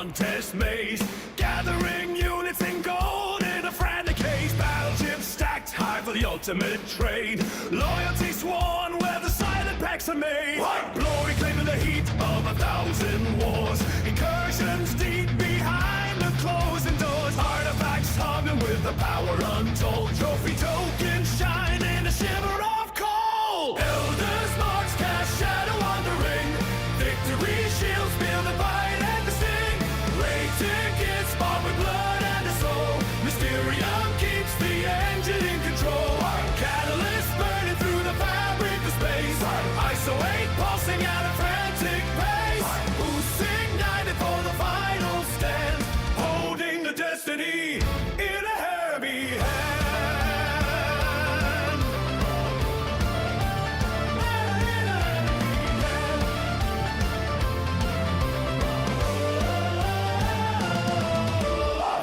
contest maze, gathering units in gold in a frantic haze. Battleships stacked high for the ultimate trade. Loyalty sworn where the silent pacts are made. White glory claiming the heat of 1,000 wars. Incursions deep behind the closing doors. Artifacts humming with the power untold. Trophy tokens shine in a shimmer of coal. Elders marks cast shadow on the ring. Victory shields feel the bite and the sting. Raid tickets bought with blood and a soul. Mysterium keeps the engine in control. Catalyst burning through the fabric of space. ISO 8 pulsing at a frantic pace. Who's ignited for the final stand, holding the destiny in a heavy hand.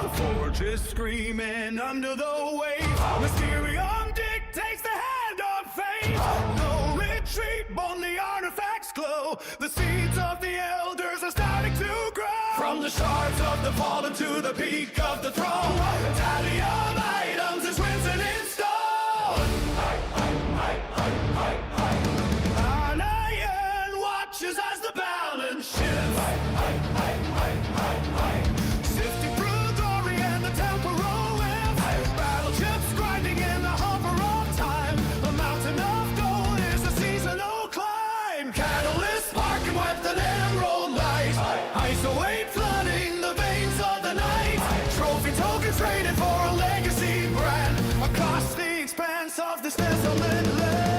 The forge is screaming under the wave. Mysterium dictates the hand of fate. No retreat, only artifacts glow. The seeds of the elders are starting to grow. From the shards of the fallen to the peak of the throne, tally of items is risen in stone. An iron watches as the balance shifts. Sifting through glory and the temporal whiff. Battleships grinding in the hopper of time. A mountain of gold is a seasonal climb. Catalyst sparking with an emerald light. ISO 8 flooding the veins of the night. Trophy tokens traded for a legacy brand. Across the expanse of this desolate land.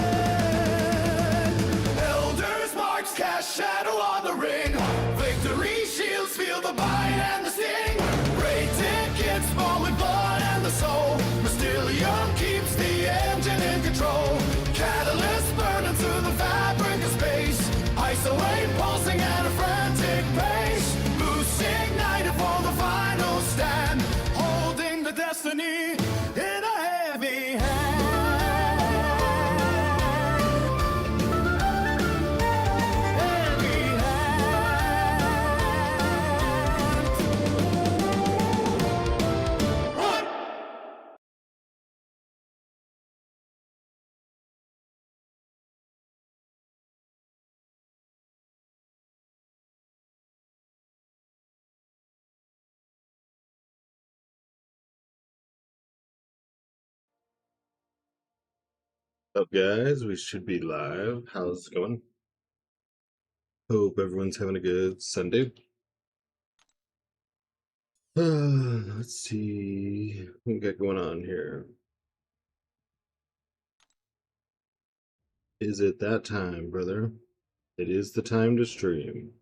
Elders marks cast shadow on the ring. Victory shields feel the bite and the sting. Raid tickets born with blood and the soul. Mysterium keeps the engine in control. Catalyst burning through the fabric of space. ISO 8 pulsing at a frantic pace. Boost ignited for the final stand, holding the destiny in a heavy hand. Heavy hand. Run! Up, guys? We should be live. How's it going? Hope everyone's having a good Sunday. Let's see what we got going on here. Is it that time, brother? It is the time to stream.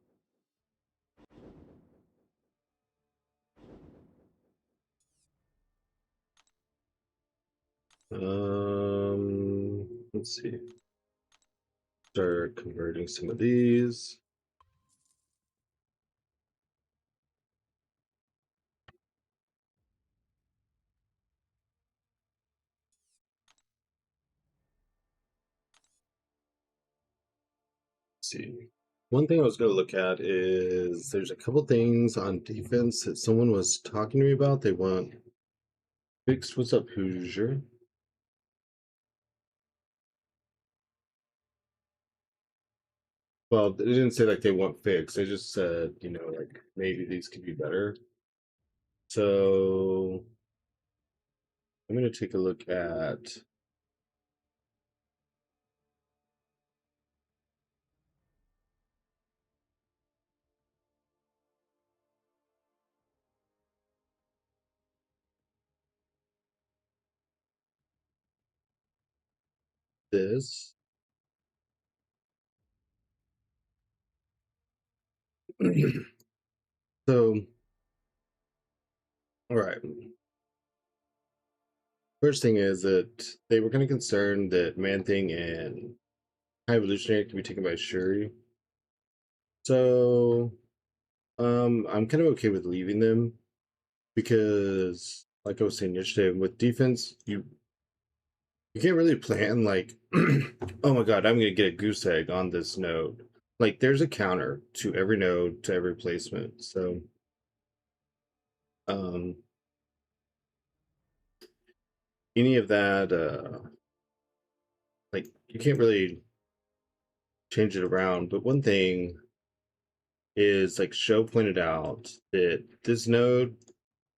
Let's see. Start converting some of these. Let's see. One thing I was going to look at is there's a couple things on defense that someone was talking to me about. They want fixed. What's up, Hoosier? Well, they didn't say like they want fixed. They just said, you know, like maybe these could be better. So I'm going to take a look at this. So, all right. First thing is that they were kind of concerned that Man-Thing and High Evolutionary can be taken by Shuri. So, I'm kind of okay with leaving them because, like I was saying yesterday, with defense, you can't really plan like, oh my god, I'm gonna get a goose egg on this node. Like, there's a counter to every node, to every placement. So, Um, any of that, like you can't really change it around. But one thing is like Show pointed out that this node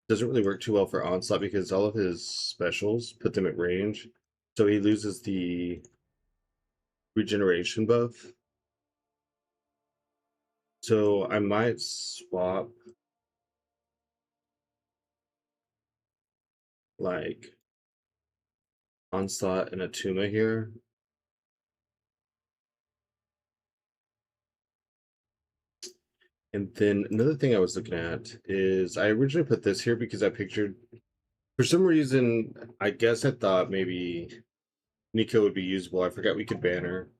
doesn't really work too well for Onslaught because all of his specials put them at range. So he loses the regeneration buff. So I might swap like Onslaught and Atuma here. And then another thing I was looking at is I originally put this here because I pictured, for some reason, I guess I thought maybe Nico would be usable. I forgot we could ban her.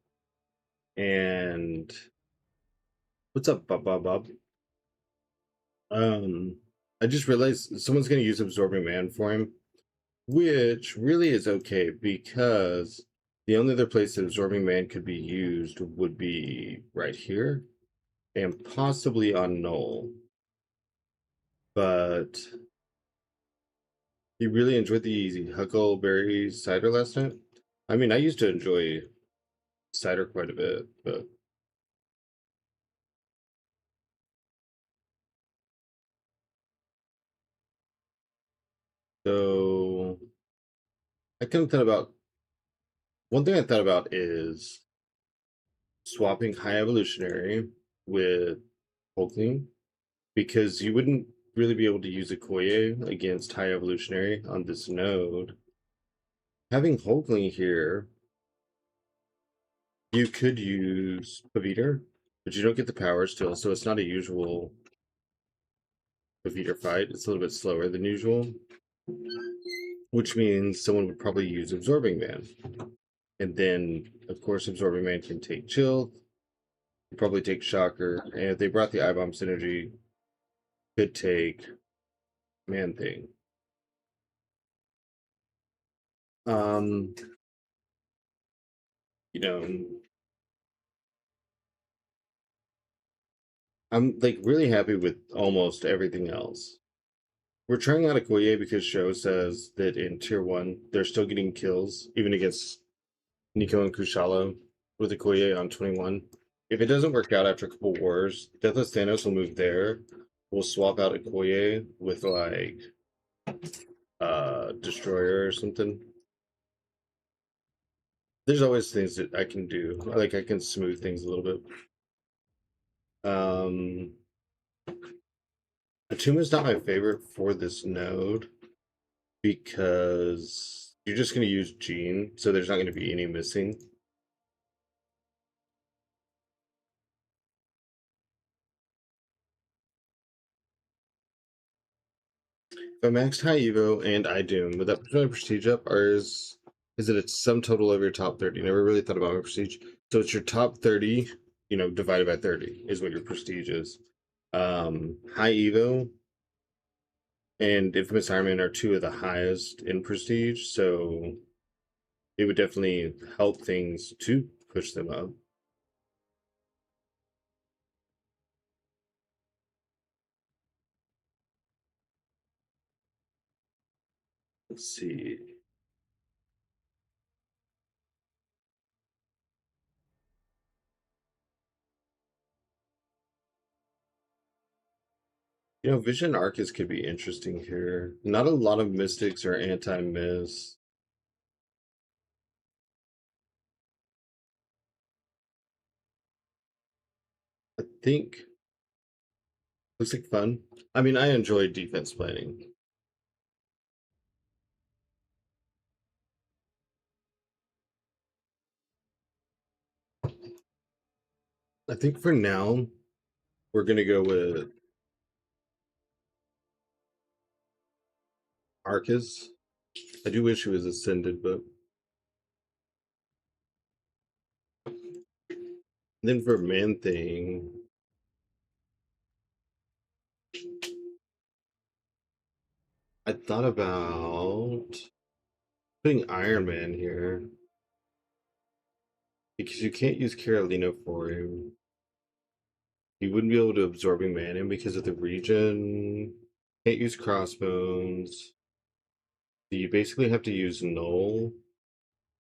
And what's up, Bob Bob Bob? Um, I just realized someone's going to use Absorbing Man for him, which really is okay because the only other place that Absorbing Man could be used would be right here and possibly on Null. But you really enjoyed the Huckleberry cider last night? I mean, I used to enjoy cider quite a bit, but so I kind of thought about one thing I thought about is swapping High Evolutionary with Hulkling because you wouldn't really be able to use a Koye against High Evolutionary on this node. Having Hulkling here, you could use Paviter, but you don't get the power still, so it's not a usual Paviter fight. It's a little bit slower than usual, which means someone would probably use Absorbing Man. And then, of course, Absorbing Man can take Chill, probably take Shocker, and if they brought the I-Bomb synergy, could take Man Thing. Um, you know, I'm like really happy with almost everything else. We're trying out a Koye because Show says that in tier 1, they're still getting kills, even against Nico and Kushala with a Koye on 21. If it doesn't work out after a couple wars, Deathless Thanos will move there. We'll swap out a Koye with like Destroyer or something. There's always things that I can do. Like I can smooth things a little bit. Atuma's not my favorite for this node because you're just going to use Gene, so there's not going to be any missing. If I maxed High Evo and I Doom, would that push my prestige up, or is it a sum total of your top 30? Never really thought about my prestige. So it's your top 30, divided by 30 is what your prestige is. High Evo and Infamous Iron Man are two of the highest in prestige, so it would definitely help things to push them up. Let's see. Vision Arcus could be interesting here. Not a lot of mystics are anti-miss. I think looks like fun. I mean, I enjoy defense planning. I think for now, we're gonna go with Arcus. I do wish it was Ascended, but then for Man Thing, I thought about putting Iron Man here because you can't use Carolina for him. You wouldn't be able to absorbing man him because of the region. Can't use crossbones. You basically have to use null,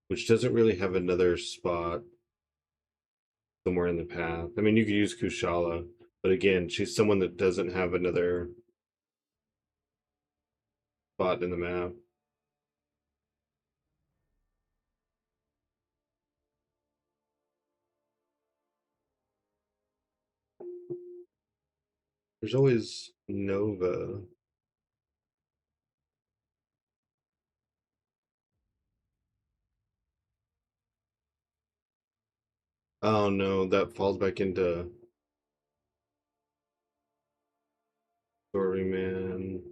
which doesn't really have another spot somewhere in the path. I mean, you could use Kushala, but again, she's someone that doesn't have another spot in the map. There's always Nova. Oh no, that falls back into Storyman.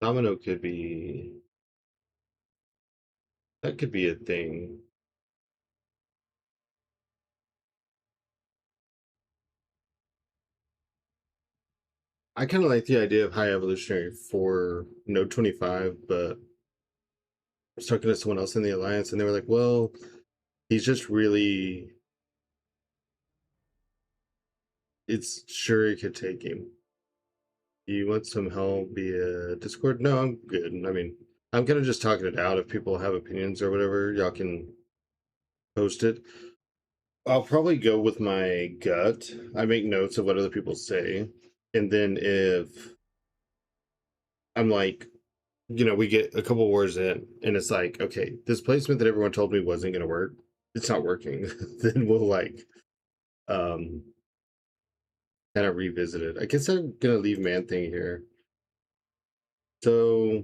Domino could be. That could be a thing. I kind of like the idea of high evolutionary for Node 25, but I was talking to someone else in the alliance, and they were like, "Well, he's just really. It's sure he could take him. You want some help via Discord? No, I'm good. I mean, I'm kind of just talking it out. If people have opinions or whatever, y'all can post it. I'll probably go with my gut. I make notes of what other people say. And then if I'm like, we get a couple wars in and it's like, okay, this placement that everyone told me wasn't going to work, it's not working. Then we'll um, kind of revisit it. I guess I'm going to leave Man Thing here. So,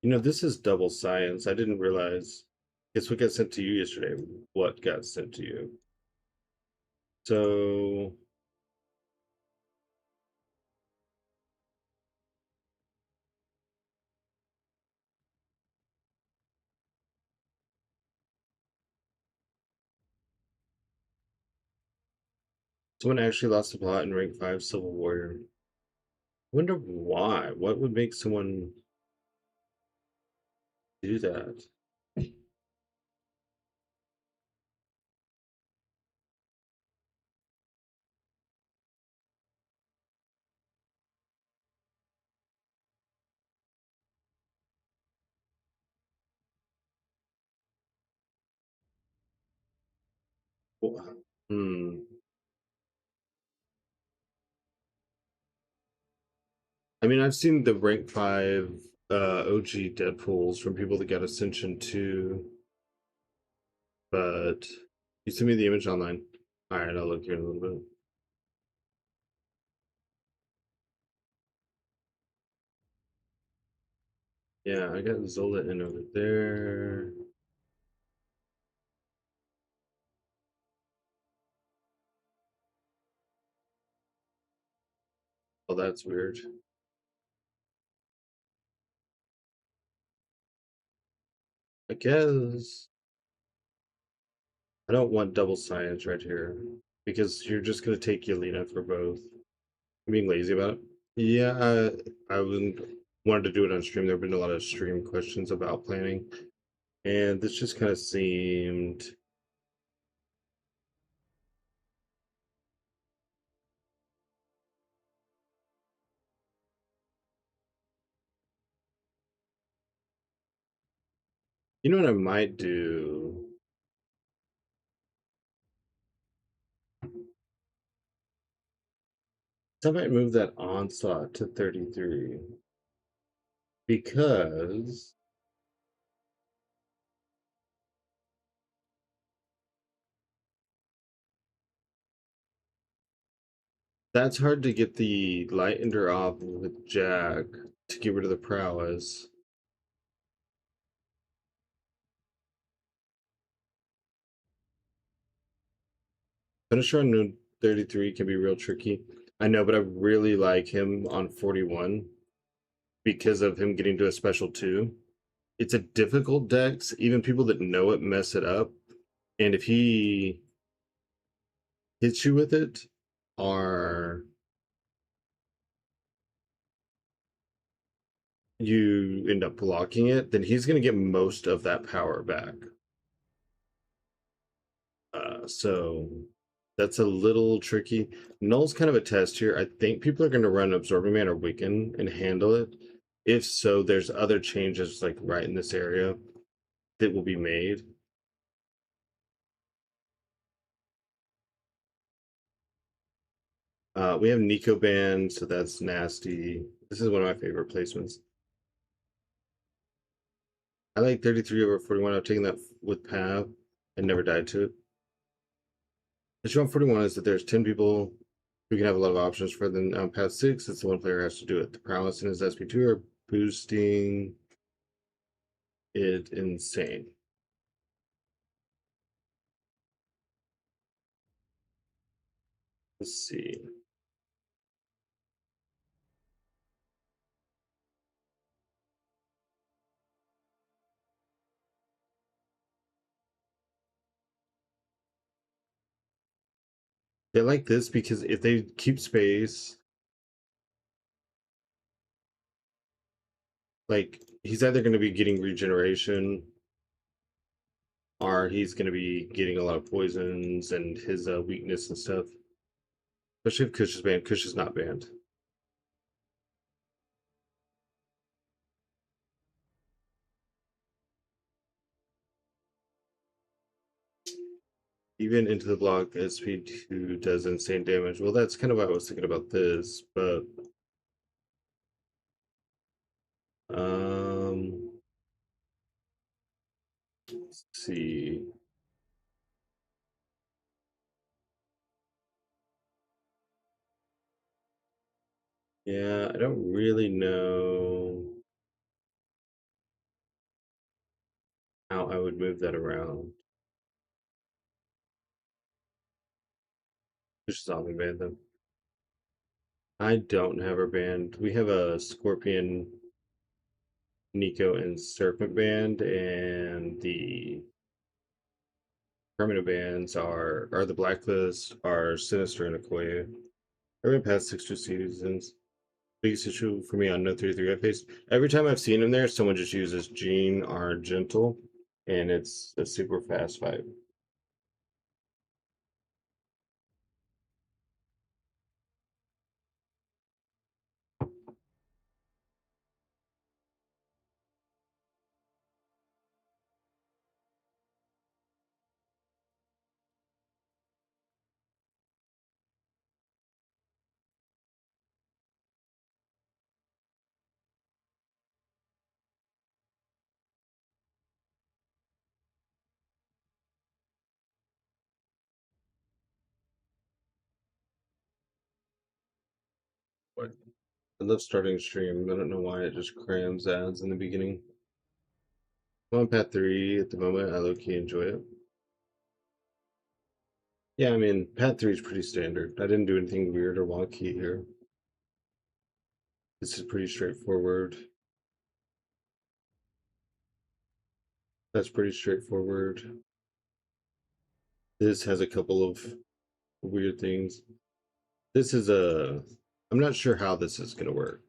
this is double science. I didn't realize. Guess what got sent to you yesterday? What got sent to you? So, someone actually lost a plot in rank 5 Civil Warrior. I wonder why. What would make someone do that? Hmm. I mean, I've seen the rank 5 OG Deadpools from people that got Ascension 2, but you sent me the image online. All right, I'll look here in a little bit. Yeah, I got Zola in over there. Oh, that's weird. I guess I don't want double science right here because you're just gonna take Yelena for both. I'm being lazy about it. Yeah, I wouldn't wanted to do it on stream. There have been a lot of stream questions about planning, and this just kind of seemed. You know what I might do? I might move that onslaught to 33 because that's hard to get the light ender off with Jack to get rid of the prowess. Finisher on Node 33 can be real tricky. I know, but I really like him on 41 because of him getting to a special 2. It's a difficult dex. Even people that know it mess it up. And if he hits you with it, are you end up blocking it, then he's going to get most of that power back. So that's a little tricky. Null's kind of a test here. I think people are going to run Absorbing Man or Weaken and handle it. If so, there's other changes like right in this area that will be made. We have Nico Band, so that's nasty. This is one of my favorite placements. I like 33 over 41. I've taken that with Pav and never died to it. The issue on 41 is that there's 10 people who can have a lot of options for. Then on Path 6, it's the one player who has to do it. The prowess and his SP2 are boosting it insane. Let's see. They like this because if they keep space, like he's either going to be getting regeneration or he's going to be getting a lot of poisons and his weakness and stuff. Especially if Kush is banned. Kush is not banned. Even into the block, SP2 does insane damage. Well, that's kind of why I was thinking about this, but let's see. Yeah, I don't really know how I would move that around. Just zombie ban them. I don't have her banned. We have a Scorpion, Nico, and Serpent band, and the permanent bans are the blacklist, are Sinister and Okoye. I've been past 6 2 seasons. Biggest issue for me on No 33 I faced. Every time I've seen him there, someone just uses Gene or Gentle, and it's a super fast fight. What? I love starting a stream. I don't know why it just crams ads in the beginning. I'm on Path 3 at the moment. I low key enjoy it. Yeah, I mean, Path 3 is pretty standard. I didn't do anything weird or wonky here. This is pretty straightforward. That's pretty straightforward. This has a couple of weird things. This is a. I'm not sure how this is going to work.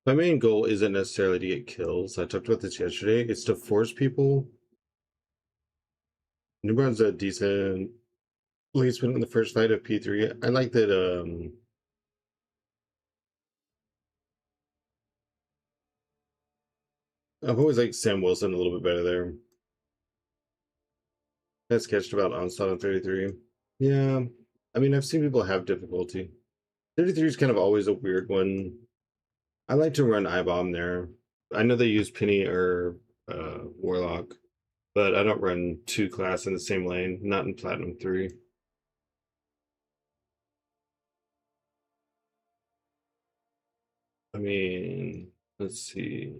My main goal isn't necessarily to get kills. I talked about this yesterday. It's to force people. Newborn's a decent placement in the first fight of P3. I like that. I've always liked Sam Wilson a little bit better there. I sketched about Onslaught on 33. Yeah, I mean, I've seen people have difficulty. 33 is kind of always a weird one. I like to run I-Bomb there. I know they use Penny or Warlock, but I don't run two class in the same lane, not in Platinum 3. I mean, let's see.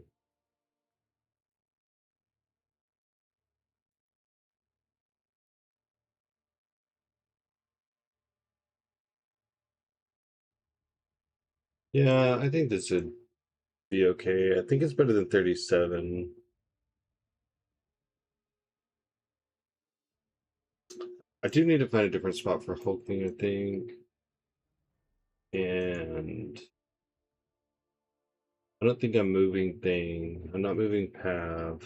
Yeah, I think this would be okay. I think it's better than 37. I do need to find a different spot for hulking, I think. And I don't think I'm moving thing. I'm not moving path.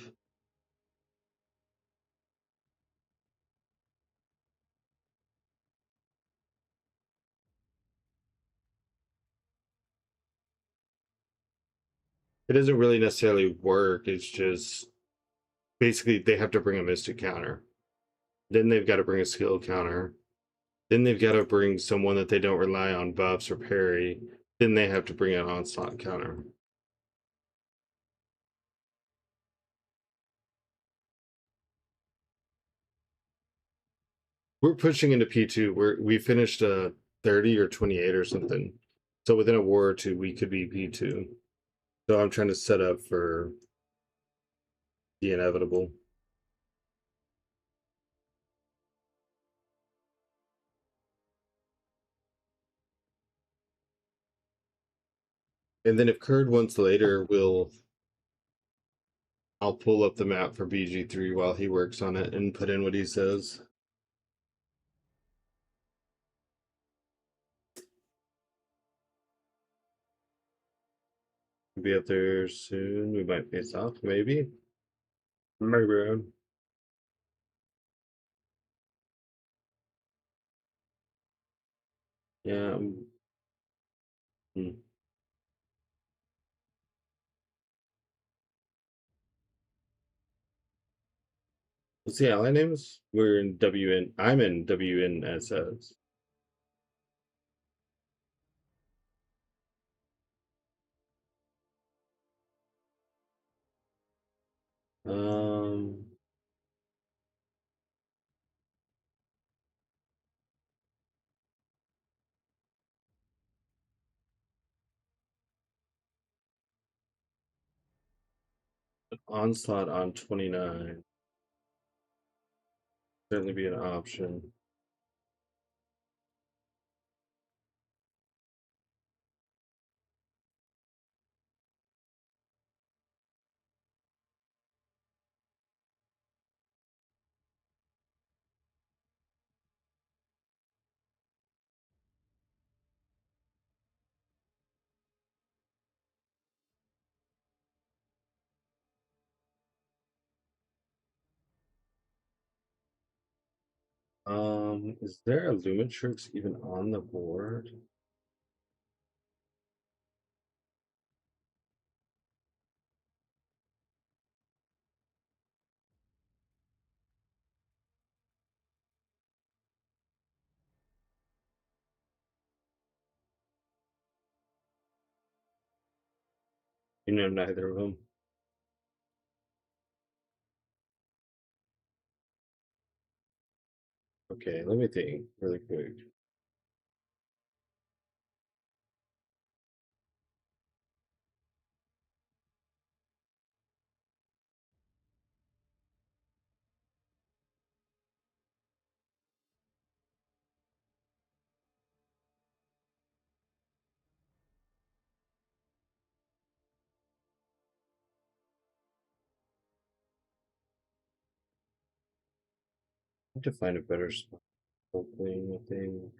It doesn't really necessarily work. It's just basically they have to bring a mystic counter. Then they've got to bring a skill counter. Then they've got to bring someone that they don't rely on buffs or parry. Then they have to bring an onslaught counter. We're pushing into P2. We finished 30 or 28 or something. So within a war or two, we could be P2. So I'm trying to set up for the inevitable. And then if Kurd wants later, I'll pull up the map for BG3 while he works on it and put in what he says. We'll be up there soon. We might face off, maybe. Maybe. Yeah. Hmm. What's the ally names? We're in WN. I'm in WNSS. Um, Onslaught on 29. Certainly be an option. Is there a Lumitrix even on the board? You know, neither of them. Okay, let me think really quick. I have to find a better spot. Hopefully, nothing.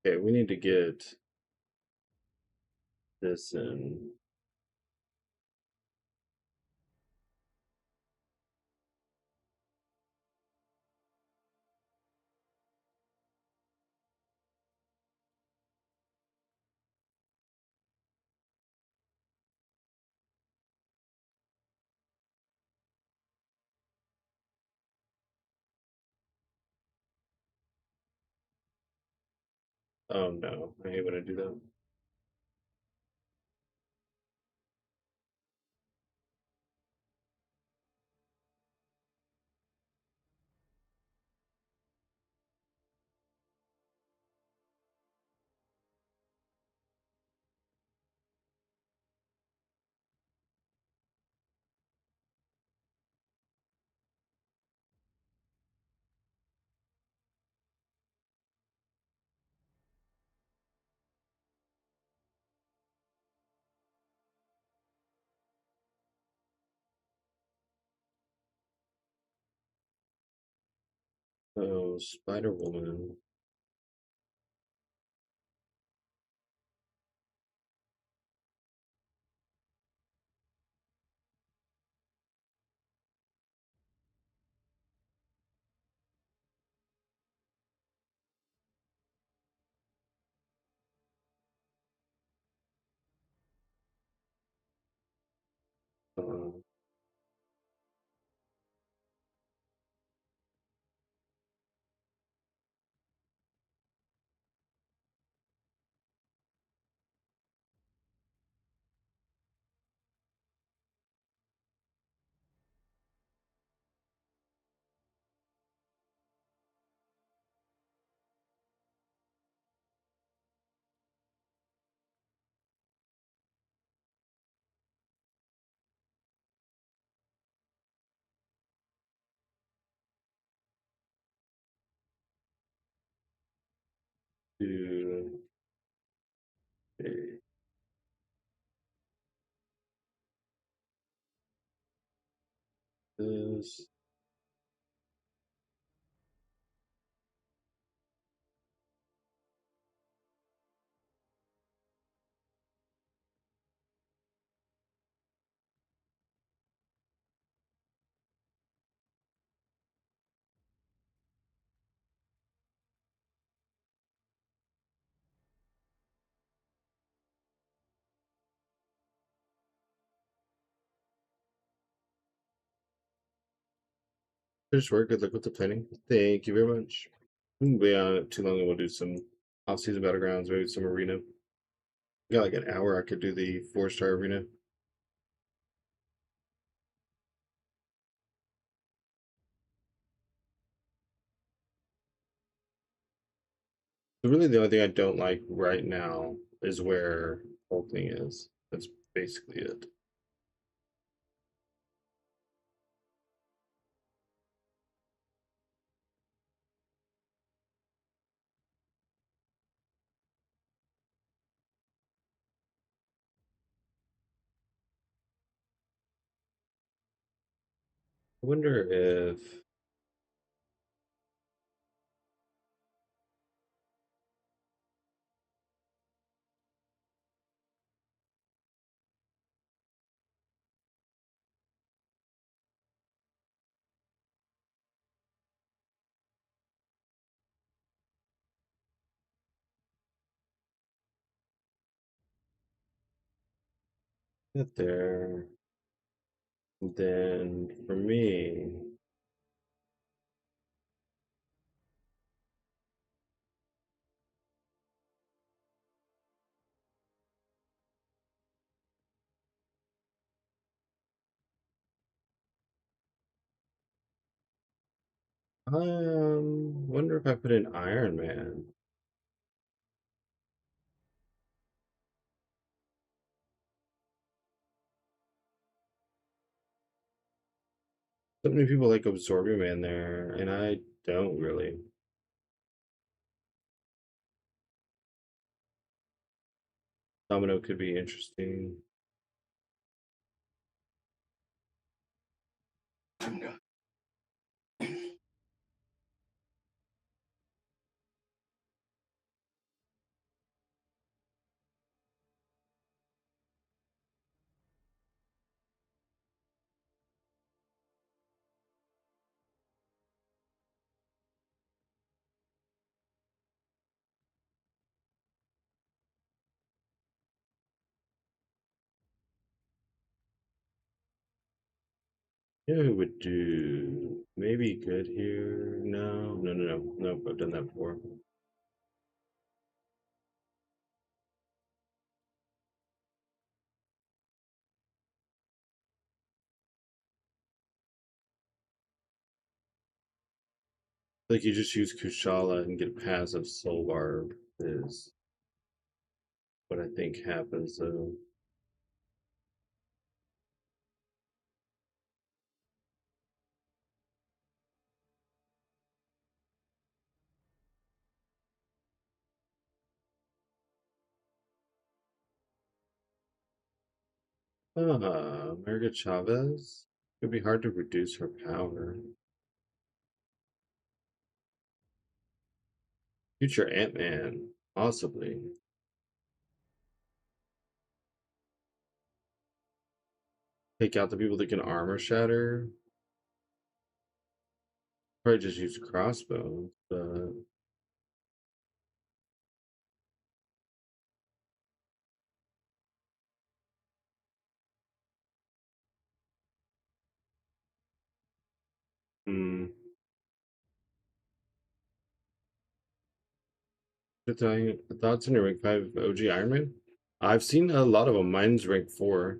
Okay, we need to get this in. Oh no, I hate when I do that. Oh, Spider Woman. Uh, do this. Finish work. Good luck with the planning. Thank you very much. We won't be on it too long, and we'll do some off-season battlegrounds, maybe some arena. Got like an hour. I could do the 4-star arena. But really, the only thing I don't like right now is where Hulkling is. That's basically it. I wonder if get there. Then for me, wonder if I put in Iron Man. So many people like Absorbing Man there, and I don't really. Domino could be interesting. You know who would do maybe good here? No, no, no, no, nope. I've done that before. Like you just use Kushala and get passive Soul Barb is what I think happens though. America Chavez? It'd be hard to reduce her power. Future Ant-Man, possibly. Take out the people that can armor shatter. Probably just use crossbow, but hmm. Thoughts on your rank 5 OG Iron Man? I've seen a lot of them. Mine's rank 4.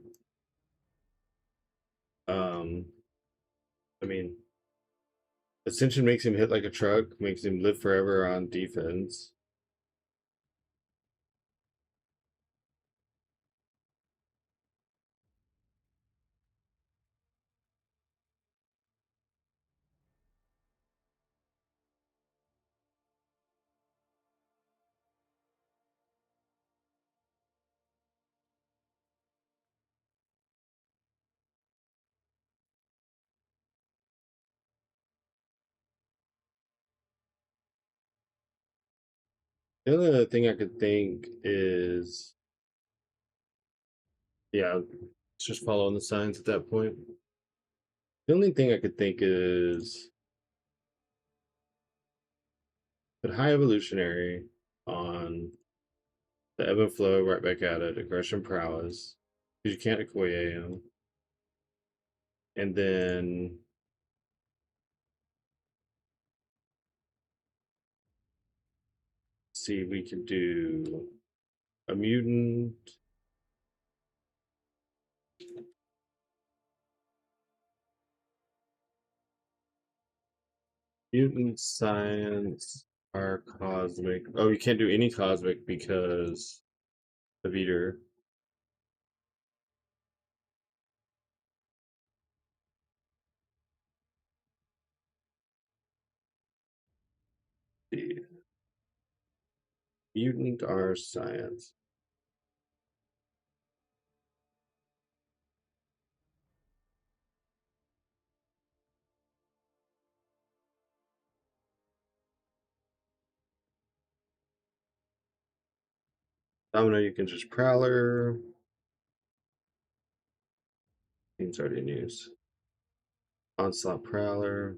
Um, I mean, Ascension makes him hit like a truck, makes him live forever on defense. The other thing I could think is, yeah, it's just following the signs at that point. The only thing I could think is put high evolutionary on the ebb and flow right back at it, aggression prowess, because you can't Okoye him. And then see, we could do a mutant science, are cosmic. Oh, you can't do any cosmic because of Eater. The mutant are science. Domino, you can just Prowler. Team's already in use. Onslaught Prowler.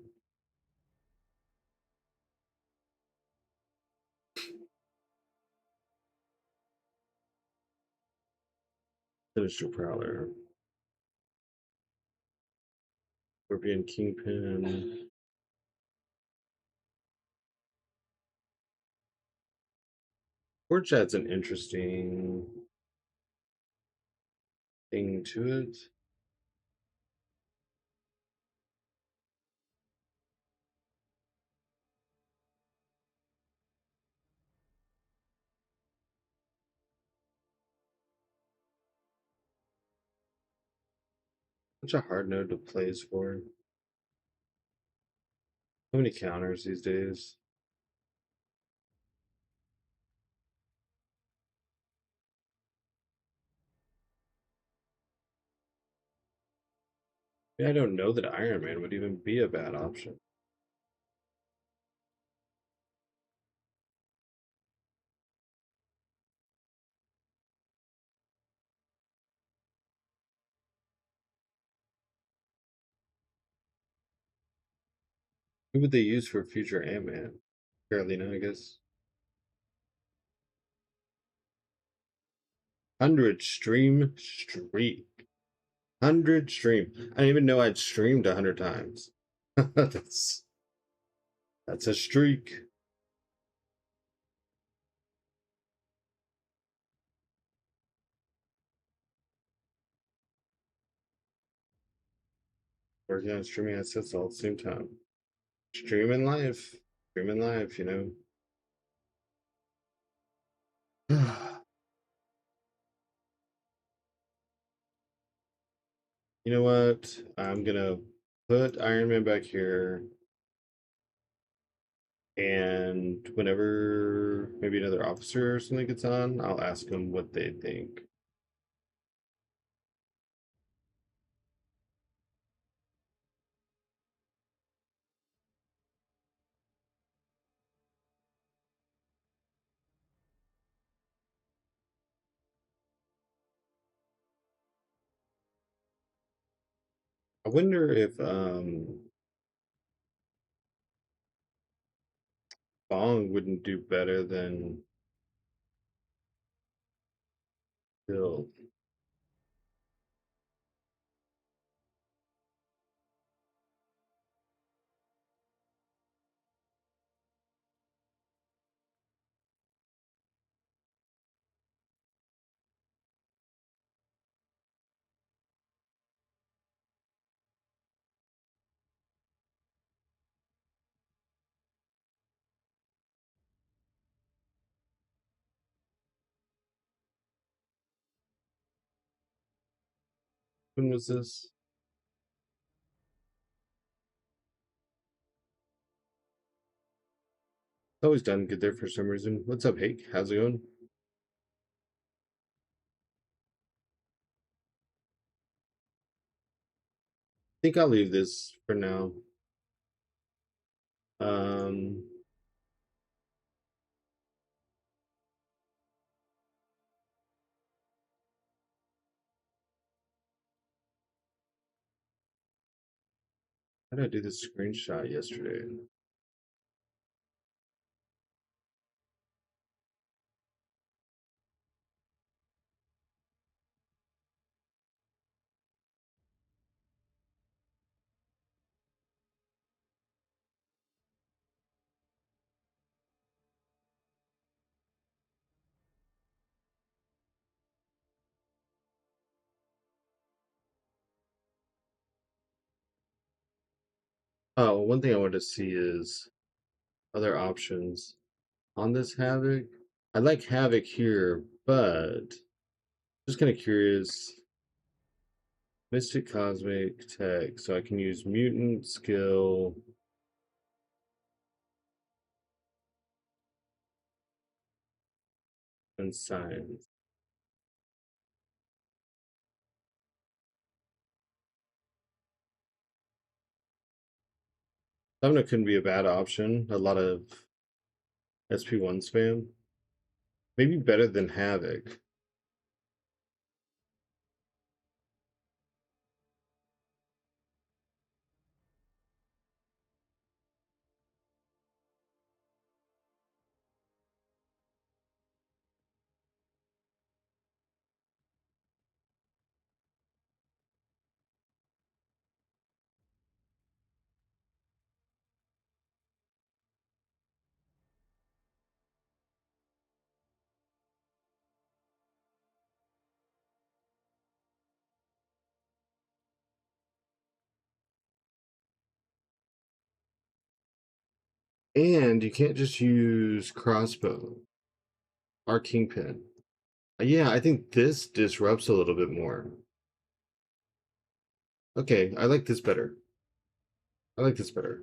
Sinister Prowler. Scorpion Kingpin. Forge adds an interesting thing to it. Such a hard node to place for. So many counters these days. I don't know that Iron Man would even be a bad option. Who would they use for future Ant-Man? Carolina, I guess. 100 stream streak. 100 stream. I didn't even know I'd streamed 100 times. That's a streak. Working on streaming assets all at the same time. Streaming live. streaming live, know. You know what? I'm gonna put Iron Man back here, and whenever maybe another officer or something gets on, I'll ask them what they think. I wonder if Bong wouldn't do better than Bill. When was this? Always done good there for some reason. What's up, Hake? How's it going? Think I'll leave this for now. Um, how did I do this screenshot yesterday? Oh, one thing I wanted to see is other options on this Havoc. I like Havoc here, but just kind of curious. Mystic Cosmic Tech, so I can use Mutant Skill and Science. Summoner couldn't be a bad option. A lot of SP1 spam. Maybe better than Havoc. And you can't just use Crossbow or Kingpin. Yeah, I think this disrupts a little bit more. Okay, I like this better. I like this better.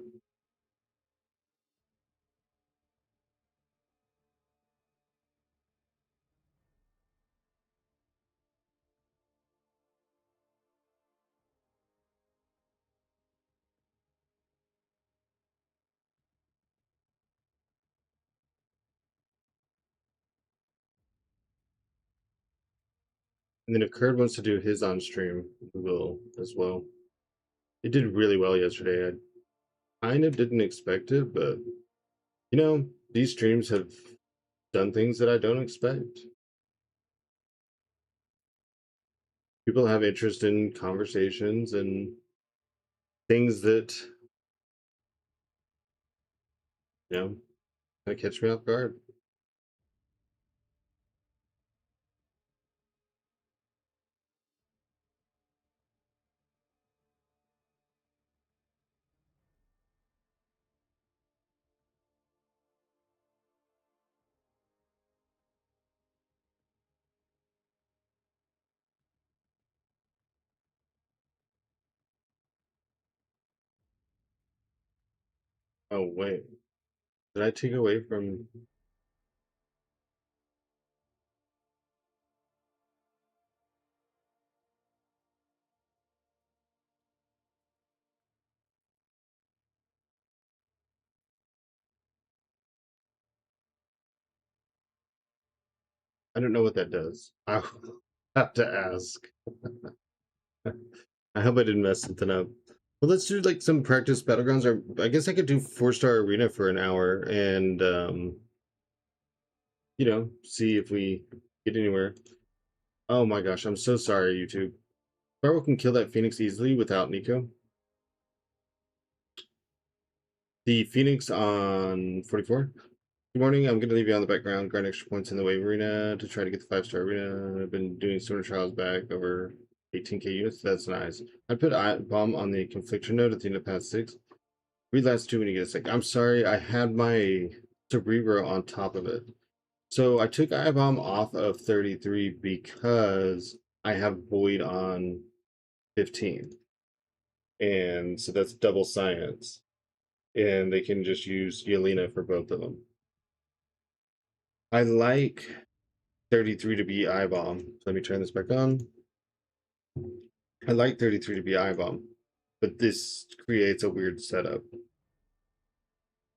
And then if Kurd wants to do his on stream, we will as well. It did really well yesterday. I kind of didn't expect it, but these streams have done things that I don't expect. People have interest in conversations and things that, kind of catch me off guard. Oh wait, did I take away from? I don't know what that does. I'll have to ask. I hope I didn't mess something up. Well, let's do like some practice battlegrounds. Or I guess I could do 4-star arena for an hour and see if we get anywhere. Oh my gosh, I'm so sorry, YouTube. Sparrow can kill that Phoenix easily without Nico. The Phoenix on 44. Good morning. I'm going to leave you on the background, grind extra points in the wave arena to try to get the 5-star arena. I've been doing Storm Trials back over 18k units. That's nice. I put bomb on the conflictor node at the end of pass 6. Read last 2 when you get a sec. I'm sorry, I had my Cerebro on top of it. So I took I-Bomb off of 33 because I have Void on 15. And so that's double science. And they can just use Yelena for both of them. I like 33 to be I-Bomb. Let me turn this back on. I like 33 to be I-Bomb, but this creates a weird setup.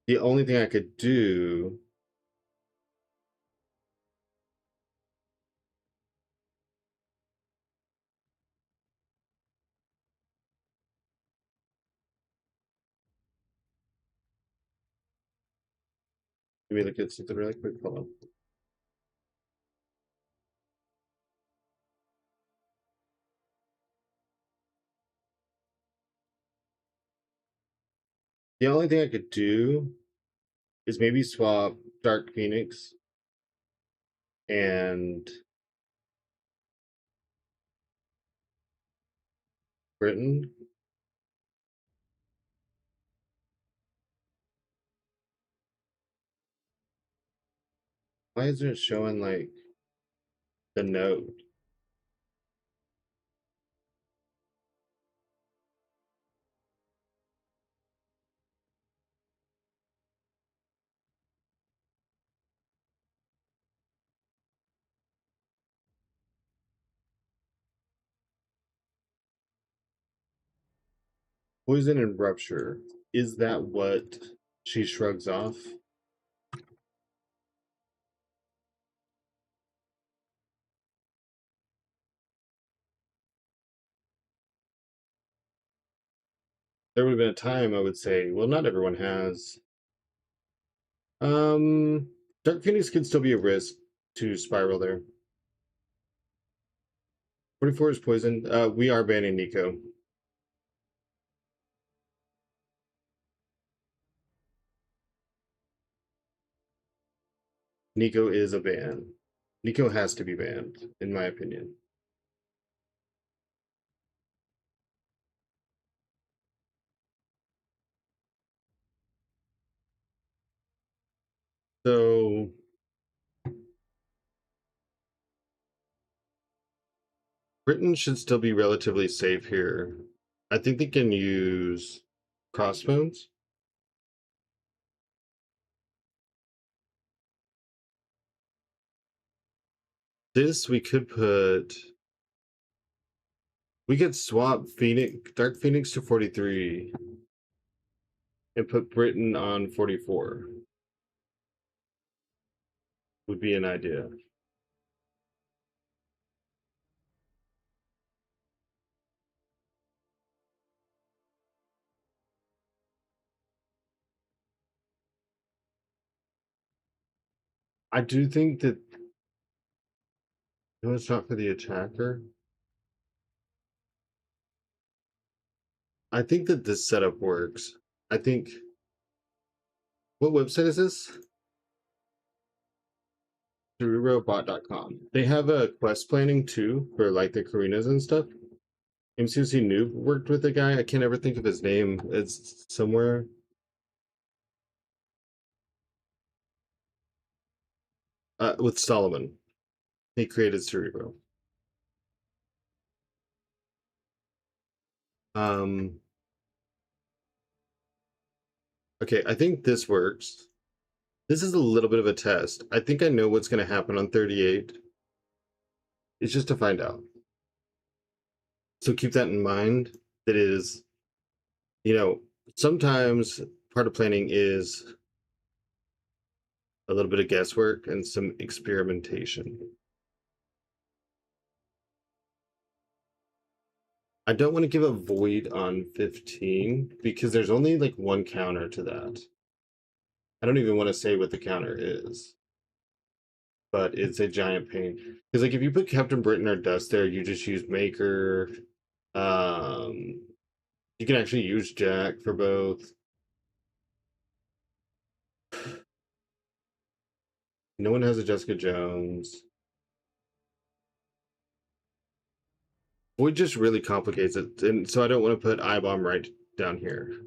The only thing I could do let me look at something really quick. Hold on. The only thing I could do is maybe swap Dark Phoenix and Britain. Why isn't it showing like the node? Poison and Rupture. Is that what she shrugs off? There would have been a time I would say, well, not everyone has. Dark Phoenix could still be a risk to spiral there. 44 is poisoned. We are banning Nico. Nico is a ban. Nico has to be banned, in my opinion. So Britain should still be relatively safe here. I think they can use crossbones. This we could put. We could swap Phoenix, Dark Phoenix to 43 and put Britain on 44. Would be an idea. I do think that no, it's not for the attacker. I think that this setup works. I think. What website is this? CerebroBot.com. They have a quest planning too for like the Karinas and stuff. MCOC Noob worked with a guy. I can't ever think of his name. It's somewhere. With Solomon. He created Cerebro. Um, Okay, I think this works. This is a little bit of a test. I think I know what's going to happen on 38. It's just to find out. So keep that in mind. That is, you know, sometimes part of planning is a little bit of guesswork and some experimentation. I don't want to give a void on 15 because there's only like one counter to that. I don't even want to say what the counter is, but it's a giant pain. Because like if you put Captain Britain or Dust there, you just use Maker. Um, you can actually use Jack for both. No one has a Jessica Jones. Void just really complicates it, and so I don't want to put I-Bomb right down here.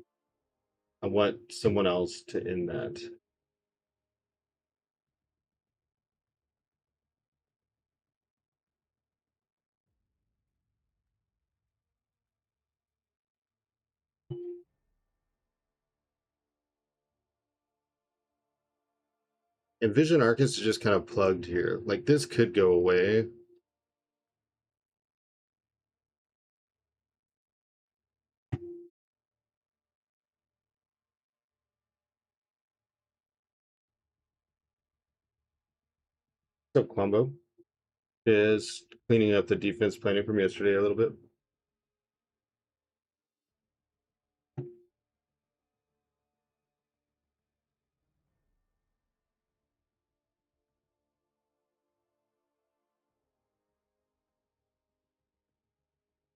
I want someone else to end that. And Vision Arcus is just kind of plugged here. Like this could go away. What's up, Quambo? Just cleaning up the defense planning from yesterday a little bit.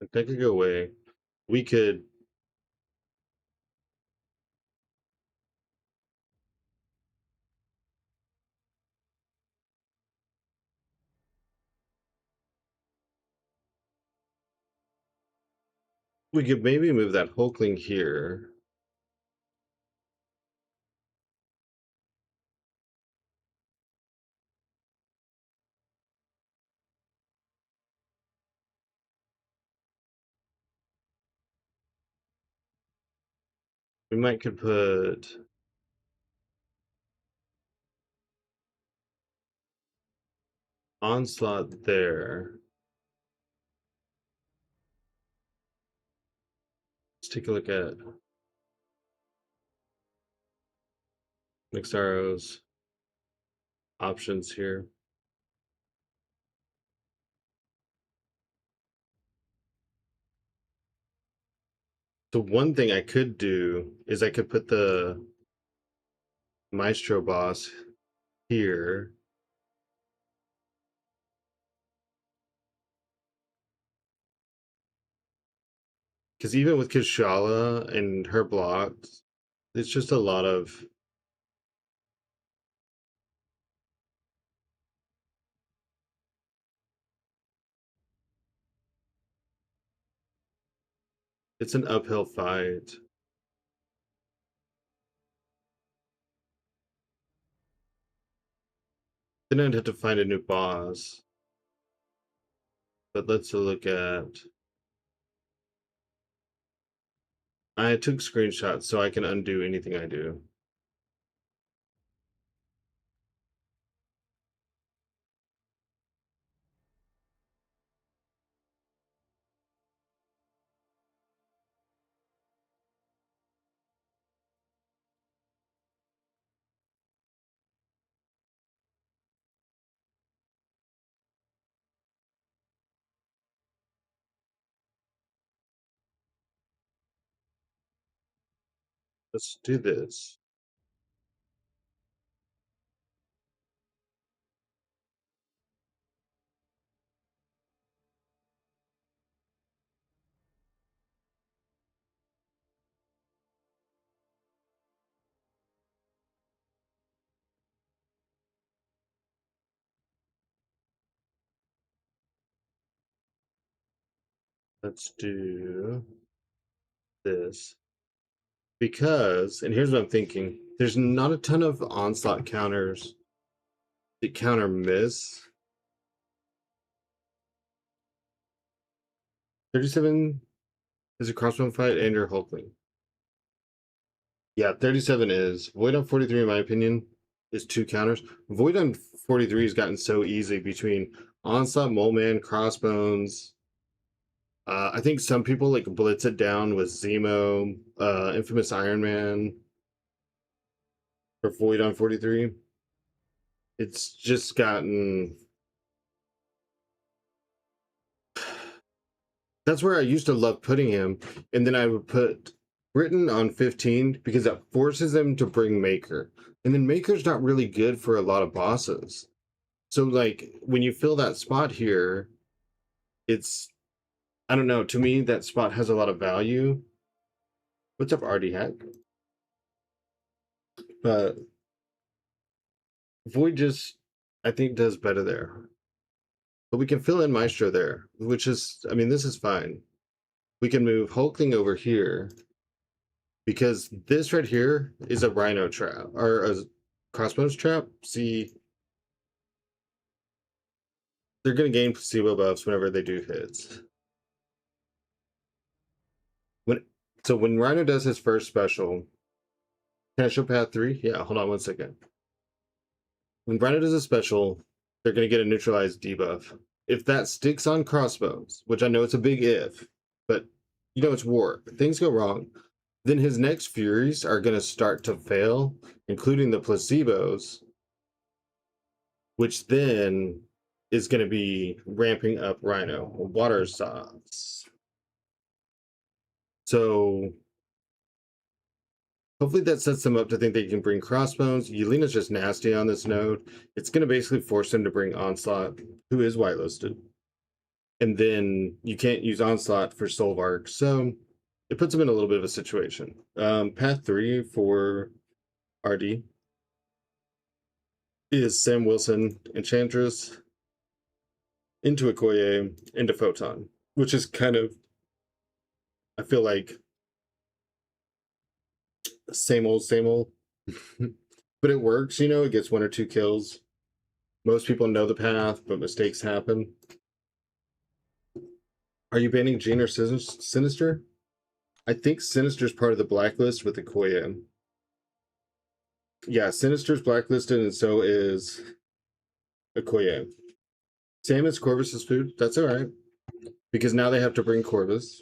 Like that could go away. We could maybe move that Hulkling here. We might could put Onslaught there. Let's take a look at Mixaro's options here. So one thing I could do is I could put the Maestro boss here. Because even with Kishala and her blocks, it's just a lot of it's an uphill fight. Then I'd have to find a new boss. But let's look at. I took screenshots so I can undo anything I do. Let's do this. Let's do this. Because, and here's what I'm thinking, there's not a ton of onslaught counters that counter miss. 37 is a crossbow fight and your Hulkling. Yeah, 37 is. Void on 43, in my opinion, is 2 counters. Void on 43 has gotten so easy between Onslaught, Mole Man, Crossbones. I think some people like blitz it down with Zemo, Infamous Iron Man for Void on 43. It's just gotten. That's where I used to love putting him, and then I would put Britain on 15 because that forces them to bring Maker. And then Maker's not really good for a lot of bosses. So like when you fill that spot here, it's I don't know, to me that spot has a lot of value. What's up, RD Hack? But Void just I think does better there. But we can fill in Maestro there, which is I mean, this is fine. We can move Hulkling over here because this right here is a Rhino trap or a Crossbones trap. See, they're going to gain placebo buffs whenever they do hits. When Rhino does his first special, can I show path 3? Yeah, hold on one second. When Rhino does a special, they're going to get a neutralized debuff. If that sticks on Crossbones, which I know it's a big if, but you know it's war. Things go wrong. Then his next Furies are going to start to fail, including the placebos, which then is going to be ramping up Rhino. Water sauce. So hopefully that sets them up to think they can bring Crossbones. Yelena's just nasty on this node. It's going to basically force them to bring Onslaught, who is whitelisted. And then you can't use Onslaught for Solvark. So it puts them in a little bit of a situation. Path 3 for RD is Sam Wilson, Enchantress, into Okoye, into Photon, which is kind of, I feel like, same old, same old. But it works, you know, it gets 1 or 2 kills. Most people know the path, but mistakes happen. Are you banning Jean or Sinister? I think Sinister's part of the blacklist with Okoye. Yeah, Sinister's blacklisted, and so is Okoye. Sam is Corvus's food. That's all right. Because now they have to bring Corvus.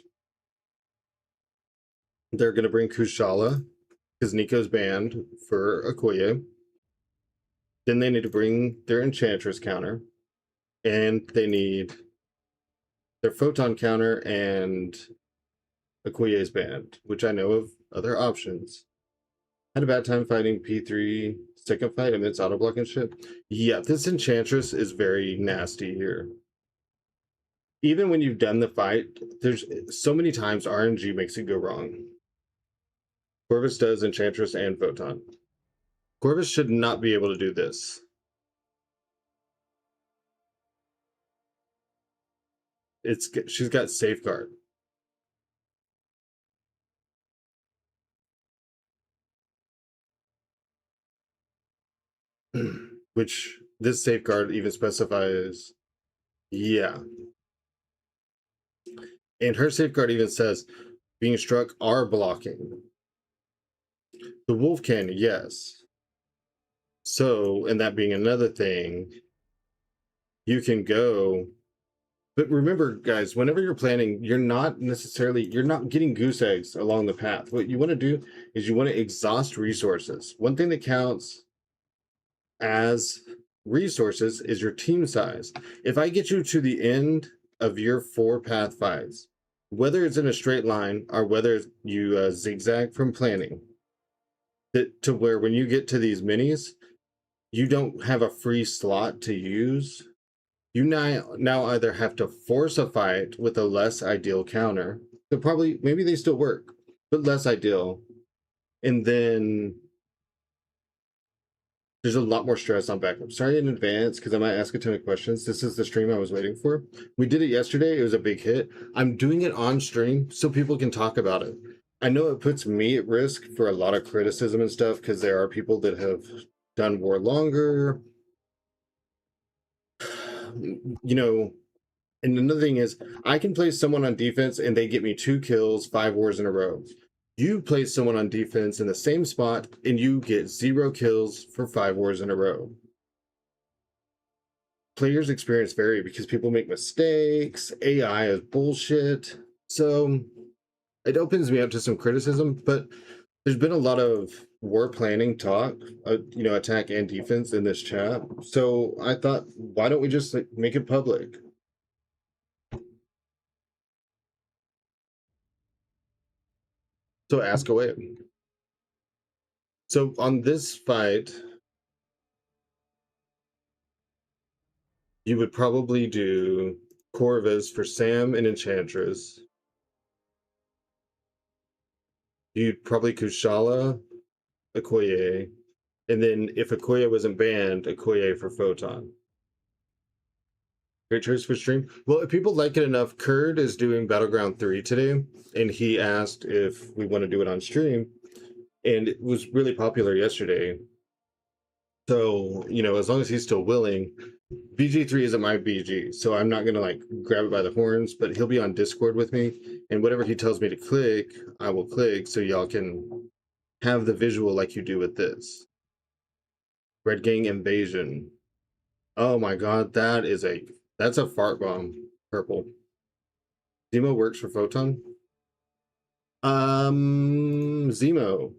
They're going to bring Kushala, because Nico's banned for Okoye. Then they need to bring their Enchantress counter. And they need their Photon counter and Okoye's banned, which I know of other options. Had a bad time fighting P3 second fight amidst auto block and shit. Yeah, this Enchantress is very nasty here. Even when you've done the fight, there's so many times RNG makes it go wrong. Corvus does Enchantress and Photon. Corvus should not be able to do this. She's got Safeguard. Which this Safeguard even specifies. Yeah. And her Safeguard even says being struck are blocking. The wolf can, yes. So, and that being another thing, you can go. But remember, guys, whenever you're planning, you're not getting goose eggs along the path. What you want to do is you want to exhaust resources. One thing that counts as resources is your team size. If I get you to the end of your 4 path fights, whether it's in a straight line or whether you zigzag from planning, to where when you get to these minis, you don't have a free slot to use. You now either have to force a fight with a less ideal counter. So probably, maybe they still work, but less ideal. And then there's a lot more stress on backup. Sorry in advance, because I might ask a ton of questions. This is the stream I was waiting for. We did it yesterday. It was a big hit. I'm doing it on stream so people can talk about it. I know it puts me at risk for a lot of criticism and stuff, because there are people that have done war longer. You know, and another thing is, I can place someone on defense and they get me 2 kills, 5 wars in a row. You place someone on defense in the same spot and you get 0 kills for 5 wars in a row. Players' experience vary because people make mistakes, AI is bullshit. So it opens me up to some criticism, but there's been a lot of war planning talk, attack and defense in this chat. So I thought, why don't we just make it public? So ask away. So on this fight, you would probably do Corvus for Sam and Enchantress. You'd probably Kushala, Okoye, and then if Okoye wasn't banned, Okoye for Photon. Great choice for stream. Well, if people like it enough, Kurd is doing Battleground 3 today, and he asked if we want to do it on stream, and it was really popular yesterday. So, as long as he's still willing, BG3 isn't my BG, so I'm not gonna like grab it by the horns, but he'll be on Discord with me, and whatever he tells me to click, I will click so y'all can have the visual like you do with this. Red Gang Invasion. Oh my god, that's a fart bomb. Purple. Zemo works for Photon? Zemo,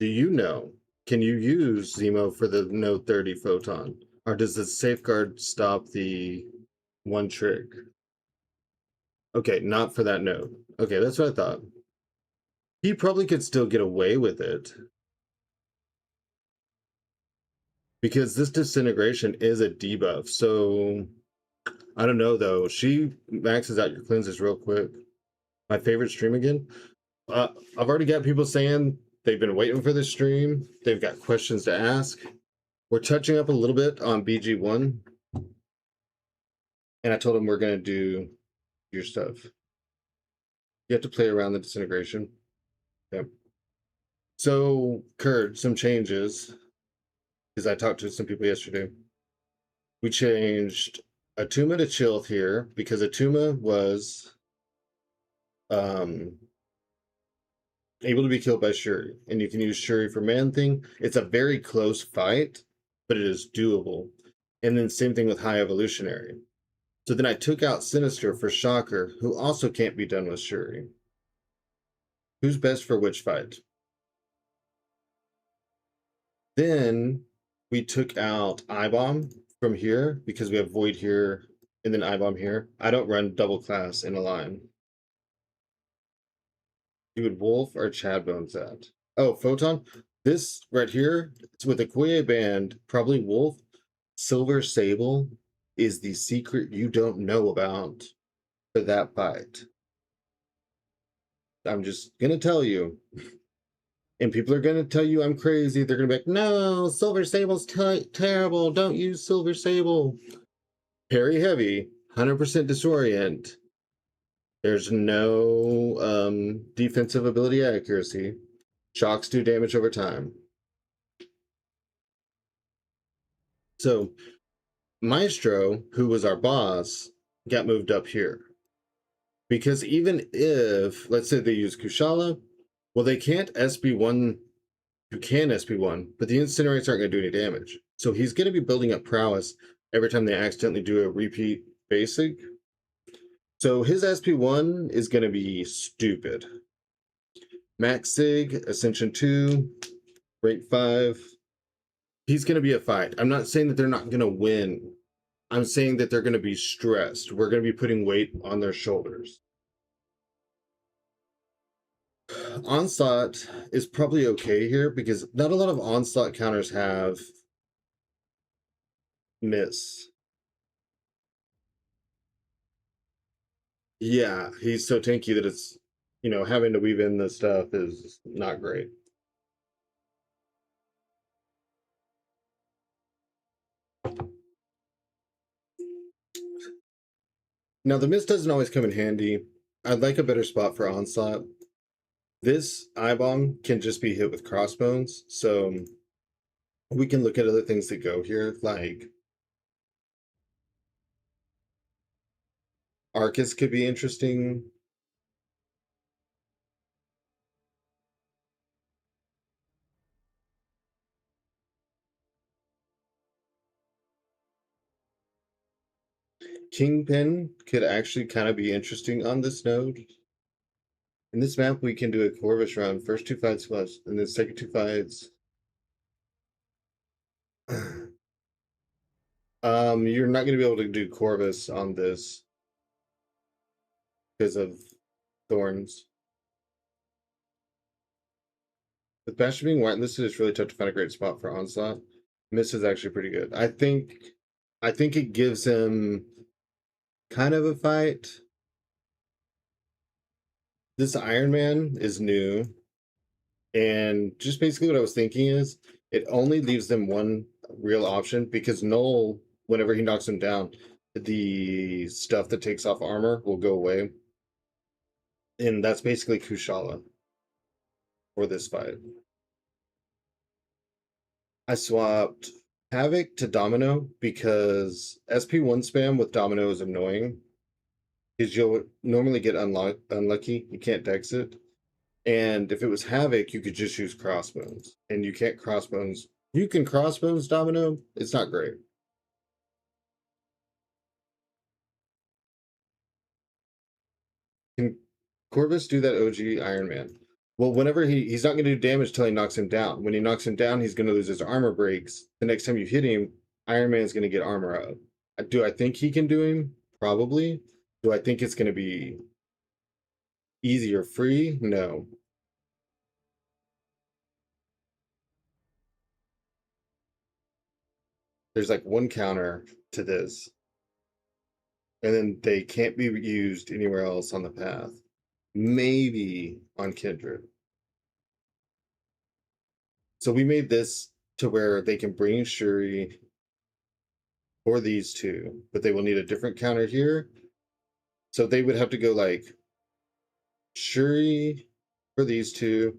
do you know? Can you use Zemo for the Node 30 Photon? Or does the safeguard stop the one trick? Okay, not for that node. Okay, that's what I thought. He probably could still get away with it. Because this disintegration is a debuff, so I don't know though. She maxes out your cleanses real quick. My favorite stream again. I've already got people saying they've been waiting for this stream. They've got questions to ask. We're touching up a little bit on BG1. And I told them we're going to do your stuff. You have to play around the disintegration. Yep. So, Kurd, some changes. Because I talked to some people yesterday. We changed Atuma to Chilth here because Atuma was able to be killed by Shuri, and you can use Shuri for Man-Thing. It's a very close fight, but it is doable. And then same thing with High Evolutionary. So then I took out Sinister for Shocker, who also can't be done with Shuri. Who's best for which fight? Then we took out I-Bomb from here because we have Void here and then I-Bomb here. I don't run double class in a line. You would Wolf or Chad Bones at? Oh, Photon? This right here, it's with a Koye band, probably Wolf. Silver Sable is the secret you don't know about for that fight. I'm just gonna tell you. And people are gonna tell you I'm crazy. They're gonna be like, no, Silver Sable's terrible. Don't use Silver Sable. Parry heavy, 100% disorient. There's no defensive ability accuracy. Shocks do damage over time. So Maestro, who was our boss, got moved up here. Because even if, let's say they use Kushala, well, they can't SB1, you can SB1, but the Incinerates aren't going to do any damage. So he's going to be building up prowess every time they accidentally do a repeat basic. So his SP1 is going to be stupid. Max Sig, Ascension 2, rank 5. He's going to be a fight. I'm not saying that they're not going to win. I'm saying that they're going to be stressed. We're going to be putting weight on their shoulders. Onslaught is probably okay here because not a lot of Onslaught counters have miss. Yeah, he's so tanky that it's, having to weave in the stuff is not great. Now, the miss doesn't always come in handy. I'd like a better spot for Onslaught. This I-Bomb can just be hit with crossbones, so we can look at other things that go here, like Arcus could be interesting. Kingpin could actually kind of be interesting on this node. In this map, we can do a Corvus run. First 2 fights plus, and then second 2 fights. You're not going to be able to do Corvus on this because of thorns. With Bastion being whitelisted, it's really tough to find a great spot for Onslaught. Miss is actually pretty good. I think it gives him kind of a fight. This Iron Man is new. And just basically what I was thinking is it only leaves them one real option because Null, whenever he knocks him down, the stuff that takes off armor will go away. And that's basically Kushala for this fight. I swapped Havoc to Domino because SP1 spam with Domino is annoying. Because you'll normally get unlucky. You can't dex it. And if it was Havoc, you could just use Crossbones. And you can't Crossbones. You can Crossbones Domino. It's not great. Can Corvus do that OG Iron Man? Well, whenever he's not going to do damage till he knocks him down. When he knocks him down, he's going to lose his armor breaks. The next time you hit him, Iron Man's going to get armor up. Do I think he can do him? Probably. Do I think it's going to be easy or free? No. There's like one counter to this. And then they can't be used anywhere else on the path. Maybe on Kindred. So we made this to where they can bring Shuri for these two, but they will need a different counter here. So they would have to go like Shuri for these two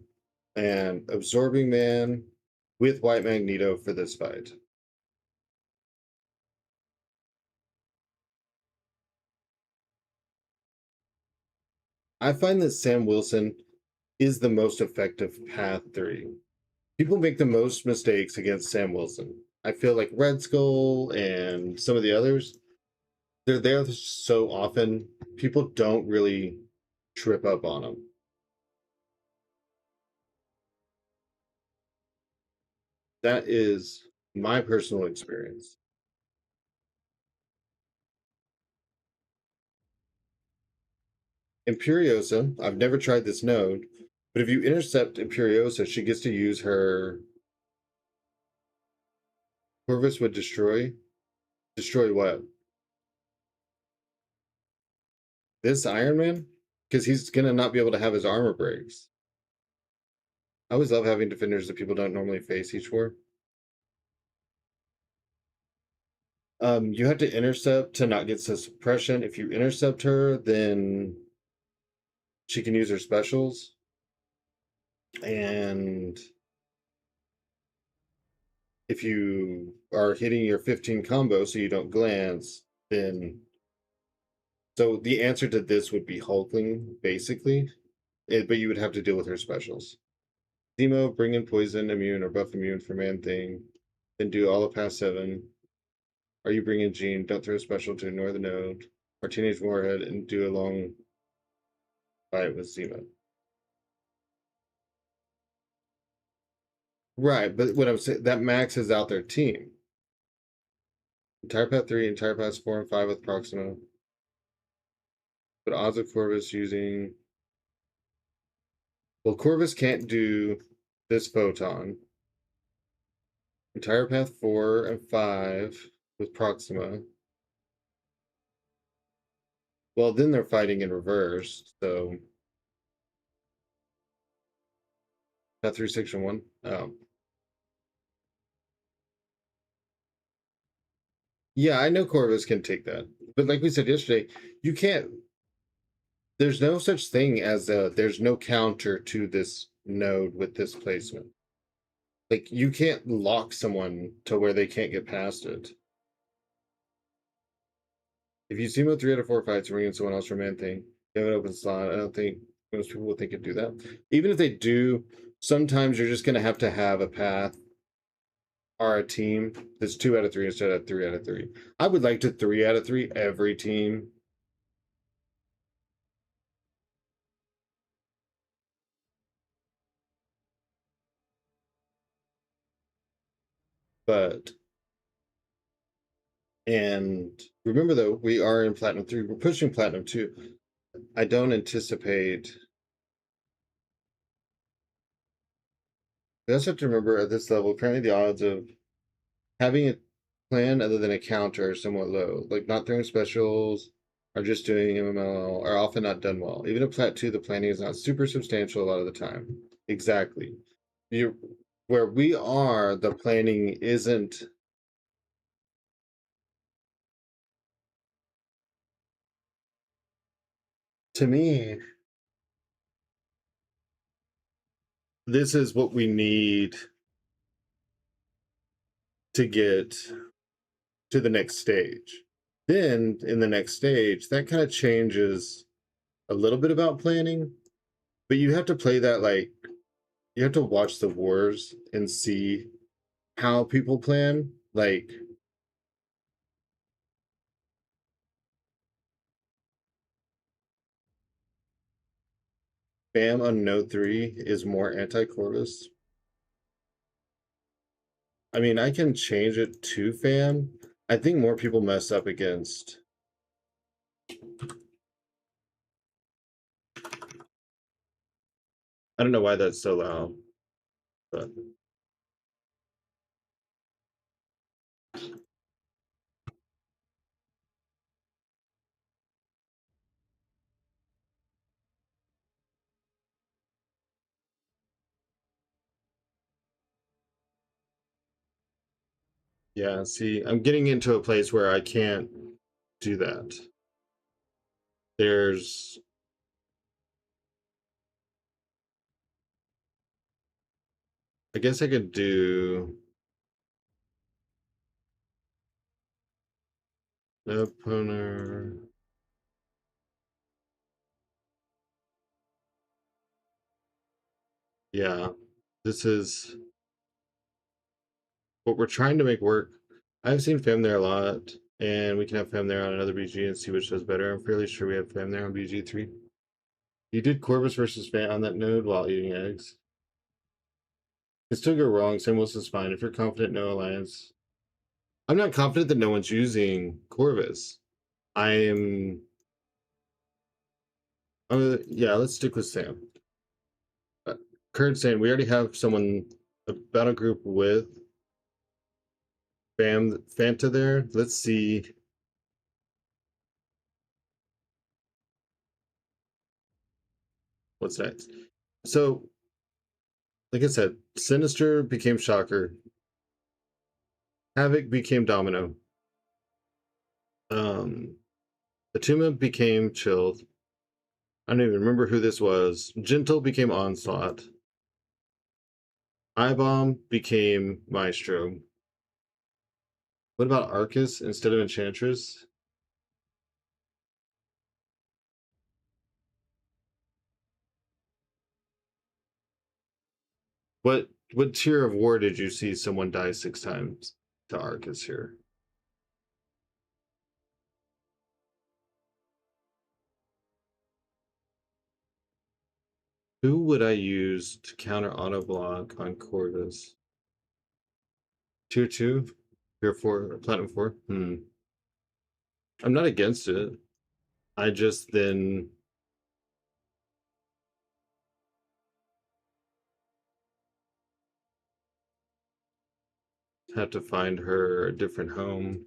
and Absorbing Man with White Magneto for this fight. I find that Sam Wilson is the most effective path 3. People make the most mistakes against Sam Wilson. I feel like Red Skull and some of the others, they're there so often, people don't really trip up on them. That is my personal experience. Imperiosa, I've never tried this node, but if you intercept Imperiosa, she gets to use her Corvus would destroy. Destroy what? This Iron Man? Because he's gonna not be able to have his armor breaks. I always love having defenders that people don't normally face each war. You have to intercept to not get suppression. If you intercept her, then she can use her specials. And if you are hitting your 15 combo so you don't glance, then so the answer to this would be Hulkling, basically. But you would have to deal with her specials. Zemo, bring in poison, immune, or buff immune for Man Thing. Then do all of past 7. Are you bringing Jean? Don't throw a special to ignore the node. Or Teenage Warhead and do a long fight with Zemo. Right, but what I'm saying, that maxes out their team. Entire path 3, entire paths 4 and 5 with Proxima. But odds of Corvus using. Well, Corvus can't do this photon. Entire path 4 and 5 with Proxima. Well, then they're fighting in reverse, so. Path 3, section 1. Oh. Yeah, I know Corvus can take that. But like we said yesterday, you can't. There's no such thing as there's no counter to this node with this placement. Like, you can't lock someone to where they can't get past it. If you see him with 3 out of 4 fights, bring in someone else for Man Thing, you have an open slot. I don't think most people would think it'd do that. Even if they do, sometimes you're just going to have a path are a team that's 2 out of 3 instead of 3 out of 3. I would like to 3 out of 3 every team. But and remember though, we are in Platinum 3. We're pushing Platinum 2. I don't anticipate. We also have to remember at this level, apparently the odds of having a plan other than a counter are somewhat low. Like not throwing specials or just doing MML are often not done well. Even at Plat 2, the planning is not super substantial a lot of the time. Exactly. You where we are, the planning isn't. To me, this is what we need to get to the next stage. Then in the next stage, that kind of changes a little bit about planning, but you have to play that like you have to watch the wars and see how people plan. Like Bam on Note 3 is more anti-Corvus. I mean, I can change it to Fam. I think more people mess up against. I don't know why that's so loud, but yeah, see, I'm getting into a place where I can't do that. There's, I guess I could do opponent. Yeah, this is what we're trying to make work. I've seen Fam there a lot, and we can have Fam there on another BG and see which does better. I'm fairly sure we have Fam there on BG3. You did Corvus versus Fam on that node while eating eggs. It still go wrong. Simulus is fine. If you're confident, no alliance. I'm not confident that no one's using Corvus. I am. Yeah, let's stick with Sam. Kurt saying we already have someone, a battle group with Fanta there. Let's see. What's next? So, like I said, Sinister became Shocker. Havoc became Domino. Um, Atuma became Chilled. I don't even remember who this was. Gentle became Onslaught. Bomb became Maestro. What about Arcus instead of Enchantress? What tier of war did you see someone die 6 times to Arcus here? Who would I use to counter auto block on Corvus? Tier 2? Tier 4? Platinum 4? I'm not against it. I just then have to find her a different home.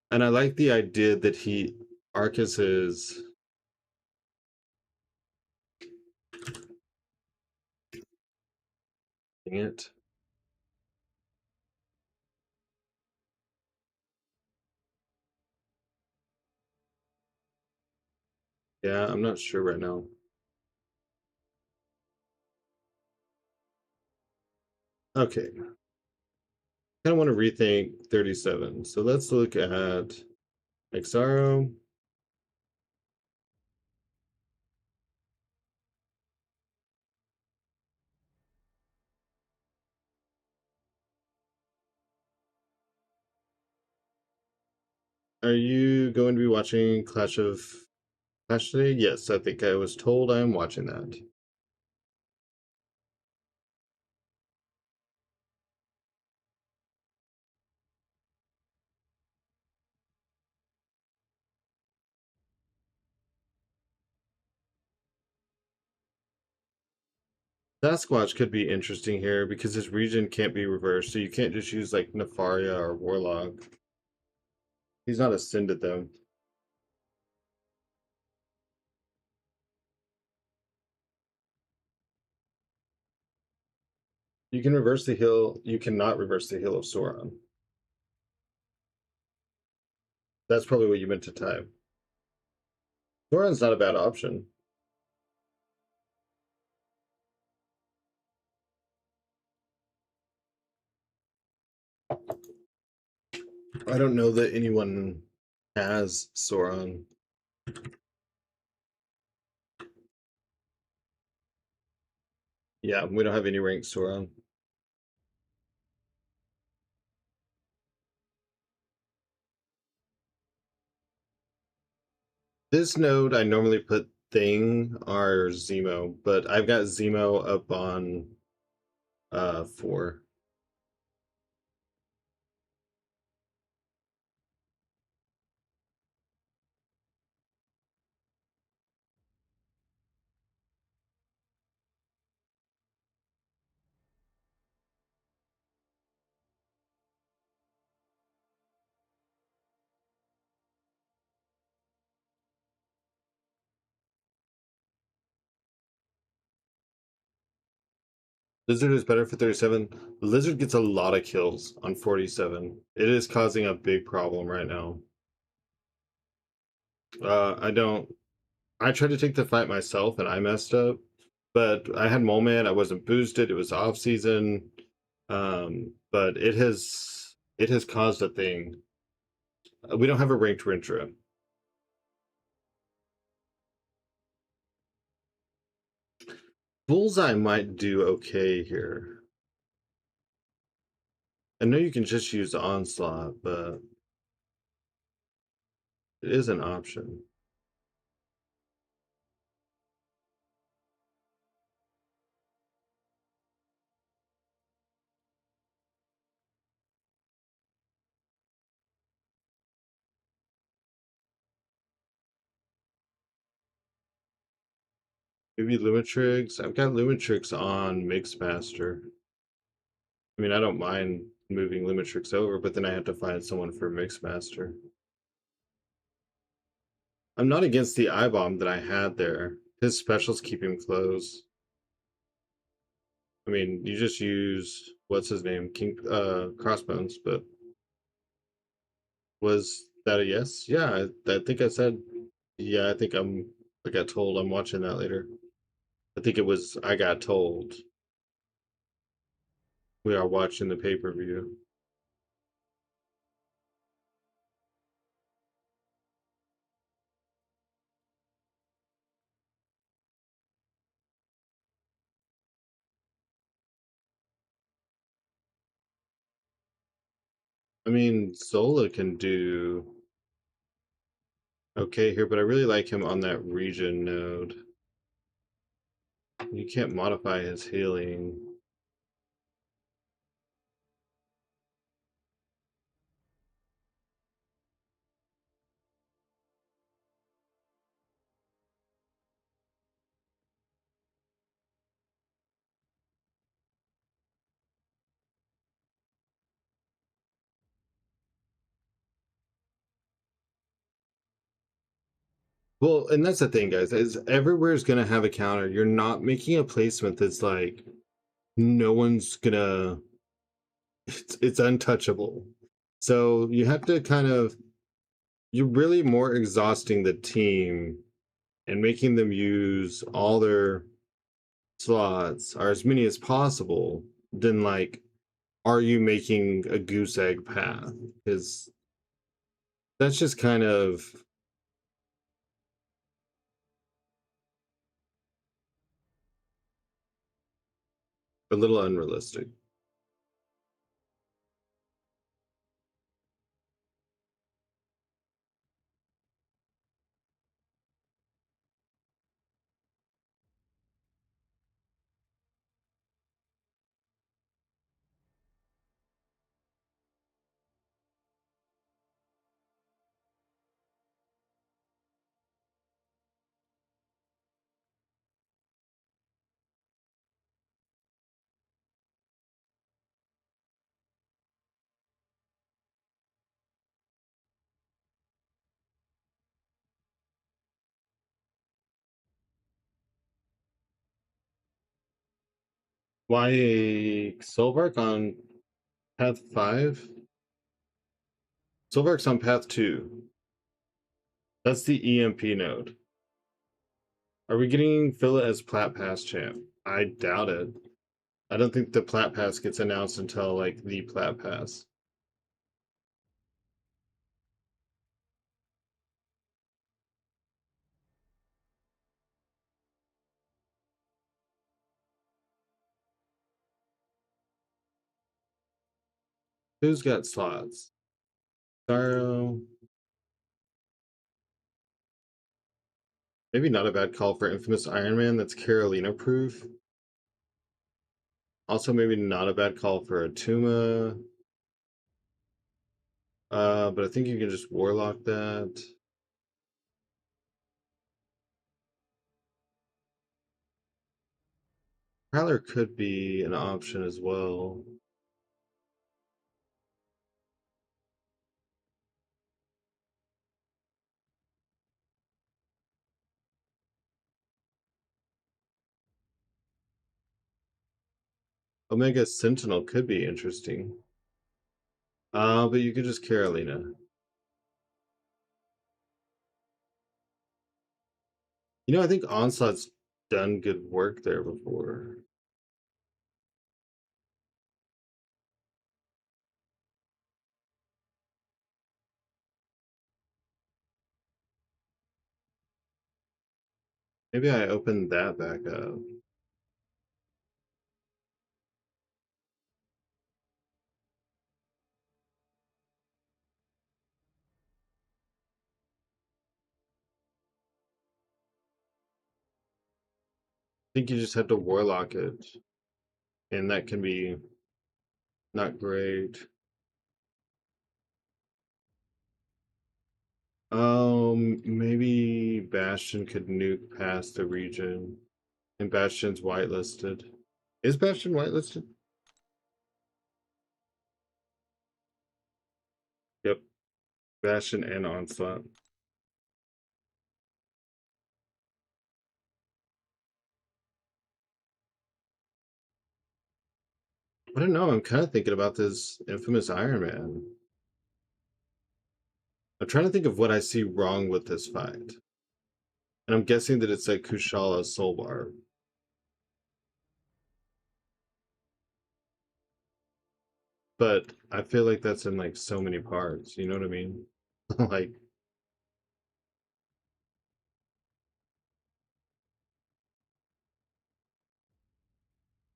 And I like the idea that Arcus is. Dang it. Yeah, I'm not sure right now. Okay. Kind of want to rethink 37. So let's look at Exaro. Are you going to be watching Clash today? Yes, I think I was told I am watching that. Sasquatch could be interesting here because his region can't be reversed, so you can't just use like Nefaria or Warlock. He's not ascended them. You can reverse the heal. You cannot reverse the heal of Sauron. That's probably what you meant to type. Sauron's not a bad option. I don't know that anyone has Sauron. Yeah, we don't have any ranked Sauron. This node, I normally put Thing or Zemo, but I've got Zemo up on 4. Lizard is better for 37. Lizard gets a lot of kills on 47. It is causing a big problem right now. I don't. I tried to take the fight myself and I messed up, but I had Mole Man. I wasn't boosted. It was off season, but it has caused a thing. We don't have a ranked Rintra. Bullseye might do okay here. I know you can just use Onslaught, but it is an option. Maybe Lumitrix. I've got Lumitrix on Mixmaster. I mean, I don't mind moving Lumitrix over, but then I have to find someone for Mixmaster. I'm not against the eye bomb that I had there. His specials keep him close. I mean, you just use what's his name, King Crossbones, but was that a yes? Yeah, I think I said yeah. I got told I'm watching that later. I think it was I got told we are watching the pay-per-view. I mean, Zola can do okay here, but I really like him on that region node. You can't modify his healing. Well, and that's the thing, guys, is everywhere's gonna have a counter. You're not making a placement that's like no one's gonna it's untouchable. So you have to kind of you're really more exhausting the team and making them use all their slots or as many as possible than like are you making a goose egg path? Because that's just kind of a little unrealistic. Why Solvark on path 5? Solvark's on path 2. That's the EMP node. Are we getting Phila as Plat Pass champ? I doubt it. I don't think the Plat Pass gets announced until like the Plat Pass. Who's got slots? Sorrow. Maybe not a bad call for Infamous Iron Man that's Carolina proof. Also, maybe not a bad call for Atuma. But I think you can just Warlock that. Prowler could be an option as well. Omega Sentinel could be interesting. But you could just Carolina. You know, I think Onslaught's done good work there before. Maybe I opened that back up. I think you just have to Warlock it. And that can be not great. Maybe Bastion could nuke past the region. And Bastion's whitelisted. Is Bastion whitelisted? Yep. Bastion and Onslaught. I don't know. I'm kind of thinking about this Infamous Iron Man. I'm trying to think of what I see wrong with this fight. And I'm guessing that it's like Kushala Solbar. But I feel like that's in like so many parts. You know what I mean? Like,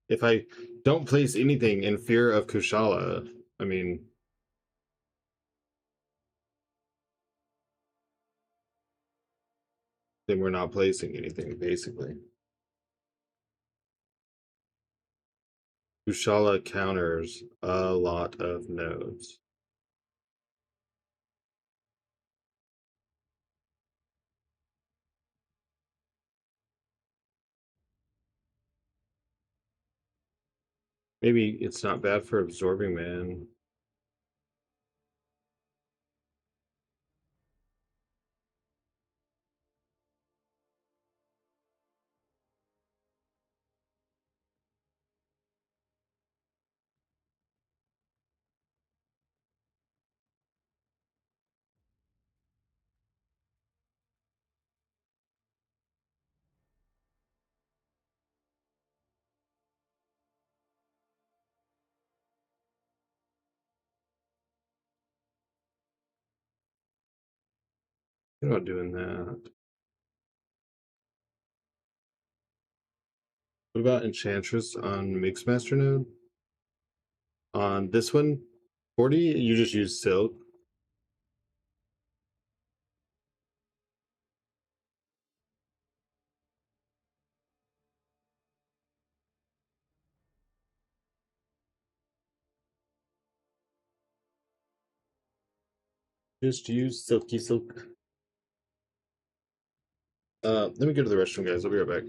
if I don't place anything in fear of Kushala, I mean, then we're not placing anything, basically. Kushala counters a lot of nodes. Maybe it's not bad for Absorbing Man. You're not doing that. What about Enchantress on Mixmaster node? On this one, 40, you just use Silk. Just use Silky Silk. Let me go to the restroom, guys. I'll be right back.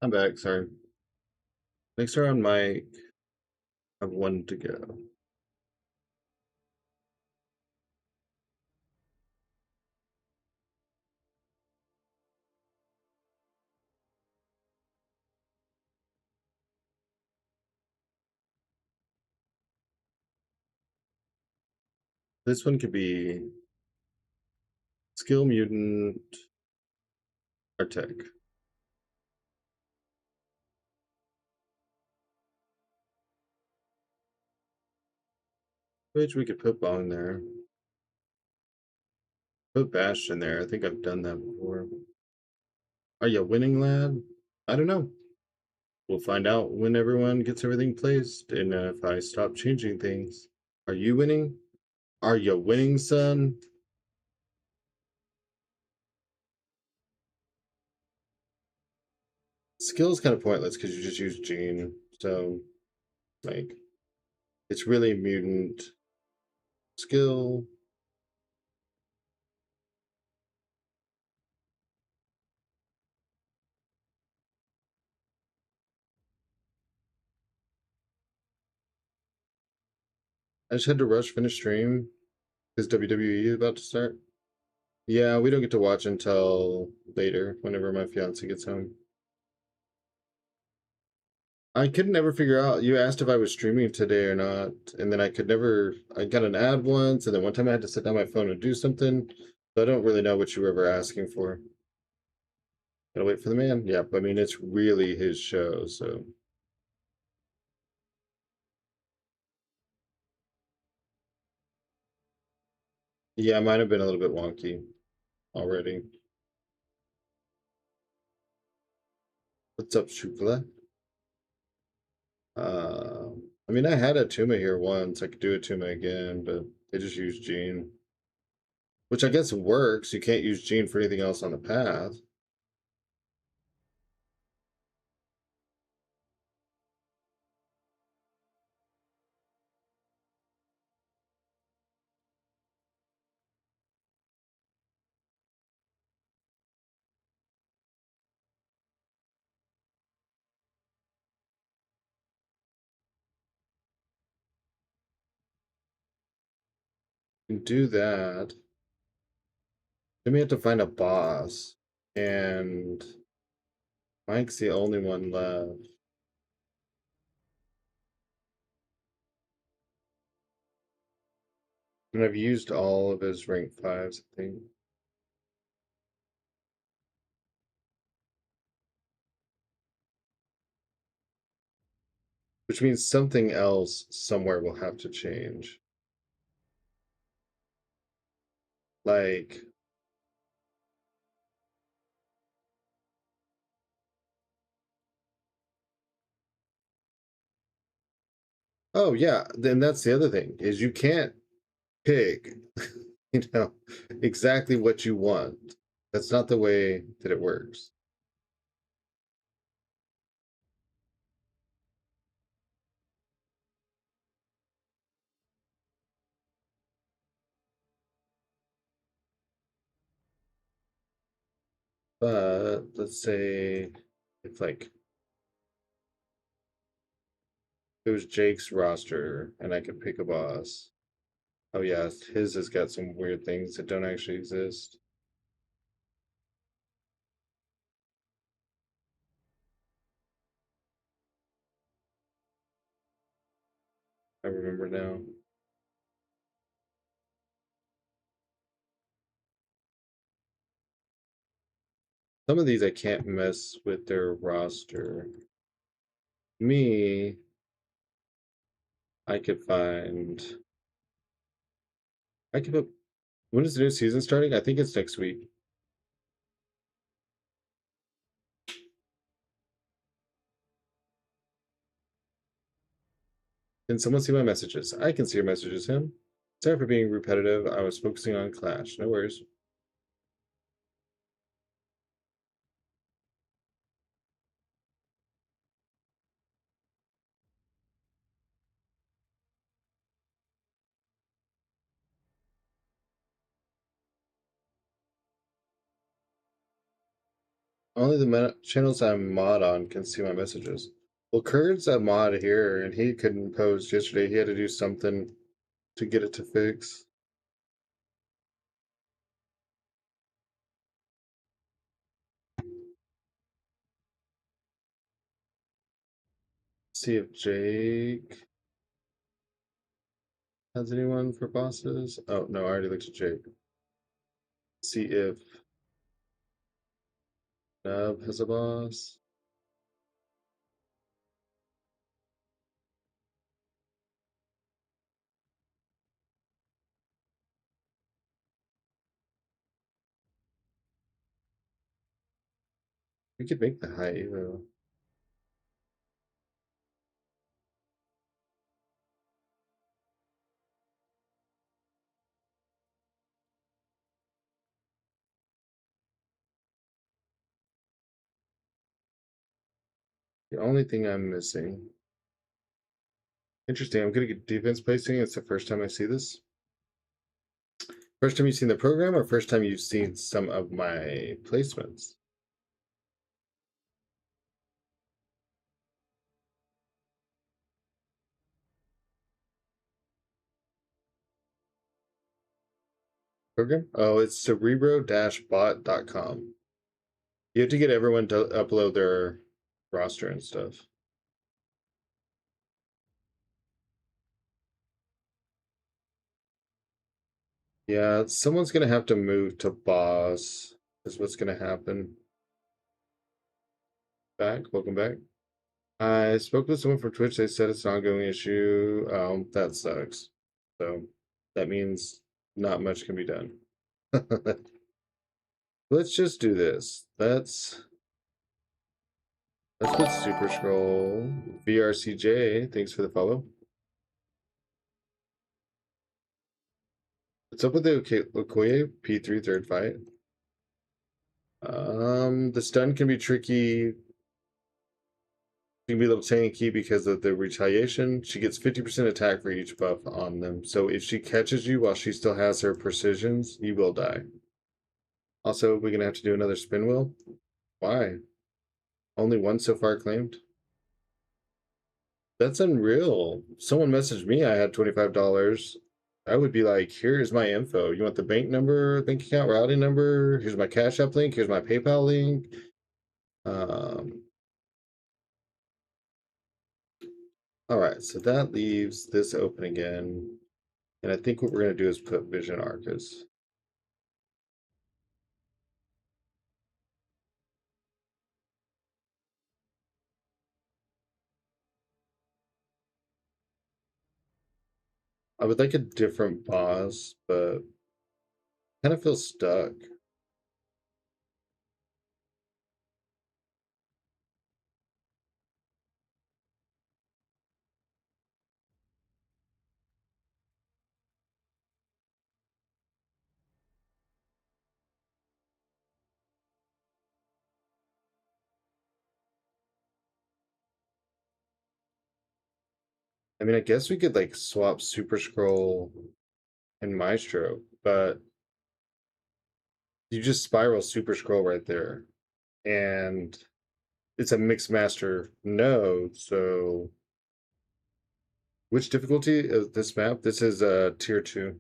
I'm back, sorry. Next round, Mike. I have one to go. This one could be Skill Mutant or Tech. Which we could put Bong there. Put Bash in there. I think I've done that before. Are you winning, lad? I don't know. We'll find out when everyone gets everything placed and if I stop changing things. Are you winning? Are you winning, son? Skill is kind of pointless because you just use Gene. So, like, it's really mutant skill. I just had to rush finish stream because WWE is about to start. Yeah, we don't get to watch until later, whenever my fiance gets home. I could never figure out. You asked if I was streaming today or not, and then I could never. I got an ad once, and then one time I had to sit down my phone and do something. So I don't really know what you were ever asking for. Gotta wait for the man. Yep, I mean it's really his show, so yeah, it might have been a little bit wonky already. What's up, Shukla? Uh, I mean, I had a Tuma here once. I could do a Tuma again, but they just used Gene, which I guess works. You can't use Gene for anything else on the path. You can do that. Then we have to find a boss, and Mike's the only one left. And I've used all of his rank fives, I think. Which means something else somewhere will have to change. Like, oh yeah, then that's the other thing is you can't pick, you know, exactly what you want. That's not the way that it works. But let's say if like it was Jake's roster and I could pick a boss. Oh yeah, his has got some weird things that don't actually exist. I remember now. Some of these I can't mess with their roster. Me, I could find. I could put. When is the new season starting? I think it's next week. Can someone see my messages? I can see your messages, him. Sorry for being repetitive. I was focusing on Clash. No worries. Only the channels I'm mod on can see my messages. Well, Kurt's a mod here, and he couldn't post yesterday. He had to do something to get it to fix. See if Jake has anyone for bosses. Oh, no, I already looked at Jake. See if Nub has a boss. We could make the high Evo. The only thing I'm missing. Interesting, I'm gonna get defense placing. It's the first time I see this. First time you've seen the program, or first time you've seen some of my placements? Program? Oh, it's cerebro-bot.com. You have to get everyone to upload their roster and stuff. Yeah, someone's gonna have to move to boss, is what's gonna happen. Welcome back. I spoke with someone from Twitch. They said it's an ongoing issue. That sucks. So that means not much can be done. Let's just do this. Let's put Super Scroll. VRCJ, thanks for the follow. What's up with the Okoye P3 third fight? The stun can be tricky. She can be a little tanky because of the retaliation. She gets 50% attack for each buff on them. So if she catches you while she still has her precisions, you will die. Also, we're gonna have to do another spin wheel. Why? Only one so far claimed? That's unreal. Someone messaged me, I had $25. I would be like, here's my info. You want the bank number, bank account, routing number? Here's my Cash App link. Here's my PayPal link. All right, so that leaves this open again. And I think what we're going to do is put Vision Arcus. I would like a different boss, but kind of feel stuck. I mean, I guess we could like swap Super Scroll and Maestro, but you just spiral Super Scroll right there. And it's a mixed master node, so which difficulty is this map? This is tier 2.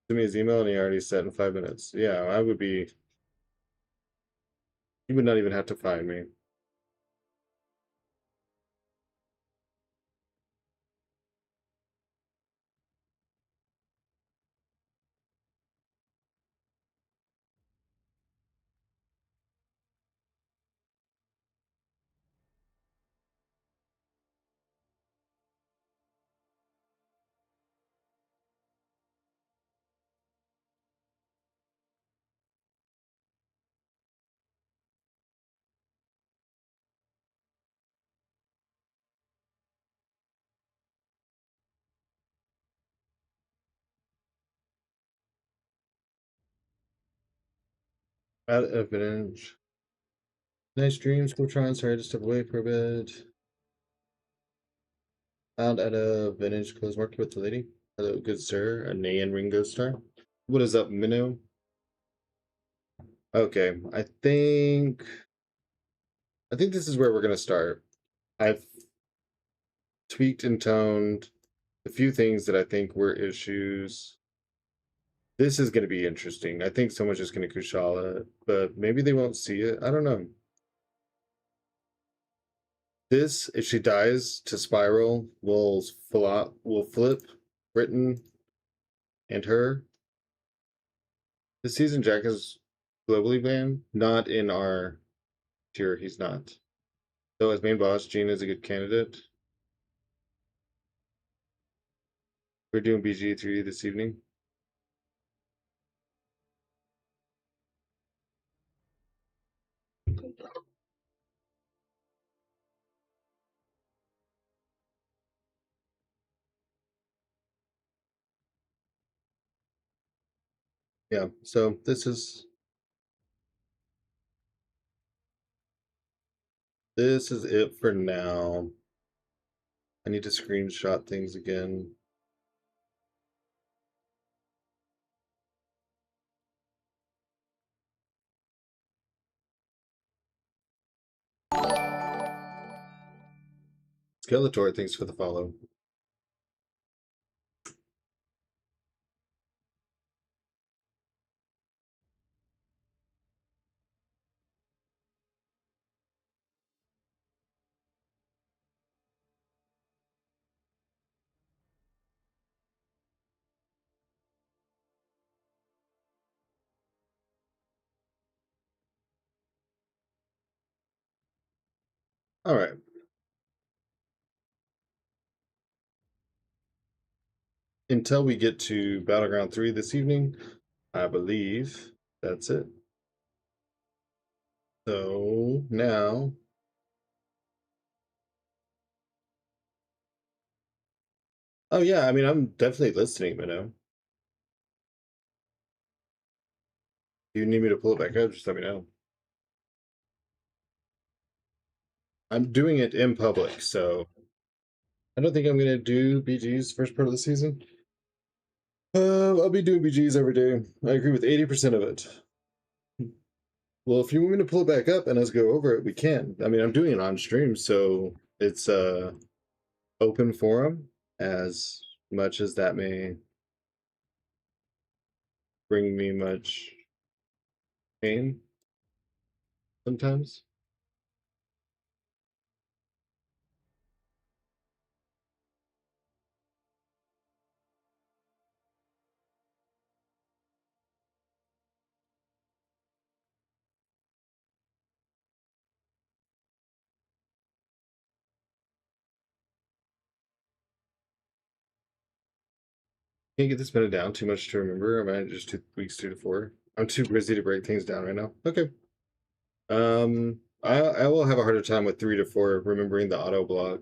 Send me his email and he already said in 5 minutes. Yeah, I would be. You would not even have to find me. Out of advantage. Nice dreams, go try and sorry to step away for a bit. Found at a vintage clothes market with the lady. Hello, good sir. A Nayan Ringo star. What is up, Minnow? Okay, I think this is where we're gonna start. I've tweaked and toned a few things that I think were issues. This is gonna be interesting. I think someone's just gonna Kushala it, but maybe they won't see it. I don't know. This, if she dies to Spiral, will flip Britain and her. This season, Jack is globally banned, not in our tier. He's not. So as main boss, Gene is a good candidate. We're doing BG3 this evening. Yeah, so this is it for now. I need to screenshot things again. Skeletor, thanks for the follow. All right. Until we get to Battleground 3 this evening, I believe that's it. So now, oh yeah, I mean, I'm definitely listening, Minnow. If you need me to pull it back up, just let me know. I'm doing it in public, so I don't think I'm gonna do BG's first part of the season. I'll be doing BG's every day. I agree with 80% of it. Well, if you want me to pull it back up and us go over it, we can. I mean, I'm doing it on stream, so it's open forum, as much as that may bring me much pain sometimes. Can't get this minute down, too much to remember. I'm at just 2 weeks, 2 to 4. I'm too busy to break things down right now. Okay. I will have a harder time with 3 to 4 remembering the auto block.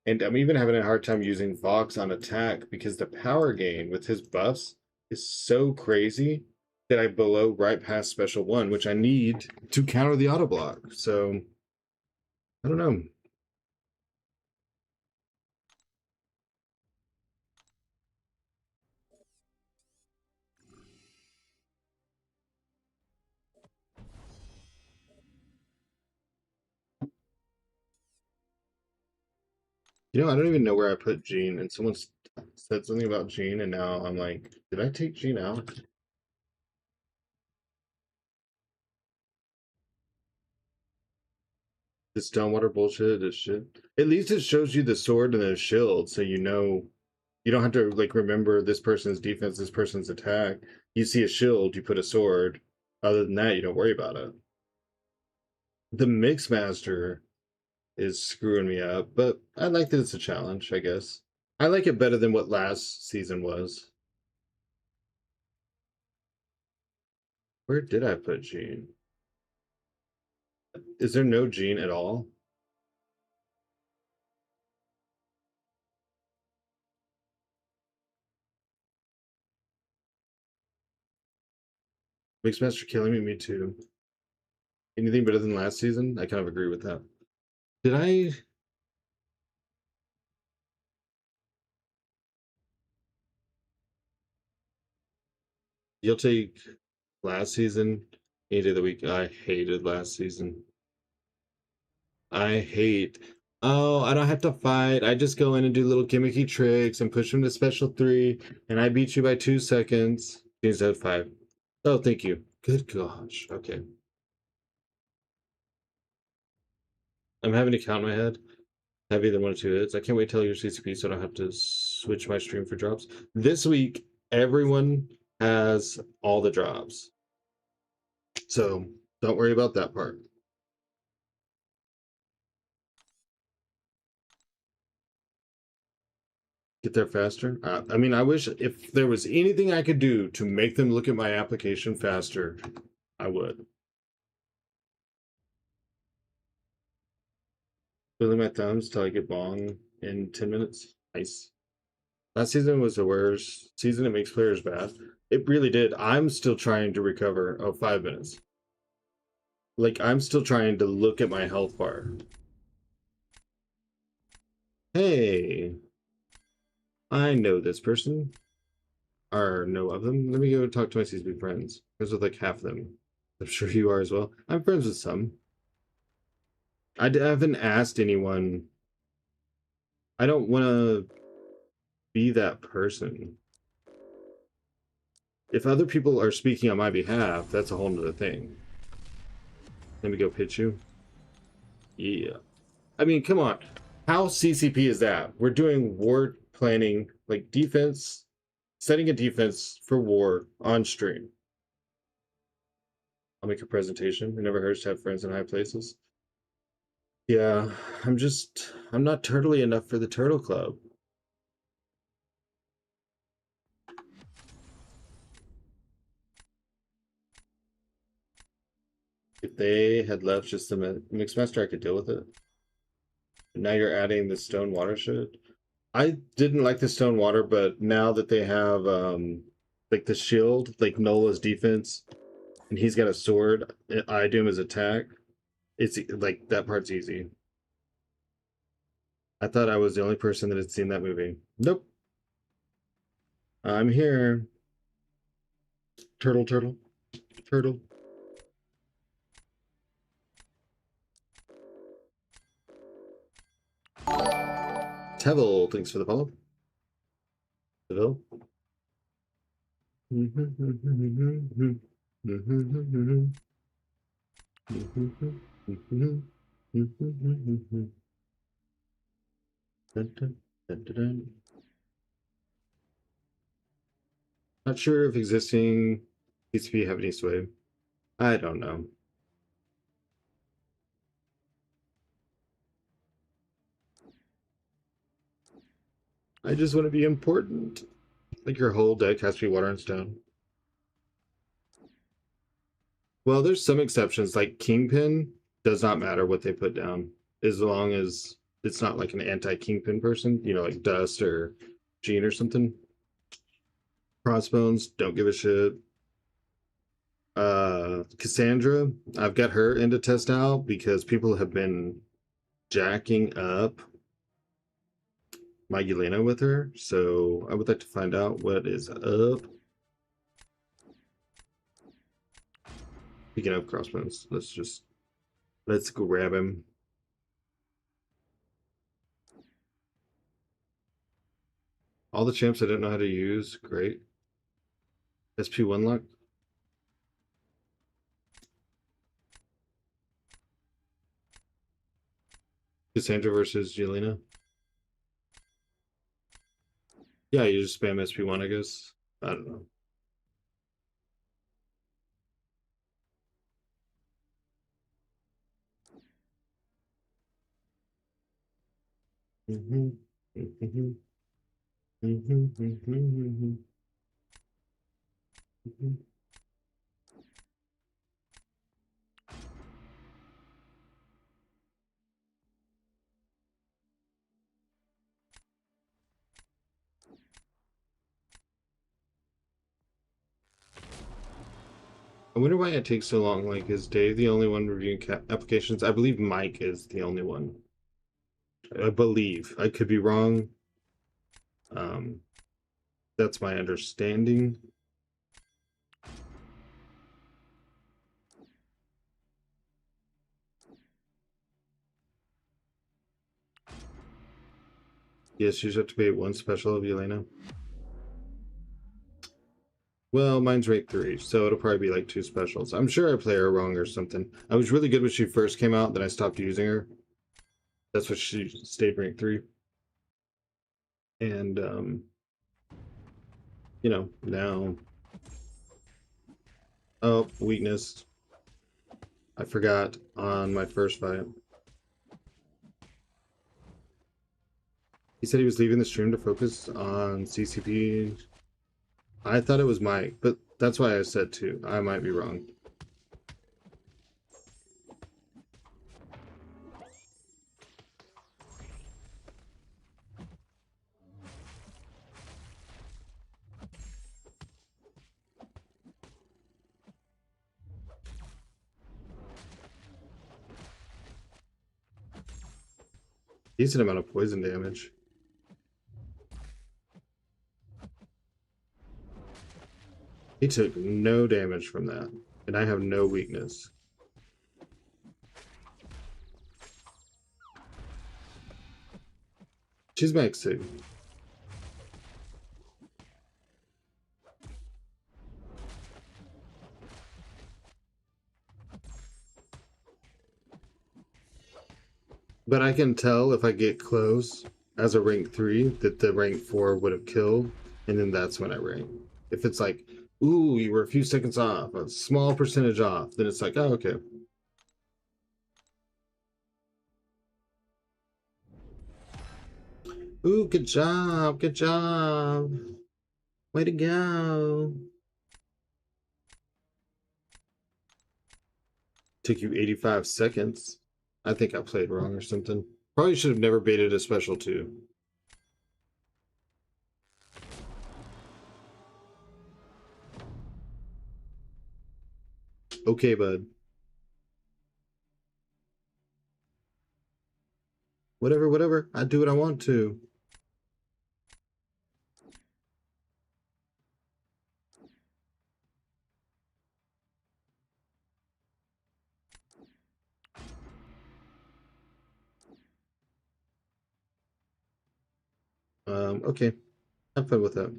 And I'm even having a hard time using Vox on attack because the power gain with his buffs is so crazy that I blow right past special one, which I need to counter the auto block. So I don't know. I don't even know where I put Gene, and someone said something about Gene, and now I'm like, did I take Gene out? This Stonewater bullshit is shit. At least it shows you the sword and the shield, so you don't have to like remember this person's defense, this person's attack. You see a shield, you put a sword. Other than that, you don't worry about it. The Mixmaster is screwing me up, but I like that it's a challenge, I guess. I like it better than what last season was. Where did I put Gene? Is there no Gene at all? Mixmaster killing me too. Anything better than last season? I kind of agree with that. Did I? You'll take last season. Any day of the week. I hated last season. I hate. Oh, I don't have to fight. I just go in and do little gimmicky tricks and push him to special 3, and I beat you by 2 seconds instead of 5. Oh, thank you. Good gosh. Okay. I'm having to count in my head. Have either 1 or 2 hits. I can't wait till your CCP so I don't have to switch my stream for drops. This week, everyone has all the drops. So don't worry about that part. Get there faster. I mean, I wish if there was anything I could do to make them look at my application faster, I would. Twiddling my thumbs till I get bong in 10 minutes. Nice. Last season was the worst season. It makes players bad. It really did. I'm still trying to recover. Oh, 5 minutes. Like, I'm still trying to look at my health bar. Hey, I know this person. Or know of them. Let me go talk to my CSB friends. Friends with like half of them. I'm sure you are as well. I'm friends with some. I haven't asked anyone. I don't want to be that person. If other people are speaking on my behalf, that's a whole nother thing. Let me go pitch you. Yeah. I mean, come on. How CCP is that? We're doing war planning, like defense, setting a defense for war on stream. I'll make a presentation. It never hurts to have friends in high places. Yeah, I'm not turtly enough for the Turtle Club. If they had left just the Mixmaster, I could deal with it. But now you're adding the Stone Watershed. I didn't like the Stone Water, but now that they have like the shield, like Nola's defense, and he's got a sword, I do him his attack. It's like that part's easy. I thought I was the only person that had seen that movie. Nope. I'm here. Turtle, turtle, turtle. Tevil, thanks for the follow. Tevil. Not sure if existing PCP have any sway. I don't know. I just want to be important. Like your whole deck has to be water and stone. Well, there's some exceptions, like Kingpin does not matter what they put down, as long as it's not like an anti-Kingpin person, you know, like Dust or Gene or something. Crossbones, don't give a shit. Cassandra, I've got her into test now because people have been jacking up my Yelena with her, so I would like to find out what is up. Speaking of crossbones, let's grab him. All the champs I didn't know how to use, great. SP1 luck. Cassandra versus Yelena. Yeah, you just spam SP1, I guess. I don't know. I wonder why it takes so long. Like, is Dave the only one reviewing applications? I believe Mike is the only one. I believe. I could be wrong. That's my understanding. Yes, you just have to pay one special of Yelena. Well, mine's rank 3, so it'll probably be like 2 specials. I'm sure I play her wrong or something. I was really good when she first came out, then I stopped using her. That's what she stayed rank 3. And, you know, now... Oh, weakness. I forgot on my first fight. He said he was leaving the stream to focus on CCP. I thought it was Mike, but that's why I said 2. I might be wrong. Decent amount of poison damage. He took no damage from that, and I have no weakness. She's max 2. But I can tell if I get close as a rank 3 that the rank 4 would have killed, and then that's when I rank. If it's like, ooh, you were a few seconds off, a small percentage off, then it's like, oh, okay. Ooh, good job, good job. Way to go. Took you 85 seconds. I think I played wrong or something. Probably should have never baited a special 2. Okay, bud. Whatever, whatever. I do what I want to. Okay. Have fun with that.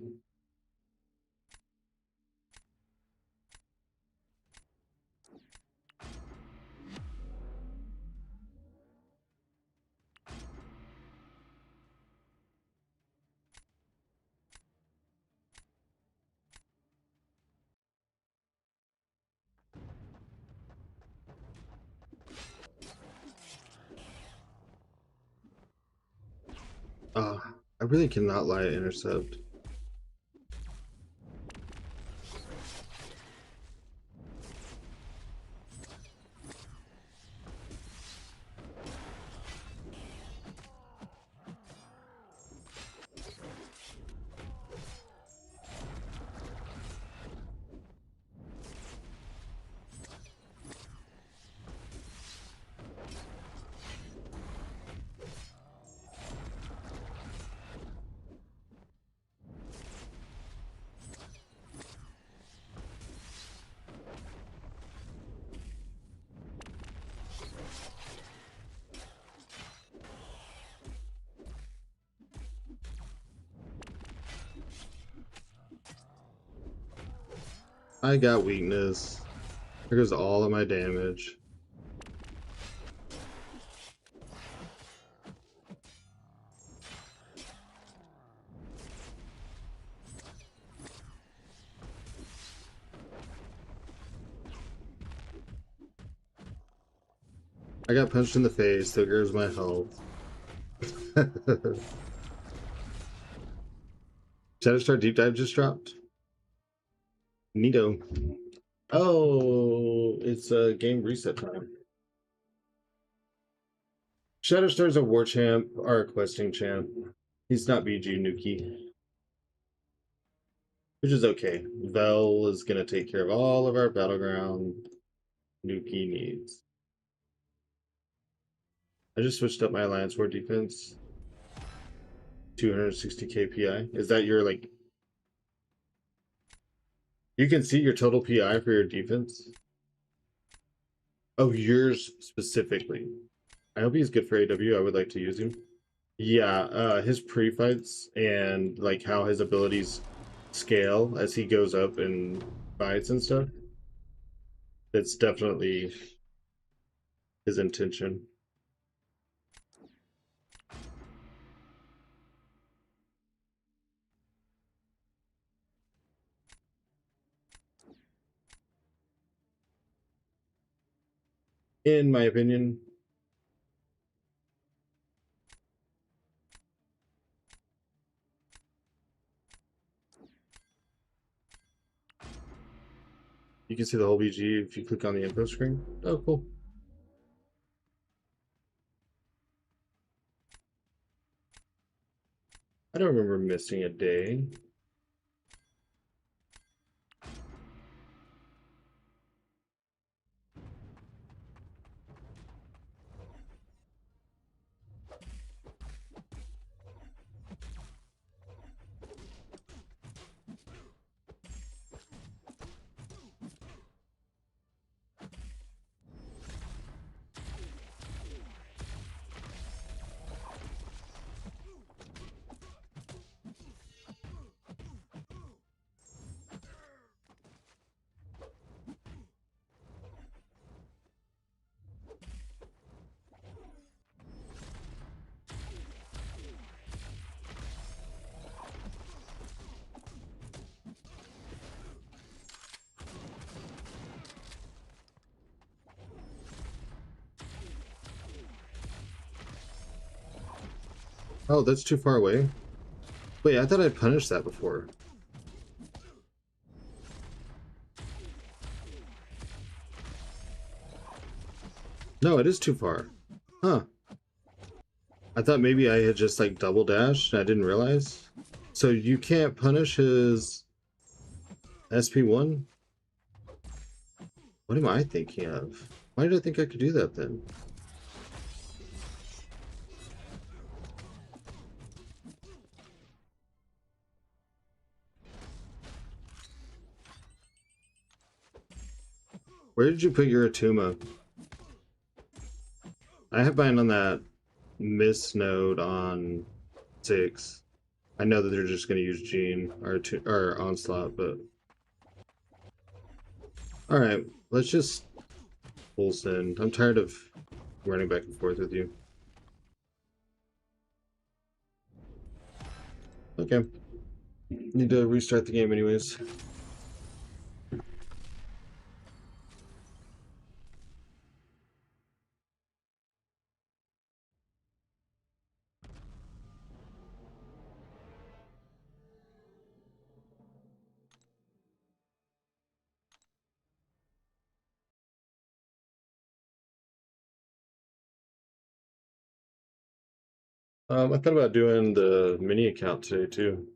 I really cannot lie at intercept. I got weakness. There goes all of my damage. I got punched in the face. There goes my health. Shatterstar Deep Dive just dropped. Neato. Oh, it's a game reset time. Shatterstar's a war champ or a questing champ. He's not BG Nuki. Which is okay. Vel is going to take care of all of our Battleground Nuki needs. I just switched up my Alliance War defense. 260 KPI. Is that your, like... You can see your total PI for your defense? Oh, yours specifically. I hope he's good for AW. I would like to use him. Yeah, his pre-fights and like how his abilities scale as he goes up and fights and stuff. That's definitely his intention. In my opinion. You can see the whole BG if you click on the info screen. Oh, cool. I don't remember missing a day. Oh, that's too far away. Wait, I thought I'd punished that before. No, it is too far. Huh. I thought maybe I had just like double dashed and I didn't realize. So you can't punish his SP1? What am I thinking of? Why did I think I could do that then? Where did you put your Atuma? I have mine on that miss node on 6. I know that they're just going to use Gene or Onslaught, but all right, let's just full send. I'm tired of running back and forth with you. Okay, need to restart the game anyways. I thought about doing the mini account today too.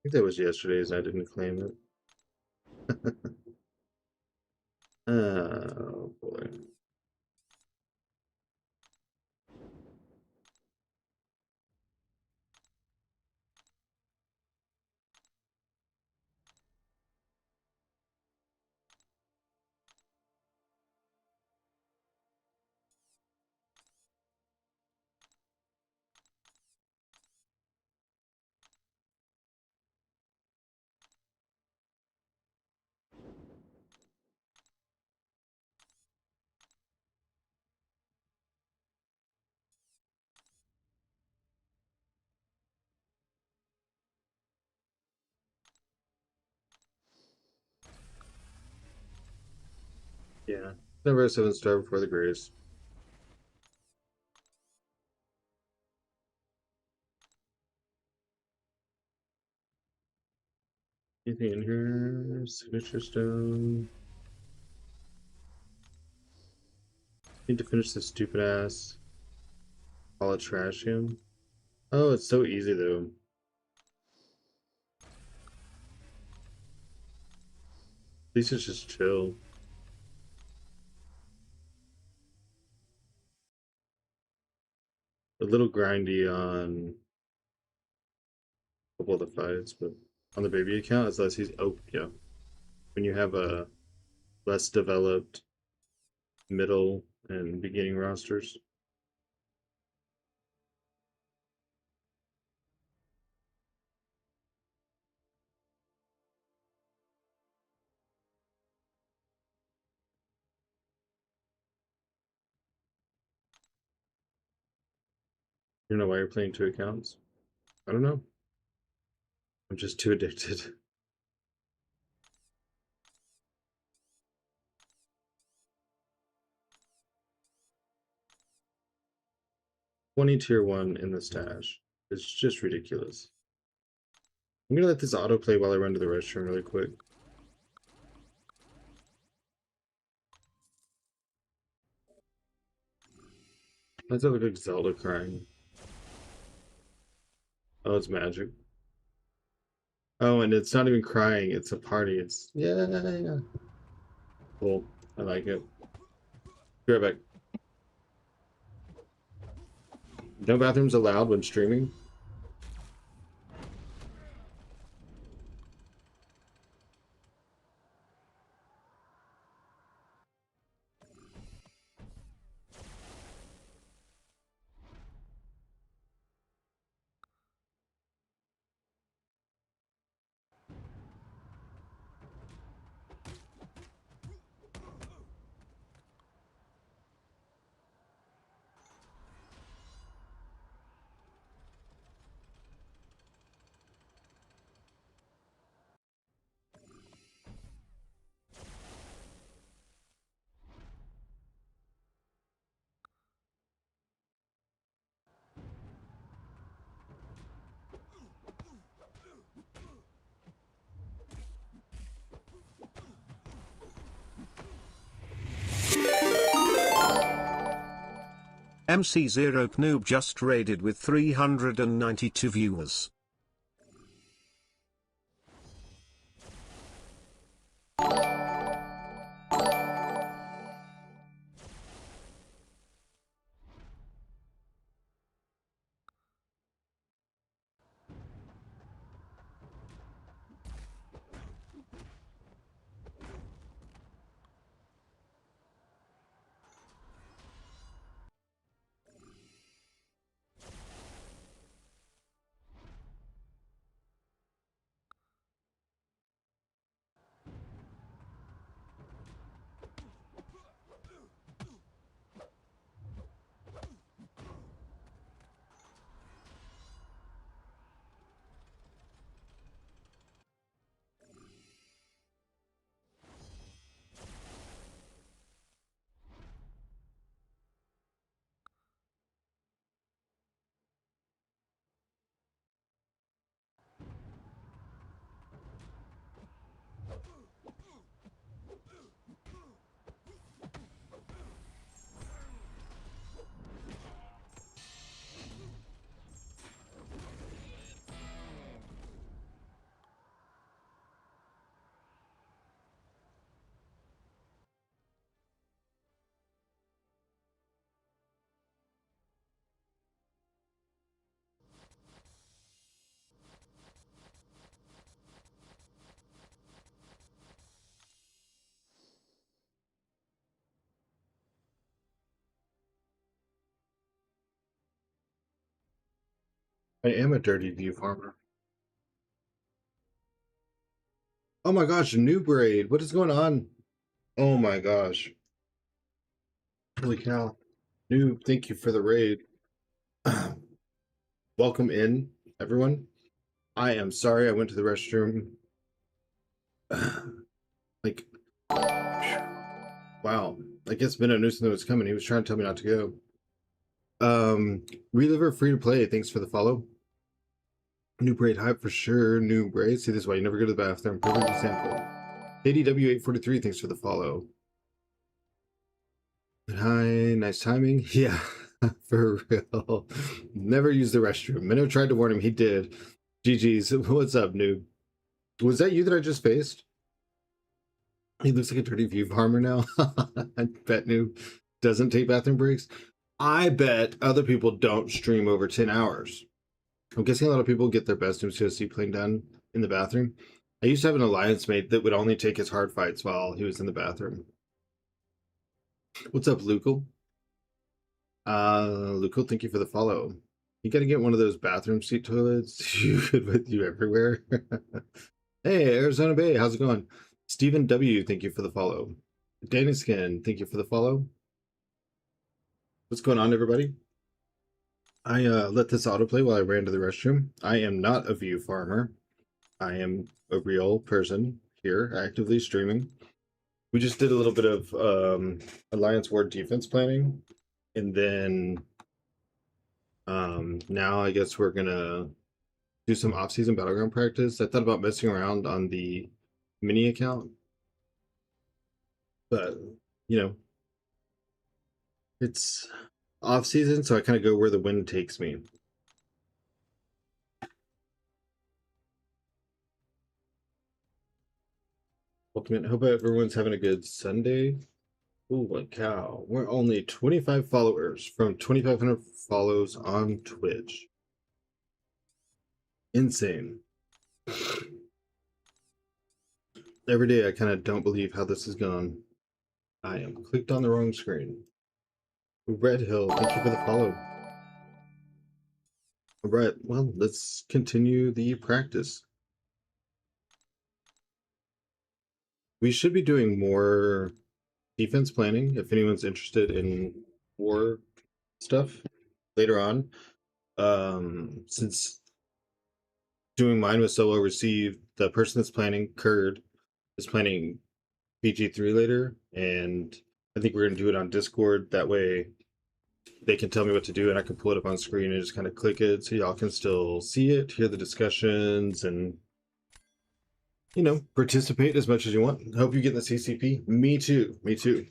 think that was yesterday's. I didn't claim it. Oh boy. Yeah. Never a 7-star before the grace. Anything in here? Signature stone. Need to finish this stupid ass Holotrashium. Oh, it's so easy though. At least it's just chill. A little grindy on a couple of the fights, but on the baby account, it's less easy. Oh, yeah. When you have a less developed middle and beginning rosters. You know why you're playing 2 accounts? I don't know. I'm just too addicted. 20 tier 1 in the stash. It's just ridiculous. I'm gonna let this autoplay while I run to the restroom really quick. Why does that look like Zelda crying? Oh, it's magic. Oh, and it's not even crying, it's a party. It's yeah. Cool. I like it. Be right back. No bathrooms allowed when streaming. MC0 Knoob just raided with 392 viewers. I am a dirty view farmer. Oh my gosh, a new braid. What is going on? Oh my gosh. Holy cow. New, thank you for the raid. Welcome in, everyone. I am sorry I went to the restroom. Like, wow. I guess Minnow knew something was coming. He was trying to tell me not to go. Reliver free to play. Thanks for the follow. New braid hype for sure. New braid. See, this is why you never go to the bathroom. Perfect example. ADW843, thanks for the follow. Hi, nice timing. Yeah, for real. Never use the restroom. Minnow tried to warn him. He did. GG's. What's up, noob? Was that you that I just faced? He looks like a dirty view farmer now. I bet noob doesn't take bathroom breaks. I bet other people don't stream over 10 hours. I'm guessing a lot of people get their best MCOC playing done in the bathroom. I used to have an alliance mate that would only take his hard fights while he was in the bathroom. What's up, Lucal? Lucal, thank you for the follow. You gotta get one of those bathroom seat toilets. You good with you everywhere. Hey, Arizona Bay, how's it going? Stephen W, thank you for the follow. Danny Skin, thank you for the follow. What's going on, everybody? I let this autoplay while I ran to the restroom. I am not a view farmer. I am a real person here, actively streaming. We just did a little bit of Alliance Ward defense planning, and then now I guess we're gonna do some off-season Battleground practice. I thought about messing around on the mini account, but you know, it's off-season, so I kind of go where the wind takes me. Ultimate, hope everyone's having a good Sunday. Oh my cow, we're only 25 followers from 2,500 follows on Twitch. Insane. Every day I kind of don't believe how this has gone. I am clicked on the wrong screen. Red Hill, thank you for the follow. All right, well, let's continue the practice. We should be doing more defense planning if anyone's interested in war stuff later on. Since doing mine with solo receive, the person that's planning, Kurd, is planning BG3 later, and I think we're gonna do it on Discord. That way they can tell me what to do and I can pull it up on screen and just kind of click it so y'all can still see it, hear the discussions, and you know, participate as much as you want. Hope you get in the CCP. Me too. Me too.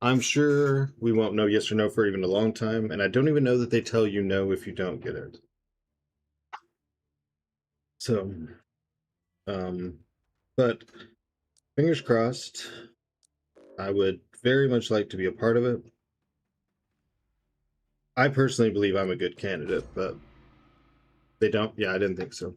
I'm sure we won't know yes or no for even a long time, and I don't even know that they tell you no if you don't get it. So, but fingers crossed. I would very much like to be a part of it. I personally believe I'm a good candidate, but they don't. Yeah, I didn't think so.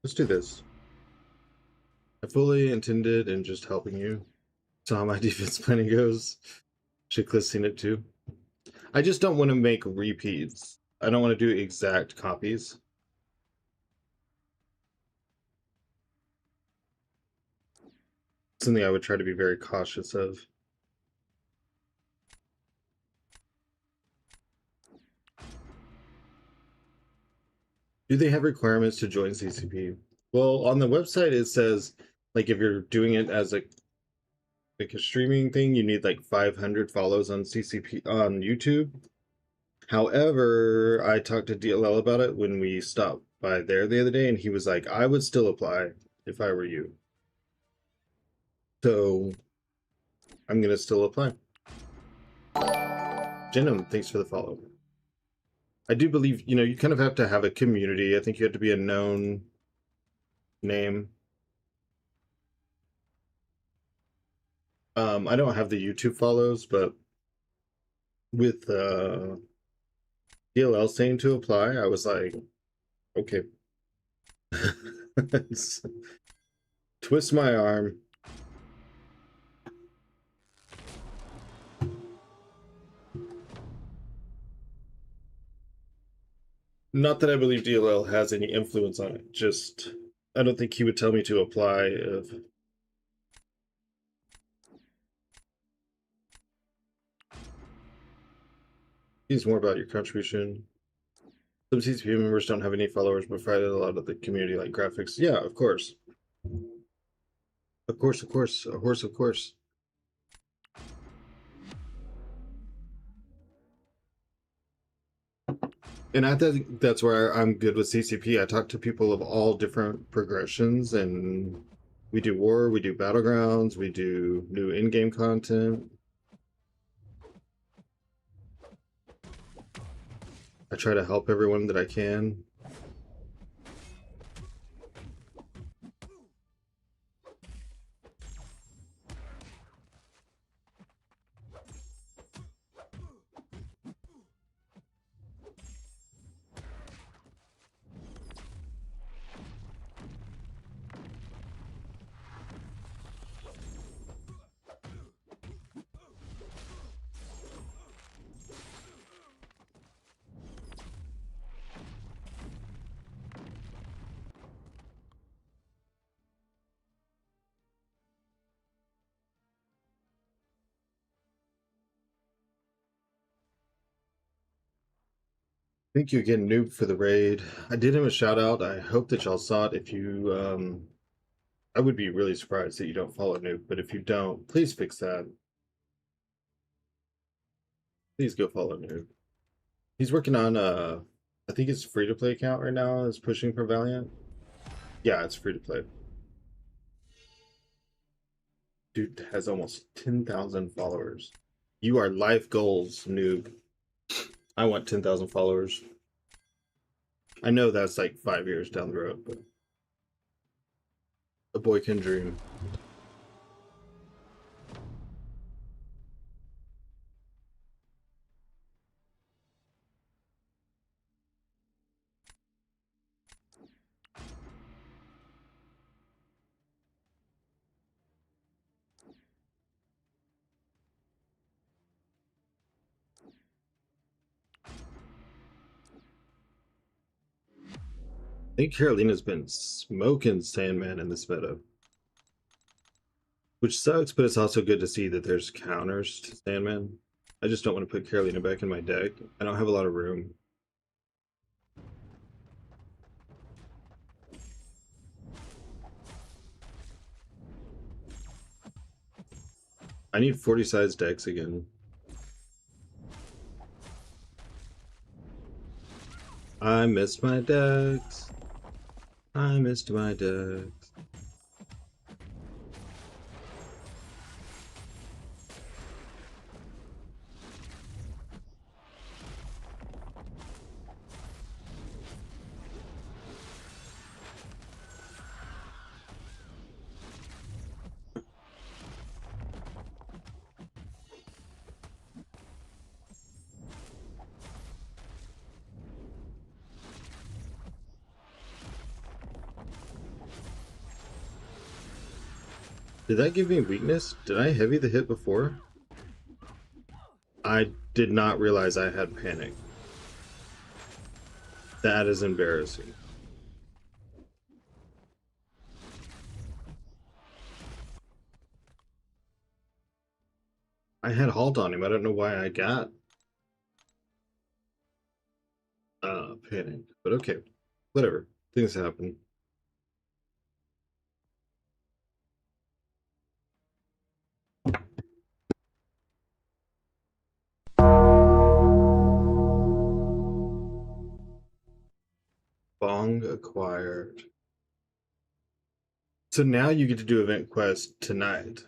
Let's do this. I fully intended in just helping you. So how my defense planning goes. Chickless seen it too. I just don't want to make repeats. I don't want to do exact copies. Something I would try to be very cautious of. Do they have requirements to join CCP? Well, on the website it says like if you're doing it as like a streaming thing, you need like 500 follows on CCP on YouTube. However, I talked to DLL about it when we stopped by there the other day, and he was like, I would still apply if I were you. So I'm gonna still apply. Jenim, thanks for the follow. I do believe, you know, you kind of have to have a community. I think you have to be a known name. I don't have the YouTube follows, but with DLL saying to apply, I was like, okay. Twist my arm. Not that I believe DLL has any influence on it, just I don't think he would tell me to apply if he's more about your contribution. Some CCP members don't have any followers, but provided a lot of the community like graphics. Yeah, of course. Of course, of course, of course, of course. And I think that's where I'm good with CCP. I talk to people of all different progressions, and we do war, we do battlegrounds, we do new in-game content. I try to help everyone that I can. Thank you again, Noob, for the raid. I did him a shout out. I hope that y'all saw it. If you, I would be really surprised that you don't follow Noob, but if you don't, please fix that. Please go follow Noob. He's working on, I think his free to play account right now is pushing for Valiant. Yeah, it's free to play. Dude has almost 10,000 followers. You are life goals, Noob. I want 10,000 followers. I know that's like 5 years down the road, but a boy can dream. I think Carolina's been smoking Sandman in this meta. Which sucks, but it's also good to see that there's counters to Sandman. I just don't want to put Carolina back in my deck. I don't have a lot of room. I need 40 size decks again. I missed my decks. I missed my decks. Did that give me weakness? Did I heavy the hit before? I did not realize I had panic. That is embarrassing. I had halt on him. I don't know why I got panic. But okay. Whatever. Things happen. Bong acquired. So now you get to do event quest tonight.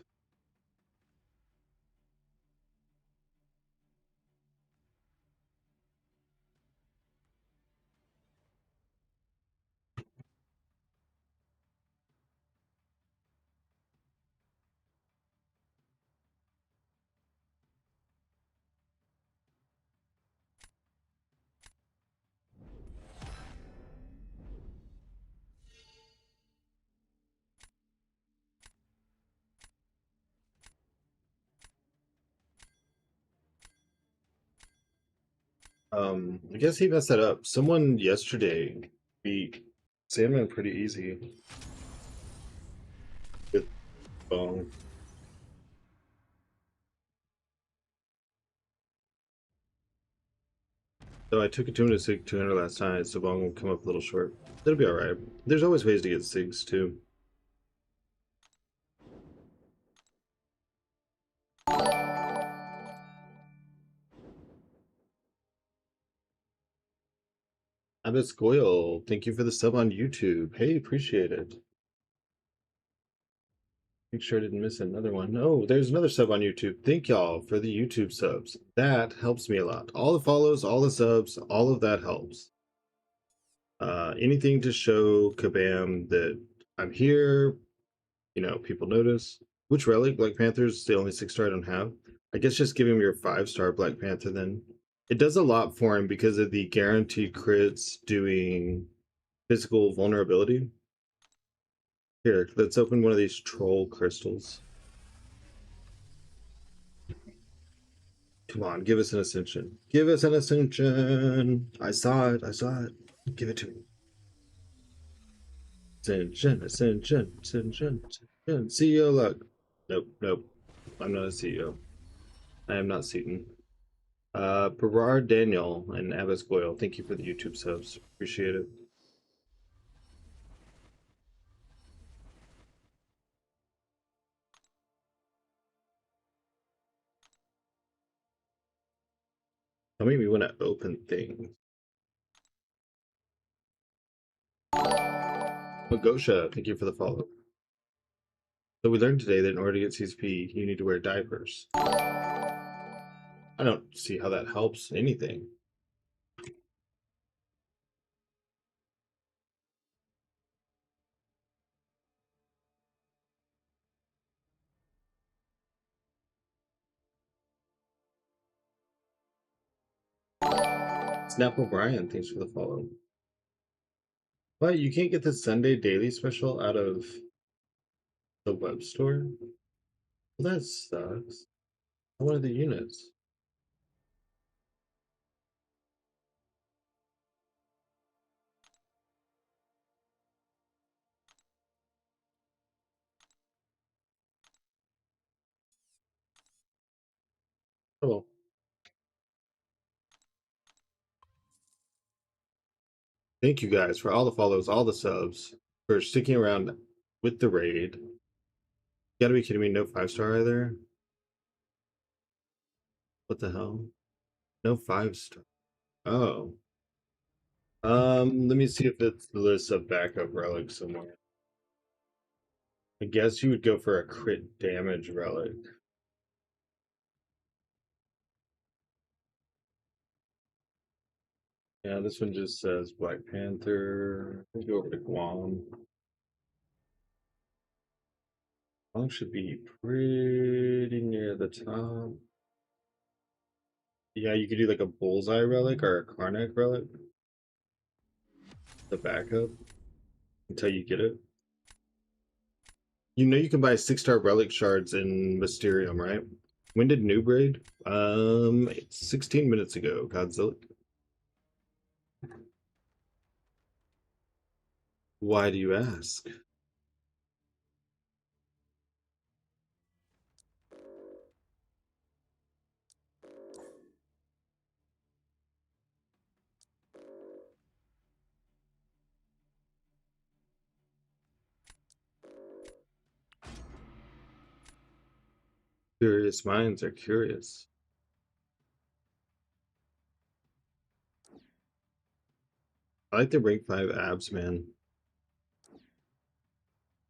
I guess he messed that up. Someone yesterday beat Sandman pretty easy with Bone. So I took it to him to Sig 200 last night, so Bong will come up a little short. It'll be alright. There's always ways to get Sigs too. Abbas Goyle, thank you for the sub on YouTube. Hey, appreciate it. Make sure I didn't miss another one. Oh, there's another sub on YouTube. Thank y'all for the YouTube subs. That helps me a lot. All the follows, all the subs, all of that helps. Anything to show Kabam that I'm here, you know, people notice. Which relic? Black Panther's the only 6-star I don't have. I guess just give him your 5-star Black Panther then. It does a lot for him because of the guaranteed crits doing physical vulnerability. Here, let's open one of these troll crystals. Come on, give us an ascension. Give us an ascension. I saw it. I saw it. Give it to me. Ascension, ascension, ascension, ascension. CEO luck. Nope, nope. I'm not a CEO. I am not Seaton. Berard Daniel and Abbas Goyle, thank you for the YouTube subs. Appreciate it. Tell me we want to open things. Magosha, thank you for the follow. So we learned today that in order to get CSP, you need to wear diapers. I don't see how that helps anything. Snap O'Brien, thanks for the follow. But you can't get the Sunday daily special out of the web store? Well, that sucks. What are the units? Oh, well. Thank you guys for all the follows, all the subs, for sticking around with the raid. You gotta be kidding me, no 5-star either? What the hell? No 5-star. Oh. Let me see if it's the list of backup relics somewhere. I guess you would go for a crit damage relic. Yeah, this one just says Black Panther. Let's go over to Guam. Guam should be pretty near the top. Yeah, you could do like a bullseye relic or a Karnak relic. The backup until you get it. You know you can buy 6-star relic shards in Mysterium, right? When did Noob raid? 16 minutes ago, Godzilla. Why do you ask? Curious minds are curious. I like the rank 5 abs, man.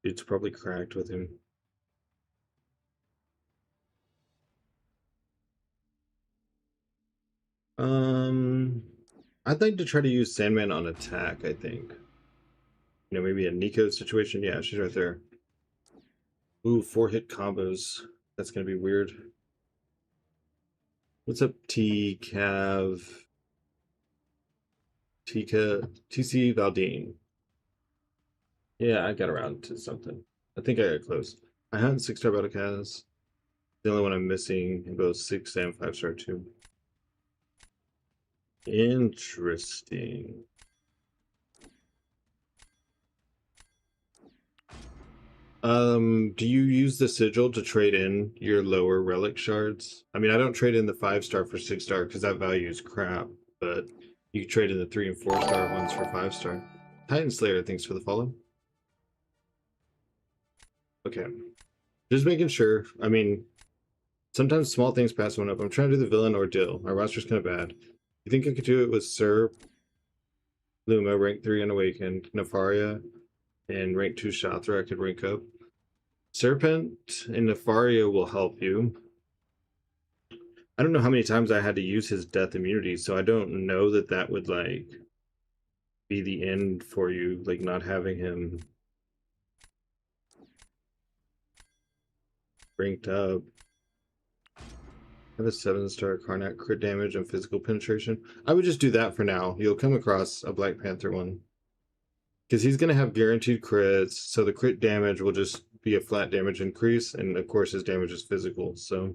It's probably cracked with him. I'd like to try to use Sandman on attack, I think. You know, maybe a Nico situation. Yeah, she's right there. Ooh, 4-hit combos. That's gonna be weird. What's up, T-Cav? TC Valdine. Yeah, I got around to something. I think I got close. I had 6-star Battlecast. The only one I'm missing in both 6 and 5-star too. Interesting. Do you use the sigil to trade in your lower relic shards? I mean, I don't trade in the 5-star for 6-star because that value is crap, but you can trade in the 3 and 4-star ones for 5-star. Titan Slayer, thanks for the follow. Okay. Just making sure. I mean, sometimes small things pass one up. I'm trying to do the villain ordeal. My roster's kind of bad. You think I could do it with Sir, Luma, rank 3 Unawakened, Nefaria, and rank 2 Shathra? I could rank up. Serpent and Nefaria will help you. I don't know how many times I had to use his death immunity, so I don't know that that would, like, be the end for you, like, not having him ranked up. I have a 7-star Karnak, crit damage and physical penetration. I would just do that for now. You'll come across a Black Panther one. Because he's going to have guaranteed crits, so the crit damage will just be a flat damage increase, and of course his damage is physical, so...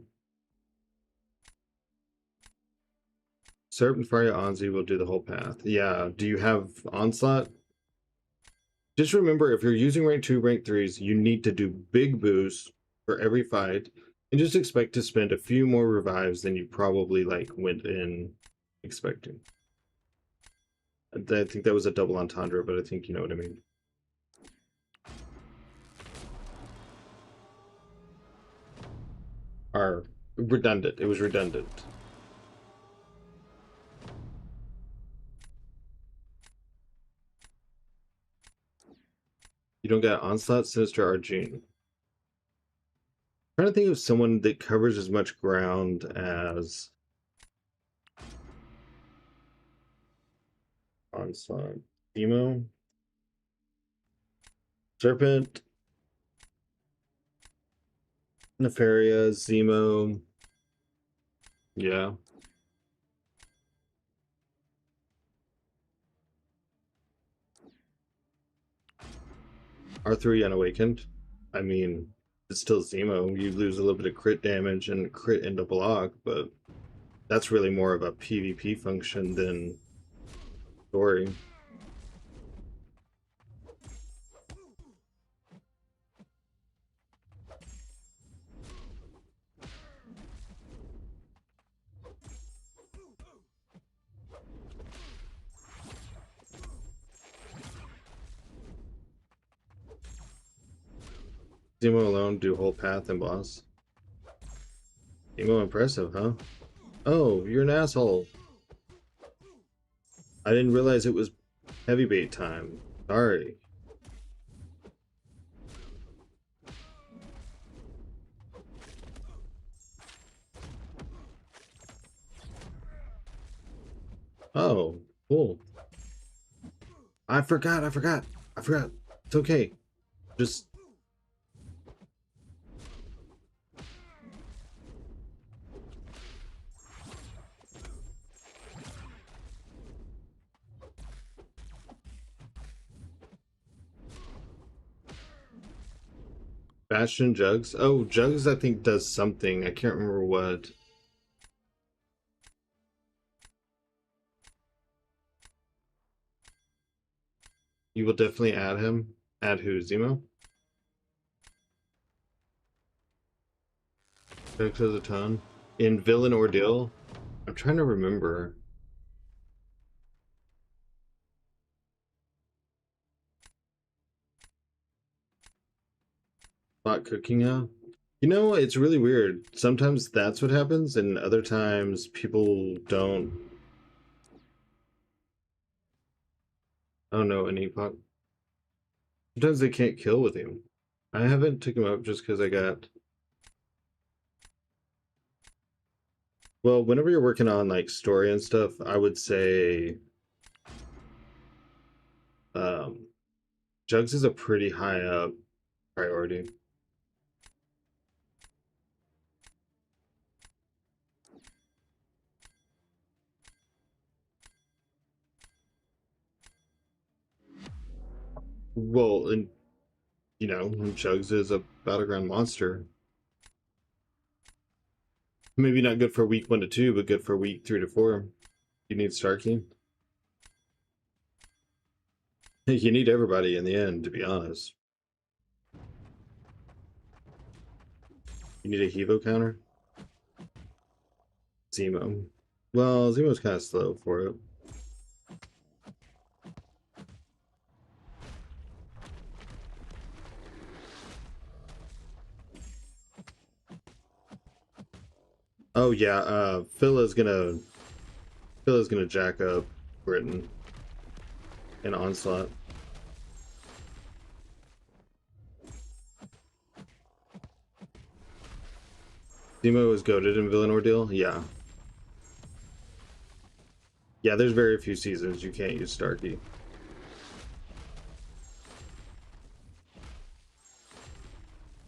Serpent Fire Anzi will do the whole path. Yeah, do you have Onslaught? Just remember, if you're using rank 2, rank 3s, you need to do big boosts for every fight, and just expect to spend a few more revives than you probably, like, went in expecting. I think that was a double entendre, but I think you know what I mean. Are redundant. It was redundant. You don't get Onslaught, Sinister, Arjun. I'm trying to think of someone that covers as much ground as Onslaught. Emo? Serpent? Nefaria, Zemo. Yeah. R3 Unawakened. I mean, it's still Zemo. You lose a little bit of crit damage and crit into block, but that's really more of a PvP function than story. Zemo alone do whole path and boss. Zemo impressive, huh? Oh, you're an asshole. I didn't realize it was heavy bait time. Sorry. Oh, cool. I forgot. It's okay. Just... Bastion Jugs? Oh, Jugs I think does something. I can't remember what. You will definitely add him. Add who? Zemo? Jugs has a ton. In Villain Ordeal? I'm trying to remember. Not cooking now? You know, it's really weird. Sometimes that's what happens, and other times people don't. I don't know, an epoch. Sometimes they can't kill with him. I haven't took him up just because I got... Well, whenever you're working on like story and stuff, I would say Jugs is a pretty high up priority. Well, and you know, Jugs is a battleground monster. Maybe not good for week 1 to 2, but good for week 3 to 4. You need Starkey? You need everybody in the end, to be honest. You need a Hevo counter? Zemo. Well, Zemo's kind of slow for it. Oh yeah, Phila's gonna jack up Britain in Onslaught. Zemo is goated in Villain Ordeal? Yeah. Yeah, there's very few seasons you can't use Starkey.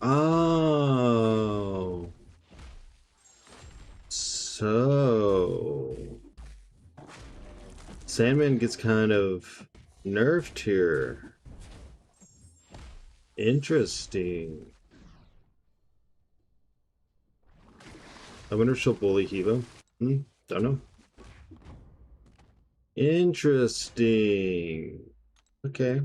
Oh. So Sandman gets kind of nerfed here. Interesting. I wonder if she'll bully Hevo. Don't know. Interesting. Okay.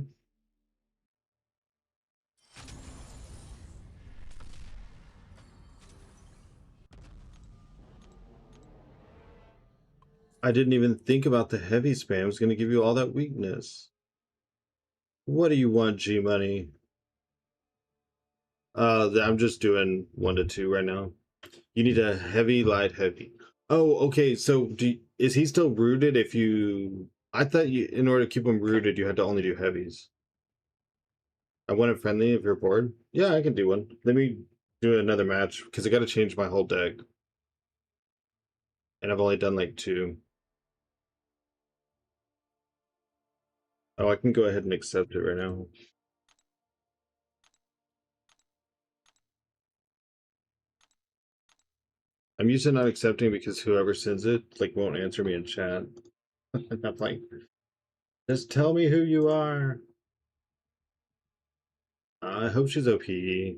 I didn't even think about the heavy spam. It's going to give you all that weakness. What do you want, G Money? I'm just doing 1 to 2 right now. You need a heavy, light, heavy. Oh, okay. So is he still rooted if you... I thought you, in order to keep him rooted, you had to only do heavies. I want a friendly if you're bored. Yeah, I can do one. Let me do another match because I got to change my whole deck. And I've only done like 2. Oh, I can go ahead and accept it right now. I'm used to not accepting because whoever sends it like won't answer me in chat. I'm like, just tell me who you are. I hope she's OP. I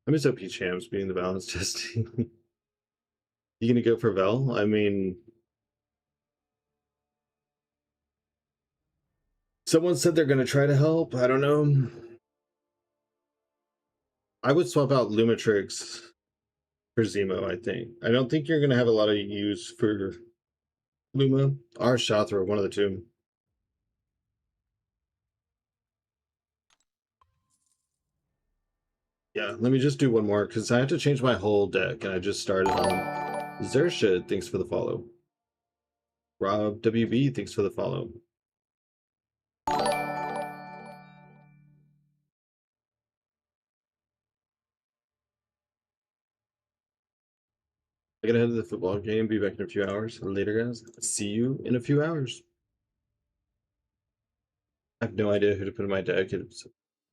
miss OP champs being the balance testing. You gonna go for Vel? I mean, someone said they're gonna try to help. I don't know. I would swap out Lumitrix for Zemo, I think. I don't think you're gonna have a lot of use for Luma or Shathra, one of the two. Yeah, let me just do one more because I have to change my whole deck and I just started on Zersha. Thanks for the follow. Rob WB, thanks for the follow. I gotta head to the football game, be back in a few hours. Later, guys. See you in a few hours. I have no idea who to put in my deck.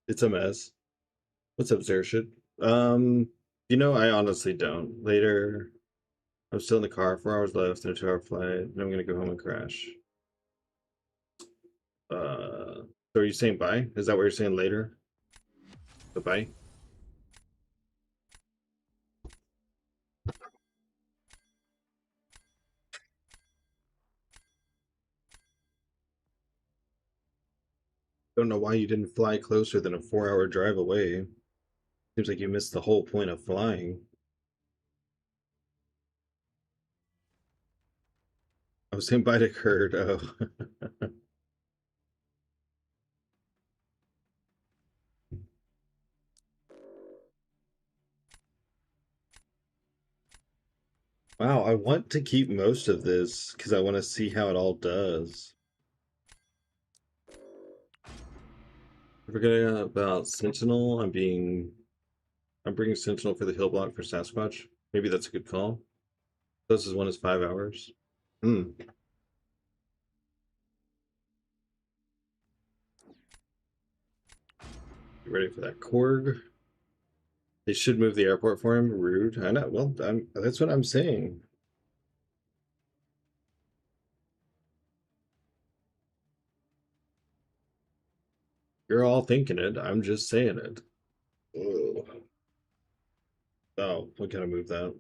It's a mess. What's up, Zershit? I honestly don't. Later, I'm still in the car, 4 hours left and a 2-hour flight. Then I'm gonna go home and crash. So are you saying bye? Is that what you're saying later? Bye-bye? Don't know why you didn't fly closer than a 4-hour drive away. Seems like you missed the whole point of flying. I was saying bye to Kurt. Oh. Wow, I want to keep most of this because I want to see how it all does. Forgetting about Sentinel. I'm bringing Sentinel for the hill block for Sasquatch. Maybe that's a good call. Closest one is 5 hours. Hmm. Get ready for that Korg. They should move the airport for him. Rude. I know. Well, that's what I'm saying. You're all thinking it. I'm just saying it. Ugh. Oh, we gotta move that.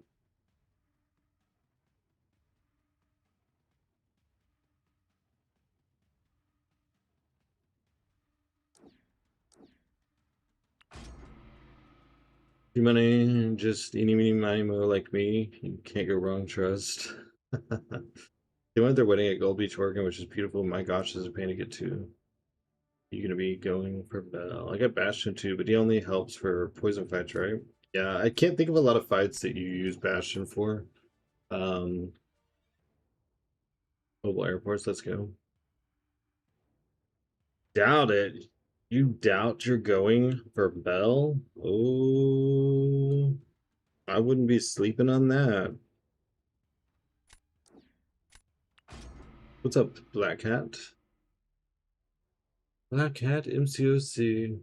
Free money, just eeny, meeny, miny, mo like me. You can't go wrong, trust. They went their wedding at Gold Beach, Oregon, which is beautiful. My gosh, this is a pain to get to. You're gonna be going for Bell. I got Bastion too, but he only helps for poison fights, right? Yeah, I can't think of a lot of fights that you use Bastion for. Mobile airports, let's go. Doubt it. You doubt you're going for Bell? Oh, I wouldn't be sleeping on that. What's up, Black Cat? Black Cat MCOC.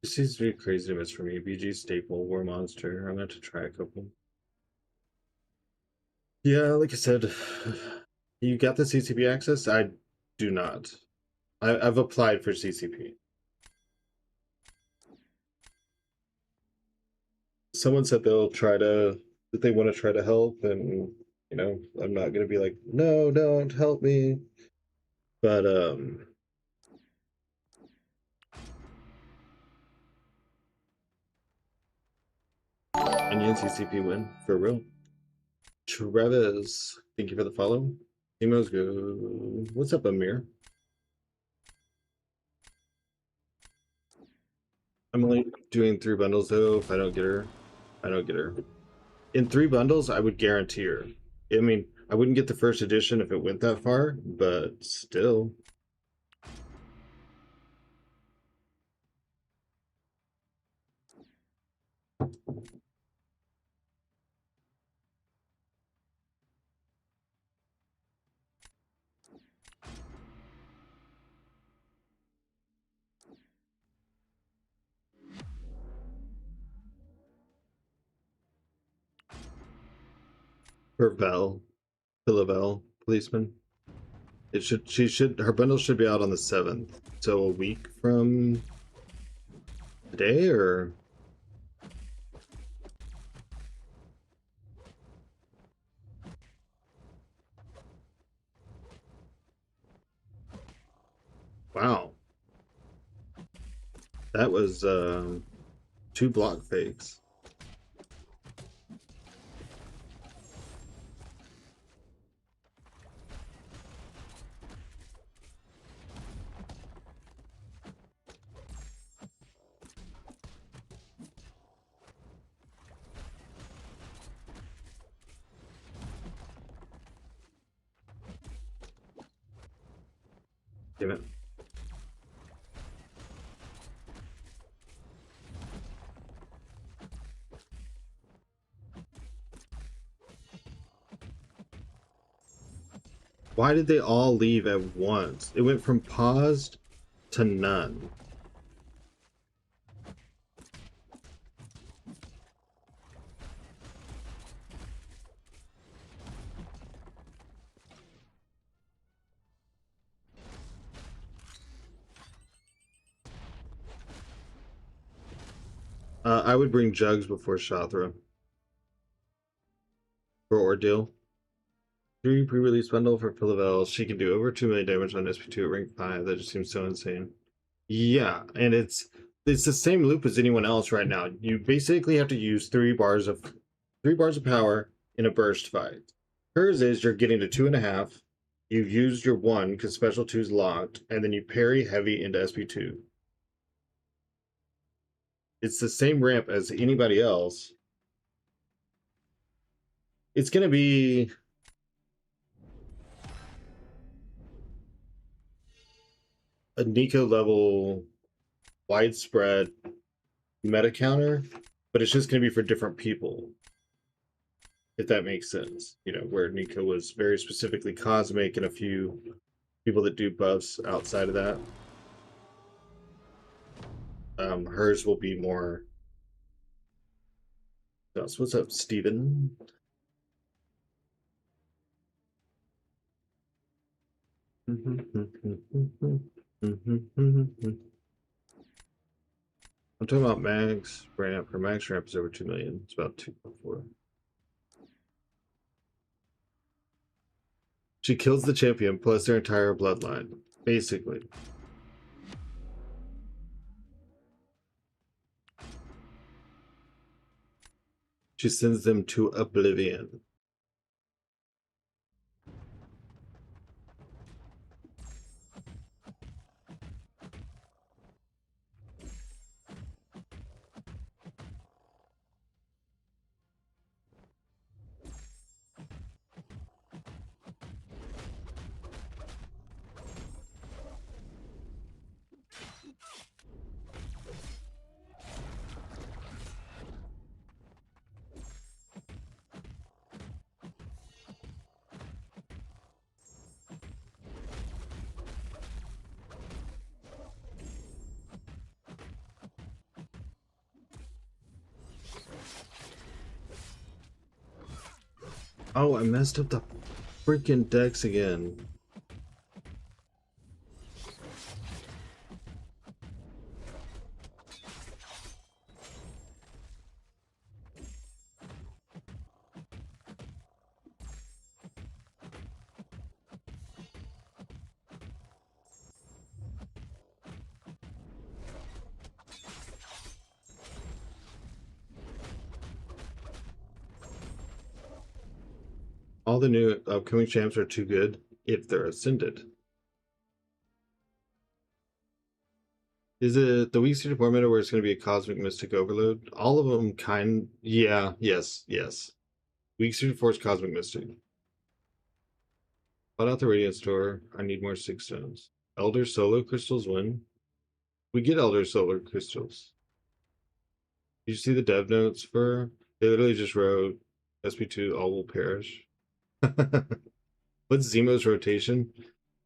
This seems to be crazy to miss for me. BG staple, War Monster. I'm gonna have to try a couple. Yeah, like I said, you got the CCP access? I do not. I've applied for CCP. Someone said that they want to try to help, and you know, I'm not gonna be like, no, don't help me. But Indian CCP win for real. Travis, thank you for the follow. Emo's go. What's up, Amir? I'm only doing 3 bundles though. If I don't get her, I don't get her. In 3 bundles, I would guarantee her. I mean, I wouldn't get the first edition if it went that far, but still. For Vel, Philavel, policeman. Her bundle should be out on the 7th. So a week from today, or wow. That was 2 block fakes. Damn it. Why did they all leave at once? It went from paused to none. I would bring Jugs before Shathra for Ordeal. 3 pre-release bundle for Philavel. She can do over 2 million damage on SP2 at rank 5. That just seems so insane. Yeah, and it's the same loop as anyone else right now. You basically have to use 3 bars of power in a burst fight. Hers is you're getting to 2.5. You've used your 1 because special 2 is locked, and then you parry heavy into SP2. It's the same ramp as anybody else. It's gonna be a Nico level widespread meta counter, but it's just going to be for different people, if that makes sense. You know, where Nico was very specifically cosmic and a few people that do buffs outside of that. Hers will be more. So what's up, Steven? I'm talking about max ramp. Her max ramp is over 2 million. It's about 2.4. She kills the champion plus their entire bloodline, basically. She sends them to oblivion. Oh, I messed up the freaking decks again. All the new upcoming champs are too good if they're ascended. Is it the weak seated meta where it's going to be a cosmic mystic overload? All of them kind. Yeah, yes. Weak suited force cosmic mystic. Put out the radiant store. I need more 6 stones. Elder solo crystals win. We get elder solar crystals. Did you see the dev notes for? They literally just wrote SP2 all will perish. What's Zemo's rotation?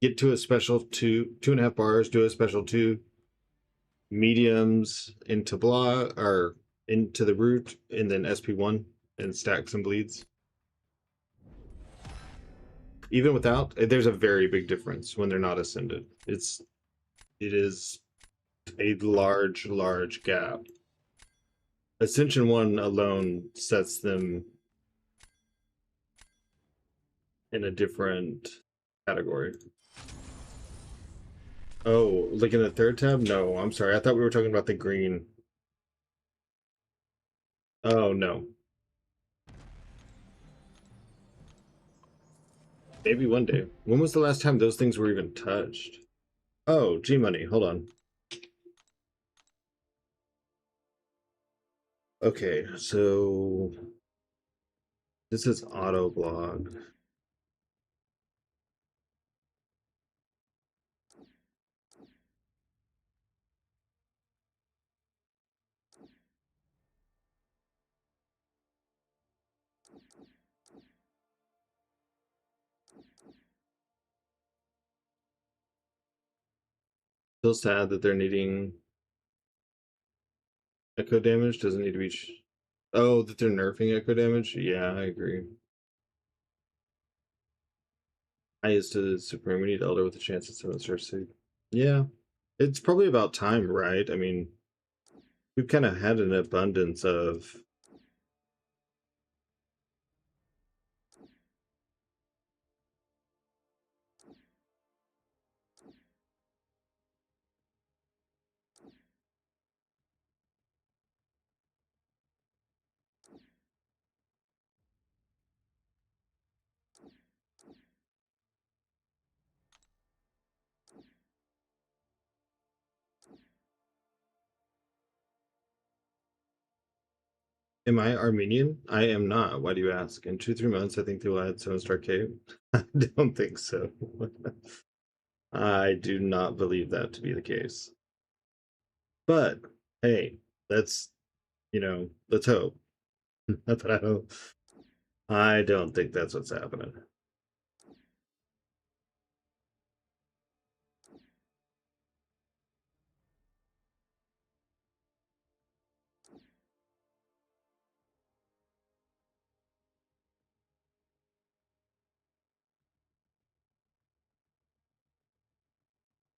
Get to a special 2.5 bars, do a special 2 mediums into blah or into the root, and then SP1 and stack some bleeds. Even without, there's a very big difference when they're not ascended. It is a large gap. Ascension 1 alone sets them in a different category. Oh, like in the third tab? No, I'm sorry. I thought we were talking about the green. Oh, no. Maybe one day. When was the last time those things were even touched? Oh, G-Money. Hold on. Okay, so this is auto blog. Still sad that they're needing echo damage. Doesn't need to be. Oh, that they're nerfing echo damage? Yeah, I agree. Highest to the Supreme. We need Elder with a chance at 7-star suit. Yeah, it's probably about time, right? I mean, we've kind of had an abundance of. Am I Armenian? I am not. Why do you ask? In 2-3 months, I think they will add 7-star cape. I don't think so. I do not believe that to be the case. But hey, that's let's hope. But I don't think that's what's happening.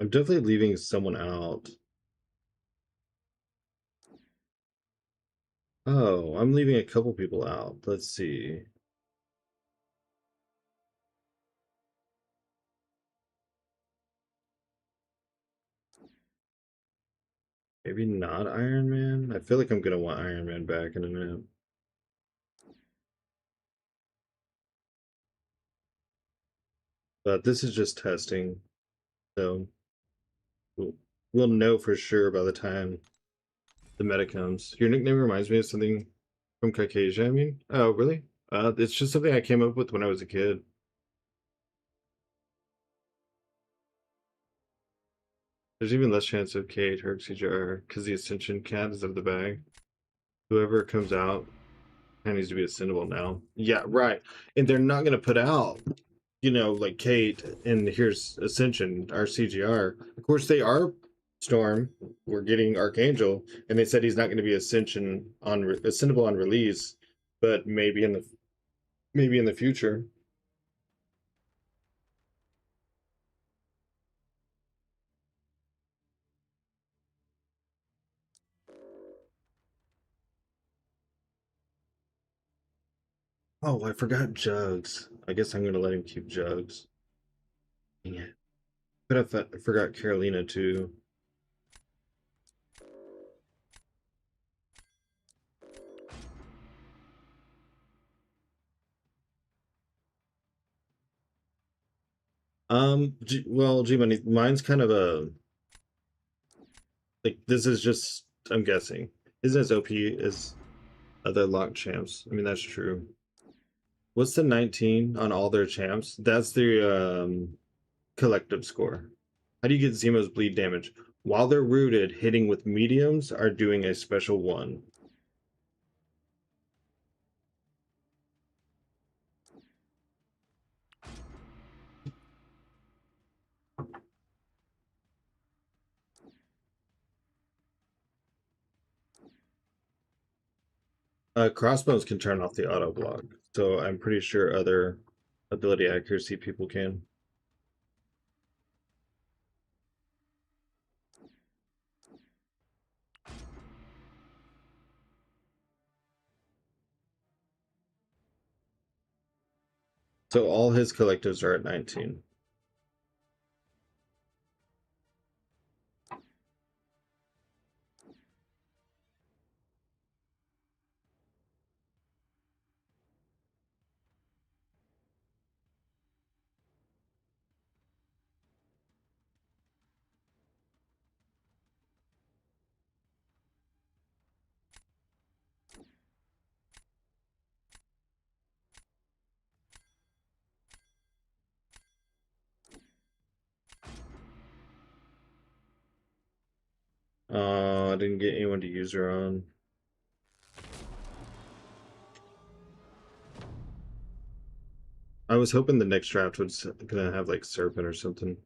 I'm definitely leaving someone out. Oh, I'm leaving a couple people out. Let's see. Maybe not Iron Man. I feel like I'm gonna want Iron Man back in a minute. But this is just testing, so we'll, we'll know for sure by the time the meta comes. Your nickname reminds me of something from Caucasia, I mean. Oh, really? It's just something I came up with when I was a kid. There's even less chance of Kate or CJR because the Ascension cat is out of the bag. Whoever comes out kind of needs to be ascendable now. Yeah, right. And they're not going to put out, like Kate and here's Ascension, our CGR. Of course, they are Storm. We're getting Archangel, and they said he's not going to be ascendable on release, but maybe in the future. Oh, I forgot Jugs. I guess I'm going to let him keep Jugs. Dang it. But I forgot Carolina too. Well, G-Money, mine's kind of this is just, I'm guessing, isn't as OP as other locked champs. I mean, that's true. What's the 19 on all their champs? That's the collective score. How do you get Zemo's bleed damage? While they're rooted, hitting with mediums are doing a special one. Crossbows can turn off the auto block, so I'm pretty sure other ability accuracy people can. So all his collectives are at 19. I didn't get anyone to use her on. I was hoping the next draft was gonna have like Serpent or something.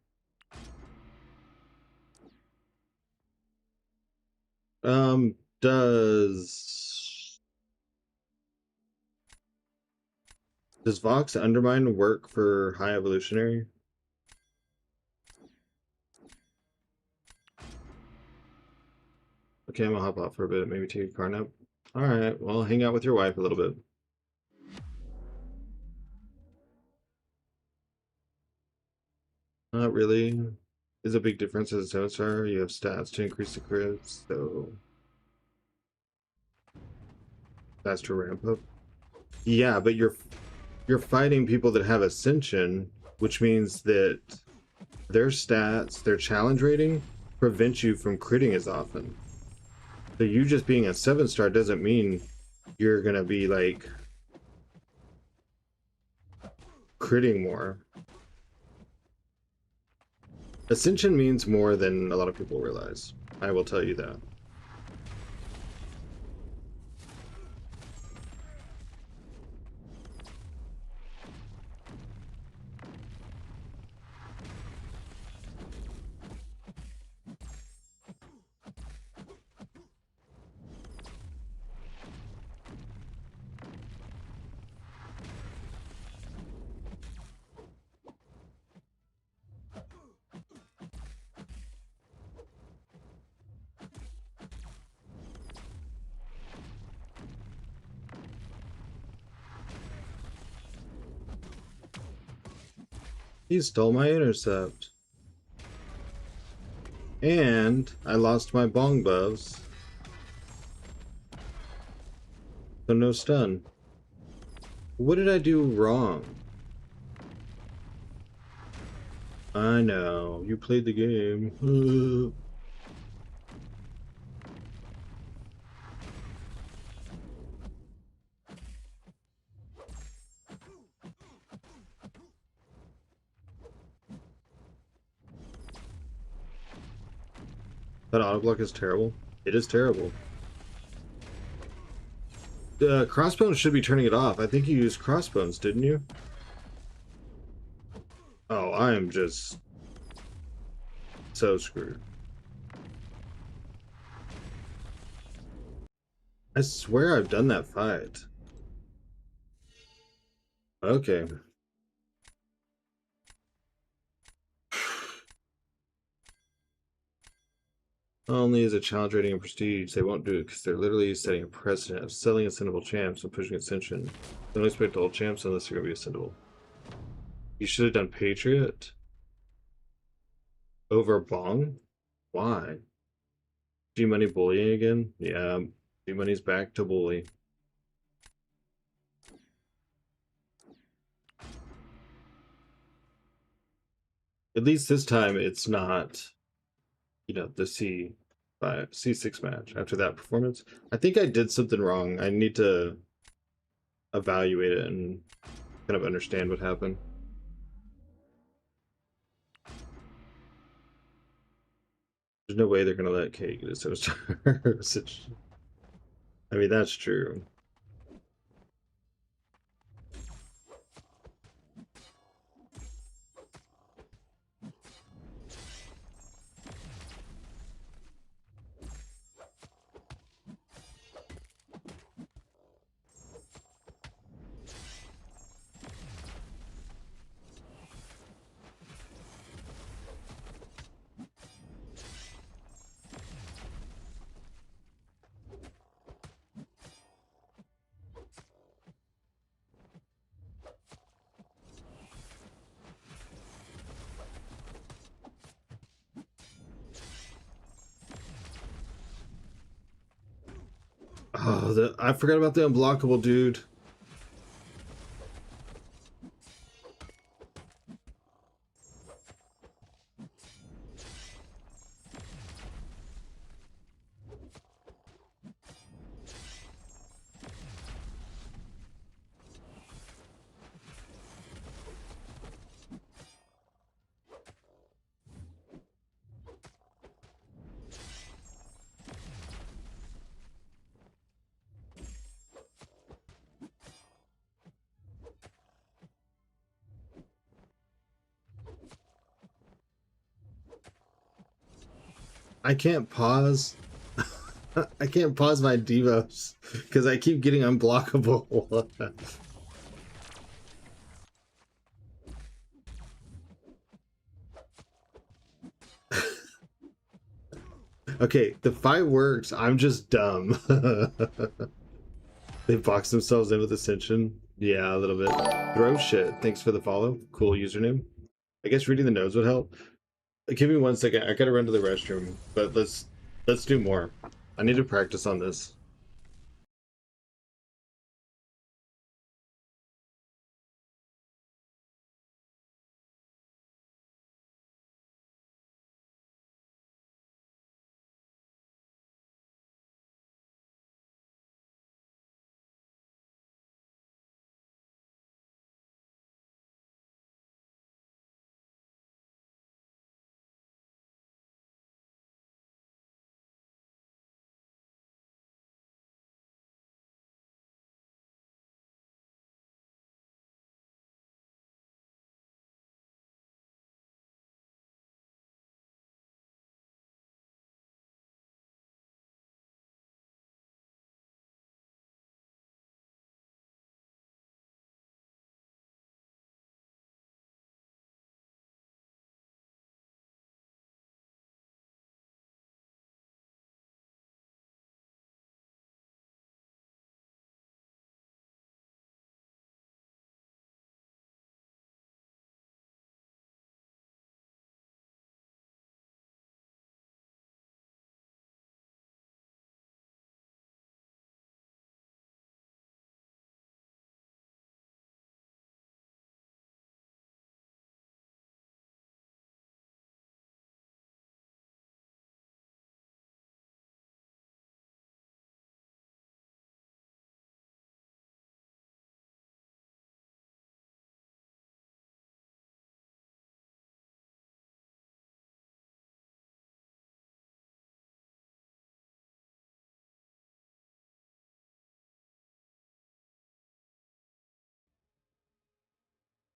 Um, does Vox Undermine work for High Evolutionary? Okay, I'm gonna hop out for a bit, maybe take a car nap. Alright, well, hang out with your wife a little bit. Not really. Is a big difference as a 7-star. You have stats to increase the crits, so faster ramp up. Yeah, but you're fighting people that have Ascension, which means that their stats, their challenge rating, prevents you from critting as often. So you just being a 7-star doesn't mean you're gonna be like critting more. Ascension means more than a lot of people realize. I will tell you that. He stole my intercept. And I lost my bong buffs. So no stun. What did I do wrong? I know. You played the game. That auto block is terrible. It is terrible. Crossbones should be turning it off. I think you used crossbones, didn't you? Oh, I am just so screwed. I swear I've done that fight. Okay. Only as a challenge rating and prestige, they won't do it because they're literally setting a precedent of selling ascendable champs and pushing Ascension. They don't expect all champs unless they're going to be ascendable. You should have done Patriot over Bong? Why? G-Money bullying again? Yeah, G-Money's back to bully. At least this time it's not, you know, the C6 match after that performance. I think I did something wrong. I need to evaluate it and kind of understand what happened. There's no way they're gonna let Kate get a star. I mean, that's true. Oh, I forgot about the unblockable dude. I can't pause. I can't pause my devos because I keep getting unblockable. Okay, the fight works. I'm just dumb. They box themselves in with Ascension. Yeah, a little bit. Throw shit. Thanks for the follow. Cool username. I guess reading the notes would help. Give me 1 second. I gotta run to the restroom, but let's do more. I need to practice on this.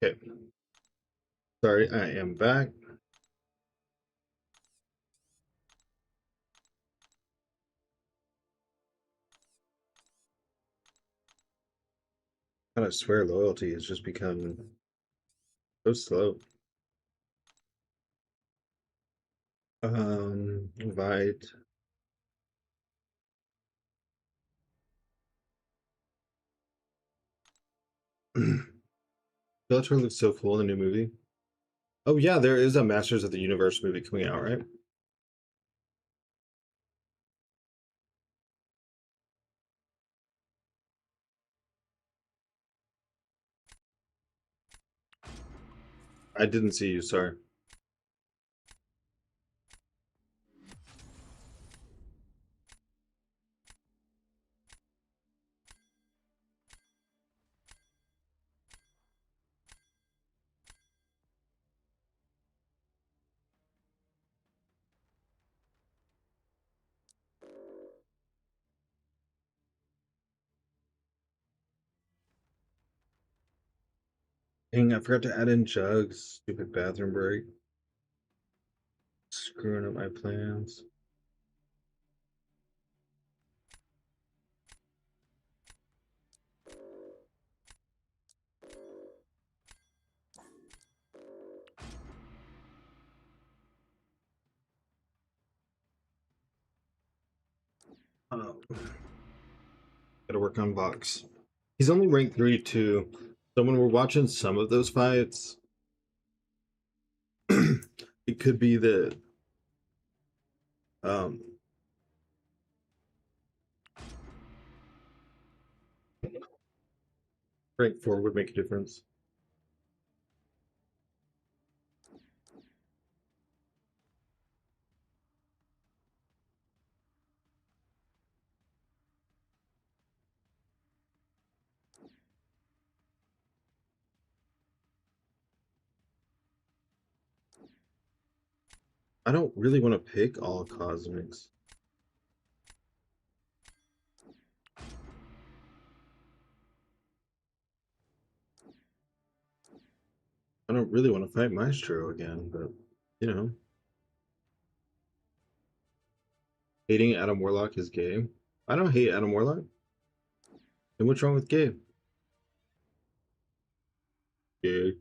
Okay. Sorry, I am back. I swear loyalty has just become so slow. Invite. Bellator looks so cool in the new movie. Oh yeah, there is a Masters of the Universe movie coming out, right? I didn't see you, sorry. Dang, I forgot to add in Jugs. Stupid bathroom break. Screwing up my plans. Oh, gotta work on Vox. He's only ranked 3 too. So when we're watching some of those fights, it could be that um rank 4 would make a difference. I don't really want to pick all cosmics. I don't really want to fight Maestro again, but you know, hating Adam Warlock is gay. I don't hate Adam Warlock. And what's wrong with gay? Gay.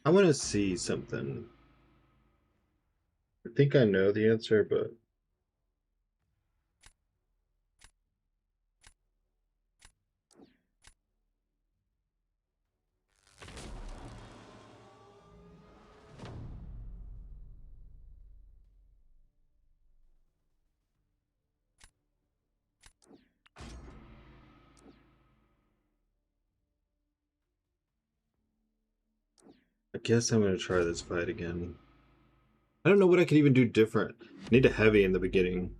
I want to see something. I think I know the answer, but I guess I'm gonna try this fight again. I don't know what I could even do different. I need a heavy in the beginning.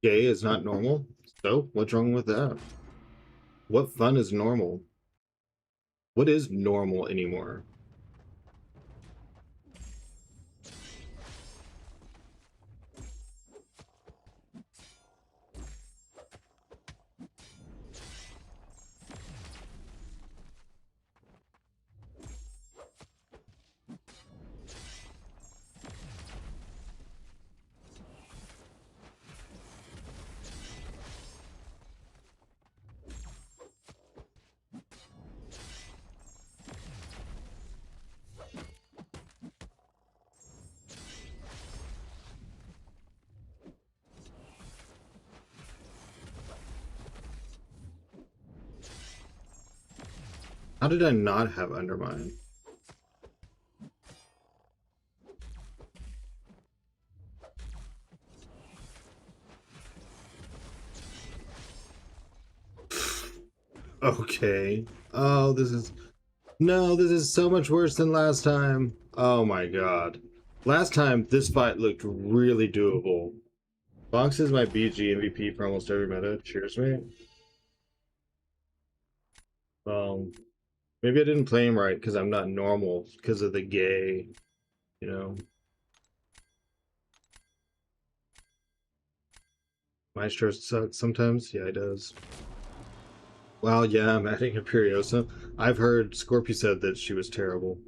Gay is not normal? So, what's wrong with that? What fun is normal? What is normal anymore? How did I not have Undermine? Okay. Oh, this is... No, this is so much worse than last time. Oh my god. Last time, this fight looked really doable. Fox is my BG MVP for almost every meta. Cheers, mate. Maybe I didn't play him right because I'm not normal because of the gay. you know. Maestro sucks sometimes. Yeah, he does. Well, yeah, I'm adding Imperiosa. I've heard Scorpio said that she was terrible.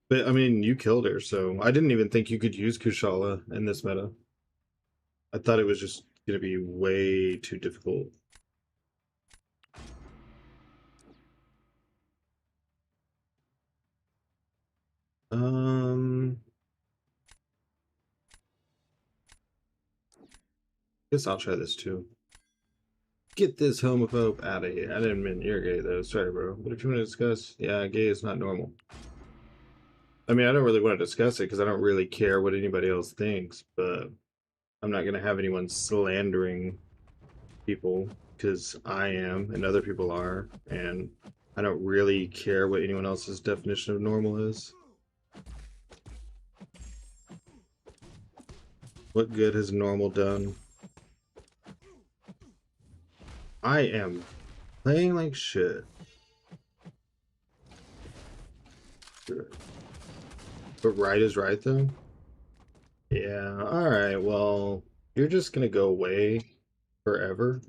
But I mean, you killed her, so I didn't even think you could use Kushala in this meta. I thought it was just gonna be way too difficult. Um, guess I'll try this too. Get this homophobe out of here. I didn't mean you're gay though. Sorry, bro. But if you want to discuss, yeah, gay is not normal. I mean, I don't really want to discuss it because I don't really care what anybody else thinks, but I'm not gonna have anyone slandering people because I am and other people are, and I don't really care what anyone else's definition of normal is. What good has normal done? I am playing like shit. But right is right though? Yeah, alright, well, you're just gonna go away forever.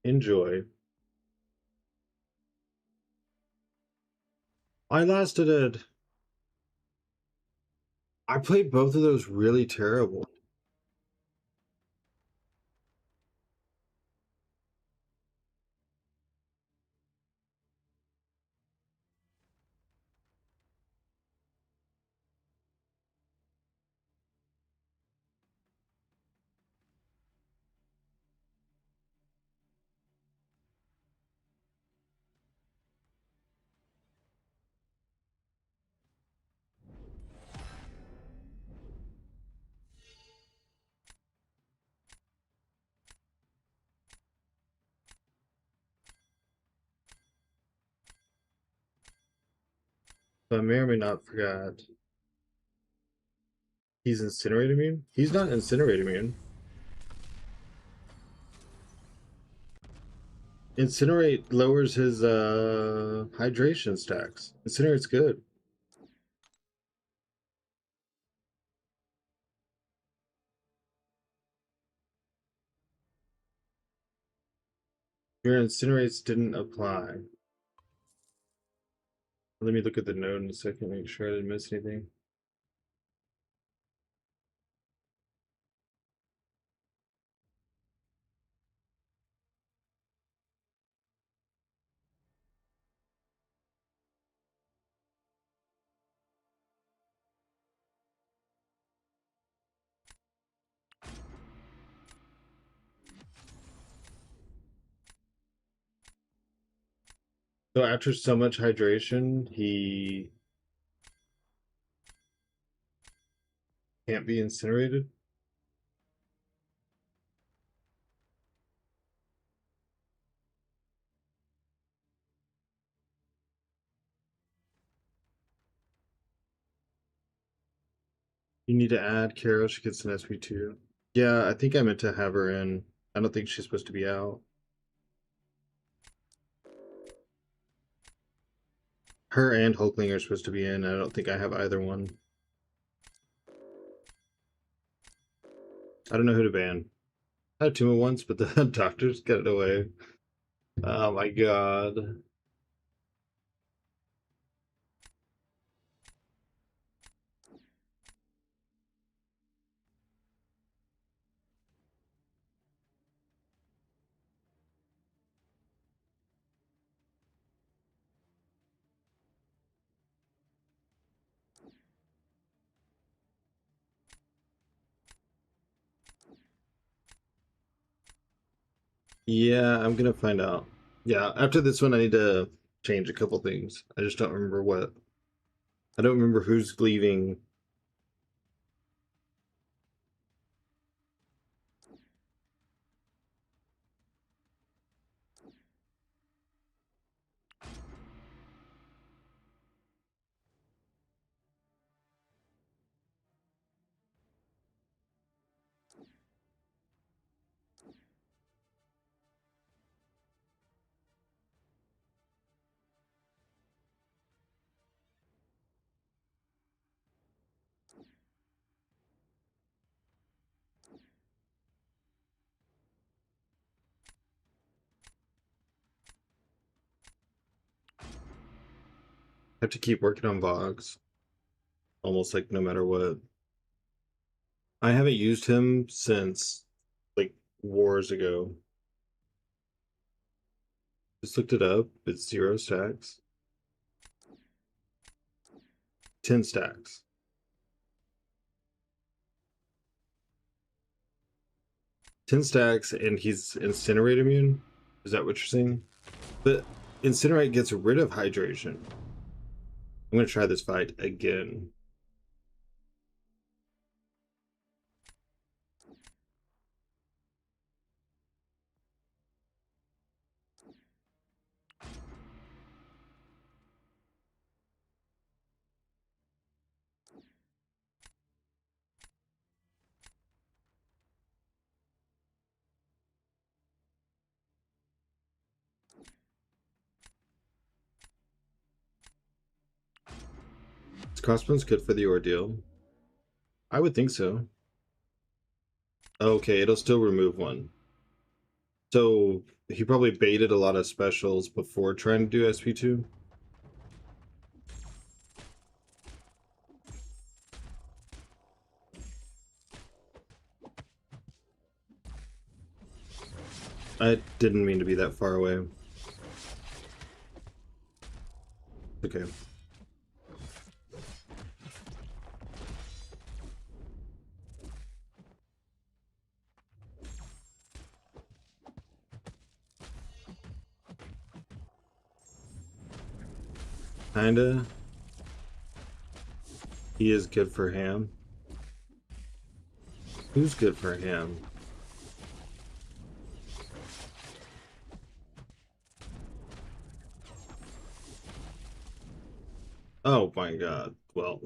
Enjoy. I lasted it. I played both of those really terrible. So I may or may not forgot. He's incinerate immune? He's not incinerate immune. Incinerate lowers his hydration stacks. Incinerate's good. Your incinerates didn't apply. Let me look at the node in a second, make sure I didn't miss anything. So after so much hydration, he can't be incinerated? You need to add Carol, she gets an SP2. Yeah, I think I meant to have her in. I don't think she's supposed to be out. Her and Hulkling are supposed to be in. I don't think I have either one. I don't know who to ban. I had Tuma once, but the doctors got it away. Oh my god. Yeah, I'm gonna find out. Yeah, after this one, I need to change a couple things. I just don't remember what. I don't remember who's leaving. have to keep working on Vox, almost like no matter what. I haven't used him since like wars ago. Just looked it up. It's 0 stacks. 10 stacks. 10 stacks, and he's Incinerate immune? Is that what you're saying? But Incinerate gets rid of hydration. I'm gonna try this fight again. Is Crossbones good for the ordeal? I would think so. Okay, it'll still remove one. So he probably baited a lot of specials before trying to do SP2. I didn't mean to be that far away. Okay. Kinda. He is good for ham. Who's good for ham? Oh my god. Well.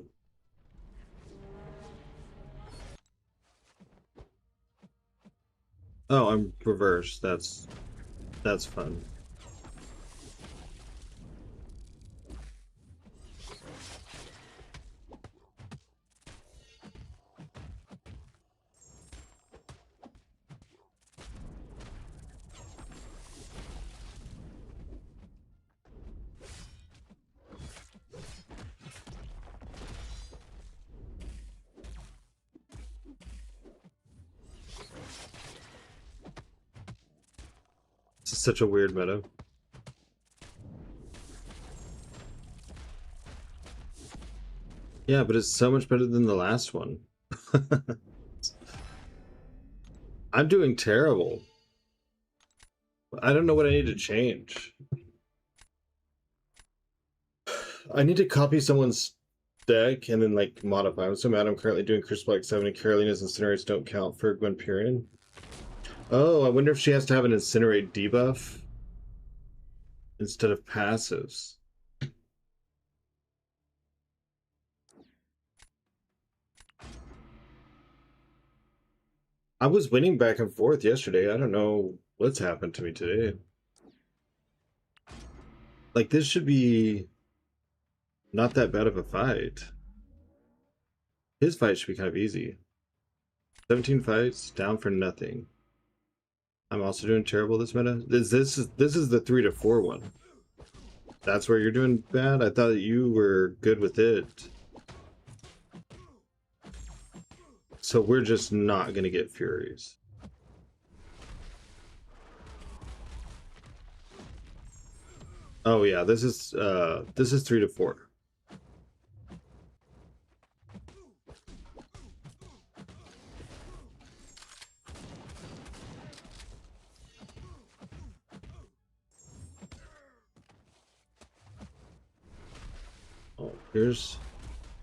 Oh, I'm reversed. That's fun. This is such a weird meta. Yeah, but it's so much better than the last one. I'm doing terrible. I don't know what I need to change. I need to copy someone's deck and then like modify. I'm so mad I'm currently doing Crucible X7 and Carolina's Incinerates don't count for Gwenperion. Oh, I wonder if she has to have an Incinerate debuff instead of passives. I was winning back and forth yesterday. I don't know what's happened to me today. Like, this should be not that bad of a fight. His fight should be kind of easy. 17 fights, down for nothing. I'm also doing terrible this meta. This is the 3 to 4 one. That's where you're doing bad? I thought you were good with it. So we're just not gonna get Furies. Oh yeah, this is 3 to 4. Oh, here's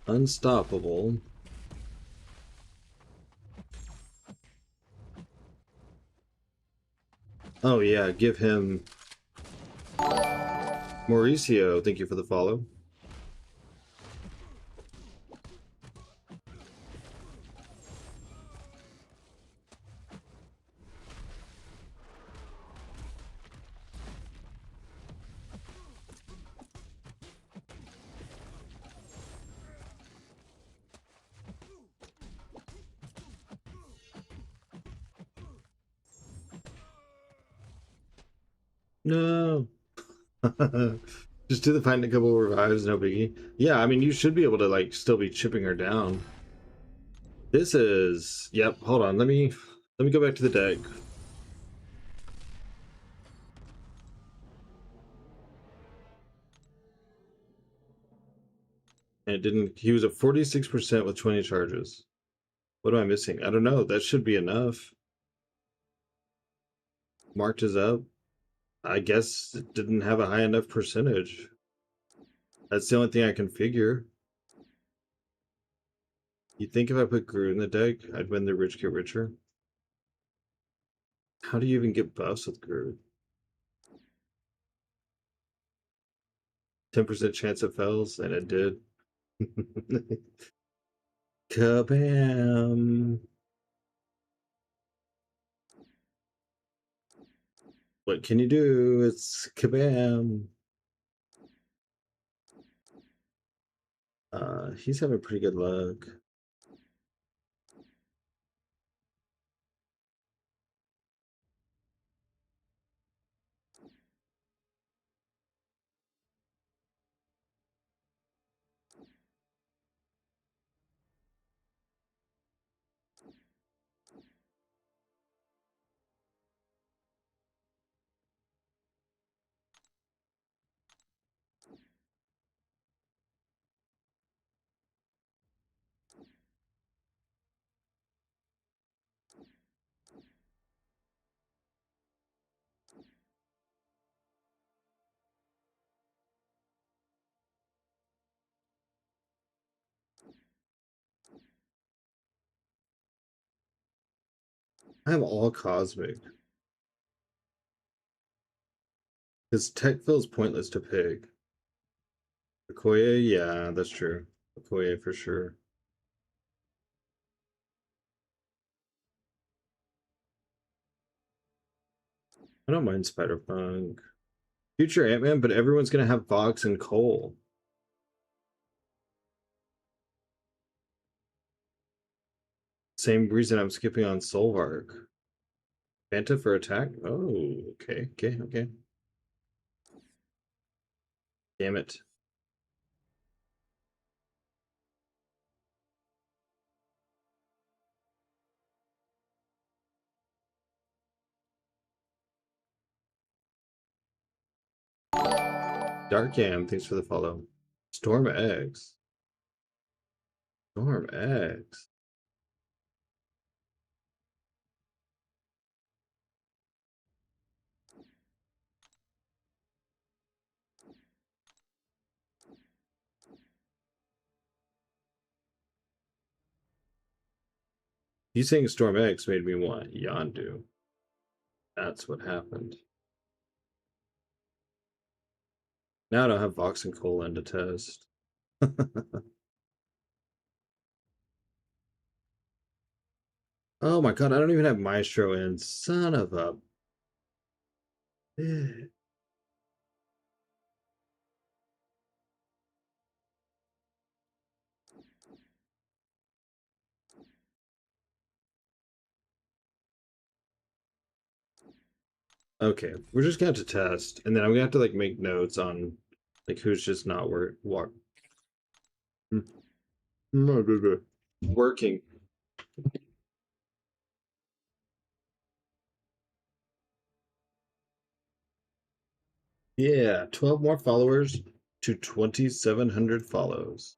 Unstoppable. Oh yeah, give him Mauricio, thank you for the follow. No. Just do the find a couple revives, no biggie. Yeah, I mean you should be able to like still be chipping her down. This is hold on, let me go back to the deck. And it didn't, he was at 46% with 20 charges. What am I missing? I don't know. That should be enough. Marked is up. I guess it didn't have a high enough percentage. That's the only thing I can figure. You think if I put Groot in the deck, I'd win the rich get richer? How do you even get buffs with Groot? 10% chance it fails, and it did. Kabam! What can you do? It's kabam! He's having pretty good luck. I have all cosmic. Because tech feels pointless to pick. Okoye, yeah, that's true. Okoye for sure. I don't mind Spider-Punk. Future Ant-Man, but everyone's gonna have Vox and Cole. Same reason I'm skipping on Solvark. Fanta for attack? Oh, okay. Damn it. Dark Yam, thanks for the follow. Storm X. Storm X. You saying Storm X made me want Yondu. That's what happened. Now I don't have Vox and Cole in to test. Oh my god, I don't even have Maestro in. Son of a. Okay, we're just gonna have to test, and then I'm gonna have to like make notes on like who's just not working. Yeah, 12 more followers to 2,700 follows.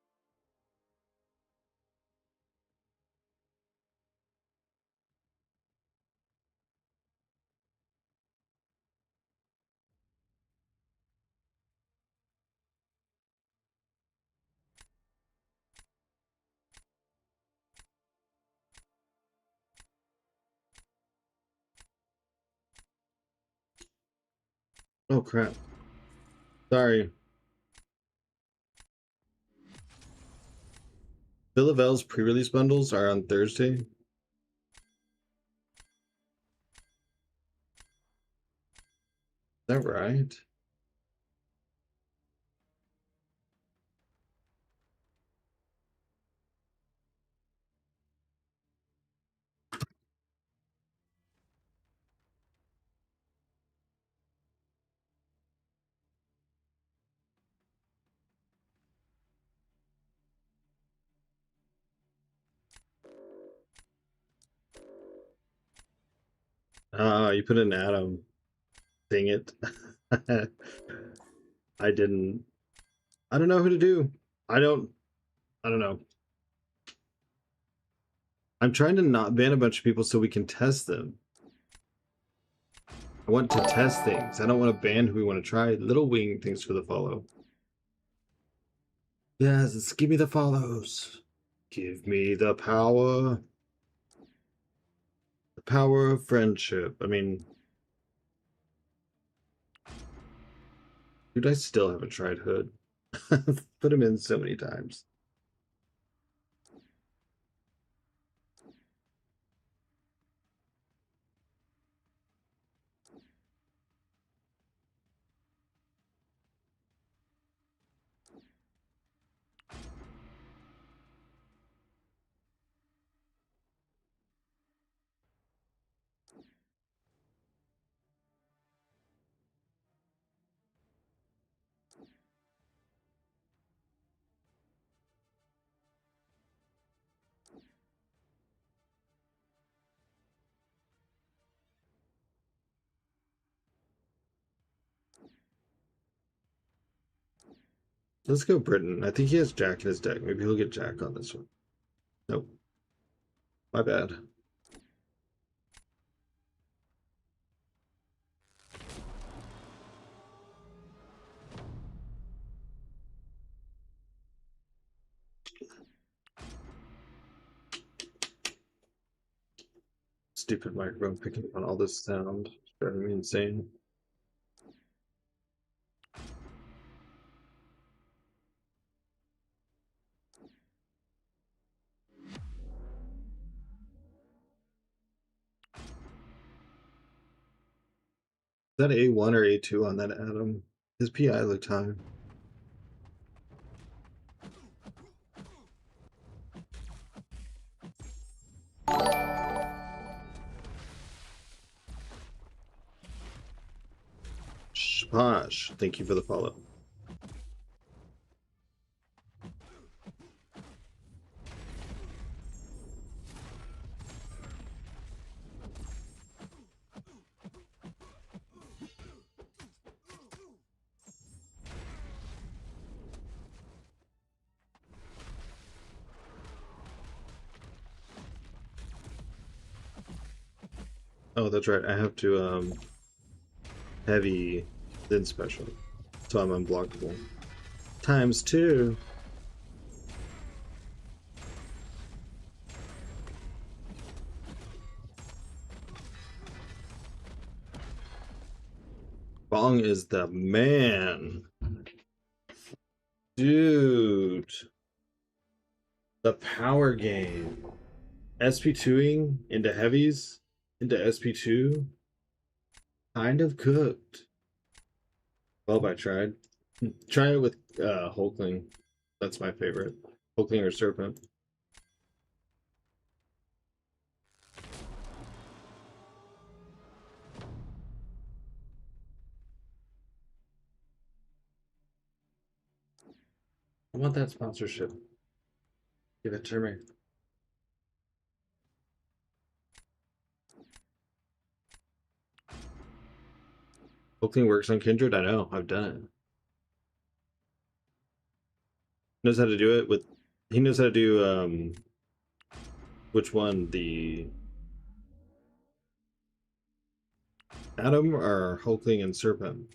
Oh crap. Sorry. Bill pre-release bundles are on Thursday. Is that right? Ah, you put an Adam. Dang it. I didn't. I don't know who to do. I don't. I don't know. I'm trying to not ban a bunch of people so we can test them. I want to test things. I don't want to ban who we want to try. Little Wing, thanks for the follow. Yes, give me the follows. Give me the power. The power of friendship. I mean, dude, I still haven't tried Hood. I've put him in so many times. Let's go Britain. I think he has Jack in his deck. Maybe he'll get Jack on this one. Nope. My bad. Stupid microphone picking up on all this sound. It's driving me insane. Is that A1 or A2 on that Adam? His PI looked high. Shposh, thank you for the follow. Oh, that's right. I have to heavy then special. So I'm unblockable. ×2. Bong is the man. Dude. The power game. SP2ing into heavies, into SP2. Kind of cooked. Well, I tried. Try it with Hulkling. That's my favorite. Hulkling or Serpent. I want that sponsorship. Give it to me. Hulkling works on Kindred? I know. I've done it. Knows how to do it with... He knows how to do... Which one? The... Atom or Hulkling and Serpent?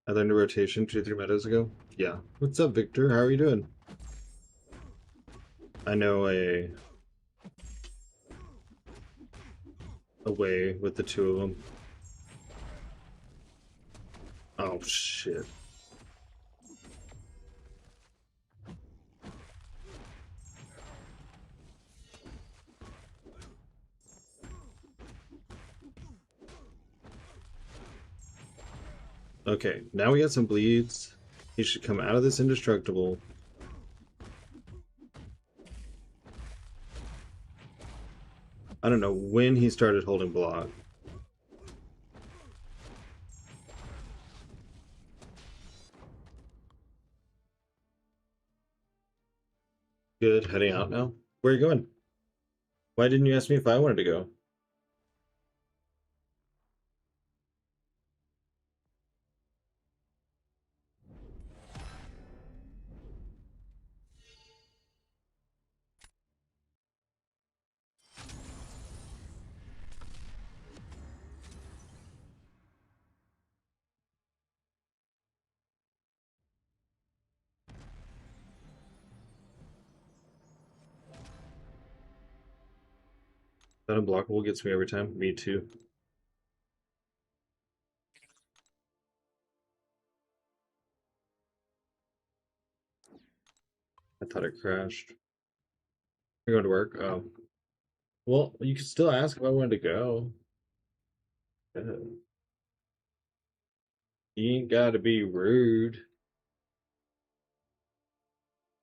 I learned a rotation 2-3 metas ago. Yeah. What's up, Victor? How are you doing? I know a way with the two of them. Oh shit. Okay, now we got some bleeds. He should come out of this indestructible. I don't know when he started holding block. Good, heading out now. Where are you going? Why didn't you ask me if I wanted to go? That unblockable gets me every time. Me too. I thought it crashed. You're going to work? Oh. Well, you can still ask if I wanted to go. You ain't gotta be rude.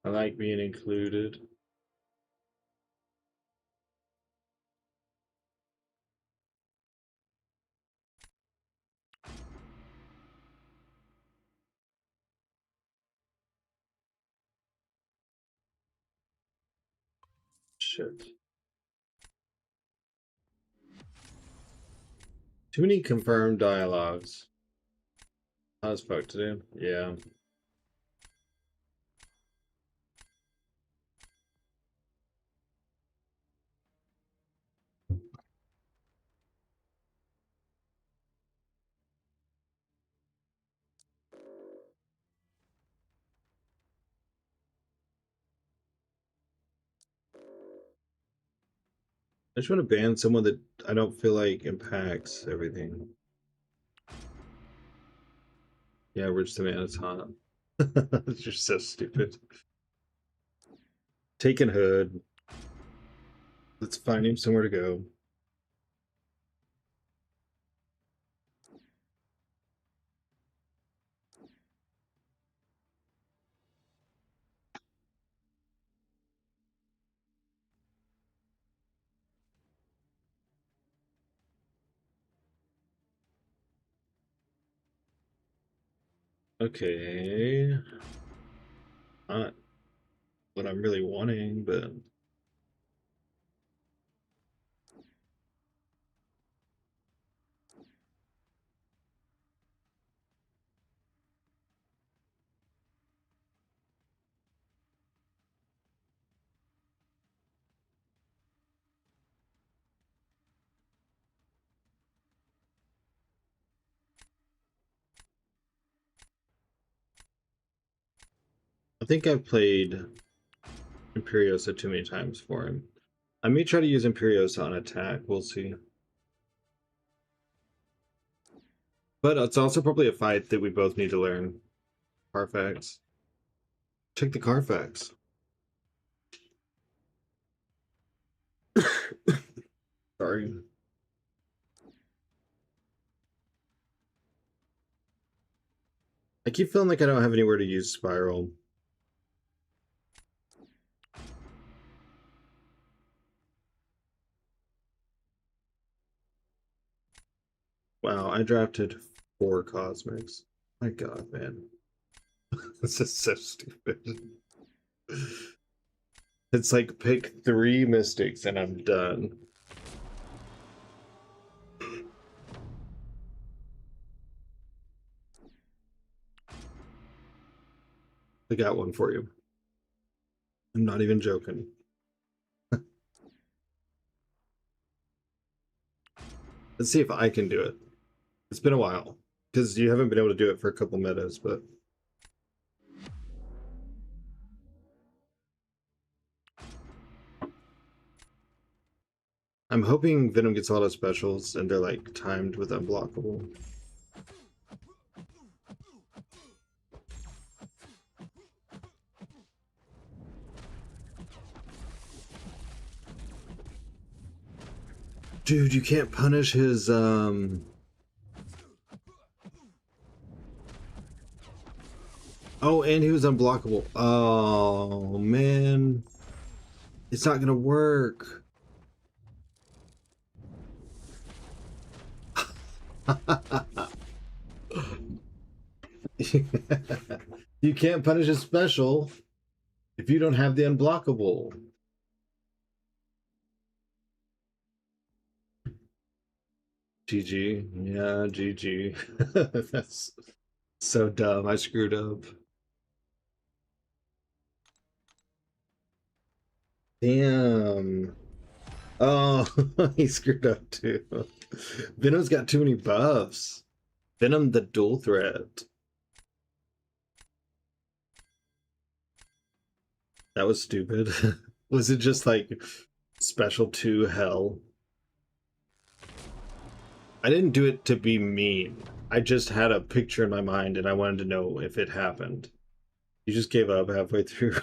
I like being included. Shit. Too many confirmed dialogues. How as fuck to do? Yeah. I just want to ban someone that I don't feel like impacts everything. Yeah, Rich the Man is hot. You're so stupid. Taking Hood. Let's find him somewhere to go. Okay. Not what I'm really wanting, but I think I've played Imperiosa too many times for him. I may try to use Imperiosa on attack. We'll see. But it's also probably a fight that we both need to learn. Carfax. Check the Carfax. Sorry. I keep feeling like I don't have anywhere to use Spiral. Wow, I drafted 4 Cosmics. My god, man. This is so stupid. It's like pick 3 Mystics and I'm done. I got one for you. I'm not even joking. Let's see if I can do it. It's been a while, because you haven't been able to do it for a couple metas, but... I'm hoping Venom gets a lot of specials, and they're, like, timed with unblockable. Dude, you can't punish his, Oh, and he was unblockable. Oh, man. It's not gonna work. You can't punish a special if you don't have the unblockable. GG. Yeah, GG. That's so dumb. I screwed up. Damn. Oh, he screwed up too. Venom's got too many buffs. Venom the dual threat. That was stupid. Was it just like special 2 hell? I didn't do it to be mean. I just had a picture in my mind and I wanted to know if it happened. You just gave up halfway through.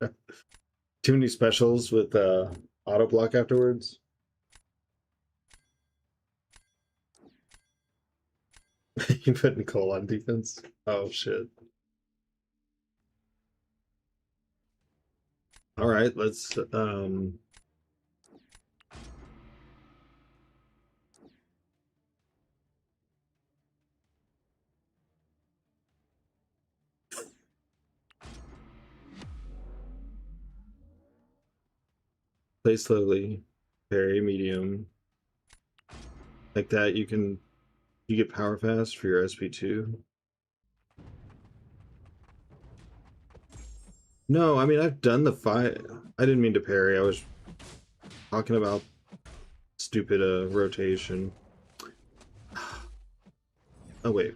Too many specials with auto block afterwards. You put Nicole on defense. Oh shit. All right, let's play slowly, parry, medium. Like that you get power fast for your SP2. No, I mean I've done the fight. I didn't mean to parry. I was talking about stupid rotation. Oh wait.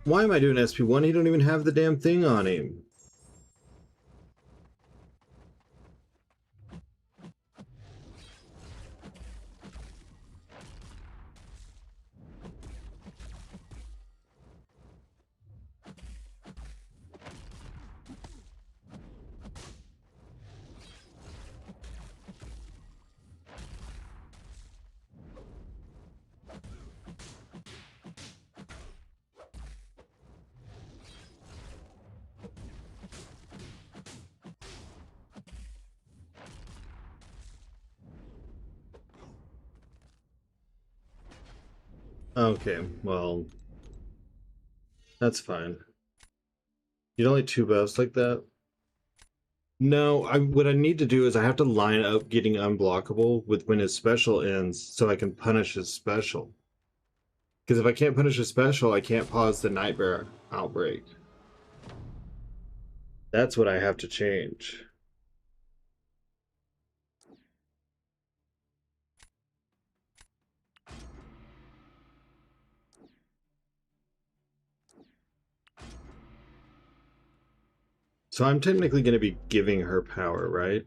Why am I doing SP1? He don't even have the damn thing on him. Okay, well, that's fine. You don't like two buffs like that? No, what I need to do is I have to line up getting unblockable with when his special ends so I can punish his special. Because if I can't punish his special, I can't pause the Nightmare outbreak. That's what I have to change. So I'm technically going to be giving her power, right?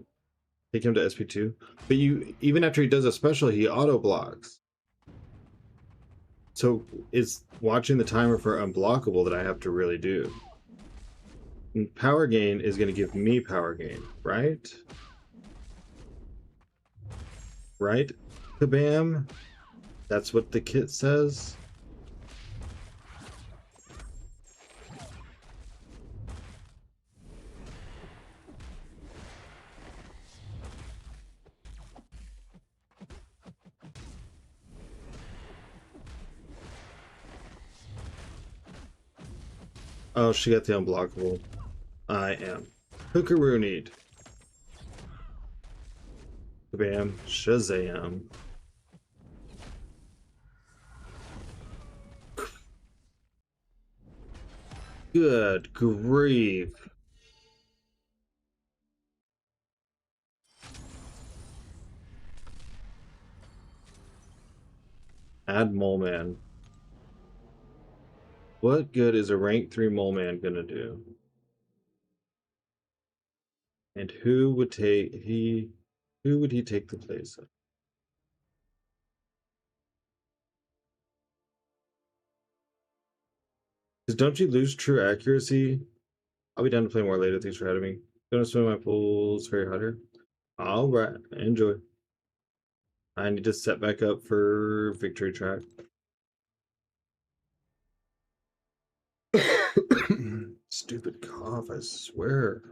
Take him to SP2. But even after he does a special, he auto blocks. So it's watching the timer for unblockable that I have to really do. And power gain is going to give me power gain, right? Right? Kabam? That's what the kit says. Oh, she got the unblockable. I am. Hookaroonied. Bam. Shazam. Good grief. Add Mole Man. What good is a rank 3 Mole Man gonna do? And who would he take the place of? Because don't you lose true accuracy? I'll be down to play more later. Thanks for having me. Gonna swim my pools very harder. Alright, enjoy. I need to set back up for victory track. Stupid cough, I swear.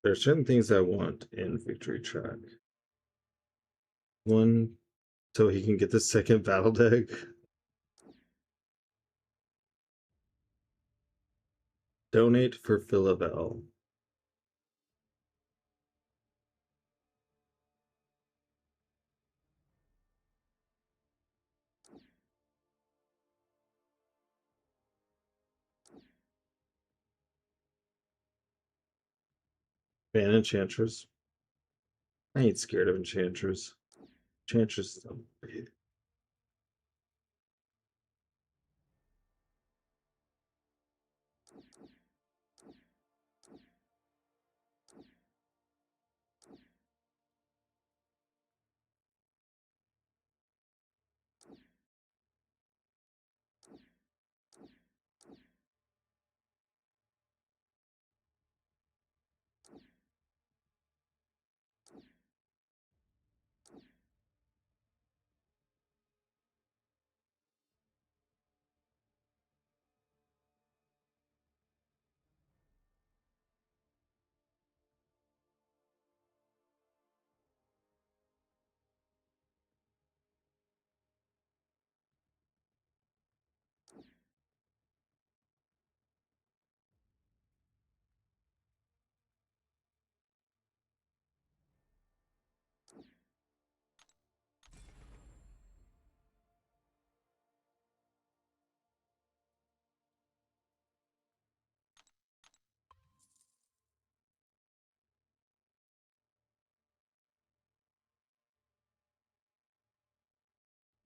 There are certain things I want in victory track. One, so he can get the second battle deck. Donate for Philavel. Ban Enchantress. I ain't scared of Enchantress. Enchantress is a...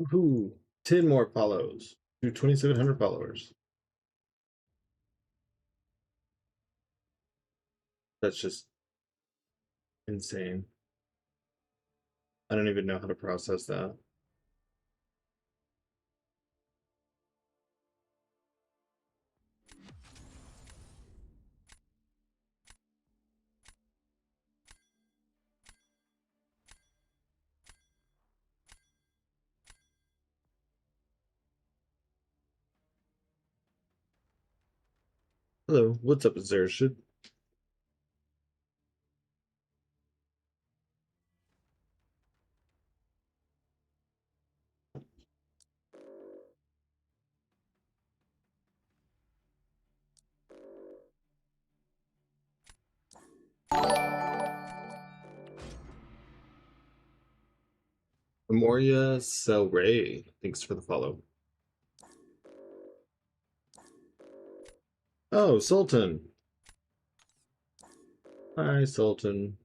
Woohoo! 10 more follows to 2,700 followers. That's just insane. I don't even know how to process that. Hello, what's up, Zershid? Memoria Selray, thanks for the follow. Oh, Sultan. Hi, Sultan.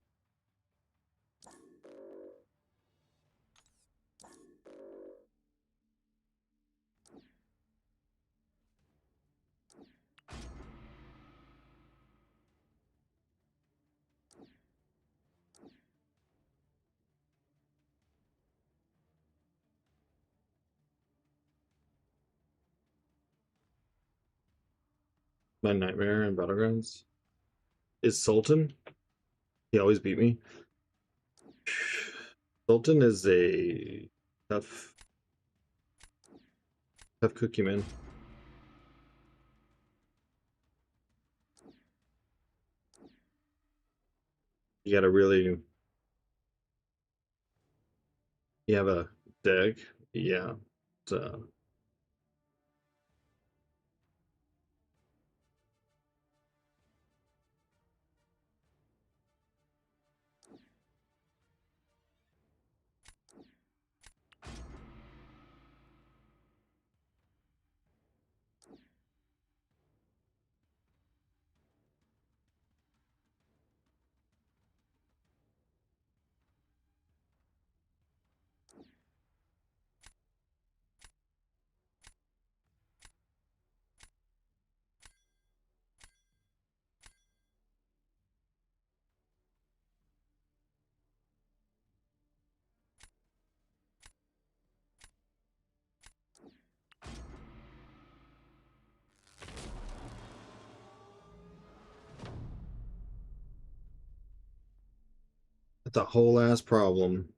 My nightmare in Battlegrounds is Sultan. He always beat me. Sultan is a tough cookie, man. You gotta really... You have a deck? Yeah. It's, That's a whole ass problem.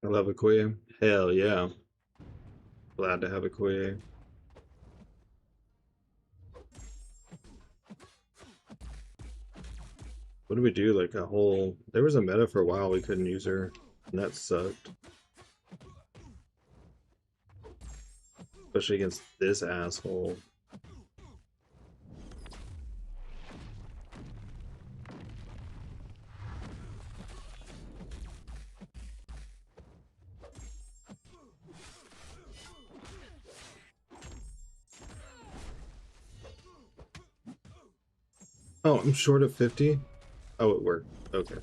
I love Okoye. Hell yeah. Glad to have Okoye. What do we do? Like a whole... There was a meta for a while we couldn't use her. And that sucked. Especially against this asshole. Oh, I'm short of 50? Oh, it worked. Okay.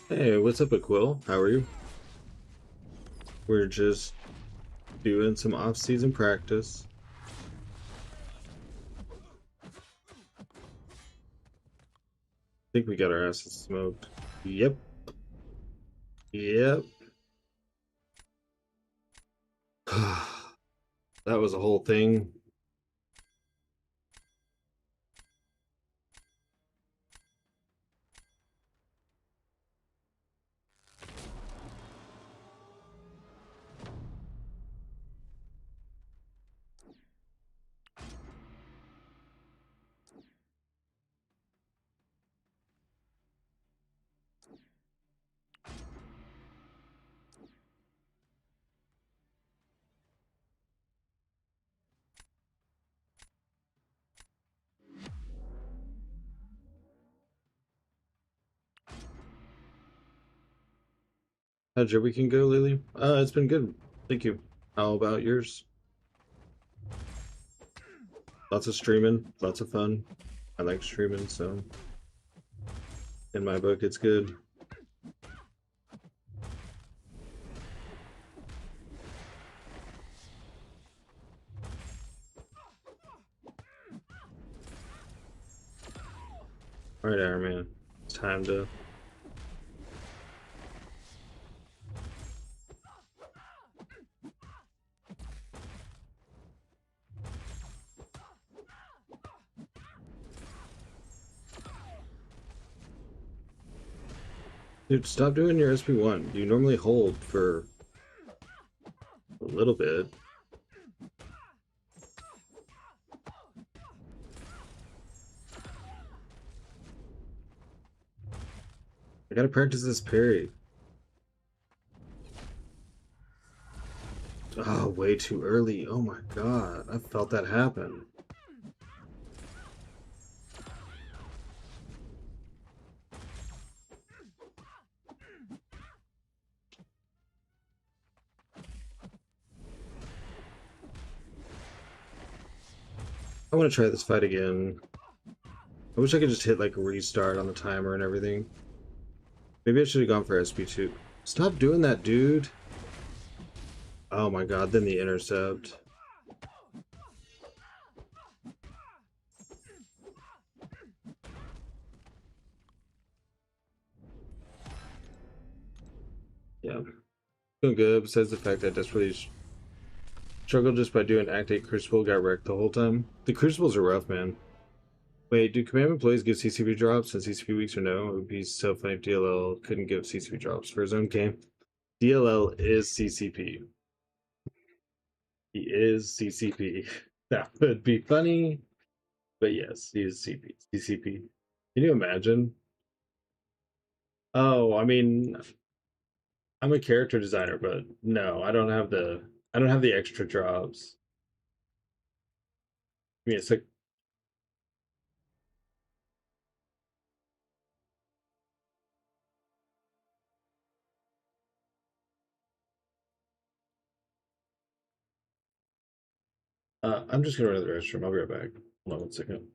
Hey, what's up, Aquil? How are you? We're just doing some off-season practice. I think we got our asses smoked. Yep. Yep. That was a whole thing. How'd your weekend go, Lily? It's been good. Thank you. How about yours? Lots of streaming, lots of fun. I like streaming, so in my book, it's good. All right, Iron Man. It's time to. Dude, stop doing your SP1. You normally hold for a little bit. I gotta practice this parry. Oh, way too early. Oh my god, I felt that happen. I want to try this fight again. I wish I could just hit like restart on the timer and everything. Maybe I should have gone for SP2. Stop doing that, dude. Oh my god, then the intercept. Yeah. Doing good, besides the fact that I desperately struggled just by doing Act 8 Crucible, got wrecked the whole time. The Crucibles are rough, man. Wait, do command employees give CCP drops and CCP weeks or no? It would be so funny if DLL couldn't give CCP drops for his own game. DLL is CCP. He is CCP. That would be funny, but yes, he is CCP. Can you imagine? Oh, I mean, I'm a character designer, but no, I don't have the extra drops. I mean, it's like I'm just gonna run to the restroom. I'll be right back. Hold on one second.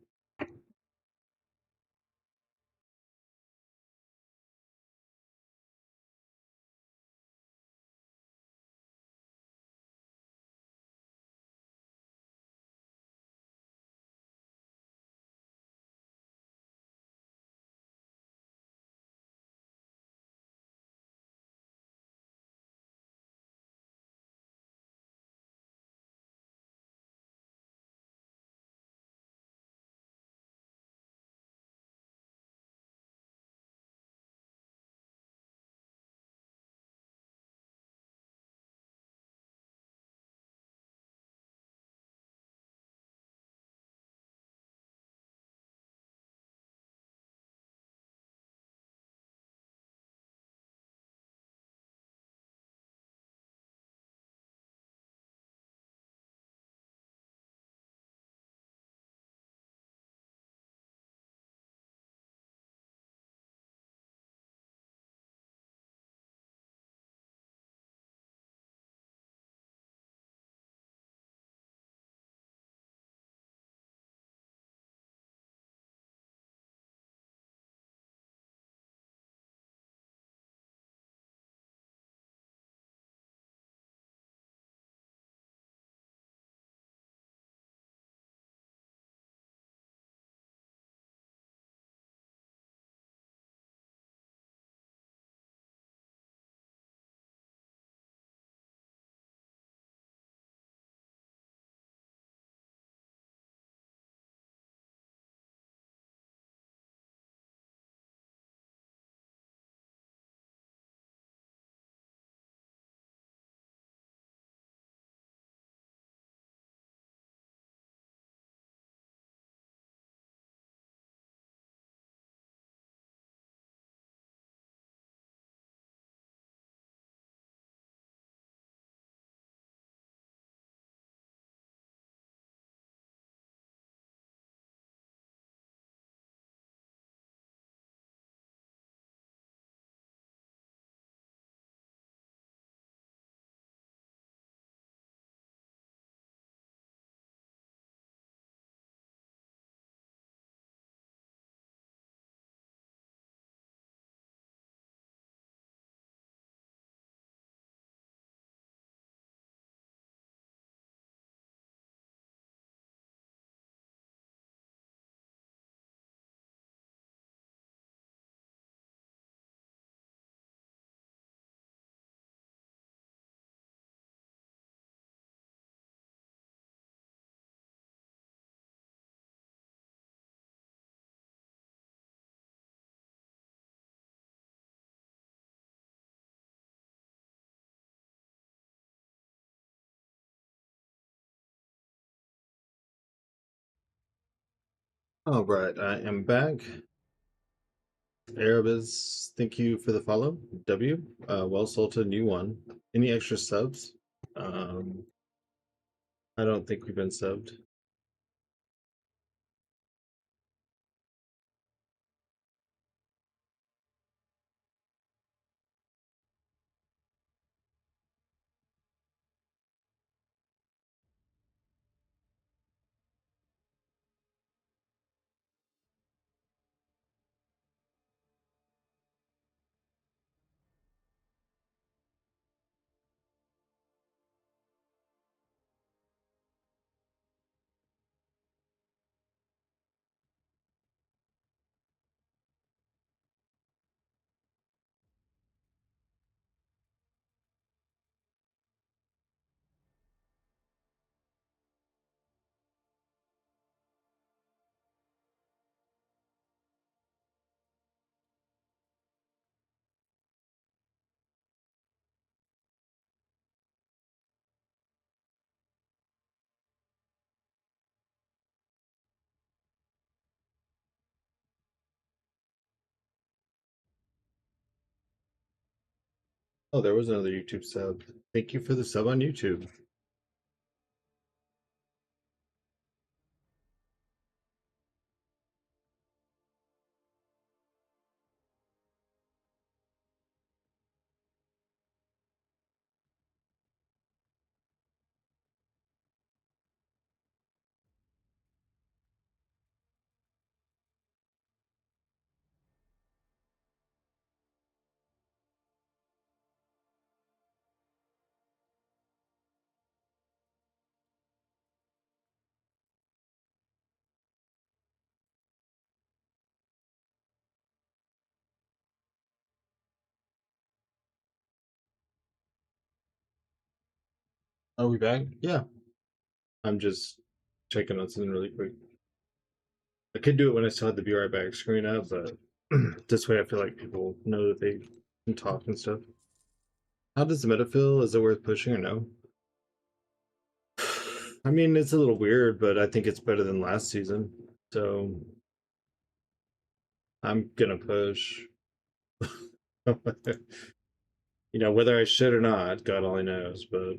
All right, I am back. Arabis, thank you for the follow. W, well salted, new one. Any extra subs? Um, I don't think we've been subbed. Oh, there was another YouTube sub. Thank you for the sub on YouTube. Are we back? Yeah. I'm just checking on something really quick. I could do it when I still had the be right back screen up, but this way I feel like people know that they can talk and stuff. How does the meta feel? Is it worth pushing or no? I mean, it's a little weird, but I think it's better than last season. So I'm gonna push. Whether I should or not, God only knows, but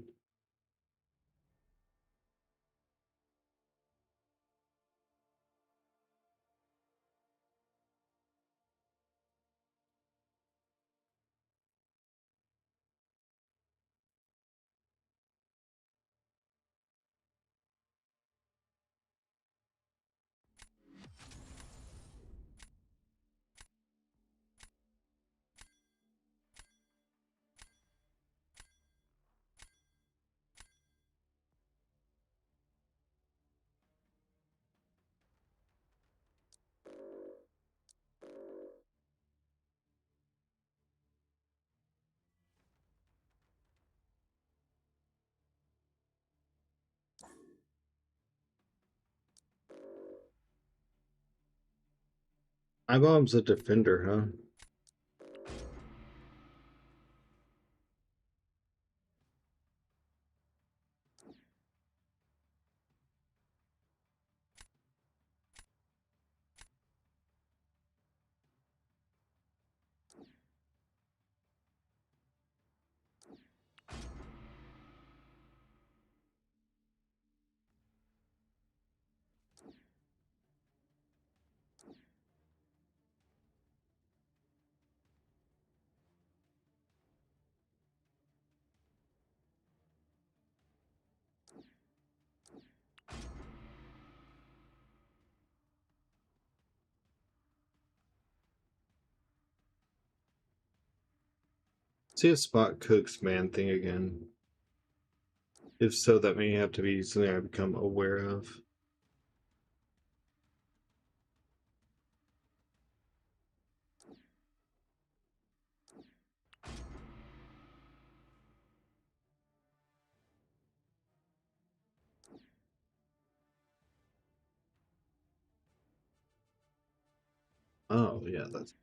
iBomb's a defender, huh? See if Spot cooks man thing again. If so, that may have to be something I become aware of. Oh, yeah, that's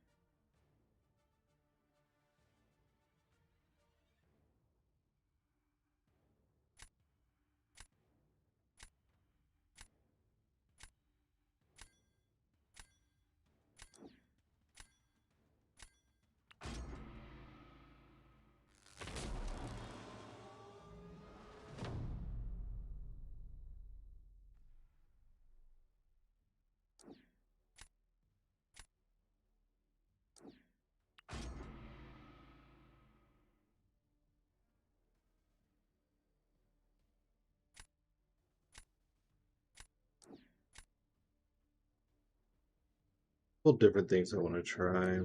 Well, different things I want to try.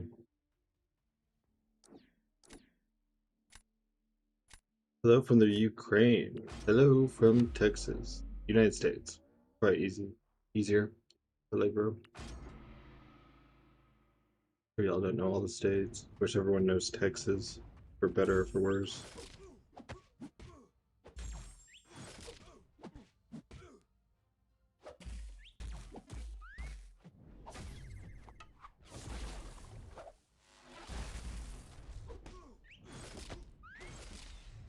Hello from the Ukraine. Hello from Texas. United States. Probably easier for labor. For y'all don't know all the states. Wish everyone knows Texas, for better or for worse.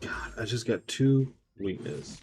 God, I just got 2 weakness.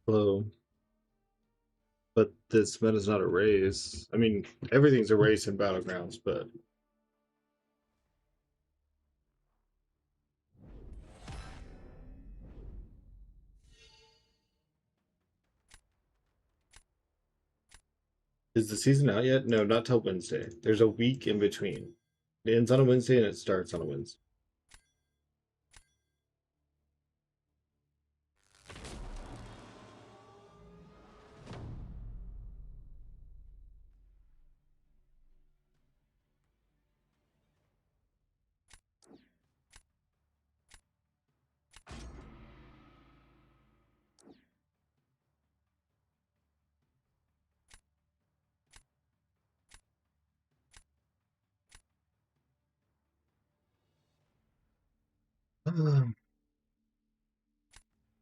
Hello. But this meta's not a race. I mean, everything's a race in Battlegrounds, but is the season out yet? No, not till Wednesday. There's a week in between. It ends on a Wednesday and it starts on a Wednesday.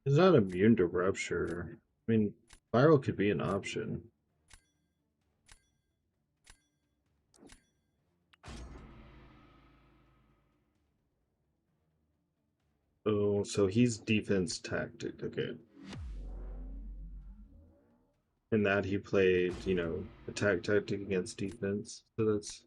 It's not immune to rupture. I mean, viral could be an option. Oh, so he's defense tactic. Okay. In that he played, attack tactic against defense. So that's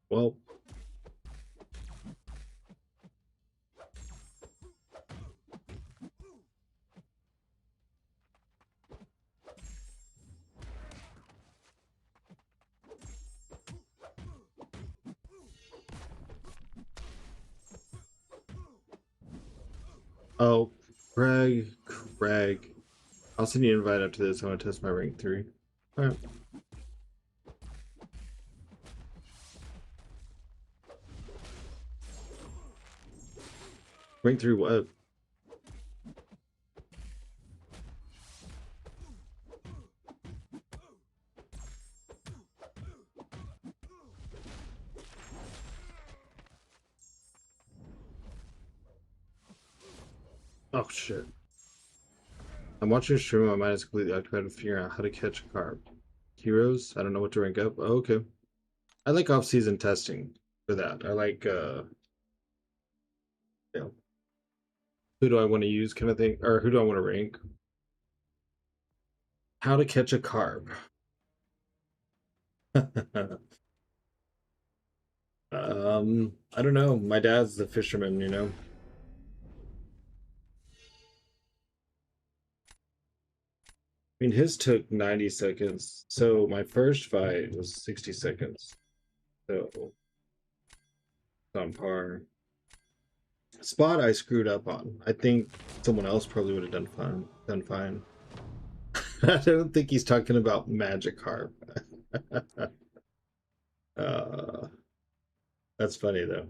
well. Oh, Craig. I'll send you an invite after this. I want to test my rank 3. Alright. Rank 3 what? Oh shit. I'm watching a stream, my mind is completely occupied with figuring out how to catch a carp. Heroes? I don't know what to rank up. Oh, okay. I like off-season testing for that. I like who do I want to use kind of thing, or who do I want to rank? How to catch a carp. I don't know. My dad's the fisherman, you know. I mean, his took 90 seconds. So my first fight was 60 seconds. So it's on par. Spot I screwed up on. I think someone else probably would have done fine. I don't think he's talking about Magic Harp. uh, that's funny though.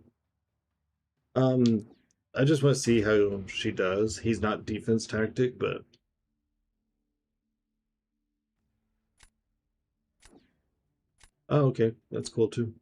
I just want to see how she does. He's not defense tactic, but oh, okay, that's cool too.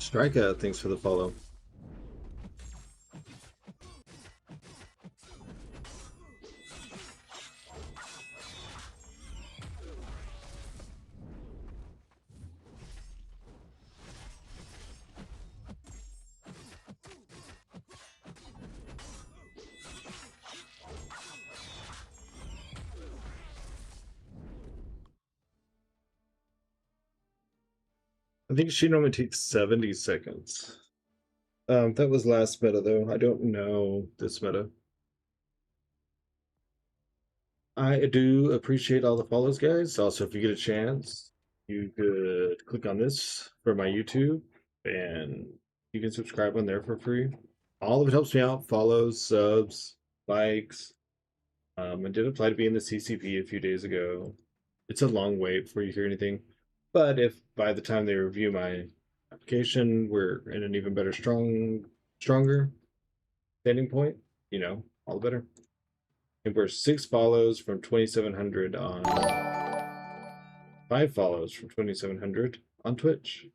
Strikeout, thanks for the follow. I think she normally takes 70 seconds. That was last meta though. I don't know this meta. I do appreciate all the follows, guys. Also, if you get a chance, you could click on this for my YouTube and you can subscribe on there for free. All of it helps me out. Follows, subs, likes. I did apply to be in the CCP a few days ago. It's a long wait before you hear anything. But if by the time they review my application, we're in an even better, stronger standing point, you know, all the better. And we're 6 follows from 2,700 on 5 follows from 2,700 on Twitch.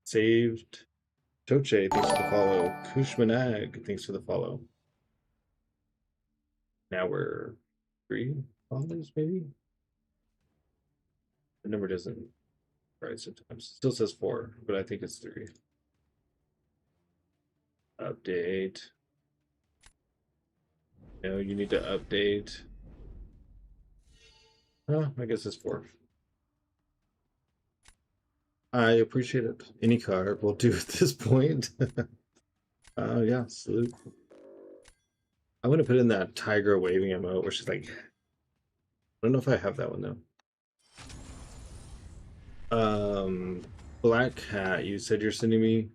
Saved. Toche, thanks for the follow. Kushmanag, thanks for the follow. Now we're 3 follows, maybe? The number doesn't right sometimes. It still says 4, but I think it's 3. Update. No, you need to update. Oh, I guess it's 4. I appreciate it. Any card will do at this point. Yeah, salute. I want to put in that tiger waving emote where she's like, I don't know if I have that one though. Black Hat, you said you're sending me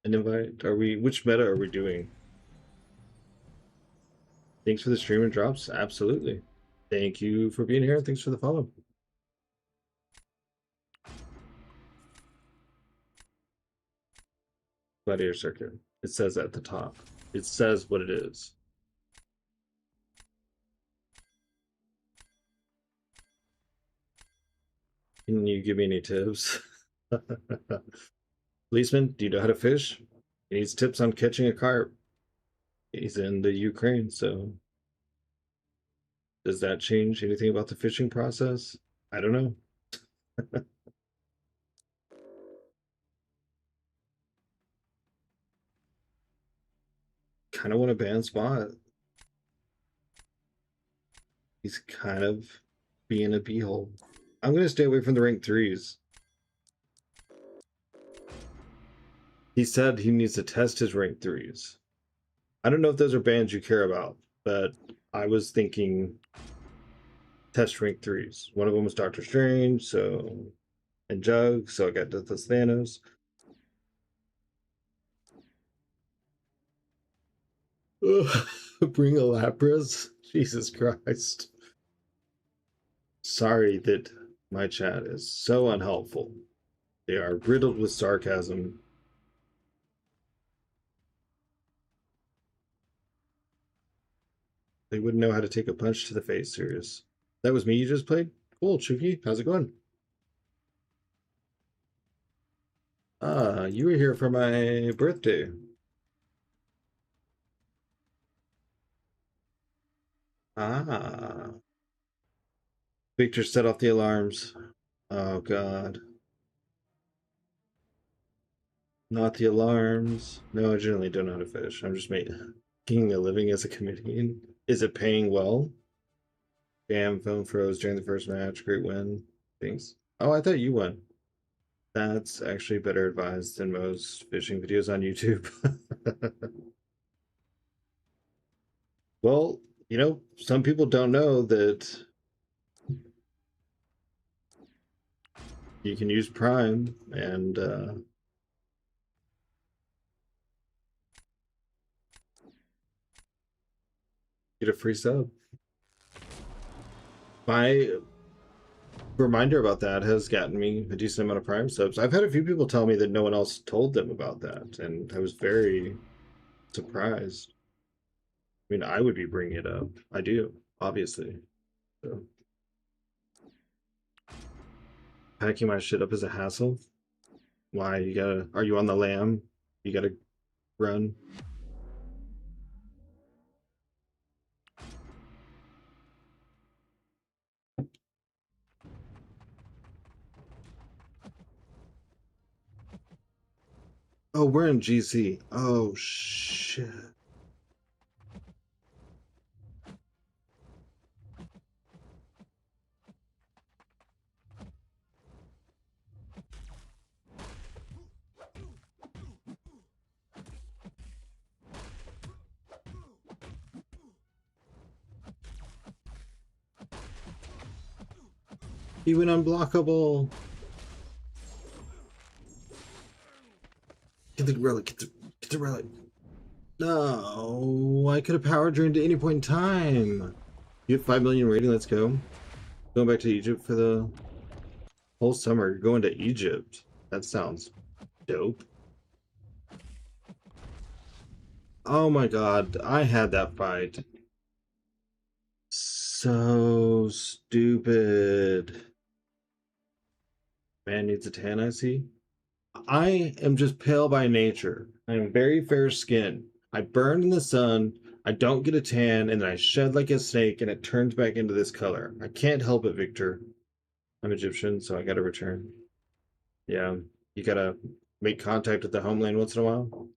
an invite. Which meta are we doing? Thanks for the stream and drops. Absolutely. Thank you for being here. Thanks for the follow. Gladiator Circuit. It says at the top. It says what it is. Can you give me any tips? Policeman, do you know how to fish? He needs tips on catching a carp. He's in the Ukraine, so does that change anything about the fishing process? I don't know. Kind of want to ban Spot. He's kind of being a beehole. I'm going to stay away from the rank 3s. He said he needs to test his rank 3s. I don't know if those are bans you care about, but I was thinking test rank 3s. One of them was Doctor Strange, so and Jug, so I got the Thanos. Bring a Lapras? Jesus Christ. Sorry that my chat is so unhelpful. They are riddled with sarcasm. They wouldn't know how to take a punch to the face, serious. That was me you just played? Cool, Chucky. How's it going? Ah, you were here for my birthday. Ah. Victor set off the alarms. Oh god. Not the alarms. No, I generally don't know how to fish. I'm just making a living as a comedian. Is it paying well? Damn, phone froze during the first match. Great win. Thanks. Oh, I thought you won. That's actually better advised than most fishing videos on YouTube. Well, some people don't know that you can use Prime and get a free sub. My reminder about that has gotten me a decent amount of Prime subs. I've had a few people tell me that no one else told them about that, and I was very surprised. I mean, I would be bringing it up. I do, obviously. So, packing my shit up is a hassle. Why? Are you on the lam? You gotta run. Oh, we're in GC. Oh, shit. He went unblockable. Get the relic. Get the relic. No, I could have power drained at any point in time. You have 5 million rating. Let's go. Going back to Egypt for the whole summer. You're going to Egypt. That sounds dope. Oh my god, I had that fight. So stupid. Man needs a tan, I see. I am just pale by nature. I am very fair skinned. I burn in the sun, I don't get a tan, and then I shed like a snake and it turns back into this color. I can't help it, Victor. I'm Egyptian, so I gotta return. Yeah, you gotta make contact with the homeland once in a while.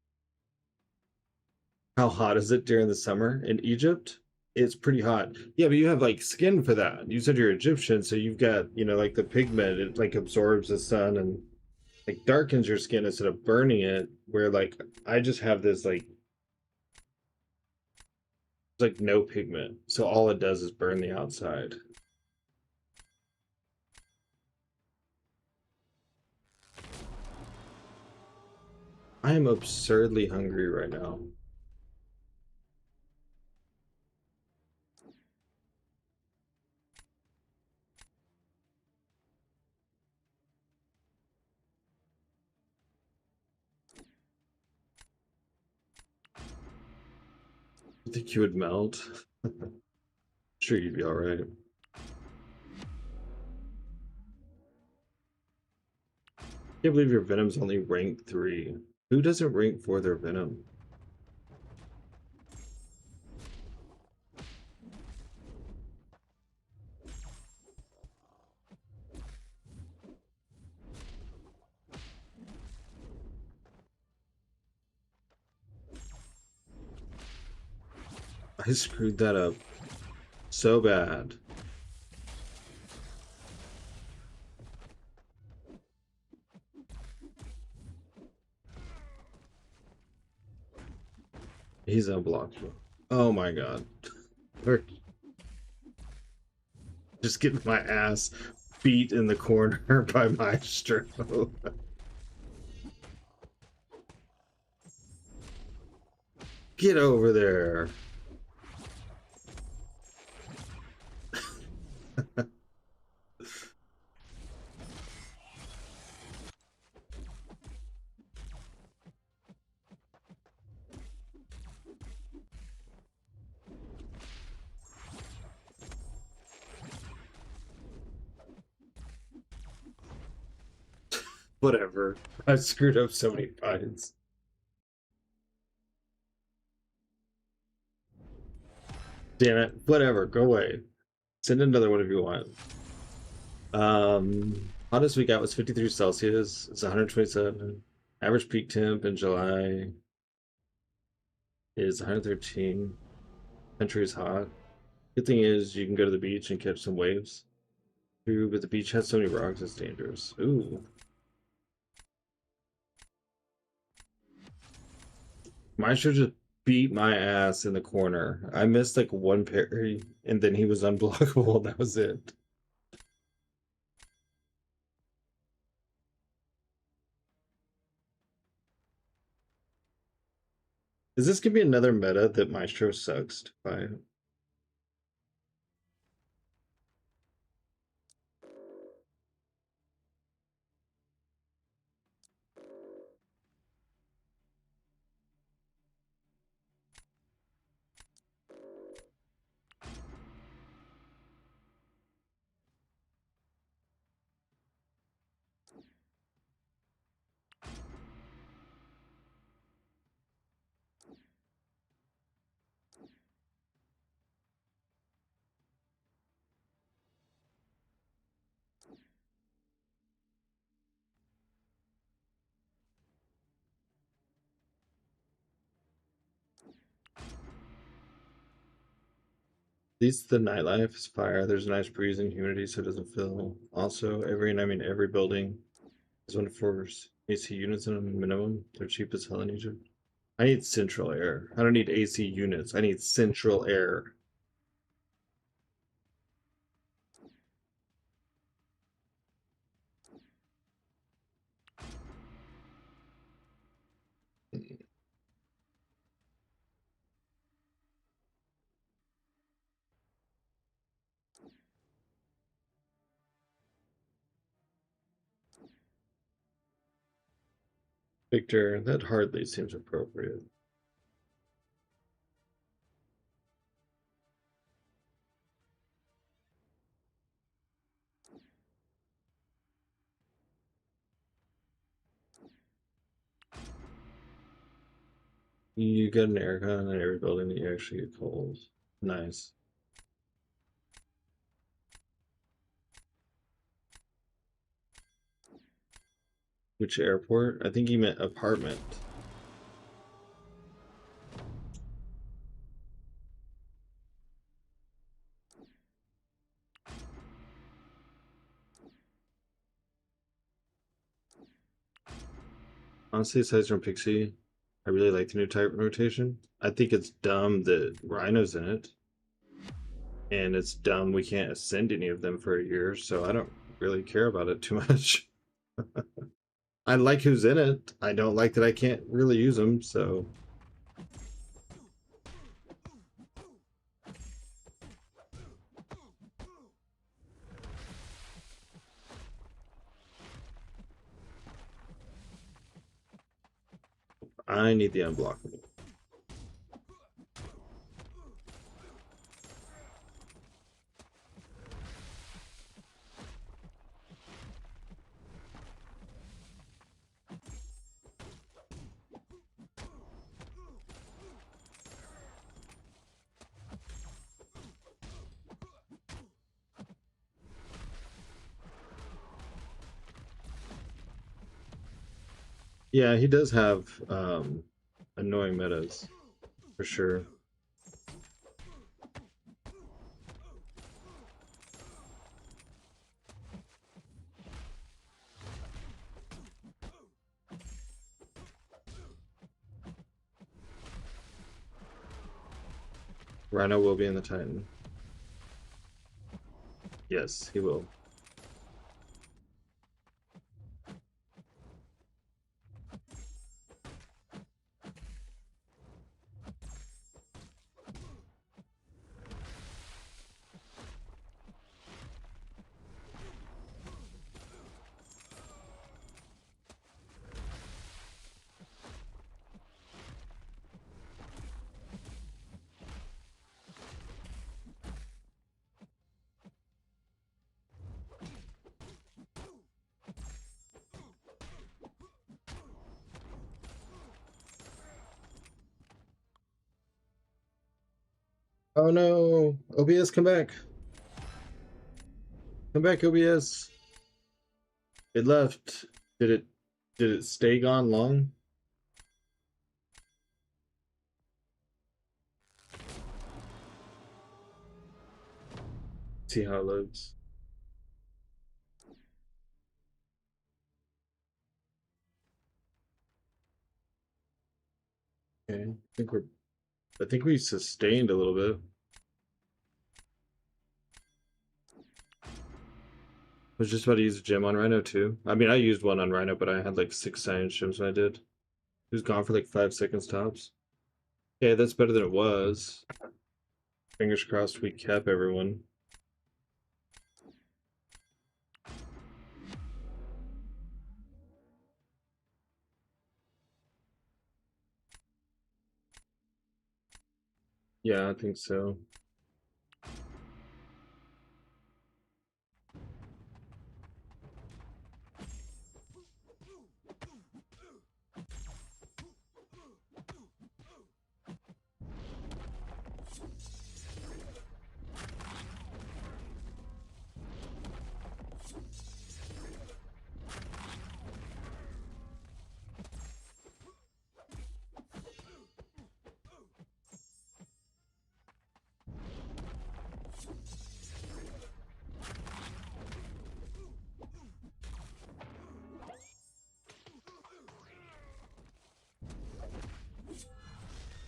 How hot is it during the summer in Egypt? It's pretty hot. Yeah, but you have like skin for that. You said you're Egyptian, so you've got, like the pigment, it like absorbs the sun and like darkens your skin instead of burning it, where like I just have this like no pigment. So all it does is burn the outside. I am absurdly hungry right now. I think you would melt. Sure, you'd be all right. Can't believe your Venom's only rank 3. Who doesn't rank for their Venom? I screwed that up so bad. He's unblockable. Oh my god. We're just getting my ass beat in the corner by Maestro. Get over there. Whatever. I've screwed up so many fights. Damn it. Whatever. Go away. Send another one if you want. Hottest we got was 53 Celsius. It's 127. Average peak temp in July is 113. Country is hot. Good thing is you can go to the beach and catch some waves. True, but the beach has so many rocks, it's dangerous. Ooh. Maestro just beat my ass in the corner. I missed like one parry, and then he was unblockable, and that was it. Is this gonna be another meta that Maestro sucks to fight? At least the nightlife is fire. There's a nice breeze and humidity, so it doesn't feel. Also, every building is one for AC units in a minimum. They're cheap as hell in Egypt. I need central air. I don't need AC units. I need central air. Victor, that hardly seems appropriate. You get an aircon in every building that you actually get cold. Nice. Which airport? I think he meant apartment. Honestly, aside from Pixie, I really like the new type rotation. I think it's dumb that Rhino's in it. And it's dumb we can't ascend any of them for a year, so I don't really care about it too much. I like who's in it. I don't like that I can't really use them, so. I need the unblockable. Yeah, he does have annoying metas, for sure. Rhino will be in the Titan. Yes, he will. Oh no! OBS, come back! Come back, OBS! It left. Did it stay gone long? See how it loads. Okay, I think we sustained a little bit. I was just about to use a gem on Rhino too. I mean, I used one on Rhino, but I had like 6 science gems when I did. It was gone for like 5 seconds tops. Yeah, that's better than it was. Fingers crossed we kept everyone. Yeah, I think so.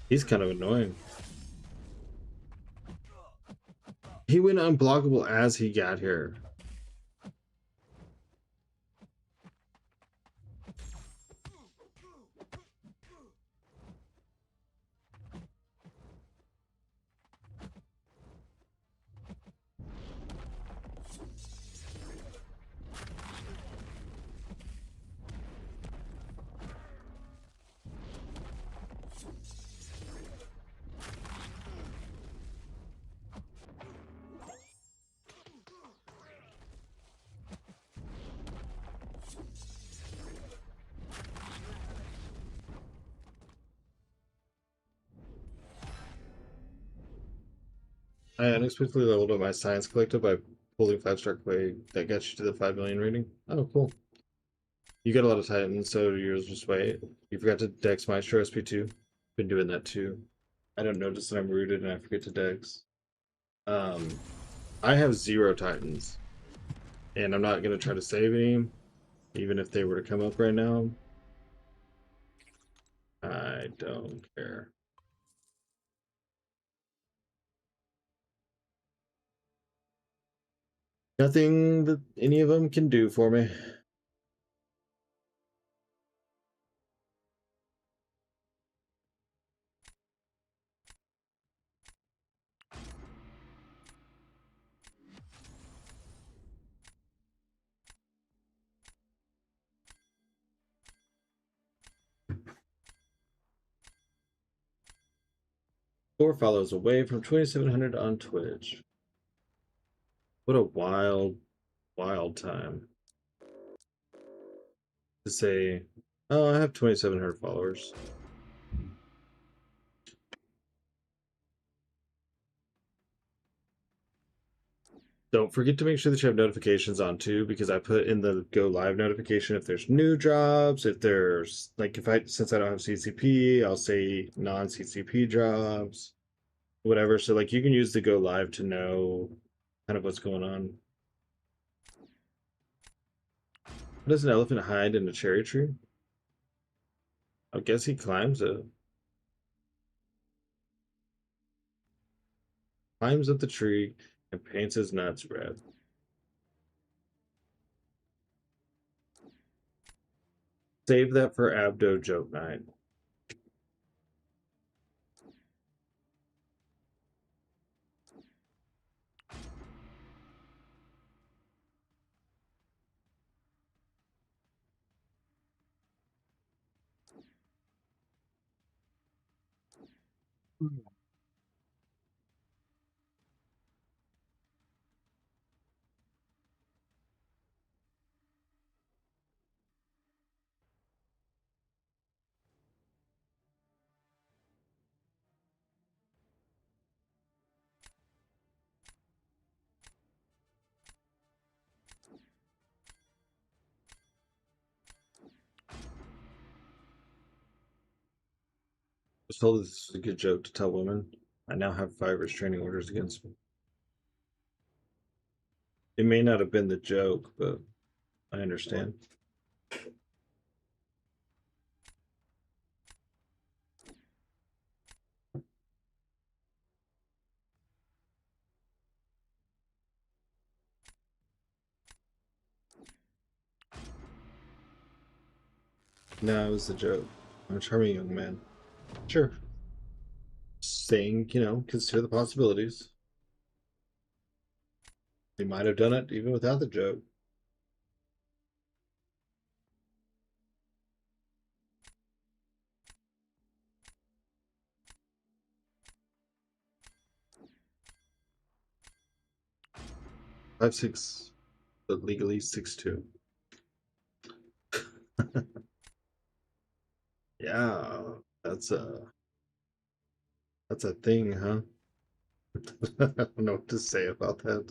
He's kind of annoying. He went unblockable as he got here. I unexpectedly leveled up my science collective by pulling 5-star clay that gets you to the 5 million rating. Oh, cool. You got a lot of titans, so yours just wait. You forgot to dex Maestro SP2. Been doing that too. I don't notice that I'm rooted and I forget to dex. I have 0 titans. And I'm not gonna try to save any, even if they were to come up right now. I don't care. Nothing that any of them can do for me. Four follows away from 2,700 on Twitch. What a wild, wild time to say, oh, I have 2,700 followers. Don't forget to make sure that you have notifications on too, because I put in the go live notification if there's new drops, if there's like since I don't have CCP, I'll say non-CCP drops, whatever. So like you can use the go live to know kind of what's going on. How does an elephant hide in a cherry tree? I guess he climbs it. Climbs up the tree and paints his nuts red. Save that for Abdo joke night. was told this was a good joke to tell women. I now have 5 restraining orders against me. It may not have been the joke, but I understand. No, it was a joke. I'm a charming young man. Sure. Saying, consider the possibilities. They might have done it even without the joke. Five six, but legally 6'2". Yeah, that's a thing, huh? I don't know what to say about that.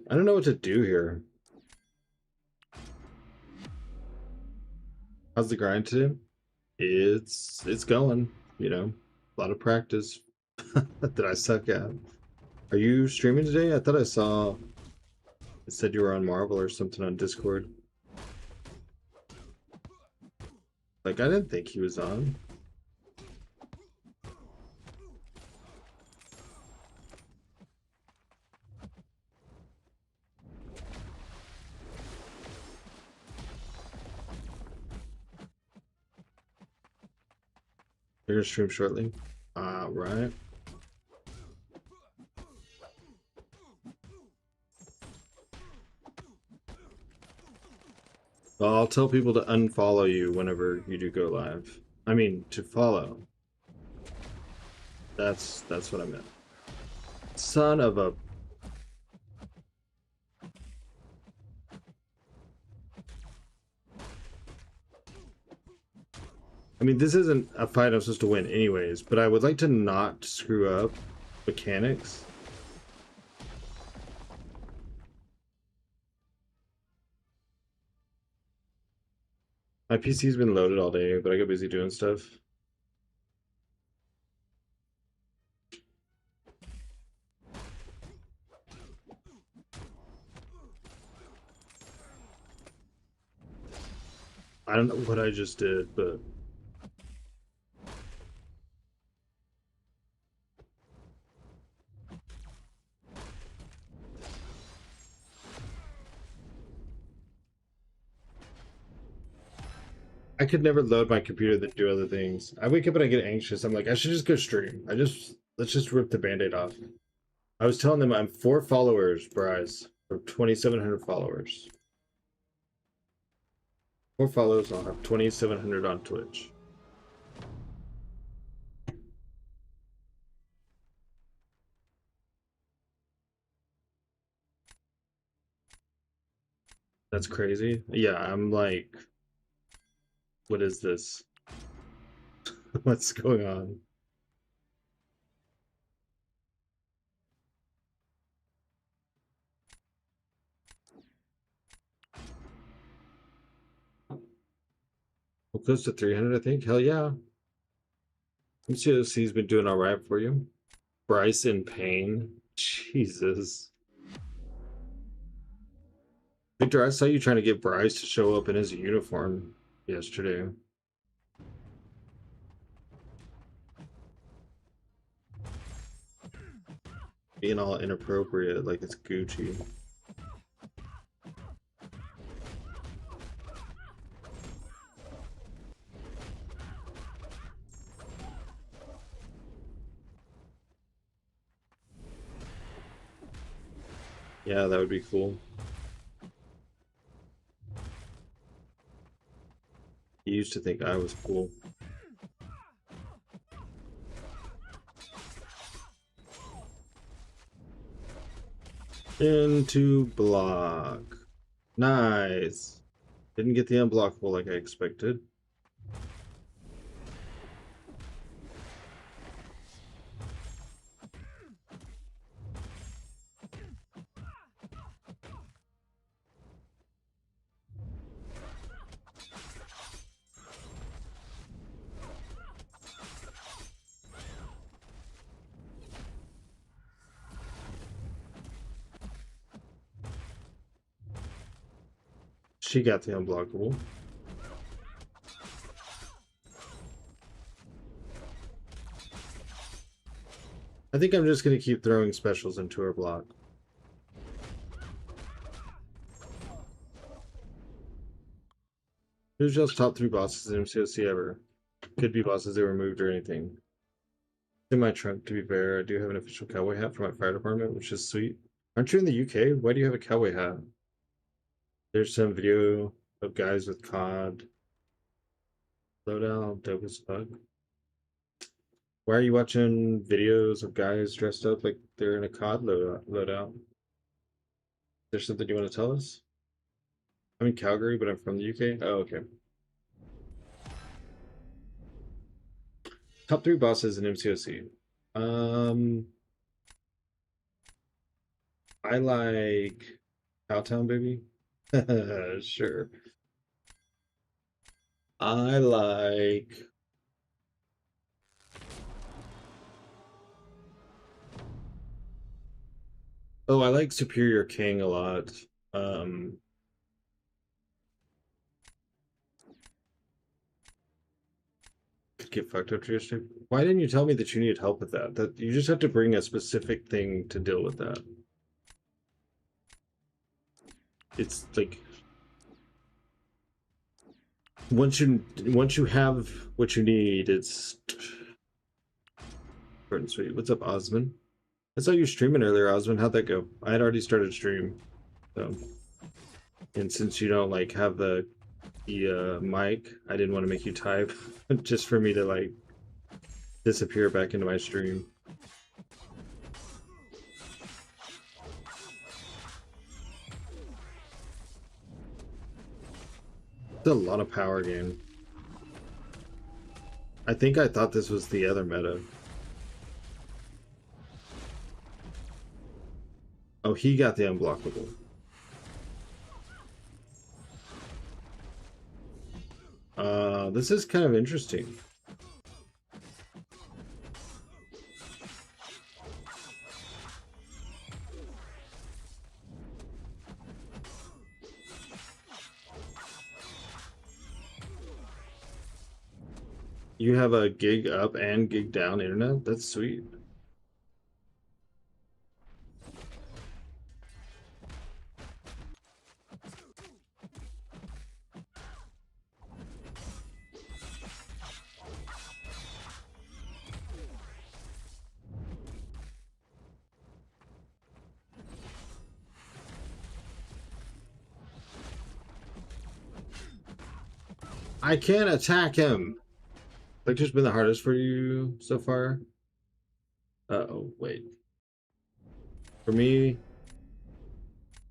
I don't know what to do here. How's the grind today? It's going, a lot of practice that I suck at. Are you streaming today? I thought I saw it said you were on Marvel or something on Discord. Like, I didn't think he was on. You're gonna stream shortly? Right. Well, I'll tell people to unfollow you whenever you do go live. I mean, to follow. That's what I meant. Son of a... I mean, this isn't a fight I'm supposed to win anyways, but I would like to not screw up mechanics. My PC's been loaded all day, but I got busy doing stuff. I don't know what I just did, but... I could never load my computer to do other things. I wake up and I get anxious. I'm like, I should just go stream. Let's just rip the band-aid off. I was telling them I'm 4 followers, Bryce, for 2,700 followers. 4 followers, I'll have 2,700 on Twitch. That's crazy. Yeah, I'm like, what is this? What's going on? Well, close to 300, I think. Hell yeah. MCOC's been doing all right for you. Bryce in pain. Jesus. Victor, I saw you trying to get Bryce to show up in his uniform yesterday. Being all inappropriate, like it's Gucci. Yeah, that would be cool. He used to think I was cool. Into block. Nice. Didn't get the unblockable like I expected. She got the unblockable. I think I'm just gonna keep throwing specials into her block. Who's just top 3 bosses in MCOC ever? Could be bosses that were removed or anything. In my trunk, to be fair, I do have an official cowboy hat for my fire department, which is sweet. Aren't you in the UK? Why do you have a cowboy hat? There's some video of guys with COD. Loadout, dope as fuck. Why are you watching videos of guys dressed up like they're in a COD loadout? Is there something you want to tell us? I'm in Calgary, but I'm from the UK. Oh, okay. Top 3 bosses in MCOC. I like Cowtown, baby. Sure. I like I like Superior King a lot. Um could get fucked up traditionally. Why didn't you tell me that you needed help with that? That you just have to bring a specific thing to deal with that. It's like once you have what you need, it's short and sweet. What's up, Osman? I saw you streaming earlier, Osman. How'd that go? I had already started stream, so and since you don't like have the mic, I didn't want to make you type just for me to like disappear back into my stream. It's a lot of power gain. I think I thought this was the other meta. Oh, he got the unblockable. This is kind of interesting. You have a gig up and gig down internet? That's sweet. I can't attack him. Like, just been the hardest for you so far? Uh-oh, wait. For me,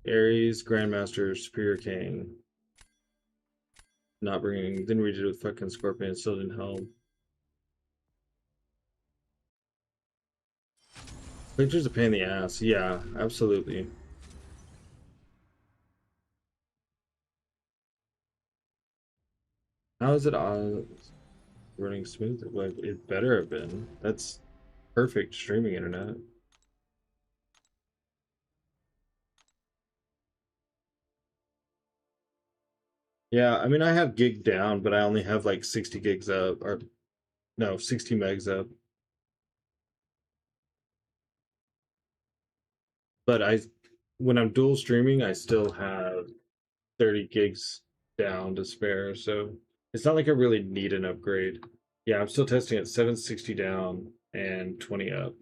Ares, Grandmaster, Superior King. Not bringing, then we did it with fucking Scorpion, still didn't help. Picture's a pain in the ass. Yeah, absolutely. How is it on running smooth? Like, it better have been. That's perfect streaming internet. Yeah, I mean, I have gig down, but I only have like 60 gigs up, or no, 60 megs up. But when I'm dual streaming, I still have 30 gigs down to spare, so it's not like I really need an upgrade. Yeah, I'm still testing at 760 down and 20 up,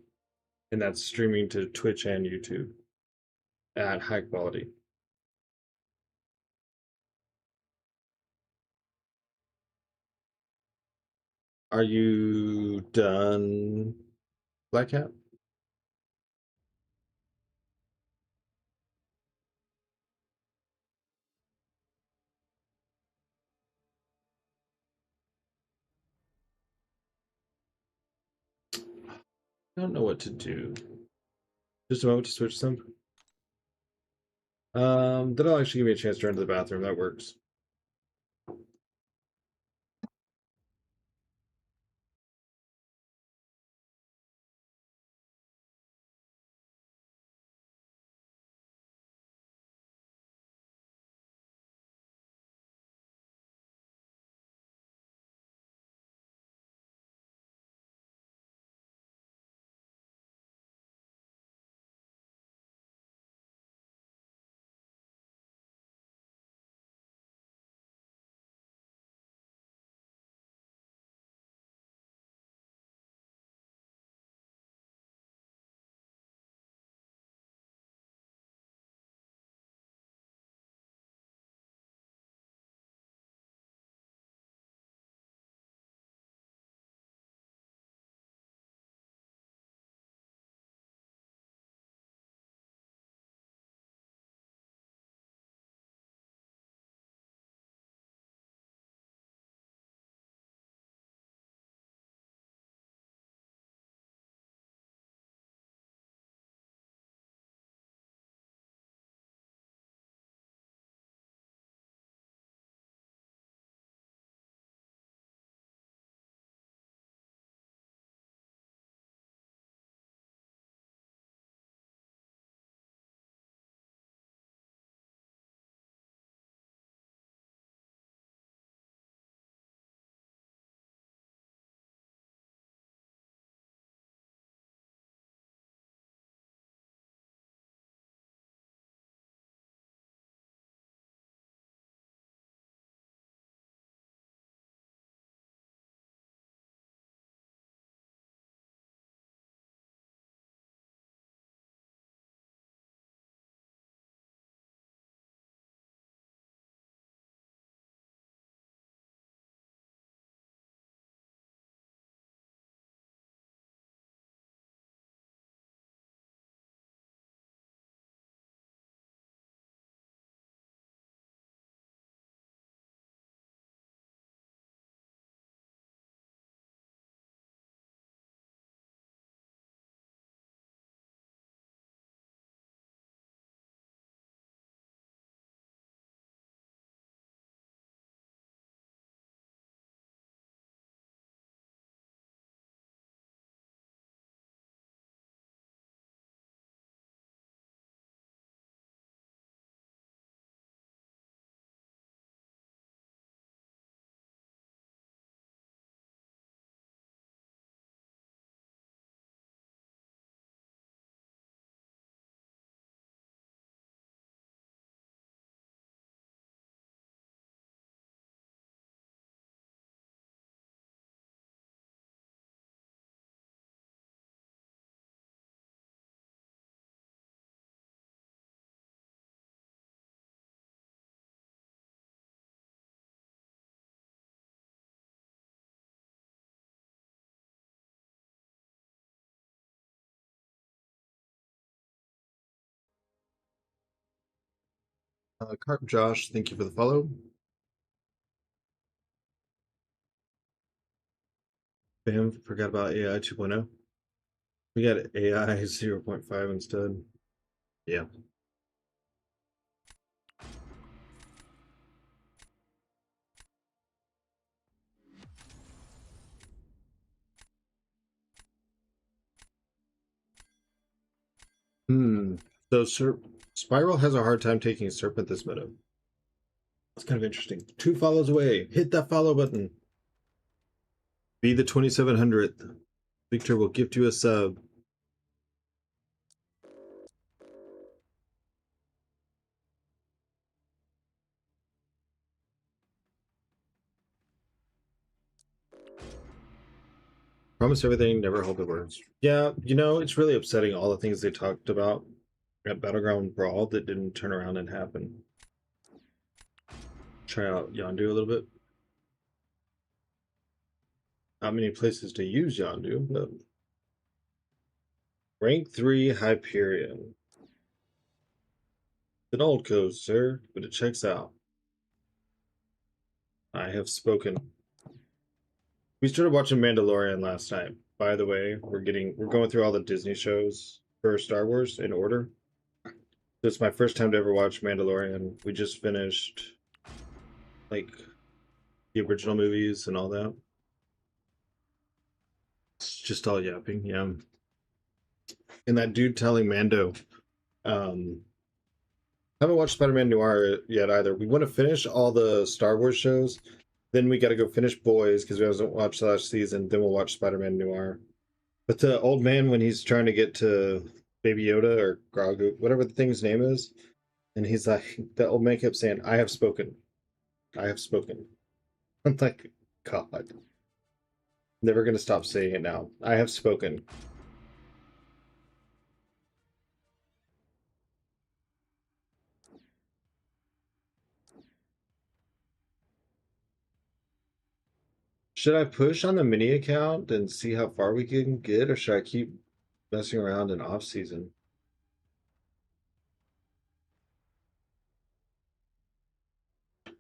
and that's streaming to Twitch and YouTube at high quality. Are you done, Black Hat? I don't know what to do. Just a moment to switch them. That'll actually give me a chance to run to the bathroom. That works. Carp Josh, thank you for the follow. Bam, forgot about AI 2.0. We got AI 0.5 instead. Yeah. So Spiral has a hard time taking Serpent this meta. That's kind of interesting. 2 follows away. Hit that follow button. Be the 2700th. Victor will gift you a sub. Promise everything, never hold the words. Yeah, you know, it's really upsetting all the things they talked about at Battleground Brawl that didn't turn around and happen. Try out Yondu a little bit. Not many places to use Yondu, but rank 3 Hyperion. It's an old code, sir, but it checks out. I have spoken. We started watching Mandalorian last night. By the way, we're going through all the Disney shows for Star Wars in order. It's my first time to ever watch Mandalorian. We just finished like the original movies and all that. It's just all yapping, yeah. And that dude telling Mando, haven't watched Spider-Man Noir yet either. We want to finish all the Star Wars shows, then we got to go finish Boys because we haven't watched last season. Then we'll watch Spider-Man Noir. But the old man when he's trying to get to Baby Yoda or Grogu, whatever the thing's name is, and he's like, the old man kept saying, "I have spoken, I have spoken." I'm like, God, never gonna stop saying it now. I have spoken. Should I push on the mini account and see how far we can get, or should I keep messing around in off season? I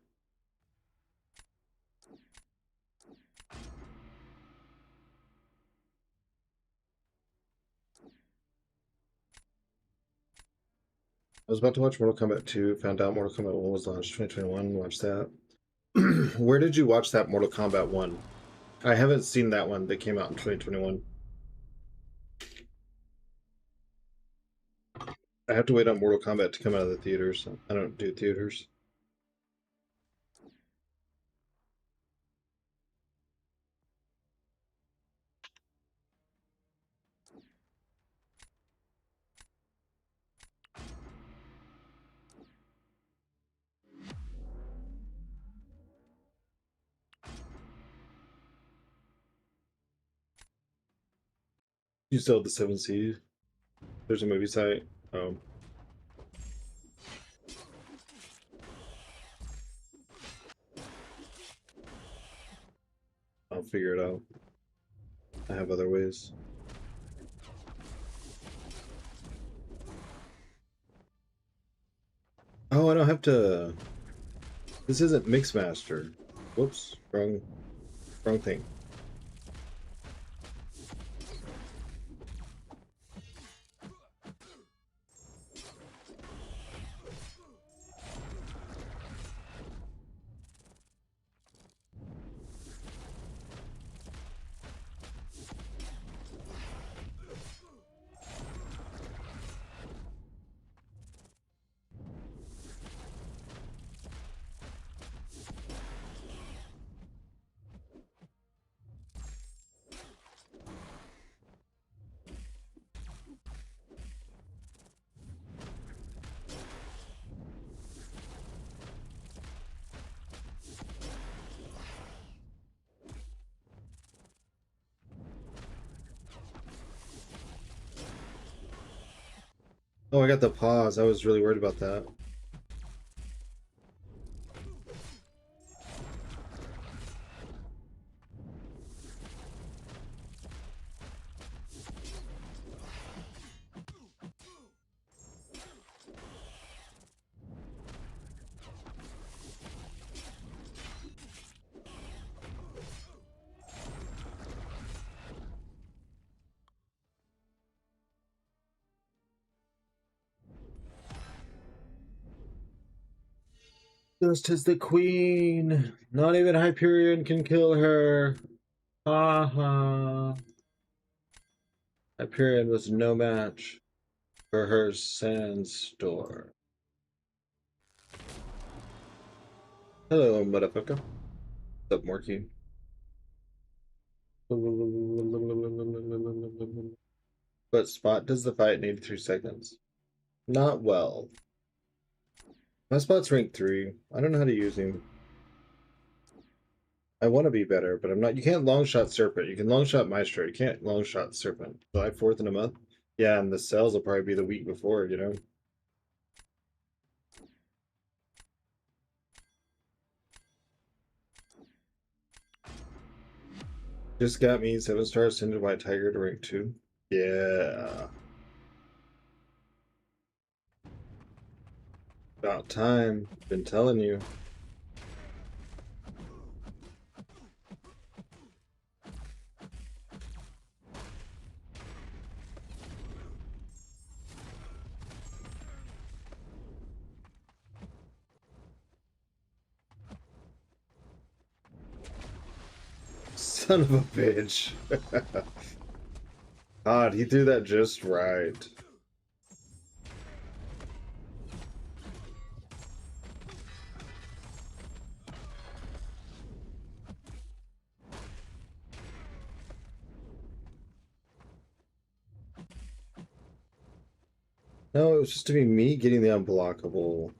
was about to watch Mortal Kombat 2, found out Mortal Kombat 1 was launched 2021, watched that. Where did you watch that Mortal Kombat 1? I haven't seen that one that came out in 2021. I have to wait on Mortal Kombat to come out of the theaters. I don't do theaters. You still have the 7C? There's a movie site. Oh. I'll figure it out. I have other ways. Oh, I don't have to. This isn't Mixmaster. Whoops, wrong thing. Oh, I got the pause. I was really worried about that. Just as the queen. Not even Hyperion can kill her. Haha. Hyperion was no match for her sandstorm. Hello, motherfucker. What's up, Morky? What spot does the fight in 83 seconds? Not well. My spot's rank 3. I don't know how to use him. I want to be better, but I'm not. You can't long shot Serpent. You can long shot Maestro. You can't long shot Serpent. July 4th in a month? Yeah, and the cells will probably be the week before, you know? Just got me 7-star Ascended White Tiger to rank 2. Yeah. About time. Been telling you. Son of a bitch. God, he threw that just right. No, it was just to be me getting the unblockable.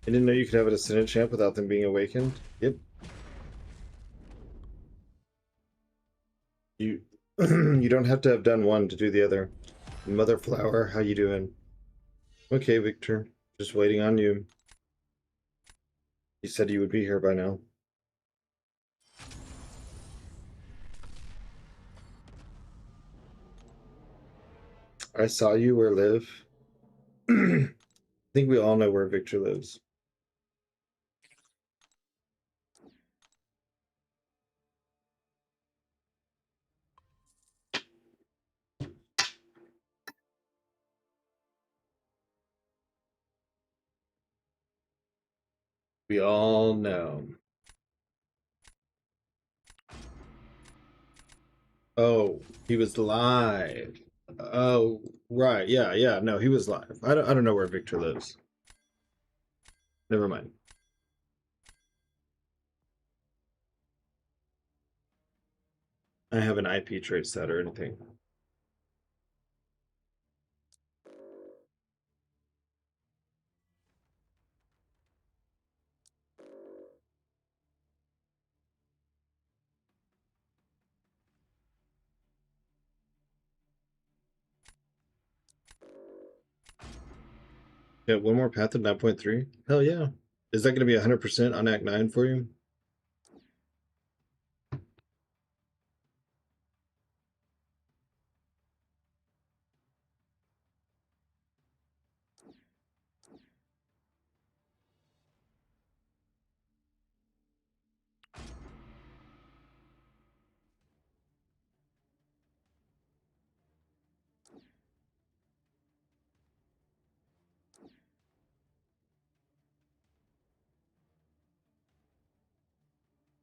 I didn't know you could have an Ascendant champ without them being awakened. Yep. You you don't have to have done one to do the other. Mother Flower, how you doing? Okay, Victor. Just waiting on you. You said you would be here by now. I saw you where live. I think we all know where Victor lives. We all know. Oh, he was live. Oh, right. Yeah, yeah. No, he was live. I don't know where Victor lives. Never mind. I haven't IP traced that or anything. Yeah, one more path at 9.3. Hell yeah. Is that going to be 100% on Act 9 for you?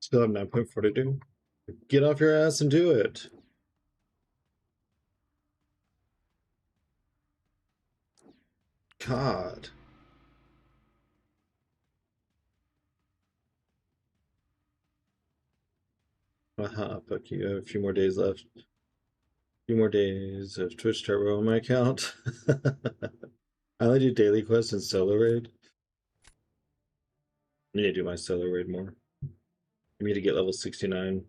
Still have 9.4 to do. Get off your ass and do it. God. Fuck you. I have a few more days left. A few more days of Twitch Turbo on my account. I only do daily quests and solo raid. I need to do my solo raid more. I need to get level 69.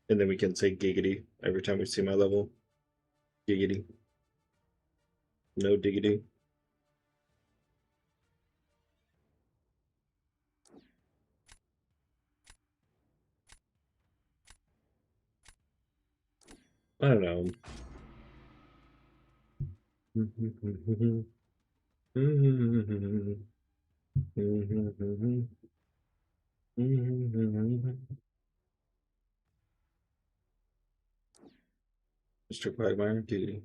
And then we can say giggity every time we see my level. Giggity. No diggity. I don't know. Mr. Quagmire, duty.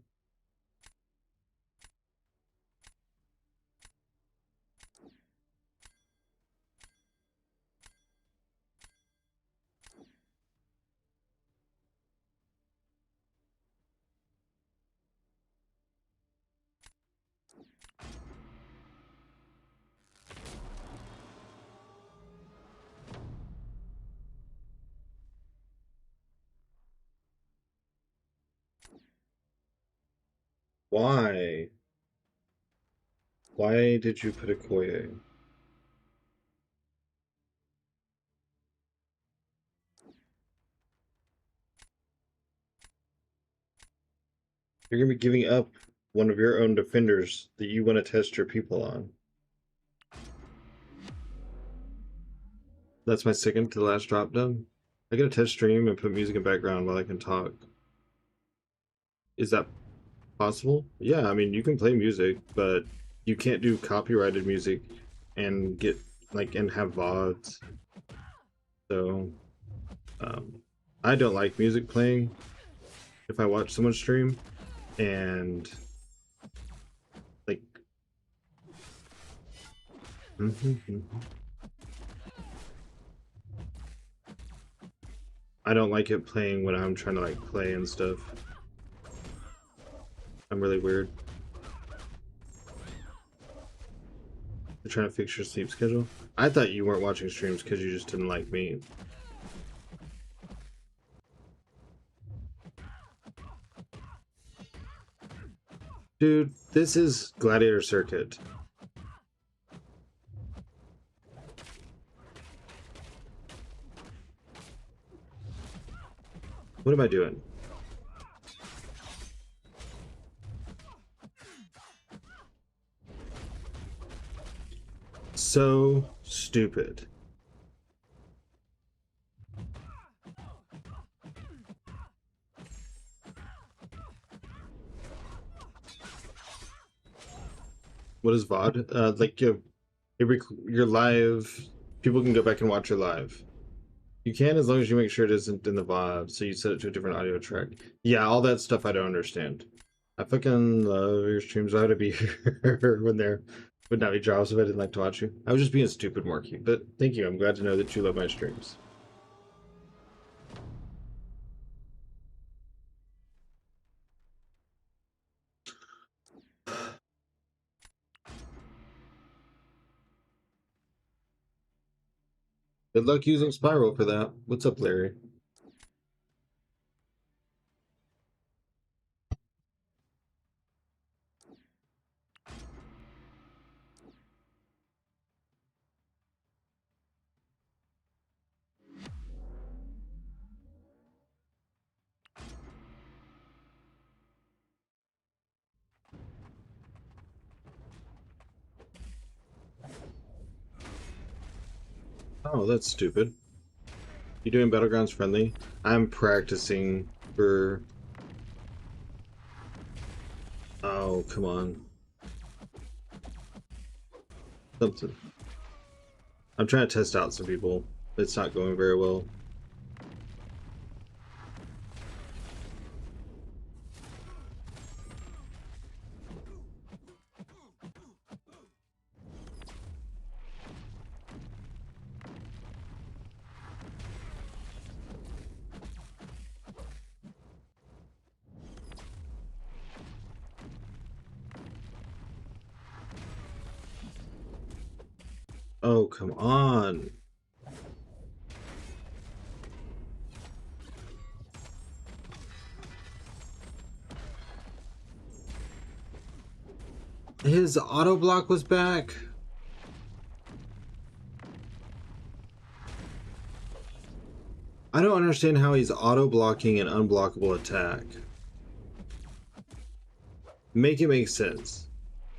Why? Why did you put a Koye? You're gonna be giving up one of your own defenders that you want to test your people on. That's my second to the last drop done. I gotta test stream and put music in background while I can talk. Is that possible? Yeah, I mean you can play music, but you can't do copyrighted music and get like and have VODs. So I don't like music playing if I watch someone stream, and like I don't like it playing when I'm trying to like play and stuff. I'm really weird. You're trying to fix your sleep schedule? I thought you weren't watching streams because you just didn't like me. Dude, this is Gladiator Circuit. What am I doing? So stupid. What is VOD? Like your live, people can go back and watch your live. You can, as long as you make sure it isn't in the VOD, so you set it to a different audio track. Yeah, all that stuff I don't understand. I fucking love your streams. I would be here when there would not be jobs if I didn't like to watch you. I was just being stupid, Marky, but thank you. I'm glad to know that you love my streams. Good luck using Spiral for that. What's up, Larry? Oh, that's stupid. You doing Battlegrounds friendly? I'm practicing for... Oh, come on. Something. I'm trying to test out some people. It's not going very well. Oh, come on. His auto block was back. I don't understand how he's auto blocking an unblockable attack. Make it make sense.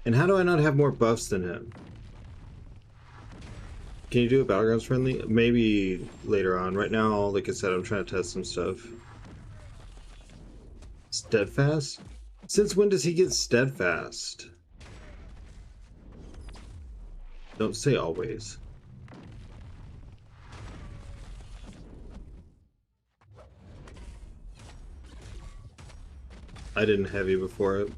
And how do I not have more buffs than him? Can you do a Battlegrounds friendly? Maybe later on. Right now, like I said, I'm trying to test some stuff. Steadfast? Since when does he get steadfast? Don't say always. I didn't heavy before it.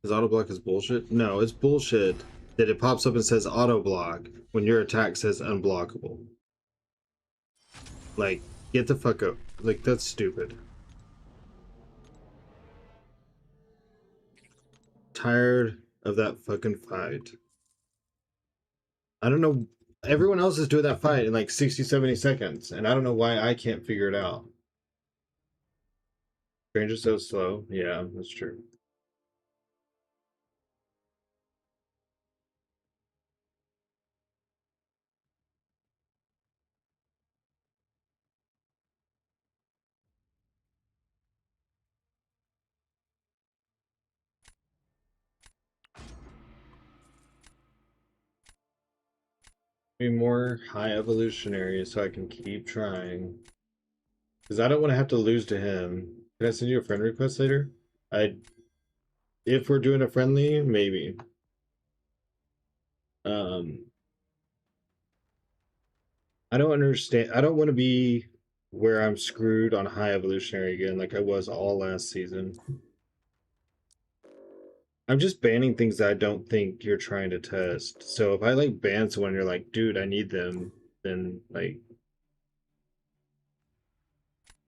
His auto block is bullshit? No, it's bullshit that it pops up and says auto block when your attack says unblockable. Like, get the fuck up. Like, that's stupid. Tired of that fucking fight. I don't know. Everyone else is doing that fight in like 60, 70 seconds, and I don't know why I can't figure it out. Strange is so slow. Yeah, that's true. Be more high evolutionary so I can keep trying. Because I don't want to have to lose to him. Can I send you a friend request later? If we're doing a friendly, maybe. Um, I don't understand. I don't want to be where I'm screwed on high evolutionary again, like I was all last season. I'm just banning things that I don't think you're trying to test. So if I like ban someone, you're like, dude, I need them, then like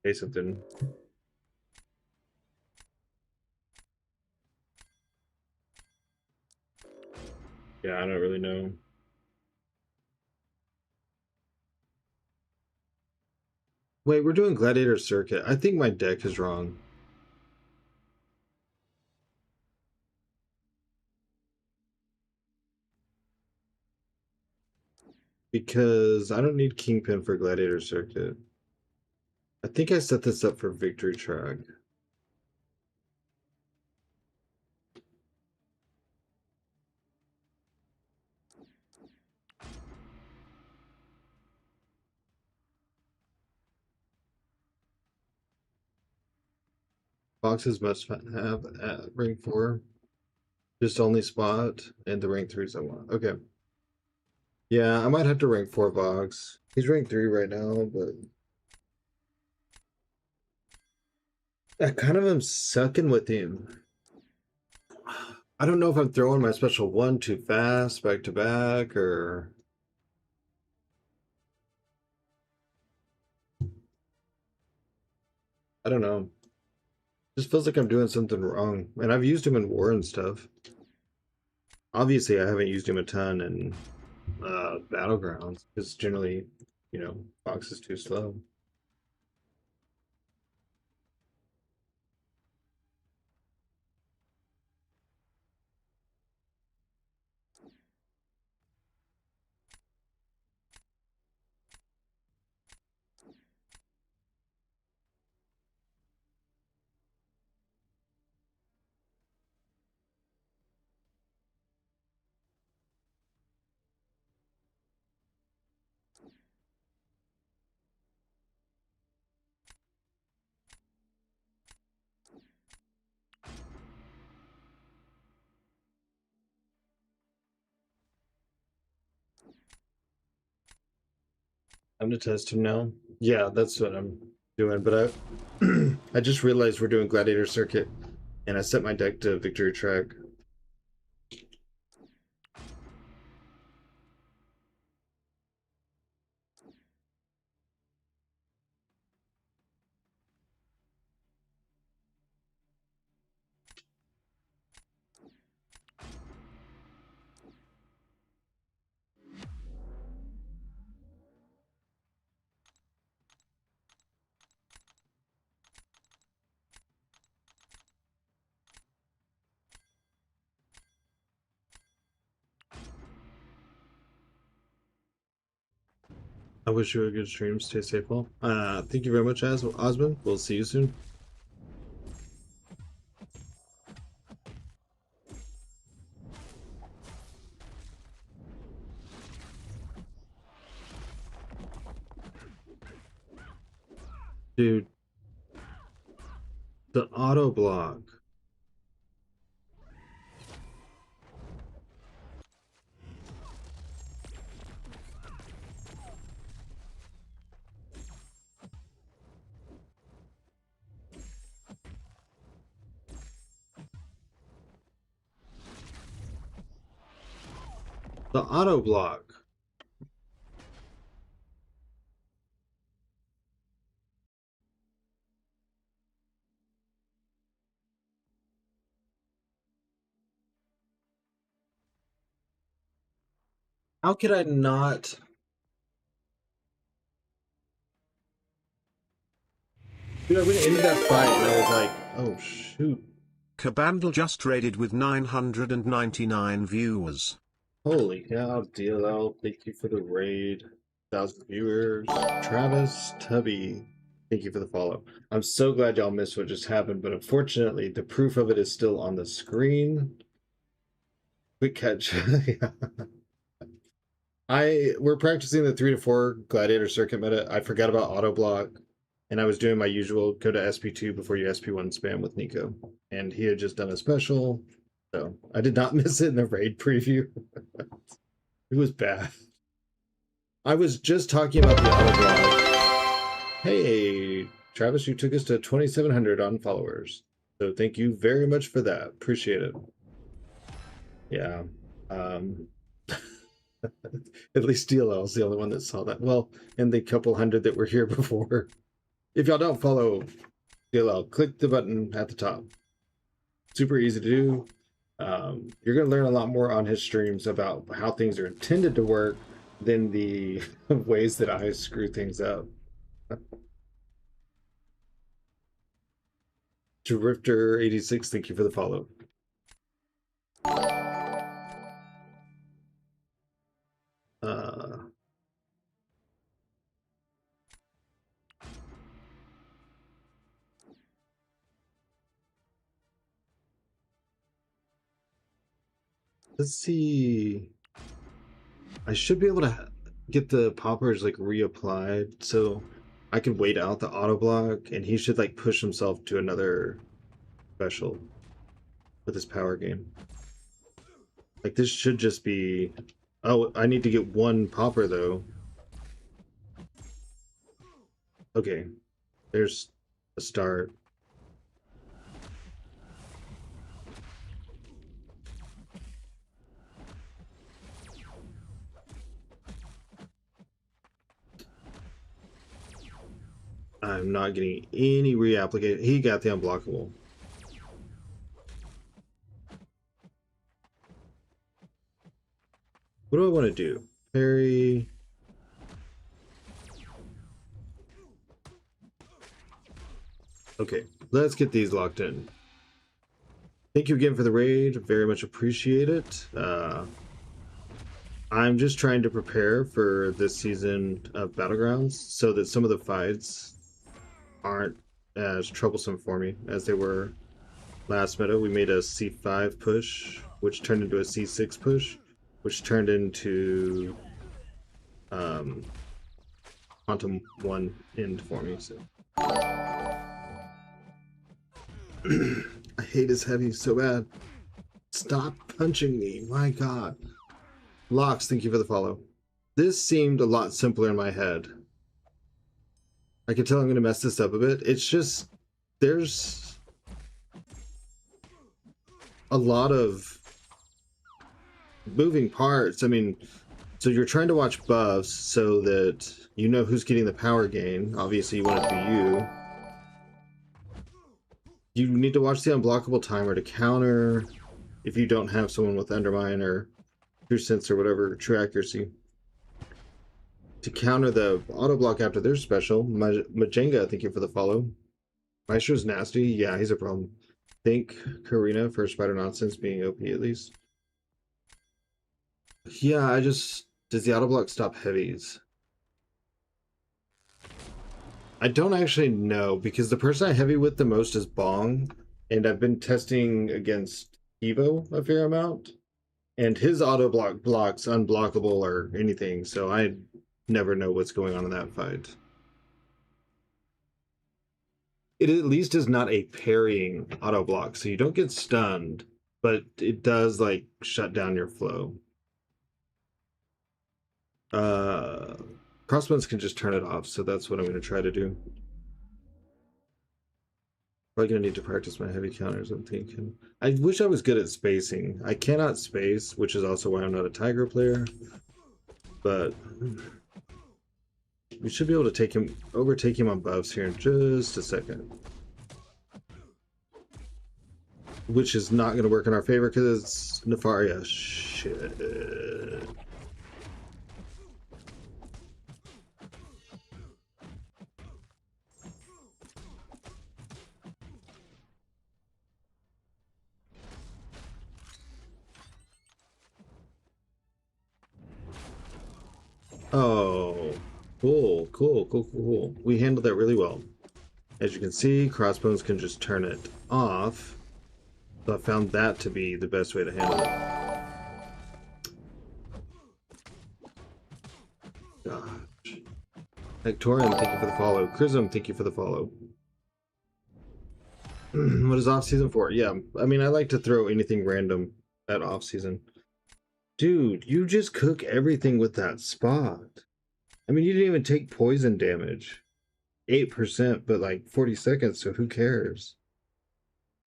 say something. Yeah, I don't really know. Wait, we're doing Gladiator Circuit. I think my deck is wrong. Because I don't need Kingpin for Gladiator Circuit. I think I set this up for Victory Track. Boxes must have at rank 4. Just only spot and the rank 3s I want. Okay. Yeah, I might have to rank 4 box. He's rank 3 right now, but I kind of am sucking with him. I don't know if I'm throwing my special 1 too fast back to back or I don't know. Just feels like I'm doing something wrong. And I've used him in war and stuff. Obviously, I haven't used him a ton in Battlegrounds because generally, you know, Fox is too slow. I'm to test him now. Yeah, that's what I'm doing. But I, I just realized we're doing Gladiator Circuit, and I set my deck to Victory Track. I wish you a good stream. Stay safe, all. Thank you very much, Osmond. We'll see you soon. Dude, the auto block. The auto block. How could I not? Dude, I went into that fight and I was like, oh shoot. Kabandle just raided with 999 viewers. Holy cow, DLL, thank you for the raid. 1,000 viewers. Travis Tubby, thank you for the follow. I'm so glad y'all missed what just happened, but unfortunately, the proof of it is still on the screen. Quick catch. Yeah. We're practicing the 3 to 4 gladiator circuit meta. I forgot about auto block, and I was doing my usual go to SP2 before you SP1 spam with Nico, and he had just done a special, so I did not miss it in the raid preview. It was bad. I was just talking about the auto block. Hey, Travis, you took us to 2,700 on followers, so thank you very much for that. Appreciate it. Yeah. At least DLL is the only one that saw that. Well, and the couple hundred that were here before. If y'all don't follow DLL, click the button at the top. Super easy to do. You're going to learn a lot more on his streams about how things are intended to work than the ways that I screw things up. Drifter86, thank you for the follow. Let's see. I should be able to get the poppers like reapplied, so I can wait out the auto block, and he should like push himself to another special with his power game. Like this should just be. Oh, I need to get one popper though. Okay, there's a start. I'm not getting any reapplication. He got the unblockable. What do I want to do? Parry. Okay, let's get these locked in. Thank you again for the raid. Very much appreciate it. I'm just trying to prepare for this season of Battlegrounds so that some of the fights aren't as troublesome for me as they were last meta. We made a C5 push, which turned into a C6 push, which turned into Quantum 1 end for me. So I hate his heavy so bad. Stop punching me, my god. Locks, thank you for the follow. This seemed a lot simpler in my head. I can tell I'm going to mess this up a bit. It's just, there's a lot of moving parts. I mean, so you're trying to watch buffs so that you know who's getting the power gain. Obviously, you want it to be you. You need to watch the unblockable timer to counter if you don't have someone with Undermine or True Sense or whatever, True Accuracy. To counter the auto block after their special. Majenga, thank you for the follow. Maestro's nasty. Yeah, he's a problem. Thank Karina for Spider Nonsense being OP at least. Yeah, does the auto block stop heavies? I don't actually know, because the person I heavy with the most is Bong, and I've been testing against Evo a fair amount, and his auto block blocks unblockable or anything, so I never know what's going on in that fight. it at least is not a parrying auto block, so you don't get stunned, but it does like shut down your flow. Crossbones can just turn it off, so that's what I'm going to try to do. Probably going to need to practice my heavy counters, I'm thinking. I wish I was good at spacing. I cannot space, which is also why I'm not a Tiger player. But we should be able to overtake him on buffs here in just a second. Which is not going to work in our favor because it's Nefaria. Shit. Oh, cool. We handled that really well. As you can see, crossbones can just turn it off. So I found that to be the best way to handle it. Gosh. Hectorian, thank you for the follow. Chrism, thank you for the follow. What is off season for? Yeah, I mean, I like to throw anything random at off season. Dude, you just cook everything with that spot. I mean, you didn't even take poison damage. 8%, but like 40 seconds, so who cares?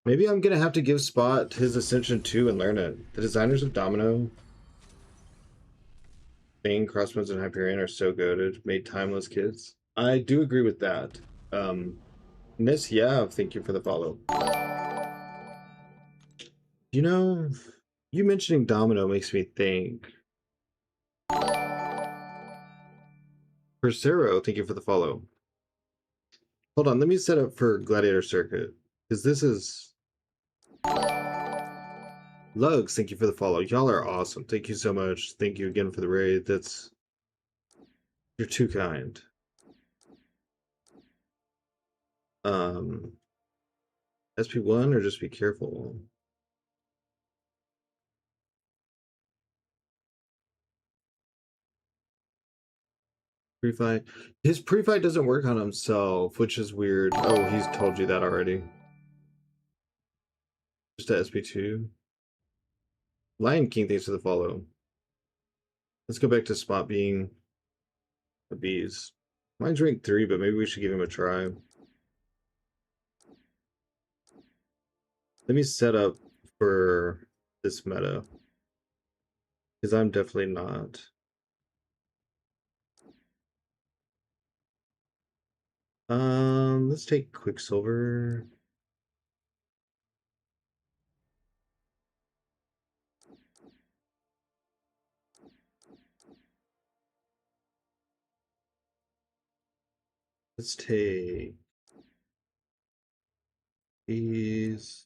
Maybe I'm gonna have to give Spot his Ascension 2 and learn it. The designers of Domino, Bane, Crossbones, and Hyperion are so goated. Made timeless kids. I do agree with that. Nis, yeah, thank you for the follow. You know, you mentioning Domino makes me think. Persero, thank you for the follow. Hold on, let me set up for Gladiator Circuit. Because this is... Lugs, thank you for the follow. Y'all are awesome. Thank you so much. Thank you again for the raid. You're too kind. SP1 or just be careful? Pre-fight. His pre-fight doesn't work on himself, which is weird. Oh, he's told you that already. Just a SP2. Lion King, thanks for the follow. Let's go back to Spot being a bees. Mine's rank 3, but maybe we should give him a try. Let me set up for this meta. Because I'm definitely not. Let's take Quicksilver. Let's take these.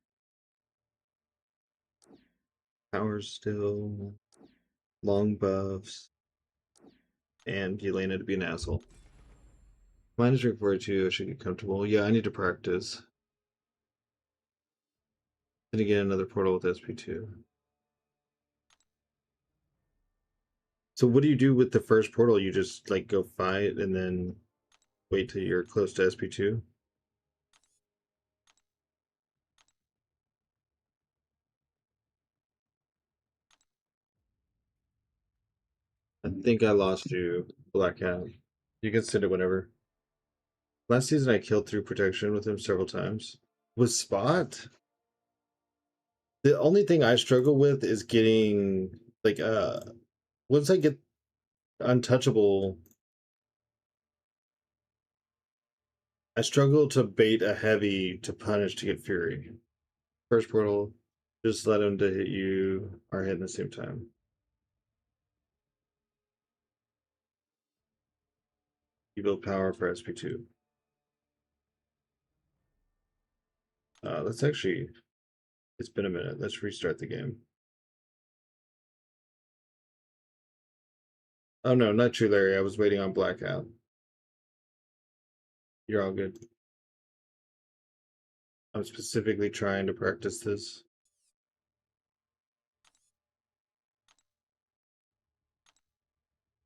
Power still. Long buffs. And Yelena to be an asshole. Mine is required too. I should get comfortable. Yeah, I need to practice. And again, another portal with SP2. So what do you do with the first portal? You just like go fight and then wait till you're close to SP2? I think I lost you, Black Hat. You can send it whenever. Last season I killed through protection with him several times. With Spot? The only thing I struggle with is getting like once I get untouchable, I struggle to bait a heavy to punish to get Fury. First portal, just let him to hit you or hit at the same time. You build power for SP2. Let's actually, it's been a minute. Let's restart the game. Oh no, not true, Larry. I was waiting on Blackout. You're all good. I'm specifically trying to practice this.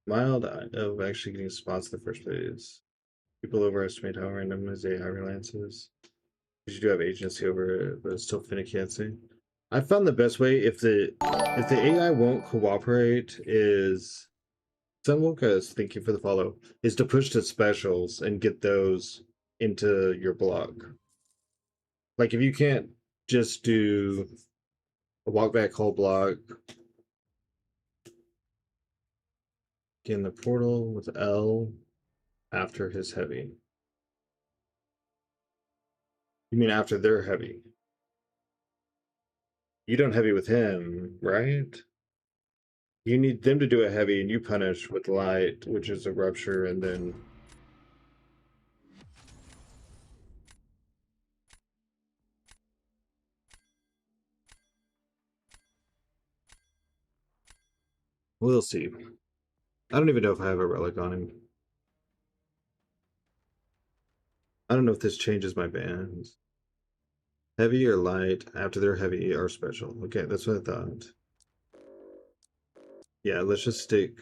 Mild of actually getting spots in the first place. People overestimate how random his AI reliance is. You do have agency over it, but it's still finicky. I found the best way if the AI won't cooperate is Sunwokas, thank you for the follow, is to push to specials and get those into your block. Like if you can't just do a walk back whole block, get in the portal with L after his heavy. You mean after their heavy? You don't heavy with him, right? You need them to do a heavy and you punish with light, which is a rupture, and then we'll see. I don't even know if I have a relic on him. I don't know if this changes my bands. Heavy or light, after they're heavy or special. Okay, that's what I thought. Yeah, let's just stick.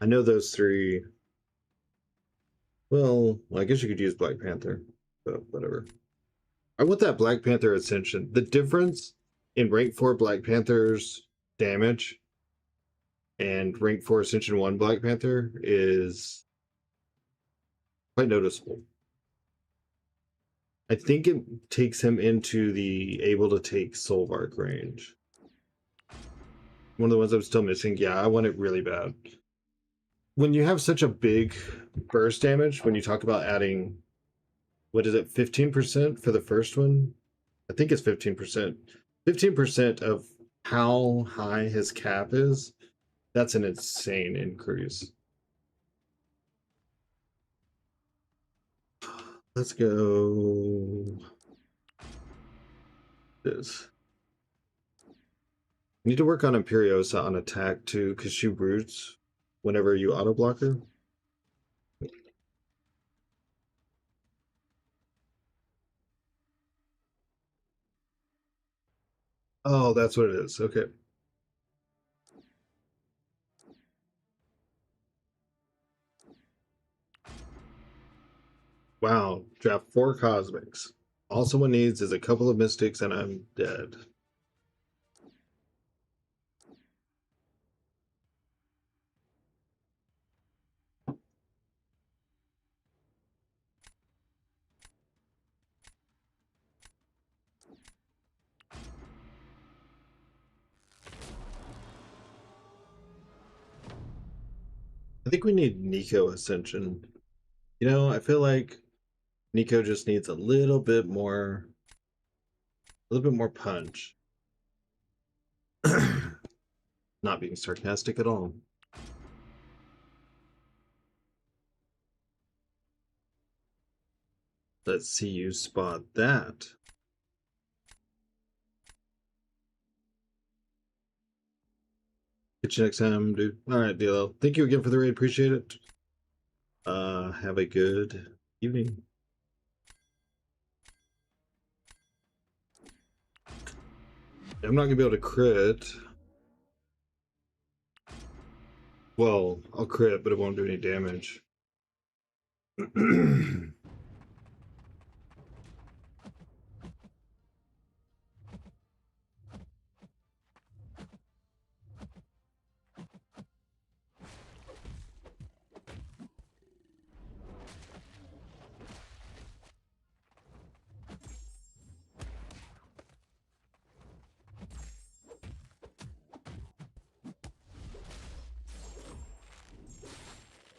I know those three. Well, I guess you could use Black Panther, but whatever. I want that Black Panther Ascension. The difference in rank 4 Black Panther's damage and rank 4 Ascension 1 Black Panther is quite noticeable. I think it takes him into the able to take Soul Arc range. One of the ones I'm still missing. Yeah, I want it really bad. When you have such a big burst damage, when you talk about adding, what is it, 15% for the first one? I think it's 15%. 15% of how high his cap is, that's an insane increase. Let's go. This. Need to work on Imperiosa on attack too, because she roots whenever you auto block her. Oh, that's what it is. Okay. Wow. Draft 4 Cosmics. All someone needs is a couple of Mystics and I'm dead. I think we need Nico Ascension. You know, I feel like Nico just needs a little bit more punch. Not being sarcastic at all. Let's see you spot that. Get you next time, dude. All right, DLL. Thank you again for the raid. Appreciate it. Have a good evening. I'm not gonna be able to crit. Well, I'll crit, but it won't do any damage.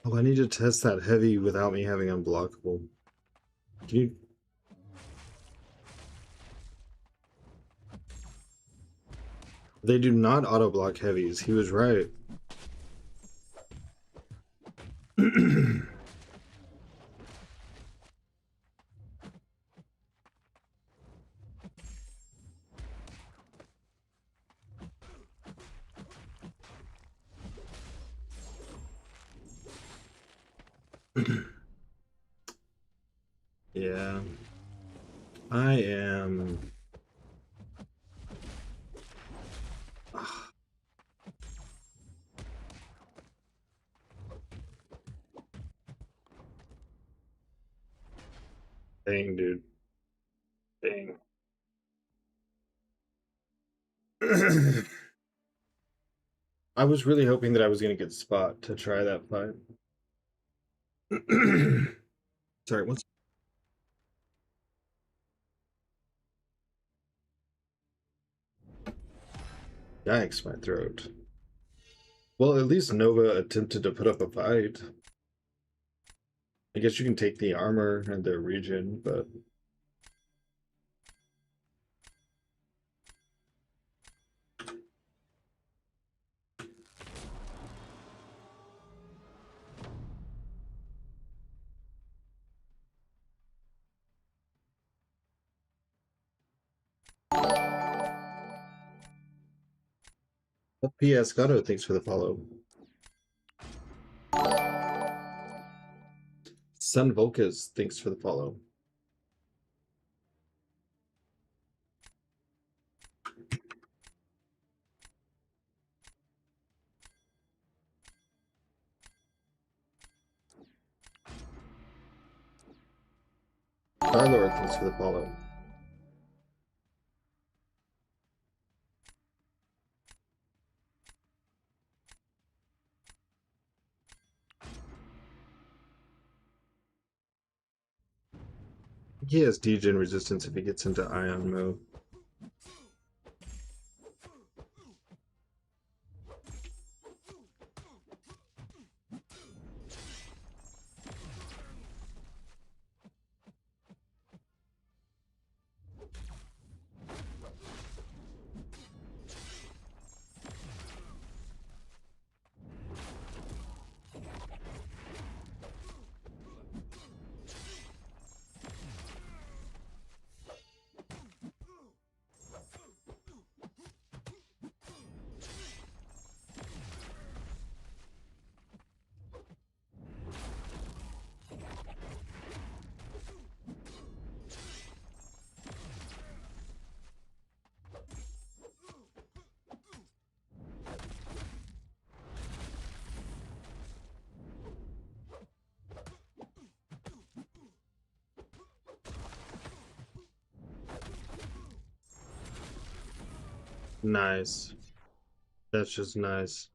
Oh, I need to test that heavy without me having unblockable. Can you? They do not auto block heavies. He was right. Yeah. I am. Dang, dude. Dang. I was really hoping that I was going to get Spot to try that fight. Sorry, what's... Yikes, my throat. Well, at least Nova attempted to put up a fight. I guess you can take the armor and the region, but... P.S. Gato, thanks for the follow. Sun Volkas, thanks for the follow. Starlord, thanks for the follow. He has degen resistance if he gets into ion mode. Nice. That's just nice.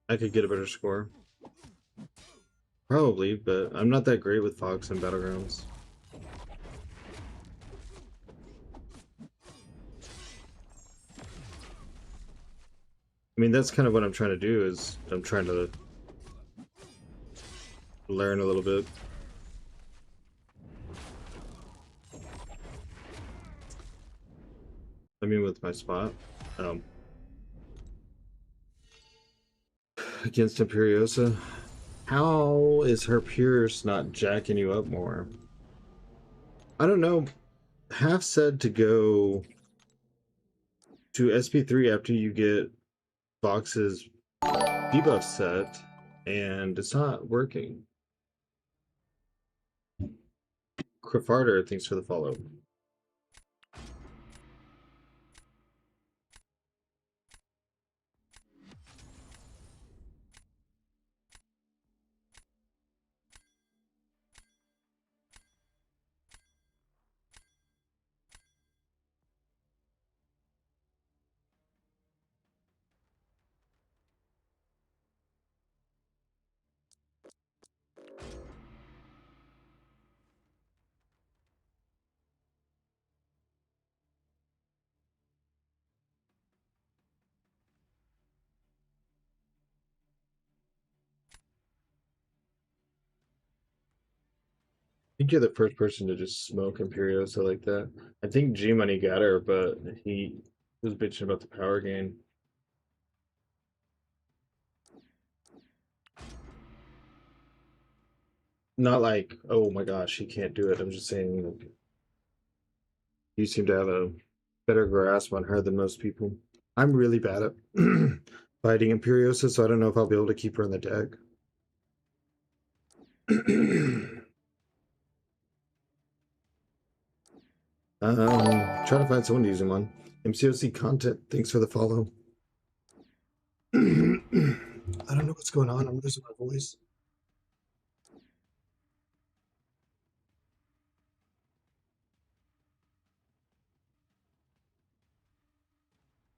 I could get a better score. Probably, but I'm not that great with Fox and Battlegrounds. I mean, that's kind of what I'm trying to do, is I'm trying to learn a little bit. I mean, with my Spot. Against Imperiosa. How is her Pierce not jacking you up more? I don't know. Half said to go to SP3 after you get Fox's debuff set, and it's not working. Crifarder, thanks for the follow. I think you're the first person to just smoke Imperiosa like that. I think G Money got her, but he was bitching about the power gain. Not like, oh my gosh, he can't do it. I'm just saying, like, you seem to have a better grasp on her than most people. I'm really bad at fighting Imperiosa, so I don't know if I'll be able to keep her in the deck. Try to find someone to use him on. MCOC content. Thanks for the follow. I don't know what's going on. I'm losing my voice.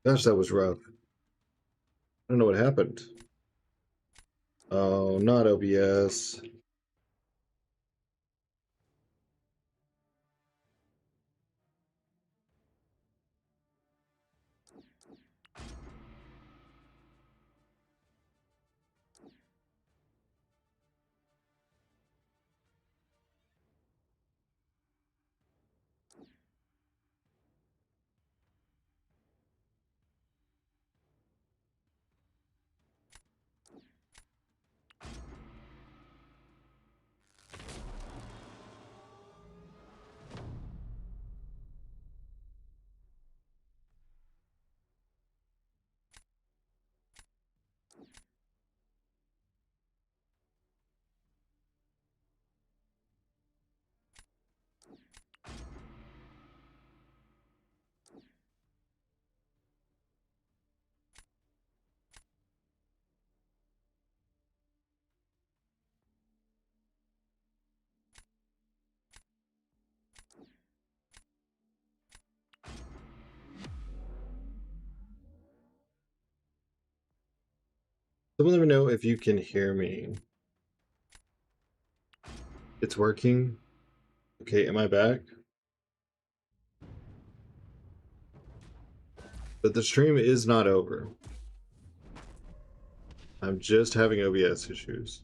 Gosh, that was rough. I don't know what happened. Oh, not OBS. Someone let me know if you can hear me. It's working. Okay, am I back? But the stream is not over. I'm just having OBS issues.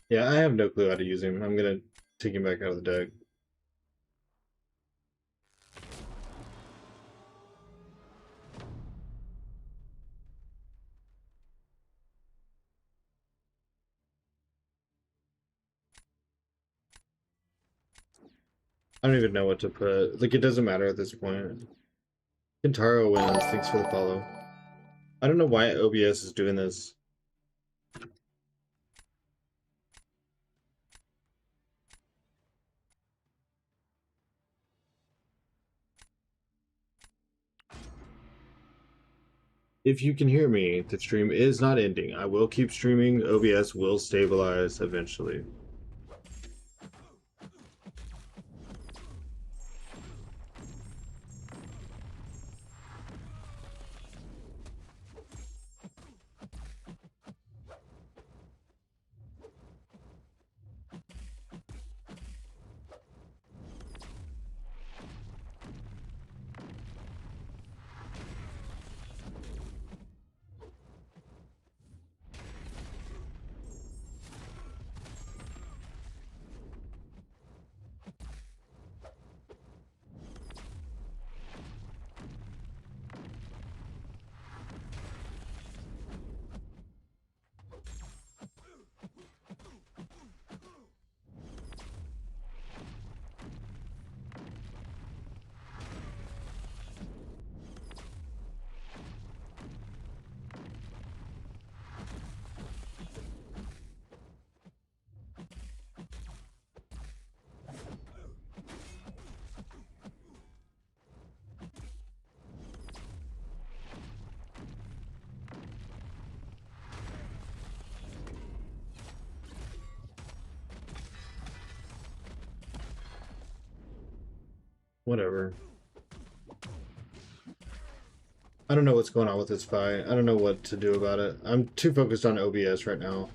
Yeah, I have no clue how to use him. I'm gonna take him back out of the deck. I don't even know what to put. Like, it doesn't matter at this point. Kintaro wins. Thanks for the follow. I don't know why OBS is doing this. If you can hear me, the stream is not ending. I will keep streaming. OBS will stabilize eventually. Whatever. I don't know what's going on with this fight. I don't know what to do about it. I'm too focused on OBS right now.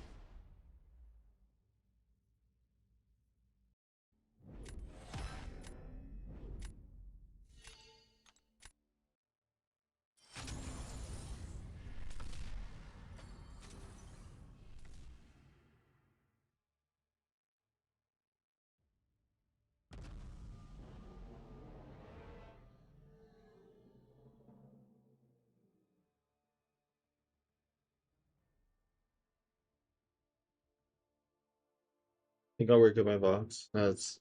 I think I'll work at my box. That's,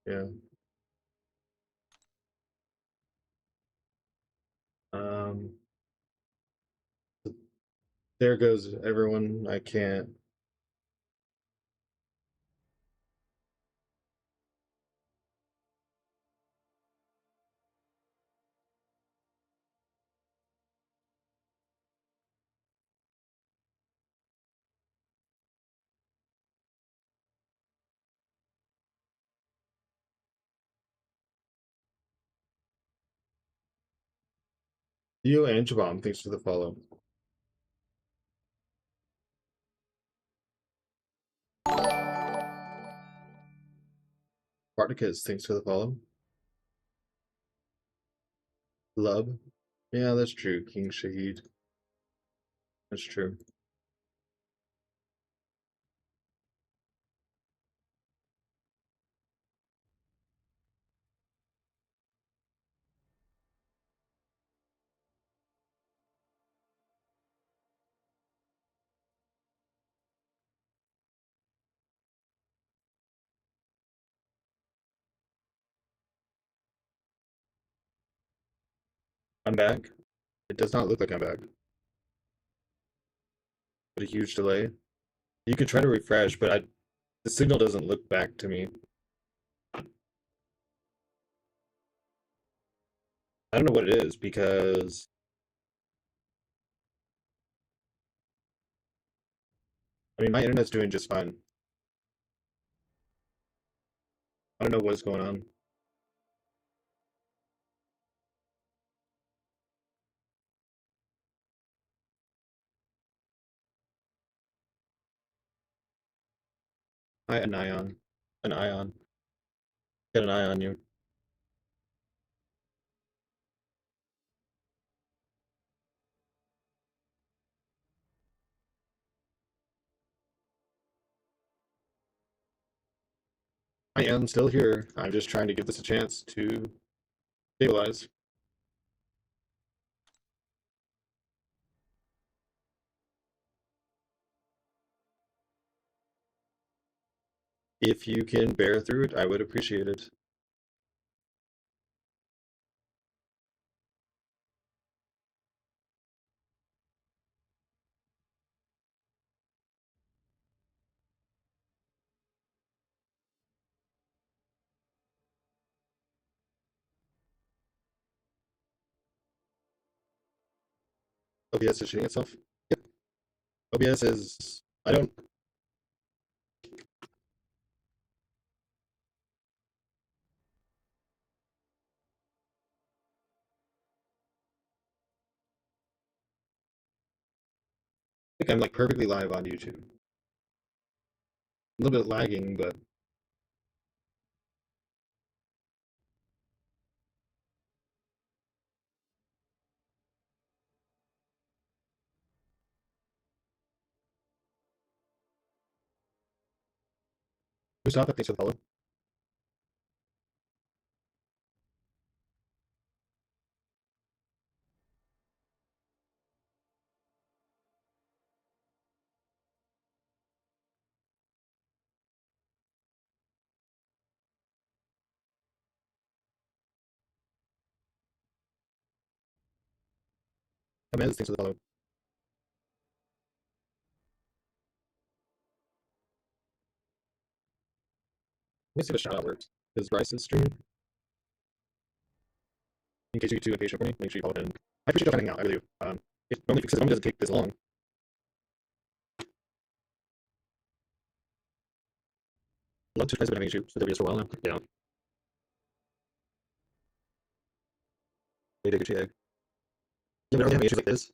yeah. Um, there goes everyone. I can't. You and Jabam, thanks for the follow. Spartacus, thanks for the follow. Lub. Yeah, that's true. King Shahid. That's true. I'm back. It does not look like I'm back. But a huge delay. You could try to refresh, but the signal doesn't look back to me. I don't know what it is because I mean my internet's doing just fine. I don't know what's going on. I an ion. An ion. Get an eye on you. I am still here. I'm just trying to give this a chance to stabilize. If you can bear through it, I would appreciate it. OBS is shitting itself. Yep. OBS is. I don't. I think I'm like perfectly live on YouTube. A little bit lagging, but Mustafa, thanks for the follow. Comments, thanks for the follow. Let me see if a shout out works. Is Bryce is streaming? In case you get too impatient for me, make sure you follow him. I appreciate you hanging out. I really do. It normally because it normally doesn't take this long. Love to try to having issues with OBS for a while now. Yeah. to Gucci egg. Yeah, we don't have issues like this.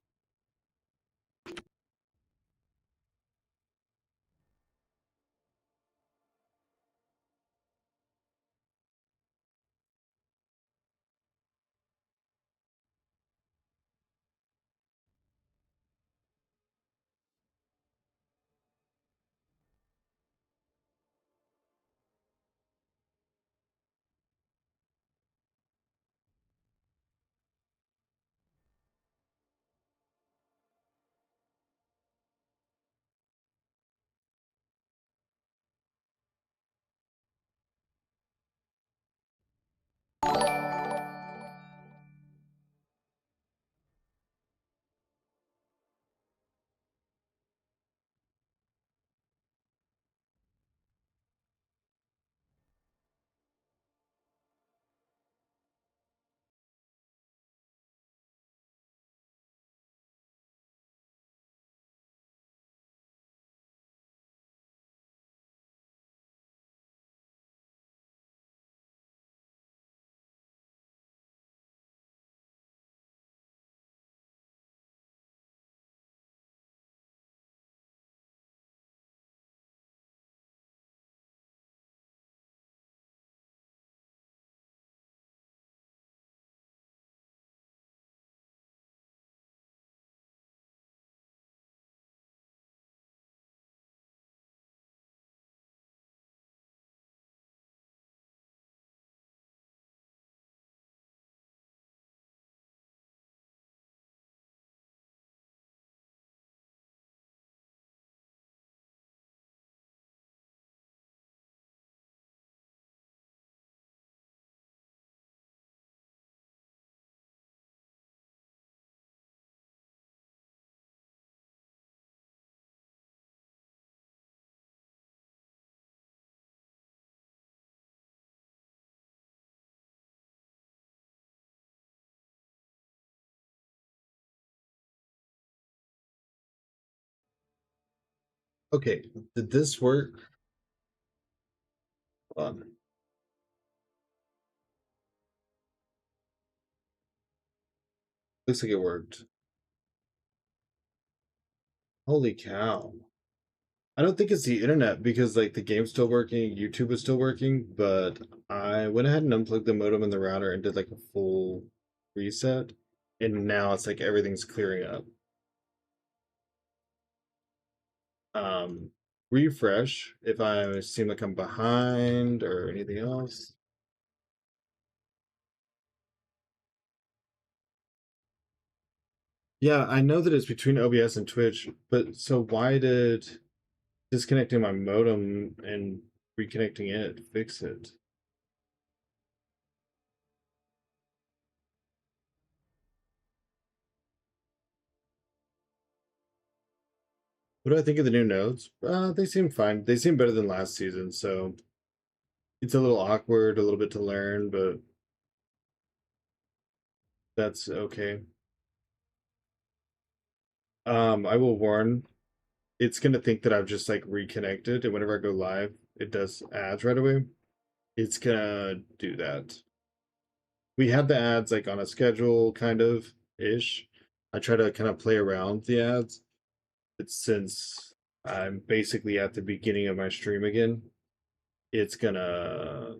Okay, did this work? Hold on. Looks like it worked. Holy cow. I don't think it's the internet because like the game's still working, YouTube is still working, but I went ahead and unplugged the modem and the router and did like a full reset, and now it's like everything's clearing up. Um, Refresh if I seem like I'm behind or anything else. Yeah, I know that it's between OBS and Twitch, but so why did disconnecting my modem and reconnecting it fix it? What do I think of the new nodes? They seem fine. They seem better than last season, so it's a little awkward, a little bit to learn, but that's okay. I will warn, it's gonna think that I've just like reconnected, and whenever I go live, it does ads right away. It's gonna do that. We had the ads like on a schedule, kind of ish. I try to kind of play around the ads, but since I'm basically at the beginning of my stream again, it's gonna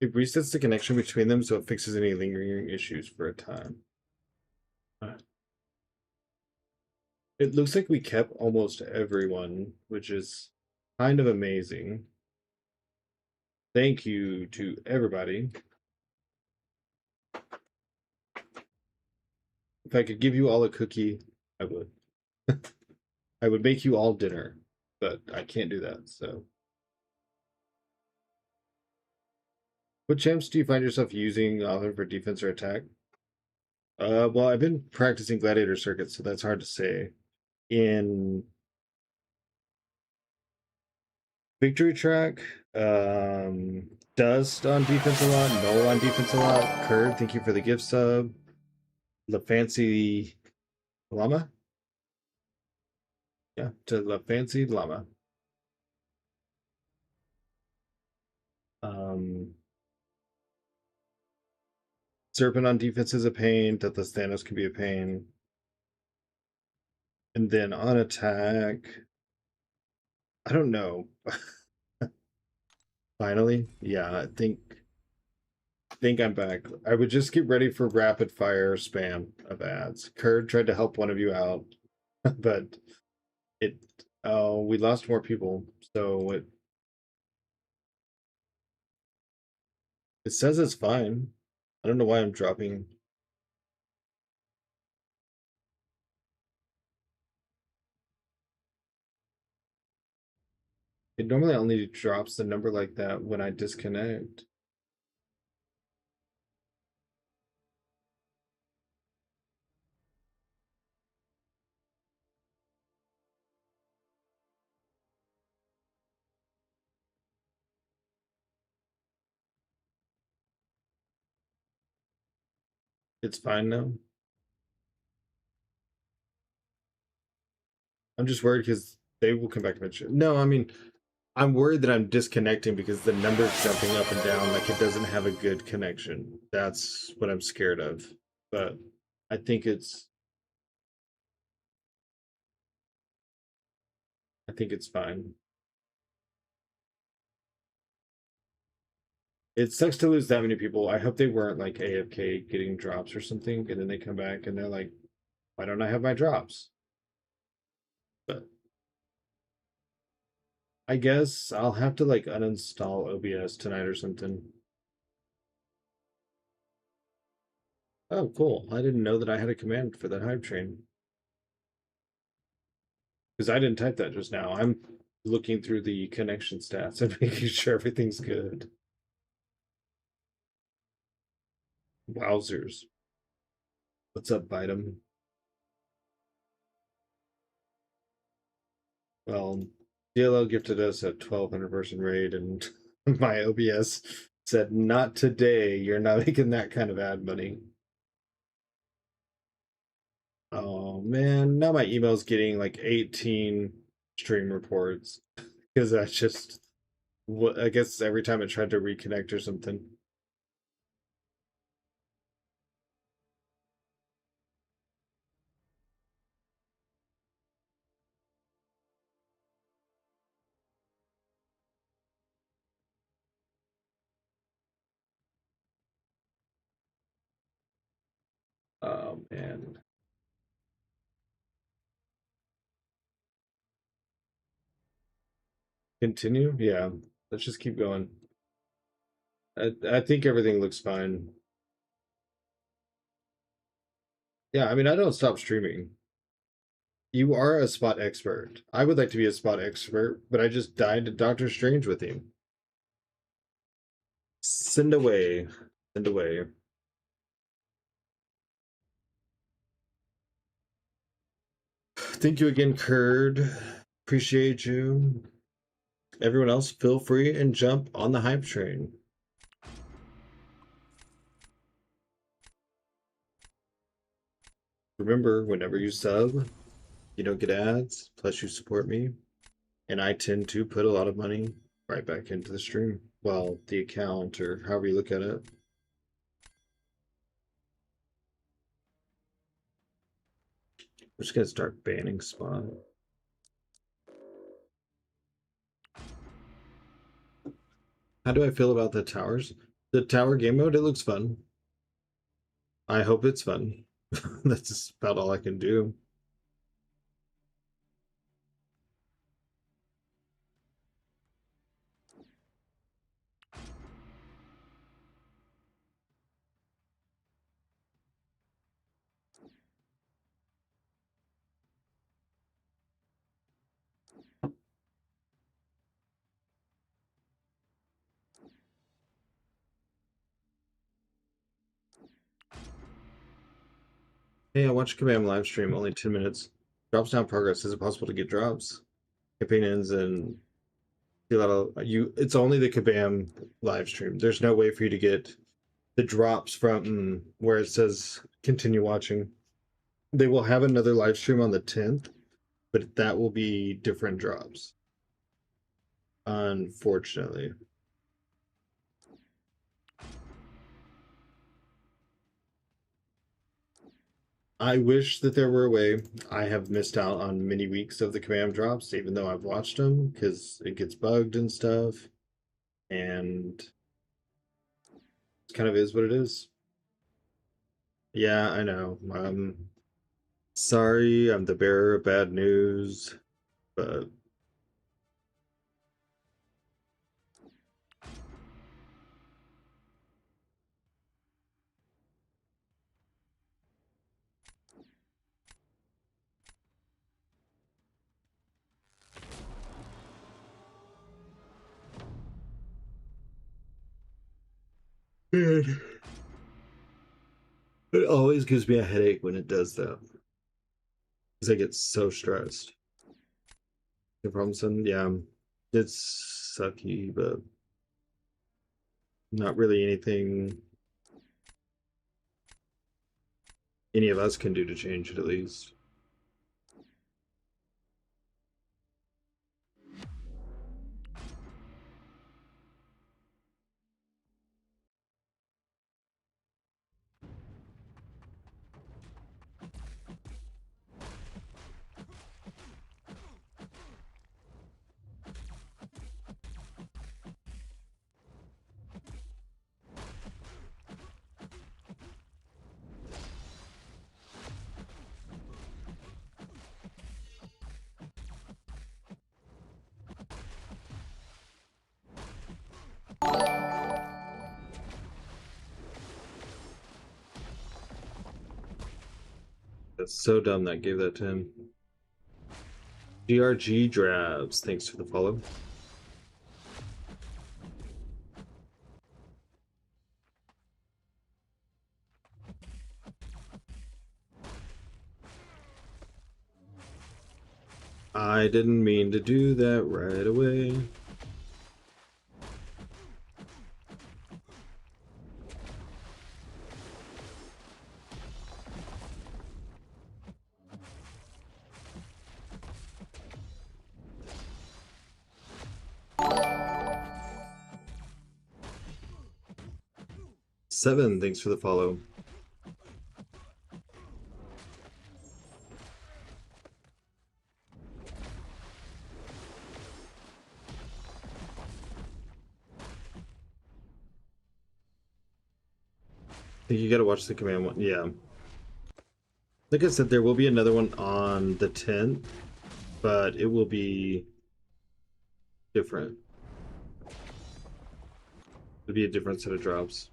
it resets the connection between them so it fixes any lingering issues for a time. It looks like we kept almost everyone, which is kind of amazing. Thank you to everybody. If I could give you all a cookie, I would. I would make you all dinner, but I can't do that, so. What champs do you find yourself using often for defense or attack? Well, I've been practicing gladiator circuits, so that's hard to say. In Victory Track, Dust on defense a lot, Null on defense a lot, Curd, thank you for the gift sub. La Fancy Llama? Yeah, to La Fancy Llama. Serpent on defense is a pain. Deathless Thanos can be a pain. And then on attack, I don't know. Finally, yeah, I think I'm back. I would just get ready for rapid fire spam of ads. Kurd tried to help one of you out, but it we lost more people, so it says it's fine. I don't know why I'm dropping. It normally only drops the number like that when I disconnect. It's fine now. I'm just worried because they will come back eventually. No, I mean, I'm worried that I'm disconnecting because the number's jumping up and down like it doesn't have a good connection. That's what I'm scared of. But I think it's fine. It sucks to lose that many people. I hope they weren't like AFK getting drops or something, and then they come back and they're like, why don't I have my drops? But I guess I'll have to like uninstall OBS tonight or something. Oh, cool. I didn't know that I had a command for that hype train. Because I didn't type that just now. I'm looking through the connection stats and making sure everything's good. Wowzers. What's up, Bidem? Well, DLL gifted us a 1200 person raid, and my OBS said, not today. You're not making that kind of ad money. Oh man, now my email's getting like 18 stream reports because I just, I guess every time I tried to reconnect or something. Oh man. Continue? Yeah. Let's just keep going. I think everything looks fine. Yeah, I mean, I don't stop streaming. You are a spot expert. I would like to be a spot expert, but I just died to Doctor Strange with him. Send away. Send away. Thank you again, Kurd. Appreciate you. Everyone else, feel free and jump on the hype train. Remember, whenever you sub, you don't get ads, plus you support me. And I tend to put a lot of money right back into the stream. Well, the account, or however you look at it. We're just gonna start banning Spot. How do I feel about the towers? The tower game mode, it looks fun. I hope it's fun. That's about all I can do. Hey, I watched Kabam live stream, only 10 minutes. Drops down progress. Is it possible to get drops? Campaign ends and see a lot of you. It's only the Kabam live stream. There's no way for you to get the drops from where it says continue watching. They will have another live stream on the 10th, but that will be different drops. Unfortunately. I wish that there were a way. I have missed out on many weeks of the command drops, even though I've watched them, because it gets bugged and stuff. And it kind of is what it is. Yeah, I know. Sorry, I'm the bearer of bad news, but man, it always gives me a headache when it does that. Because I get so stressed. The problem, son, yeah, it's sucky, but not really anything any of us can do to change it, at least. That's so dumb that gave that to him. GRG Drabs, thanks for the follow. I didn't mean to do that right away. Seven, thanks for the follow. I think you gotta watch the command one. Yeah. Like I said, there will be another one on the 10th, but it will be different. It'll be a different set of drops.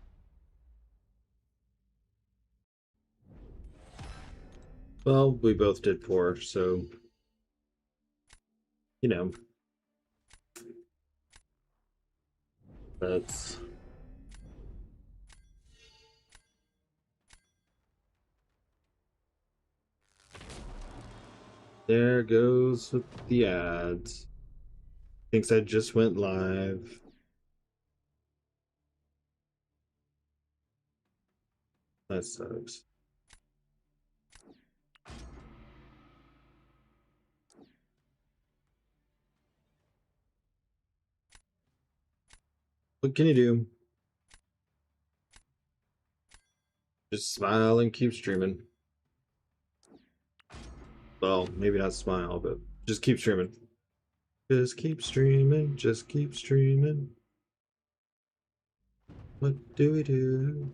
Well, we both did poor, so you know. That's there goes with the ads. Thinks I just went live. That sucks. What can you do? Just smile and keep streaming. Well, maybe not smile, but just keep streaming. Just keep streaming, just keep streaming. What do we do?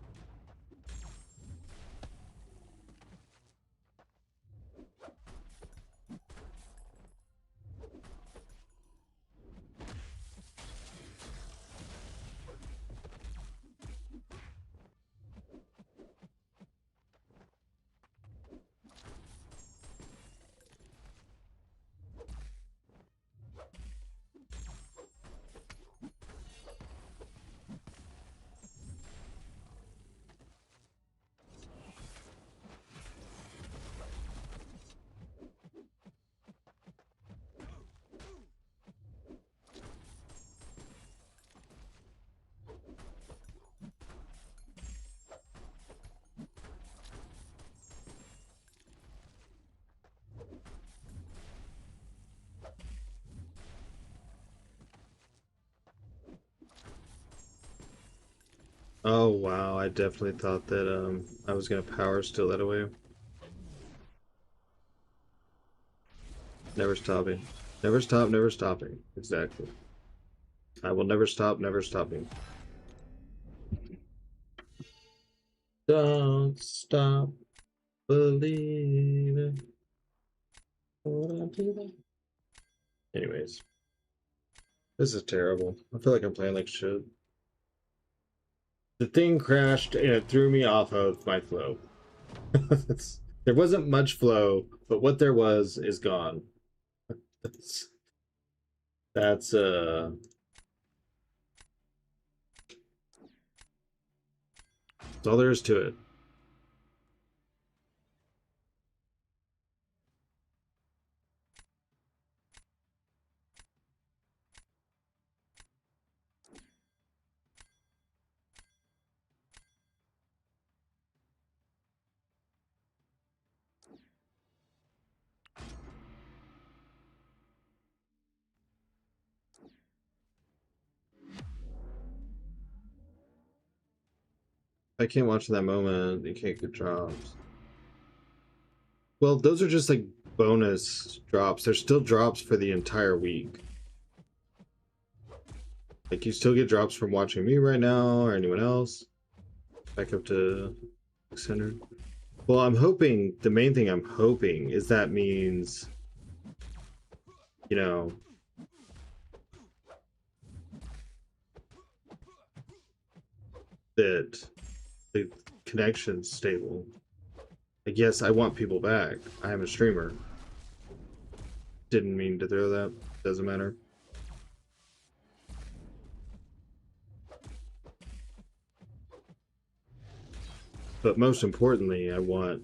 Oh wow, I definitely thought that I was gonna power steal that away. Never stopping. Never stop, never stopping. Exactly. I will never stop, never stopping. Don't stop believing. Anyways, this is terrible. I feel like I'm playing like shit. The thing crashed and it threw me off of my flow. There wasn't much flow, but what there was is gone. That's that's all there is to it. I can't watch that moment. You can't get drops. Well, those are just like bonus drops. There's still drops for the entire week. Like you still get drops from watching me right now or anyone else. Back up to 600. Well, I'm hoping, the main thing I'm hoping is that means, you know, that the connection's stable. Like, yes, I want people back. I am a streamer. Didn't mean to throw that. Doesn't matter. But most importantly, I want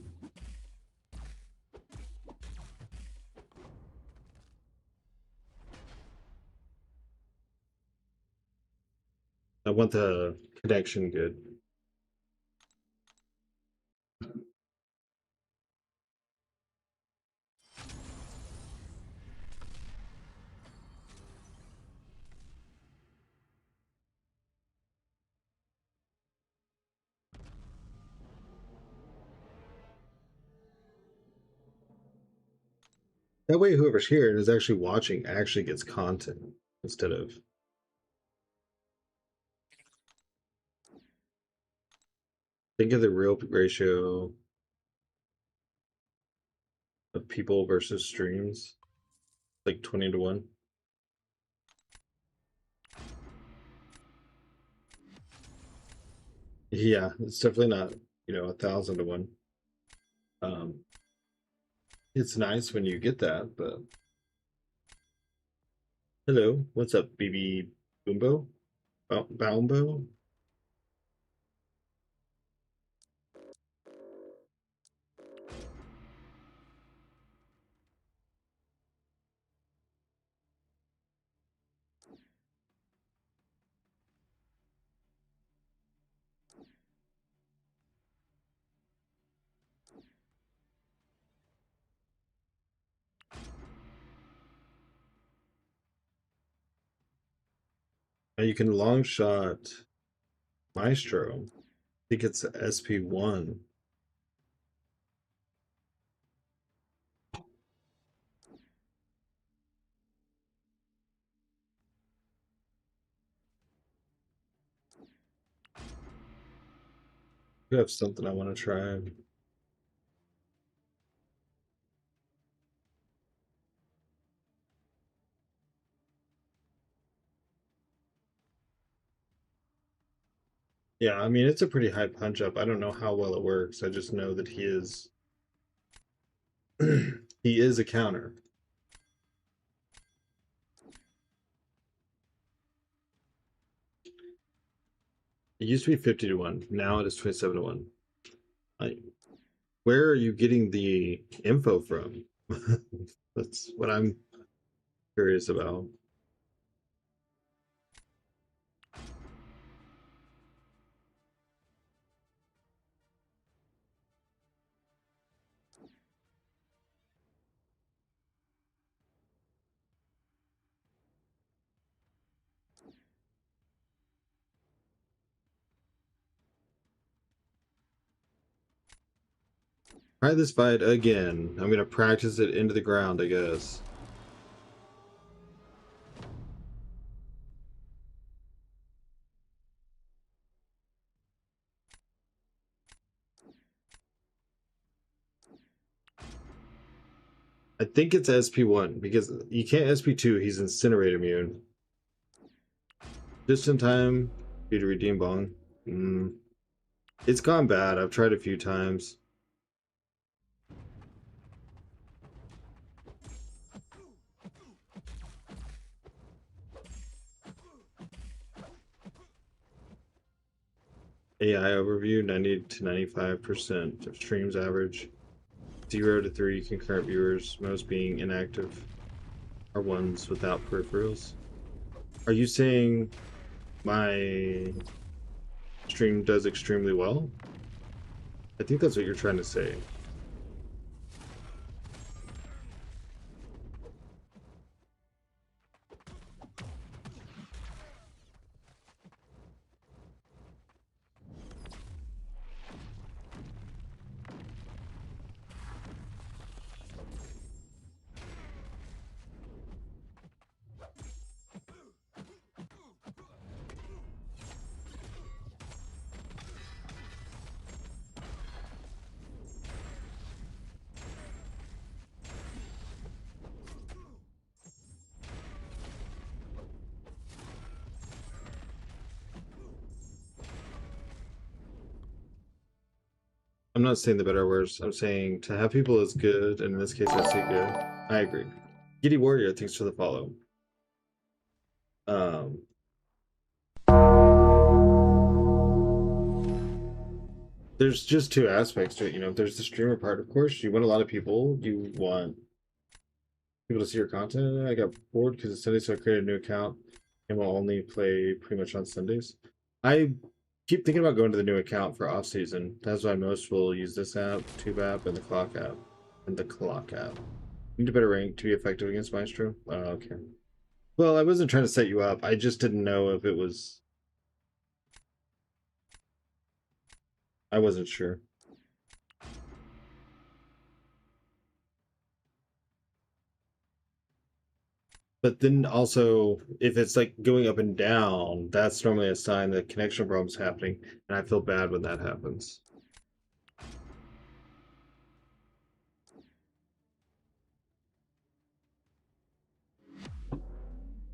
the connection good. That way, whoever's here and is actually watching actually gets content instead of. Think of the real ratio of people versus streams, like 20 to 1. Yeah, it's definitely not, 1,000 to 1. It's nice when you get that, but hello, what's up, BB Boombo? Baumbo? Now you can long shot Maestro. I think it's SP1. I have something I want to try. Yeah, I mean, it's a pretty high punch up. I don't know how well it works. I just know that he is he is a counter. It used to be 50 to 1. Now it is 27 to 1. Where are you getting the info from? That's what I'm curious about. Try this fight again. I'm gonna practice it into the ground, I guess. I think it's SP1 because you can't SP2. He's incinerate immune. Just in time for you to redeem Bong. It's gone bad. I've tried a few times. AI overview 90 to 95% of streams average. 0 to 3 concurrent viewers, most being inactive, are ones without peripherals. Are you saying my stream does extremely well? I think that's what you're trying to say. I'm not saying the better or worse. I'm saying to have people is good, and in this case, I say good. I agree. Giddy Warrior, thanks for the follow. Um, there's just two aspects to it. You know, there's the streamer part, of course. You want a lot of people. You want people to see your content. I got bored because it's Sunday, so I created a new account and will only play pretty much on Sundays. I keep thinking about going to the new account for off season. That's why most will use this app, Tube app, and the Clock app. Need a better rank to be effective against Maestro. Oh, okay. Well, I wasn't trying to set you up. I just didn't know if it was. I wasn't sure. But then also, if it's like going up and down, that's normally a sign that connection problems happening, and I feel bad when that happens.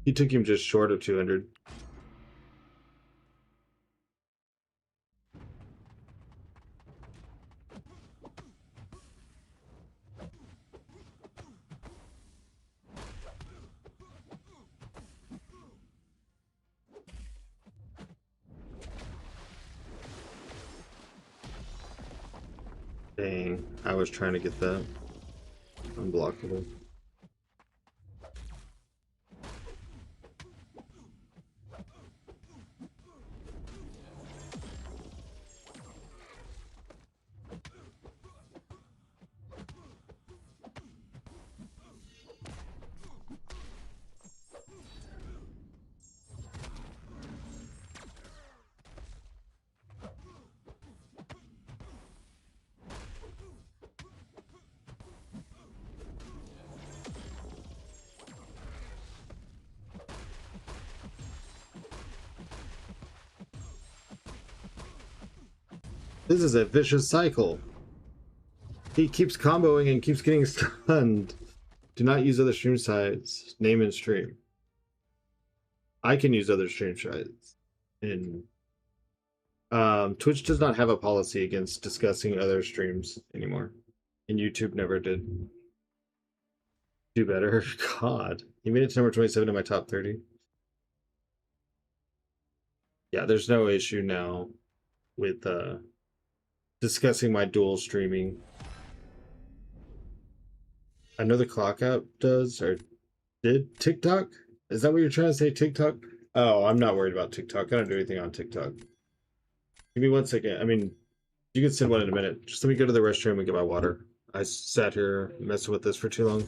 He took him just short of 200. Dang, I was trying to get that unblockable. This is a vicious cycle. He keeps comboing and keeps getting stunned. Do not use other stream sites. Name and stream. I can use other stream sites. And Twitch does not have a policy against discussing other streams anymore. And YouTube never did. Do better. God. He made it to number 27 in my top 30. Yeah, there's no issue now with discussing my dual streaming. I know the Clock app does, or did TikTok? Is that what you're trying to say, TikTok? Oh, I'm not worried about TikTok. I don't do anything on TikTok. Give me 1 second. I mean, you can send one in a minute. Just let me go to the restroom and get my water. I sat here messing with this for too long.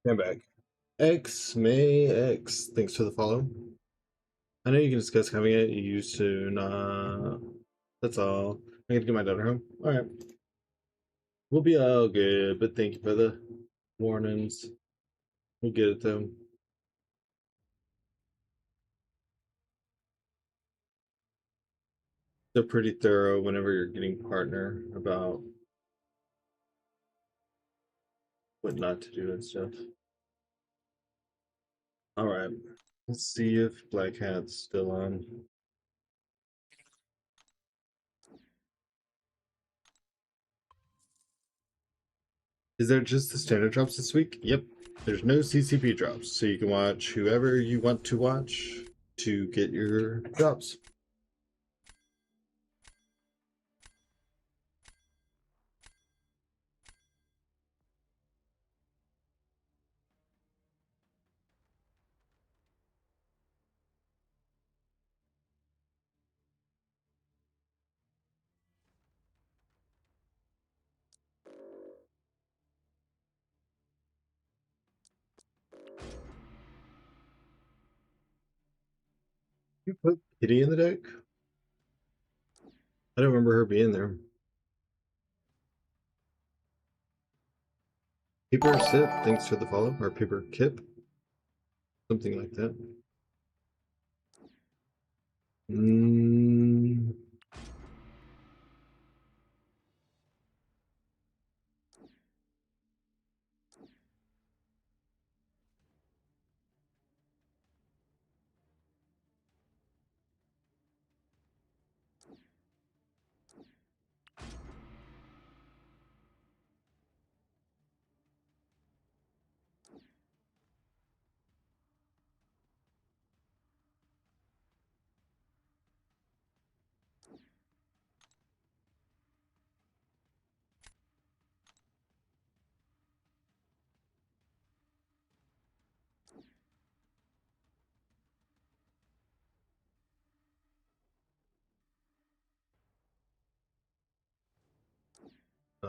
I'm back. X May X. Thanks for the follow. I know you can discuss having it. You used to not. That's all. I gotta get my daughter home. All right. We'll be all good, but thank you for the warnings. We'll get it though. They're pretty thorough whenever you're getting partner about what not to do and stuff. All right. Let's see if Black Hat's still on. Is there just the standard drops this week? Yep. There's no CCP drops, so you can watch whoever you want to watch to get your drops. You put Kitty in the deck? I don't remember her being there. Paper Sip, thanks for the follow. Or Paper Kip. Something like that. Mm.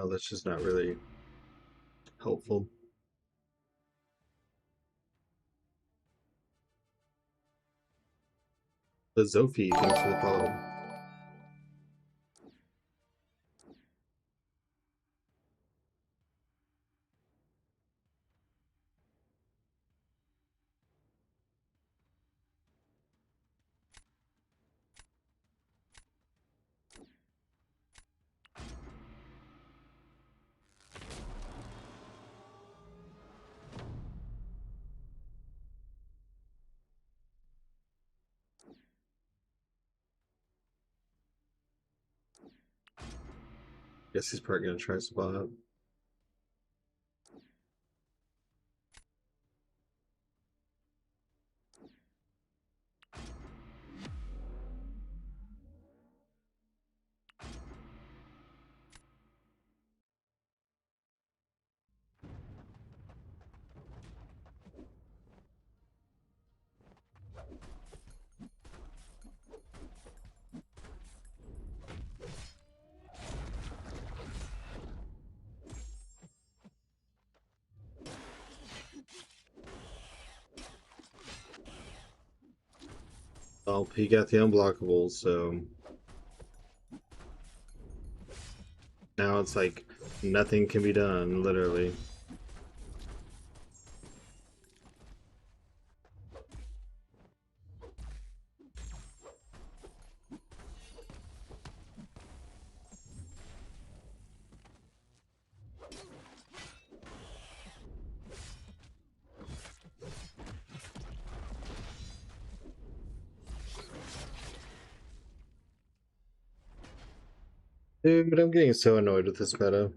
Oh, that's just not really helpful. The Zophie, thanks for the follow. Guess he's probably gonna try spot. Oh, he got the unblockable, so now it's like nothing can be done, literally. Dude, I'm getting so annoyed with this meta.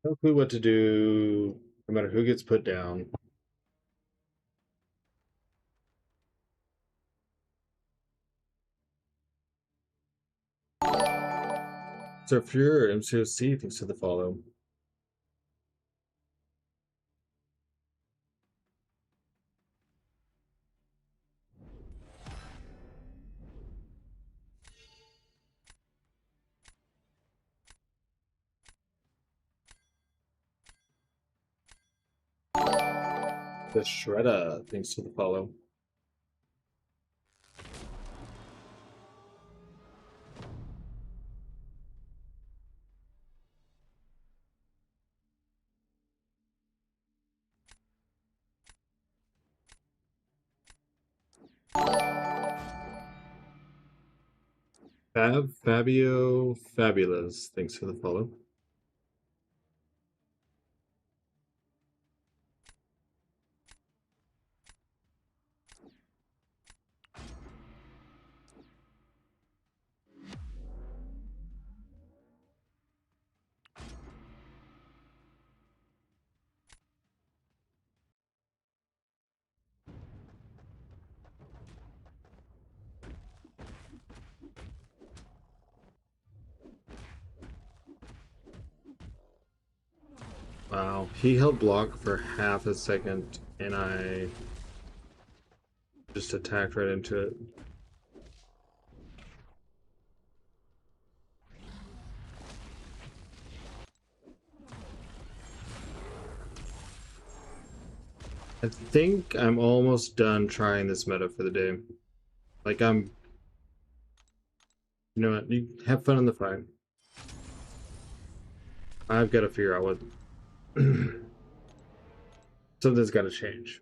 No clue what to do, no matter who gets put down. So if you're MCOC, thanks for the follow. The Shredder, thanks for the follow. Fabio Fabulous, thanks for the follow. Wow, he held block for half a second and I just attacked right into it. I think I'm almost done trying this meta for the day. Like you know what, you have fun in the fight. I've got to figure out what something's got to change.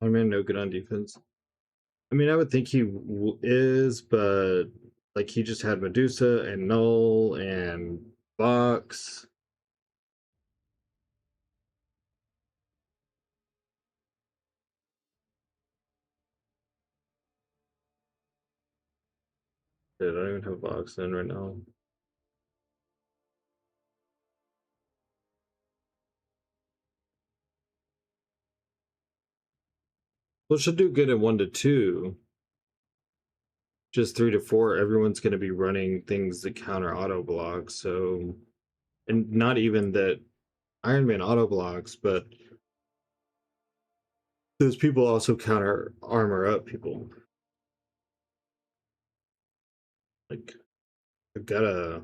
Iron Man no good on defense. I mean, I would think he is, but like he just had Medusa and Null and Box. Dude, I don't even have Box in right now. Well, she'll do good at 1 to 2. Just 3 to 4, everyone's going to be running things that counter auto blocks. So, and not even that Iron Man auto blocks, but those people also counter armor up people. Like, I've got a.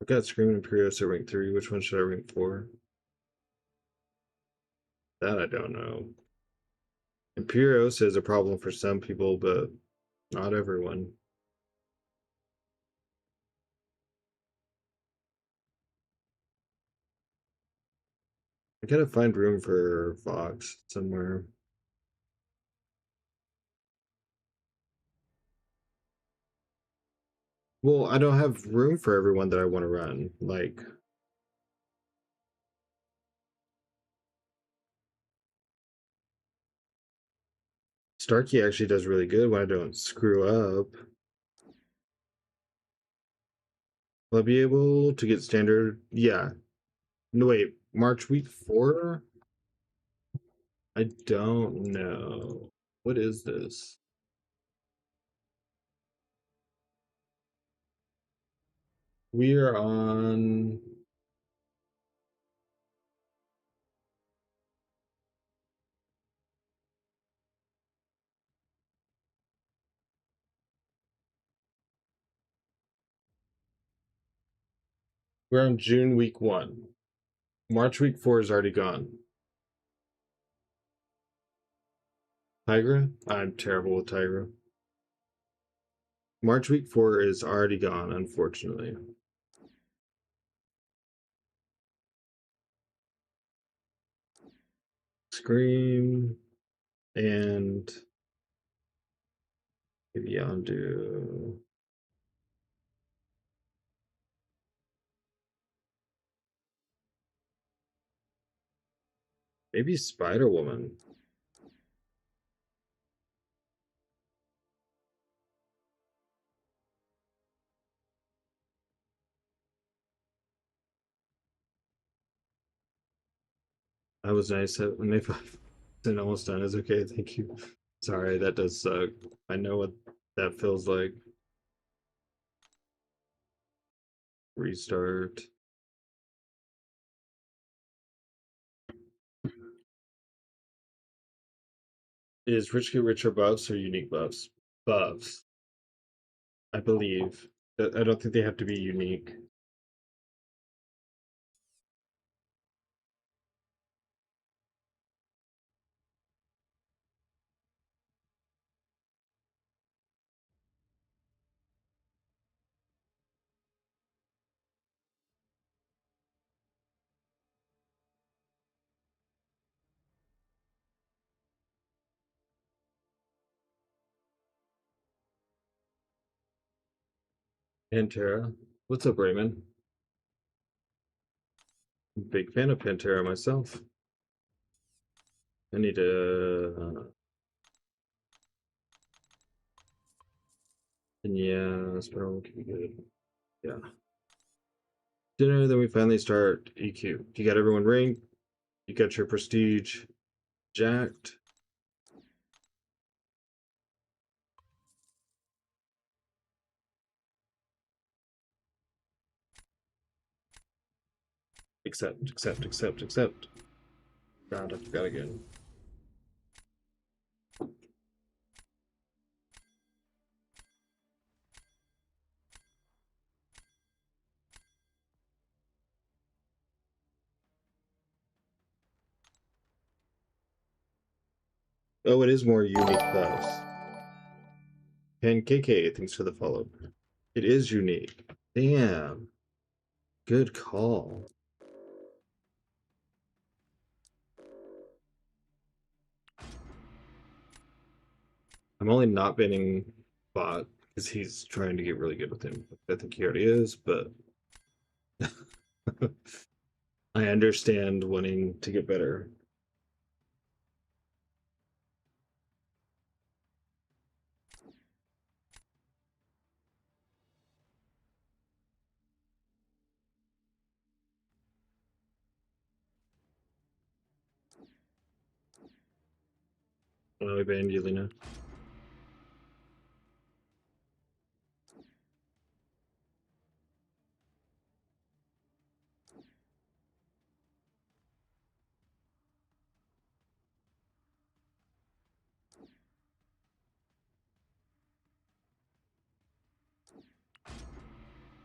I've got Screaming Imperios at rank 3. Which one should I rank 4? That I don't know. Imperios is a problem for some people, but not everyone. I gotta find room for Fox somewhere. Well, I don't have room for everyone that I want to run. Like, Starkey actually does really good when I don't screw up. Will I be able to get standard? Yeah. No, wait. March week 4? I don't know. What is this? We are on. We're on June week 1. March week 4 is already gone. Tigra? I'm terrible with Tigra. March week 4 is already gone, unfortunately. Scream and maybe undo. Maybe Spider Woman. That was nice. When they and almost done is okay. Thank you. Sorry, that does suck. I know what that feels like. Restart. Is Rich Get Richer buffs or unique buffs? Buffs, I believe. I don't think they have to be unique. Pantera. What's up, Raymond? Big fan of Pantera myself. I need to. And yeah, Spiral could be good. Yeah. Dinner, then we finally start EQ. You got everyone ranked. You got your prestige jacked. Accept. God, I forgot again. Oh, it is more unique buffs. And KK, thanks for the follow. It is unique. Damn. Good call. I'm only not banning bot because he's trying to get really good with him. I think he already is, but I understand wanting to get better. When I banned Yelena.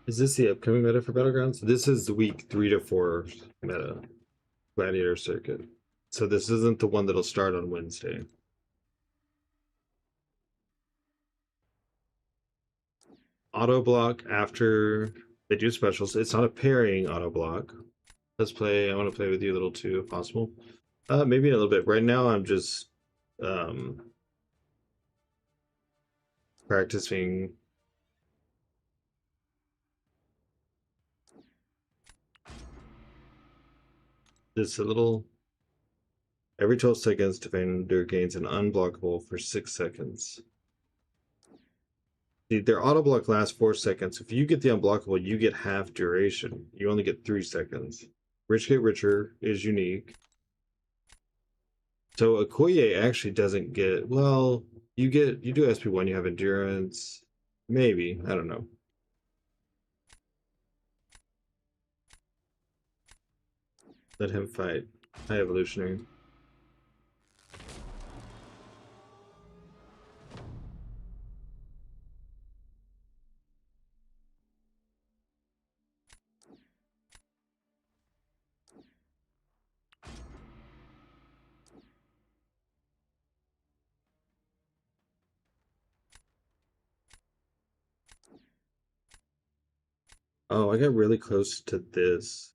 Is this the upcoming meta for Battlegrounds? This is the week 3 to 4 meta. Gladiator Circuit. So this isn't the one that'll start on Wednesday. Auto block after they do specials. It's not a pairing auto block. Let's play. I want to play with you a little too, if possible. Maybe a little bit. Right now, I'm just practicing. Just a little. Every 12 seconds, defender gains an unblockable for 6 seconds. See, their auto block lasts 4 seconds. If you get the unblockable, you get half duration. You only get 3 seconds. Rich Get Richer is unique. So Okoye actually doesn't get, well, you do SP1, you have endurance. Maybe, I don't know. Let him fight. High evolutionary. Oh, I got really close to this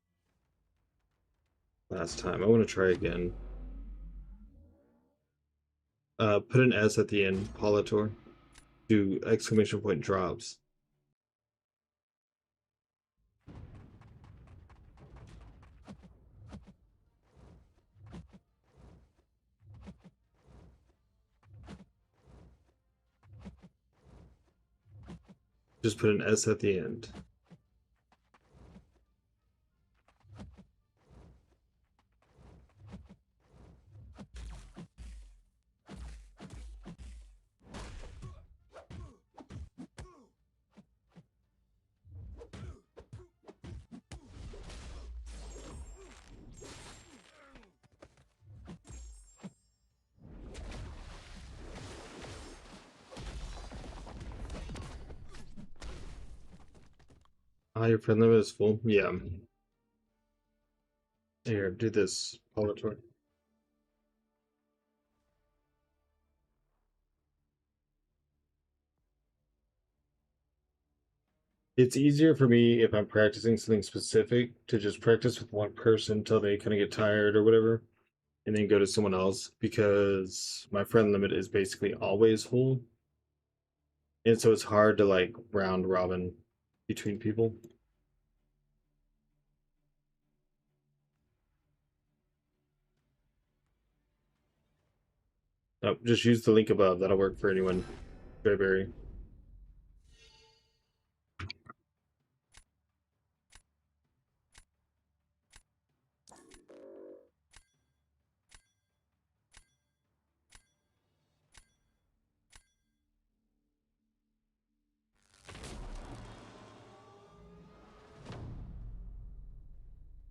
last time. I want to try again. Put an S at the end, Politor. Do exclamation point drops. Just put an S at the end. Ah, your friend limit is full? Yeah. Here, do this, Politor. It's easier for me if I'm practicing something specific to just practice with one person until they kind of get tired or whatever, and then go to someone else because my friend limit is basically always full. And so it's hard to like round robin between people. Oh, just use the link above. That'll work for anyone. Very.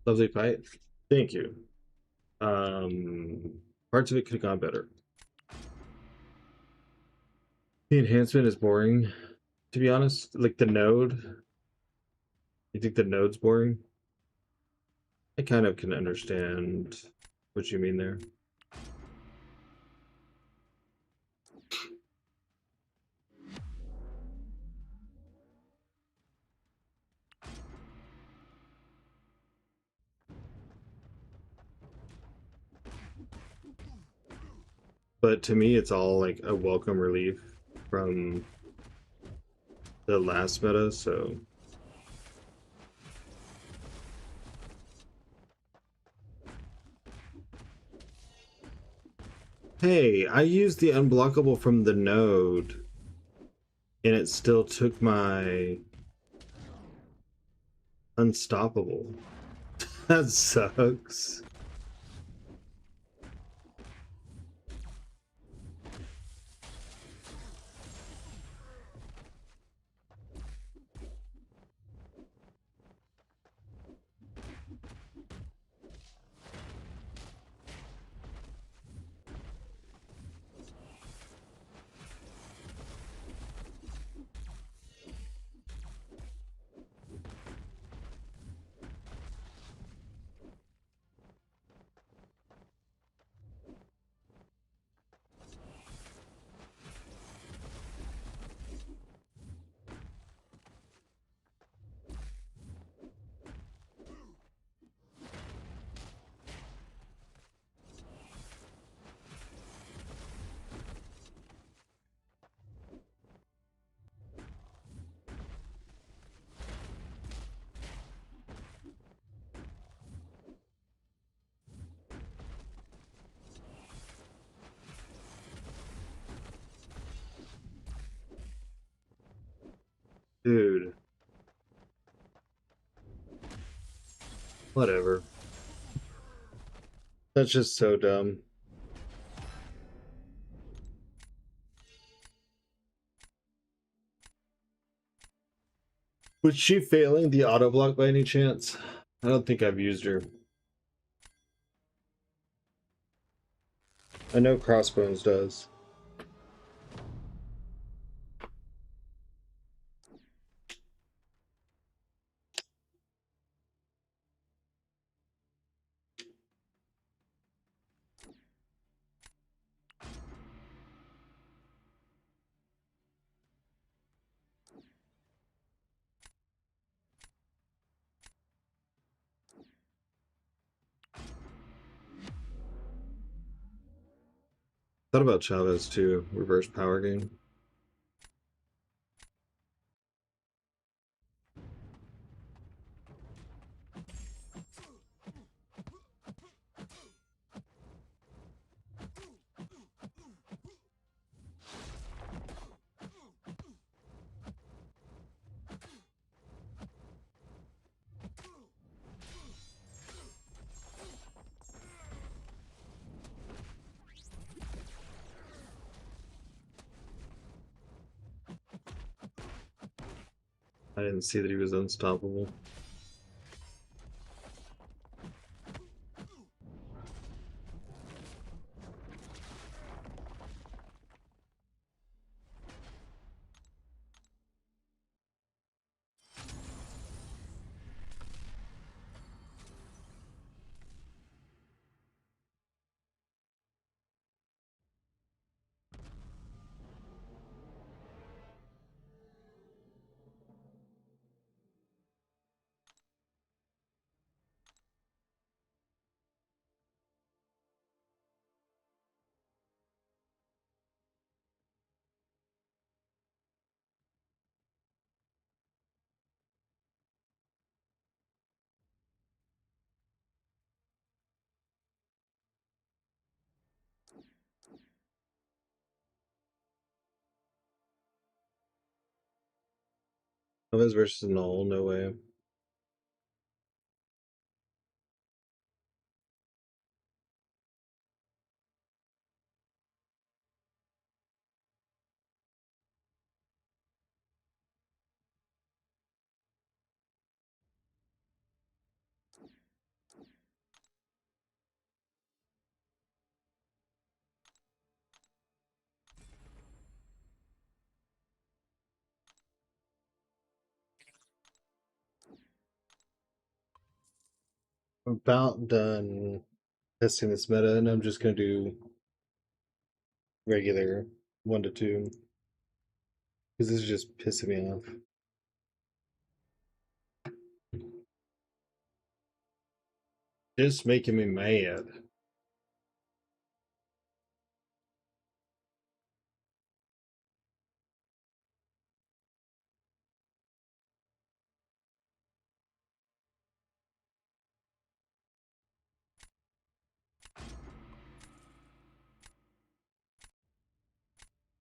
Lovely fight. Thank you. Parts of it could have gone better. The enhancement is boring, to be honest. Like the node. You think the node's boring? I kind of can understand what you mean there. But to me, it's all like a welcome relief from the last meta, so. Hey, I used the unblockable from the node, and it still took my unstoppable. That sucks. Dude. Whatever. That's just so dumb. Was she failing the auto block by any chance? I don't think I've used her. I know Crossbones does. Thought about Chavez too. Reverse power game. I didn't see that he was unstoppable. Chavez versus Null, no way. I'm about done testing this meta, and I'm just gonna do regular 1 to 2 because this is just pissing me off. Just making me mad.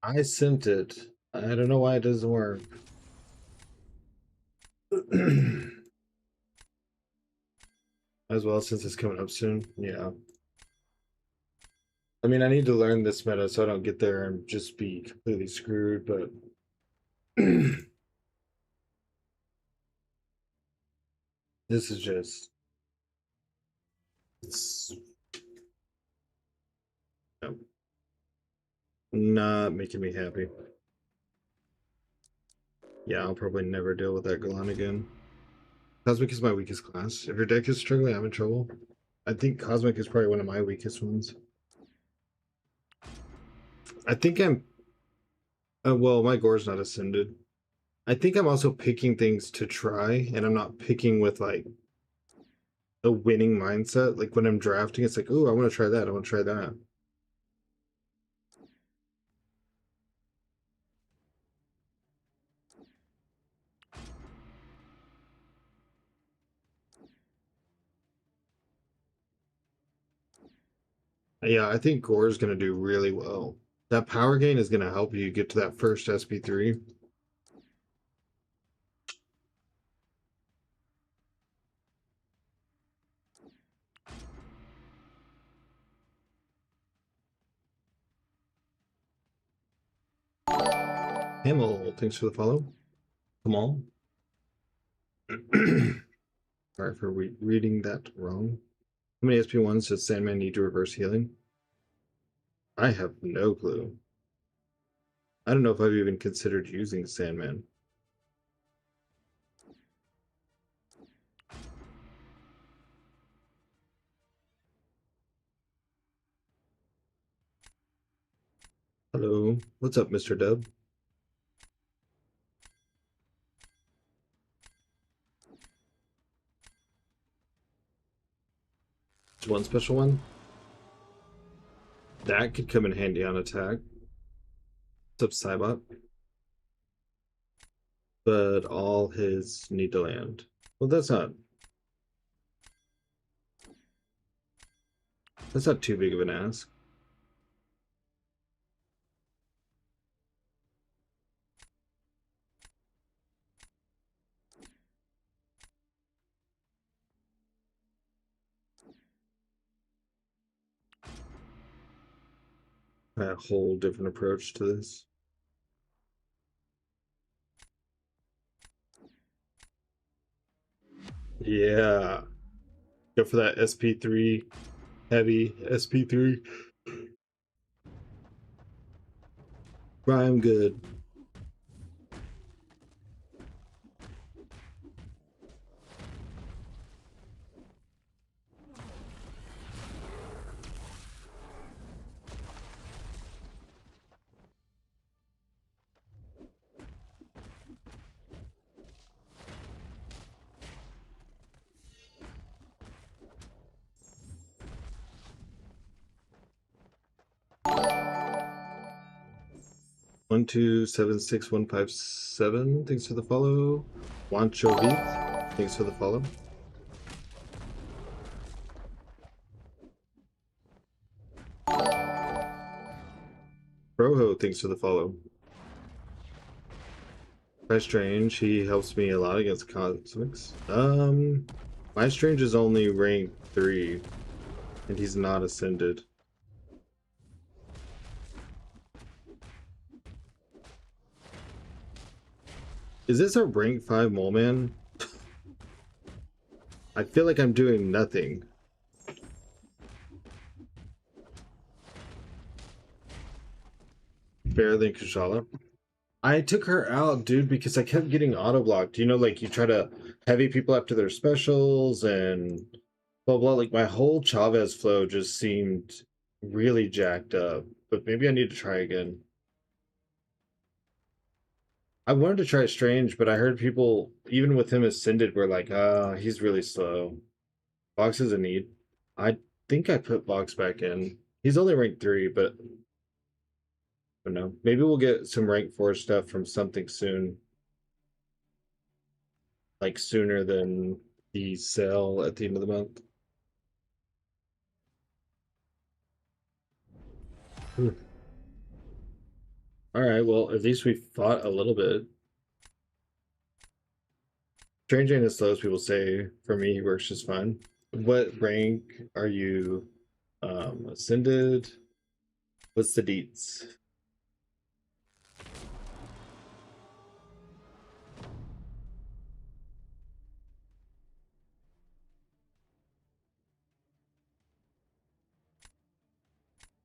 I sent it. I don't know why it doesn't work. As well, since it's coming up soon. Yeah. I mean, I need to learn this meta so I don't get there and just be completely screwed, but this is just it's no, not making me happy. Yeah, I'll probably never deal with that Golan again. Cosmic is my weakest class. If your deck is struggling, I'm in trouble. I think Cosmic is probably one of my weakest ones. I think I'm well, my gore's not ascended. I think I'm also picking things to try, and I'm not picking with like a winning mindset. Like when I'm drafting, it's like, oh, I want to try that. I want to try that. Yeah, I think Gore is going to do really well. That power gain is going to help you get to that first SP3. Hamill, thanks for the follow. Come on. Sorry for reading that wrong. How many SP1s does Sandman need to reverse healing? I have no clue. I don't know if I've even considered using Sandman. Hello. What's up, Mr. Dub? Just one special one? That could come in handy on attack. What's up, Cybot? But all his need to land. Well, that's not too big of an ask. A whole different approach to this. Yeah. Go for that SP3 heavy SP3. I'm good. One two seven six 157. Thanks for the follow. Wancho Beat. Thanks for the follow. Roho, thanks for the follow. My Strange, he helps me a lot against Cosmics. My Strange is only rank 3, and he's not ascended. Is this a rank 5 mole man? I feel like I'm doing nothing. Better than Kushala. I took her out, dude, because I kept getting auto blocked. You know, like you try to heavy people after their specials and blah blah. Like my whole Chavez flow just seemed really jacked up. But maybe I need to try again. I wanted to try Strange, but I heard people, even with him ascended, were like, he's really slow. Box is a need. I think I put Box back in. He's only rank 3, but I don't know. Maybe we'll get some rank 4 stuff from something soon. Like sooner than the sale at the end of the month. Alright, well, at least we fought a little bit. Strange ain't as slow as people say. For me, he works just fine. What rank are you ascended? What's the deets?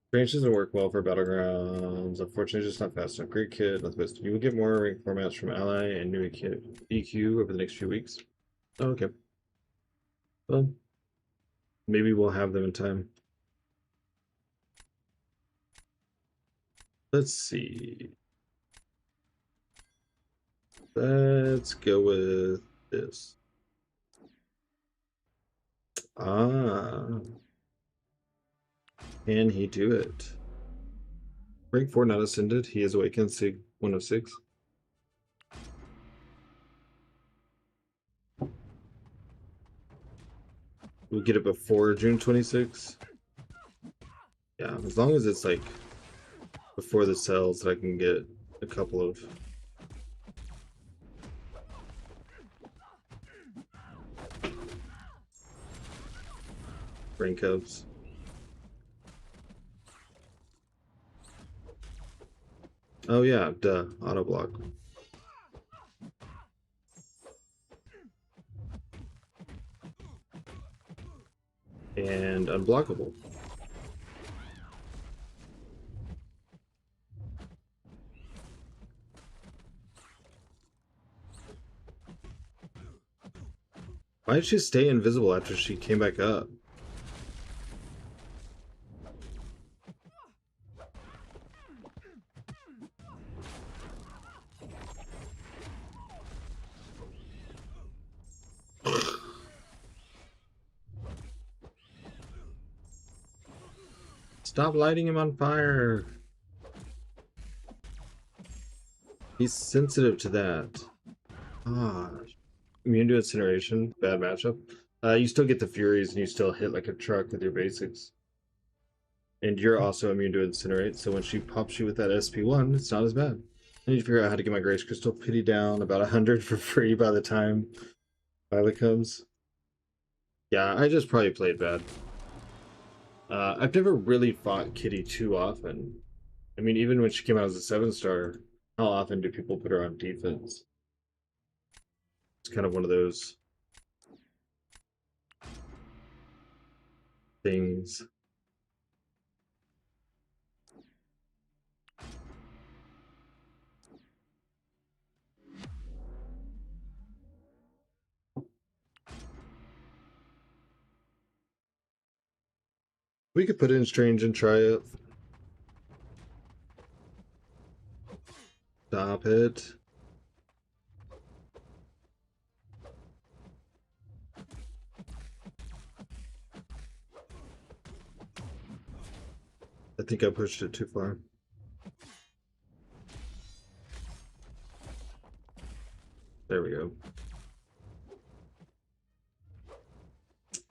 Strange doesn't work well for Battlegrounds. Unfortunately, just not fast enough. Great kid. Not the best. You will get more rank formats from Ally and new EQ over the next few weeks. Oh, okay. Well, maybe we'll have them in time. Let's see. Let's go with this. Ah. Can he do it? Rank 4 not ascended. He is awakened Sig 106. We'll get it before June 26. Yeah, as long as it's like before the sales, that I can get a couple of rank ups. Oh yeah, duh, auto block. And unblockable. Why did she stay invisible after she came back up? Stop lighting him on fire. He's sensitive to that. Ah, immune to incineration. Bad matchup. You still get the Furies and you still hit like a truck with your basics. And you're also immune to incinerate, so when she pops you with that SP1, it's not as bad. I need to figure out how to get my Grace Crystal Pity down about 100 for free by the time Violet comes. Yeah, I just probably played bad. I've never really fought Kitty too often. I mean, even when she came out as a 7-star, how often do people put her on defense? It's kind of one of those things. We could put in Strange and try it. Stop it. I think I pushed it too far. There we go.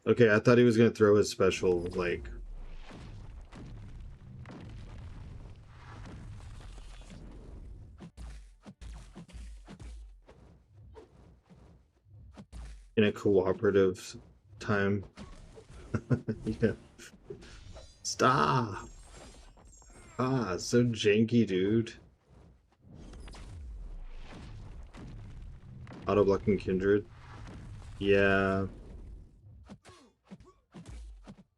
Okay, I thought he was going to throw his special, like... in a cooperative time. Yeah. Stop! Ah, so janky, dude. Auto-blocking Kindred. Yeah.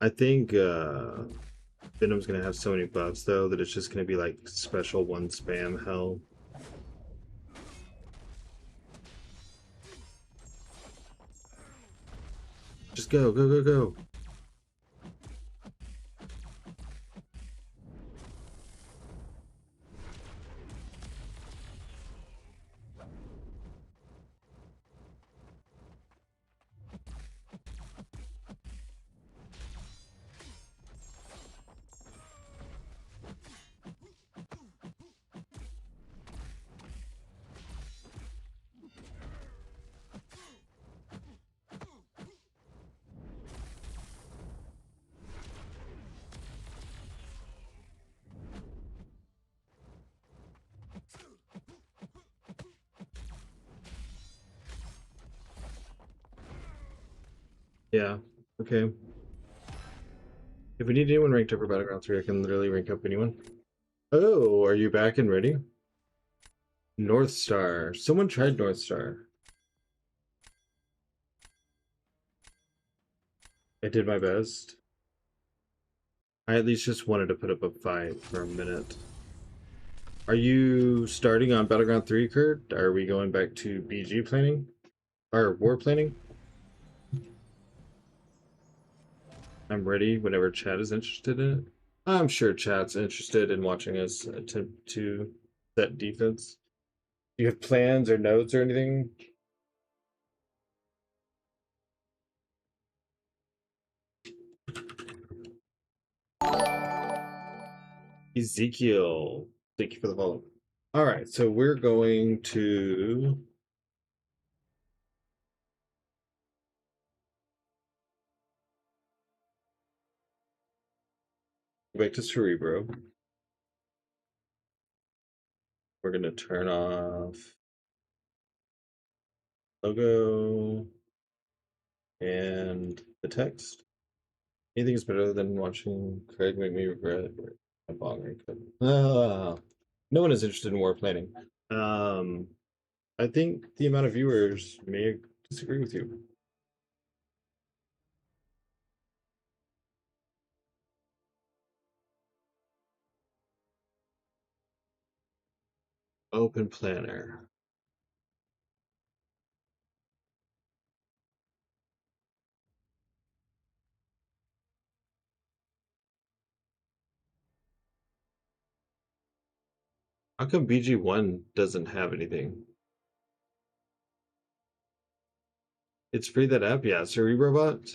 I think Venom's gonna have so many buffs though that it's just gonna be like special one spam hell. Just go, go, go, go. Yeah, okay. If we need anyone ranked up for Battlegrounds 3, I can literally rank up anyone. Oh, are you back and ready? North Star. Someone tried North Star. I did my best. I at least just wanted to put up a fight for a minute. Are you starting on Battleground 3, Kurt? Are we going back to BG planning? Or war planning? I'm ready whenever chat is interested in it. I'm sure chat's interested in watching us attempt to set defense. Do you have plans or notes or anything? Ezekiel, thank you for the follow. All right, so we're going to go back to Cerebro. We're going to turn off logo and the text. Anything is better than watching Craig make me regret a bong haircut. Ah. No one is interested in war planning. I think the amount of viewers may disagree with you. Open planner. How come BG1 doesn't have anything? It's free, that app? Yeah, Cerebrobot.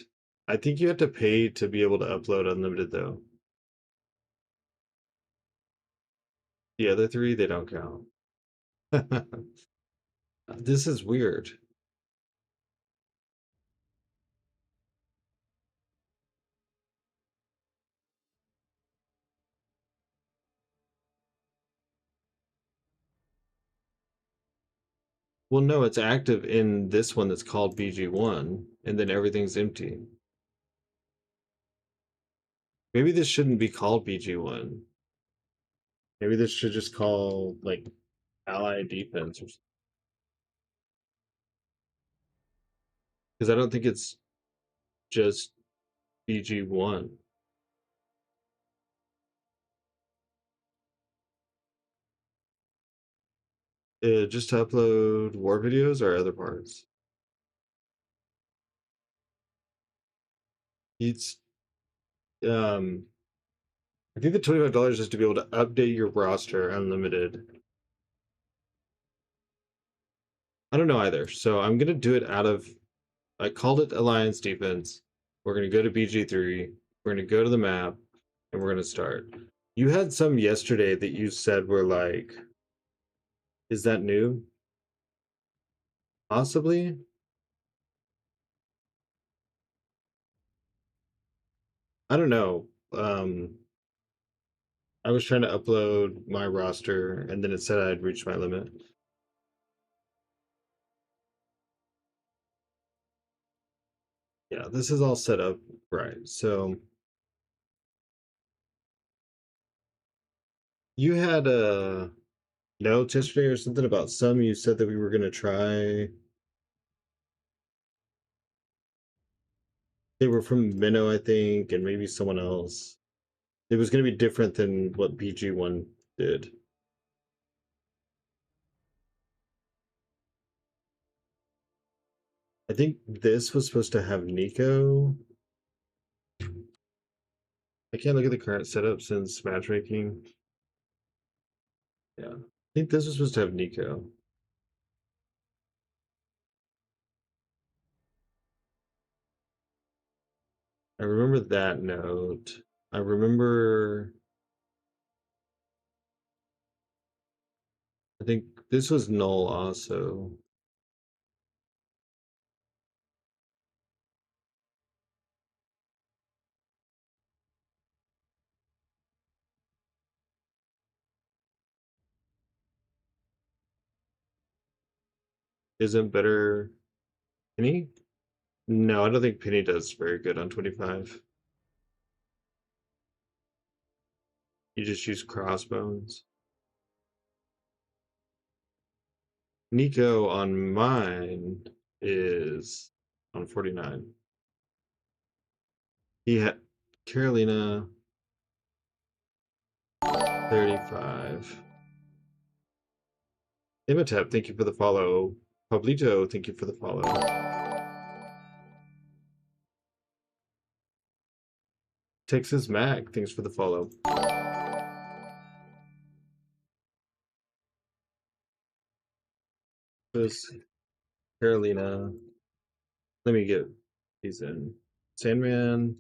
I think you have to pay to be able to upload unlimited though. The other three, they don't count. This is weird. Well, no, it's active in this one that's called BG1, and then everything's empty. Maybe this shouldn't be called BG1. Maybe this should just call like Ally Defense or something. Because I don't think it's just BG1. Just to upload war videos or other parts. It's I think the $25 is to be able to update your roster unlimited. I don't know either. So I'm gonna do it out of, I called it Alliance Defense. We're gonna go to BG3. We're gonna go to the map and we're gonna start. You had some yesterday that you said were like, is that new? Possibly. I don't know. I was trying to upload my roster and then it said I'd reached my limit. Yeah, this is all set up right. So you had notes yesterday or something about some you said that we were gonna try. They were from Minnow, I think, and maybe someone else. It was gonna be different than what BG1 did. I think this was supposed to have Nico. I can't look at the current setup since matchmaking. Yeah. I think this was supposed to have Nico. I remember that note. I remember, I think this was null also. Isn't better Penny? No, I don't think Penny does very good on 25. You just use crossbones. Nico on mine is on 49. He had Carolina 35. Imhotep, thank you for the follow. Pablito, thank you for the follow. Texas Mac, thanks for the follow. This Carolina. Let me get these in. Sandman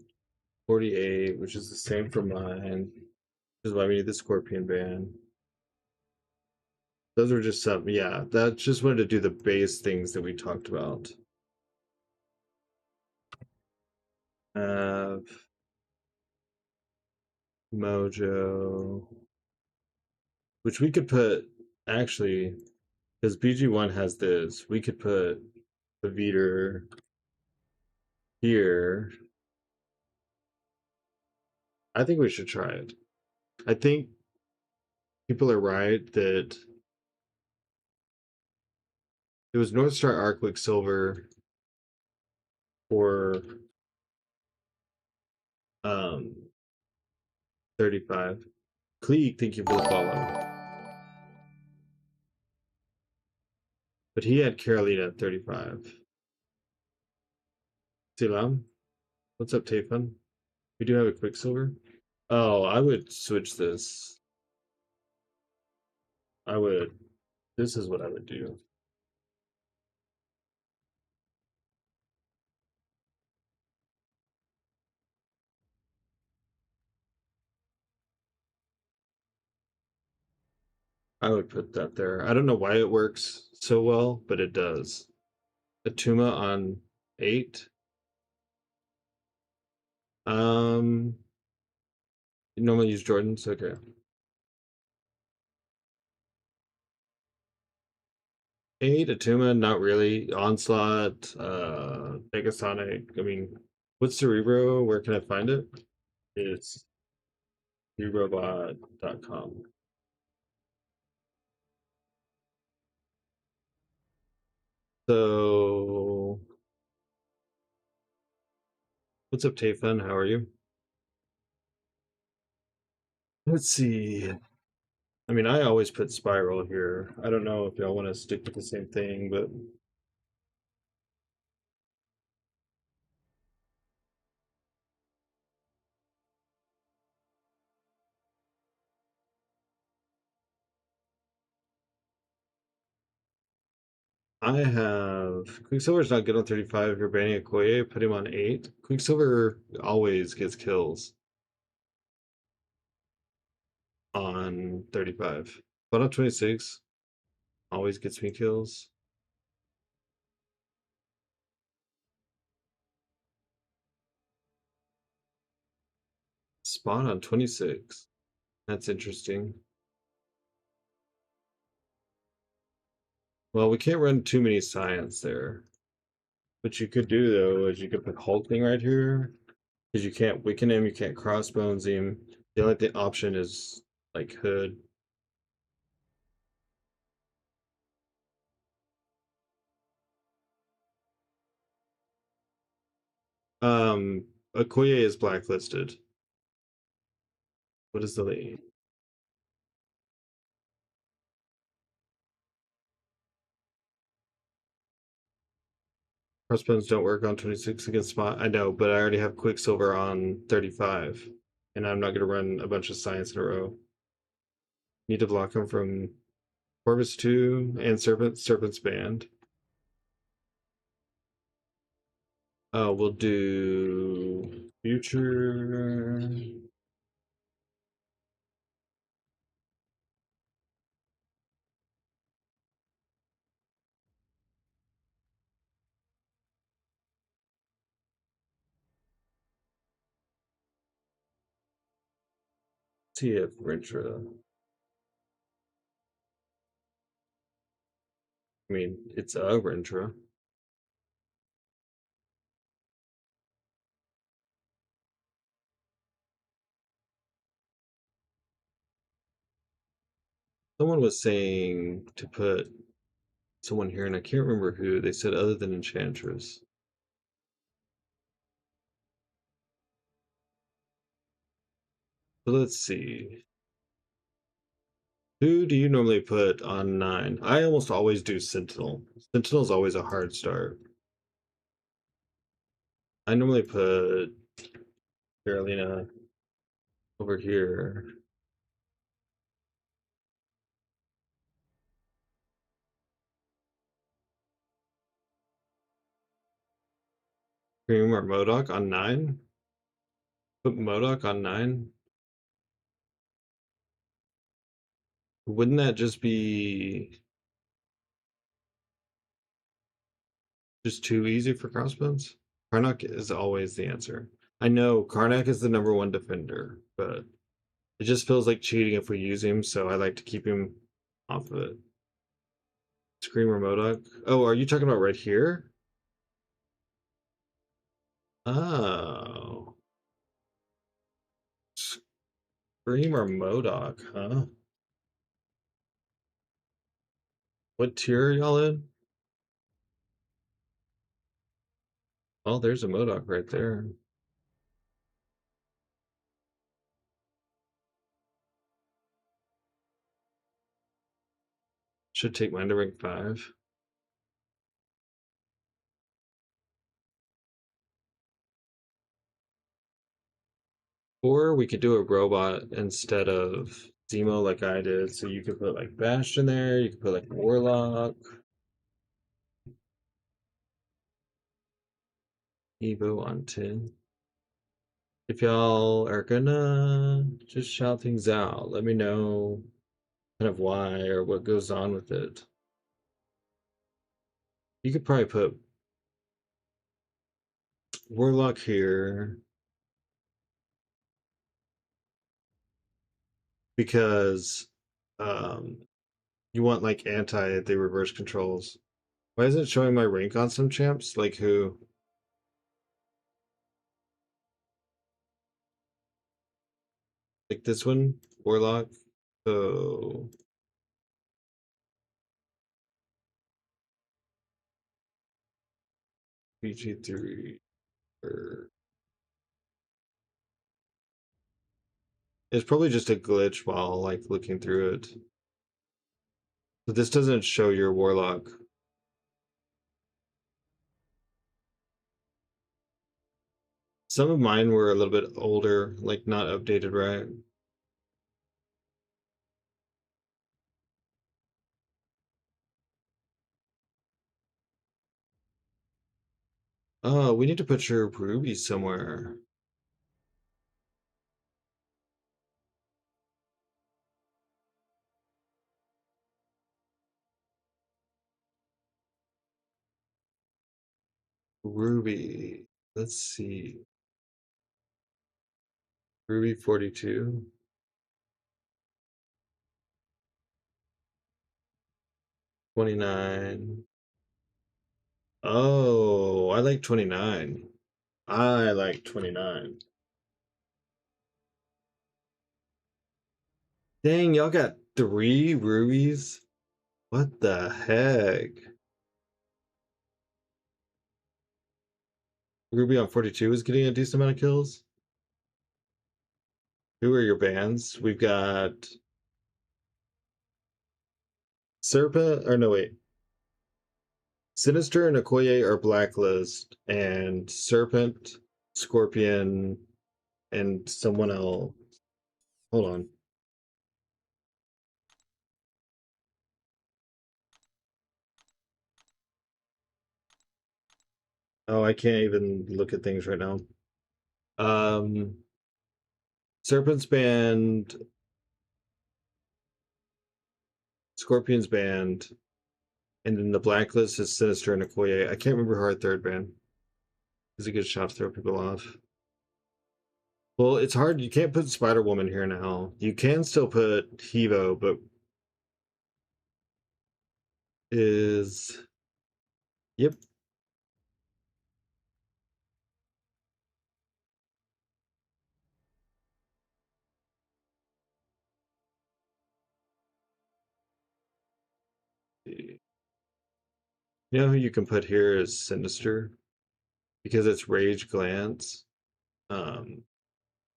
48, which is the same for mine. Which is why we need the Scorpion band. Those were just some, yeah, that just wanted to do the base things that we talked about. Uh, Mojo, which we could put actually, because BG1 has this, we could put the Veeder here. I think we should try it. I think people are right that it was North Star Arc Quicksilver for 35. Cleek, thank you for the follow. But he had Carolina at 35. Silam, what's up, Tayfun? We do have a Quicksilver. Oh, I would switch this. I would. This is what I would do. I would put that there. I don't know why it works so well, but it does. Atuma on 8. You normally use Jordans? Okay. 8, Atuma, not really. Onslaught, Negasonic. I mean, what's Cerebro? Where can I find it? It's cerebrobot.com. So, what's up, Tayfun? How are you? Let's see. I mean, I always put Spiral here. I don't know if y'all want to stick with the same thing, but I have Quicksilver's not good on 35. If you're banning a Koye, put him on 8. Quicksilver always gets kills on 35. But on 26, always gets me kills. Spawn on 26. That's interesting. Well, we can't run too many science there. What you could do though is you could put Hulkling right here. Because you can't weaken him, you can't crossbones him. The only option is like Hood. Okoye is blacklisted. What is the lead? Crossbones don't work on 26 against spot. I know, but I already have Quicksilver on 35. And I'm not going to run a bunch of science in a row. Need to block him from Corvus 2 and Serpent's Band. We'll do Future. See if Rintra. I mean, it's a Rintra. Someone was saying to put someone here, and I can't remember who. They said other than Enchantress. So let's see. Who do you normally put on 9? I almost always do Sentinel. Sentinel's always a hard start. I normally put Carolina over here. Cream or Modoc on 9? Put Modoc on 9? Wouldn't that just be just too easy for crossbones? Karnak is always the answer. I know Karnak is the #1 defender, but it just feels like cheating if we use him, so I like to keep him off of it. Screamer Modoc. Oh, are you talking about right here? Oh. Screamer Modoc, huh? What tier are y'all in? Oh, there's a MODOK right there. Should take mine to rank 5. Or we could do a robot instead of Zemo like I did. So you could put like Bastion in there, you could put like Warlock, Evo on 10. If y'all are gonna just shout things out, let me know kind of why or what goes on with it. You could probably put Warlock here because um, you want like anti the reverse controls. Why is it showing my rank on some champs? Like who? Like this one, Warlock. So PG3 or it's probably just a glitch while like looking through it. But this doesn't show your Warlock. Some of mine were a little bit older, like not updated right. Oh, we need to put your Ruby somewhere. Ruby. Let's see. Ruby 42. 29. Oh, I like 29. I like 29. Dang, y'all got 3 rubies? What the heck? Ruby on 42 is getting a decent amount of kills. Who are your bans? We've got Serpent, or no, wait. Sinister and Okoye are blacklist, and Serpent, Scorpion, and someone else. Hold on. Oh, I can't even look at things right now. Um, Serpent's banned, Scorpion's banned, and then the blacklist is Sinister and Okoye. I can't remember who our third band. It's a good shot to throw people off. Well, it's hard. You can't put Spider Woman here now. You can still put Hevo, but is yep. You know who you can put here is Sinister because it's Rage Glance. Um,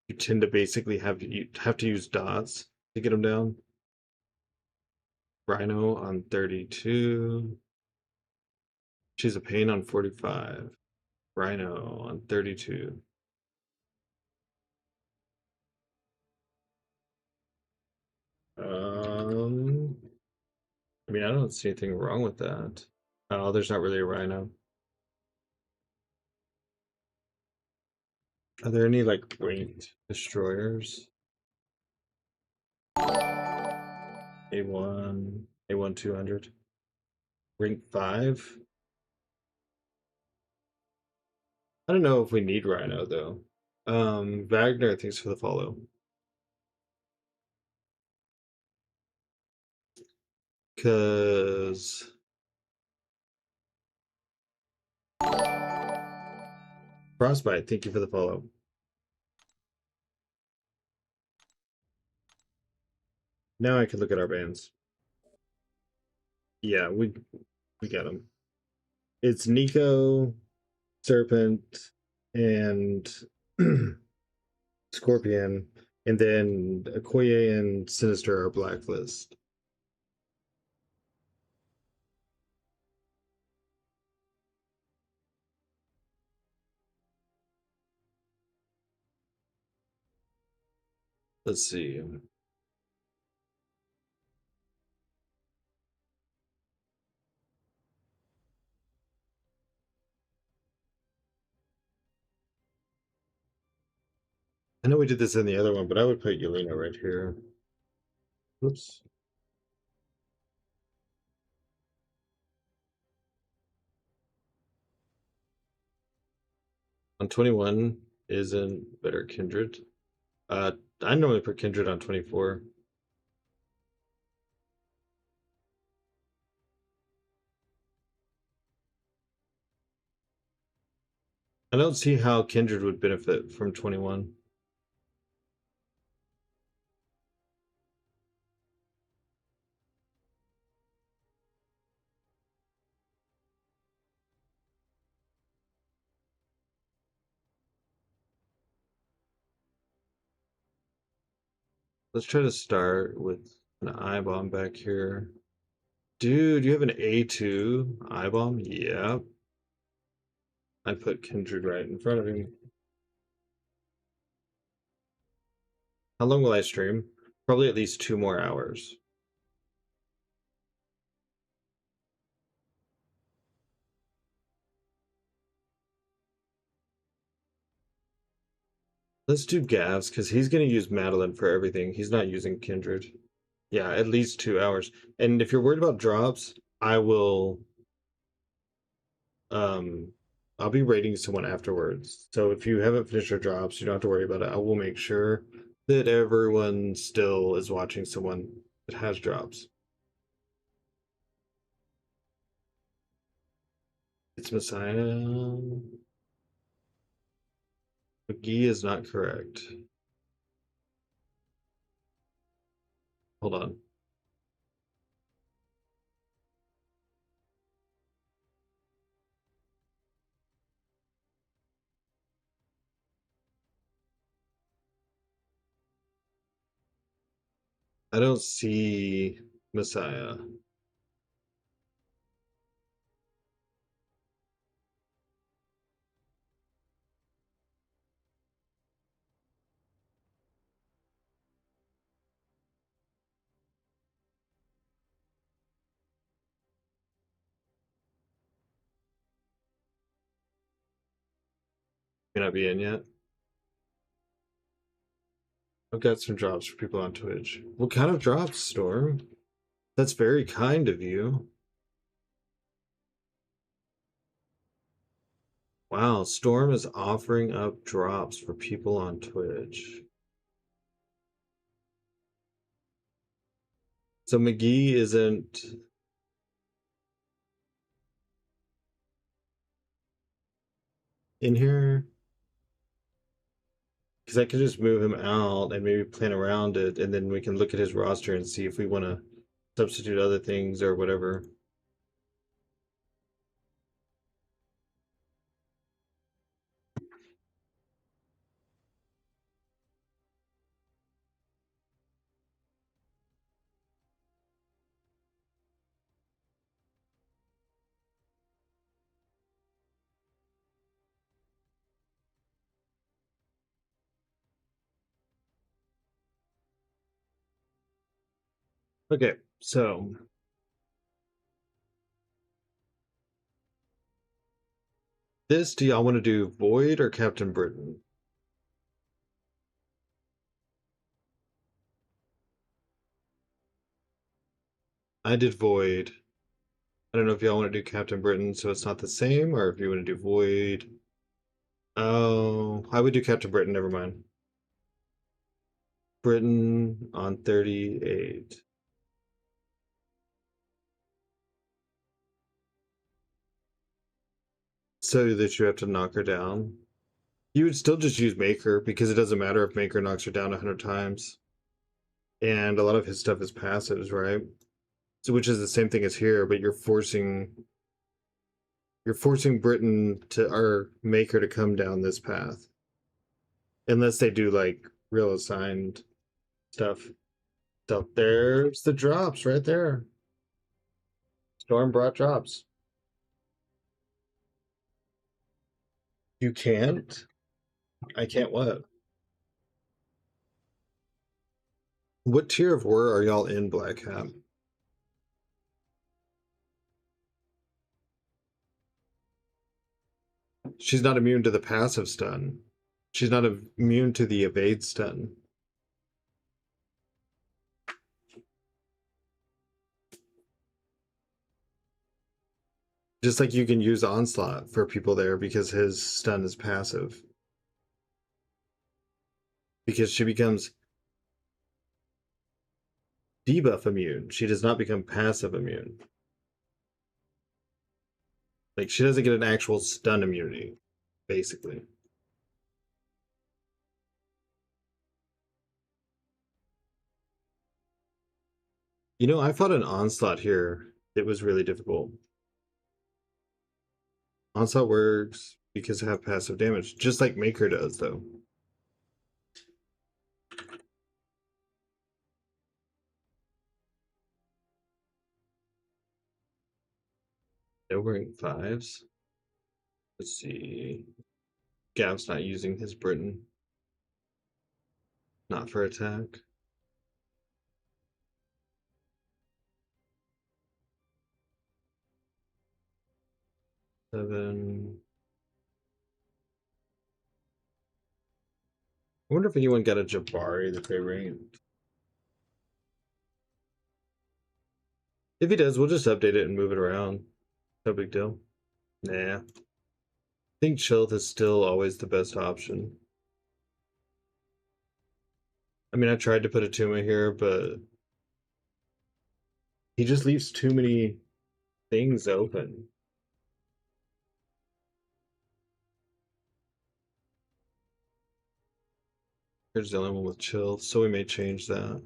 you tend to basically have to use dots to get them down. Rhino on 32. She's a pain on 45. Rhino on 32. Um, I mean, I don't see anything wrong with that. Oh, there's not really a Rhino. Are there any like ranked destroyers? A1, A1 200. Rank 5? I don't know if we need Rhino though. Wagner, thanks for the follow. Cause Frostbite, thank you for the follow. Now I can look at our bands. Yeah, we got him. It's Nico, Serpent, and Scorpion, and then Okoye and Sinister are Blacklist. Let's see. I know we did this in the other one, but I would put Yelena right here. Oops. On 21 isn't better Kindred. I normally put Kindred on 24. I don't see how Kindred would benefit from 21. Let's try to start with an I bomb back here. Dude, you have an A2 I bomb? Yep. I put Kindred right in front of him. How long will I stream? Probably at least 2 more hours. Let's do Gavs, because he's going to use Madeline for everything. He's not using Kindred. Yeah, at least 2 hours. And if you're worried about drops, I will I'll be rating someone afterwards. So if you haven't finished your drops, you don't have to worry about it. I will make sure that everyone still is watching someone that has drops. It's Messiah. McGee is not correct. Hold on. I don't see Messiah. May not be in yet. I've got some drops for people on Twitch. What kind of drops, Storm? That's very kind of you. Wow, Storm is offering up drops for people on Twitch. So McGee isn't in here? Because I could just move him out and maybe plan around it, and then we can look at his roster and see if we want to substitute other things or whatever. Okay, so this, do y'all want to do Void or Captain Britain? I did Void. I don't know if y'all want to do Captain Britain so it's not the same, or if you want to do Void. Oh, I would do Captain Britain, never mind. Britain on 38. So that you have to knock her down. You would still just use Maker because it doesn't matter if Maker knocks her down 100 times. And a lot of his stuff is passives, right? which is the same thing as here, but you're forcing Britain to or Maker to come down this path. Unless they do like real assigned stuff. So there's the drops right there. Storm brought drops. You can't? I can't what? What tier of war are y'all in, Black Hat? She's not immune to the passive stun. She's not immune to the evade stun. Just like you can use Onslaught for people there because his stun is passive. Because she becomes debuff immune. She does not become passive immune. Like, she doesn't get an actual stun immunity, basically. You know, I fought an Onslaught here. It was really difficult. Onslaught works because I have passive damage, just like Maker does, though. No rank 5s. Let's see. Gav's not using his Britain. Not for attack. Seven. I wonder if anyone got a Jabari that they ranked. If he does, we'll just update it and move it around. No big deal. Nah. I think Chillth is still always the best option. I mean, I tried to put a Tuma here, but he just leaves too many things open. Here's the only one with Chill, so we may change that.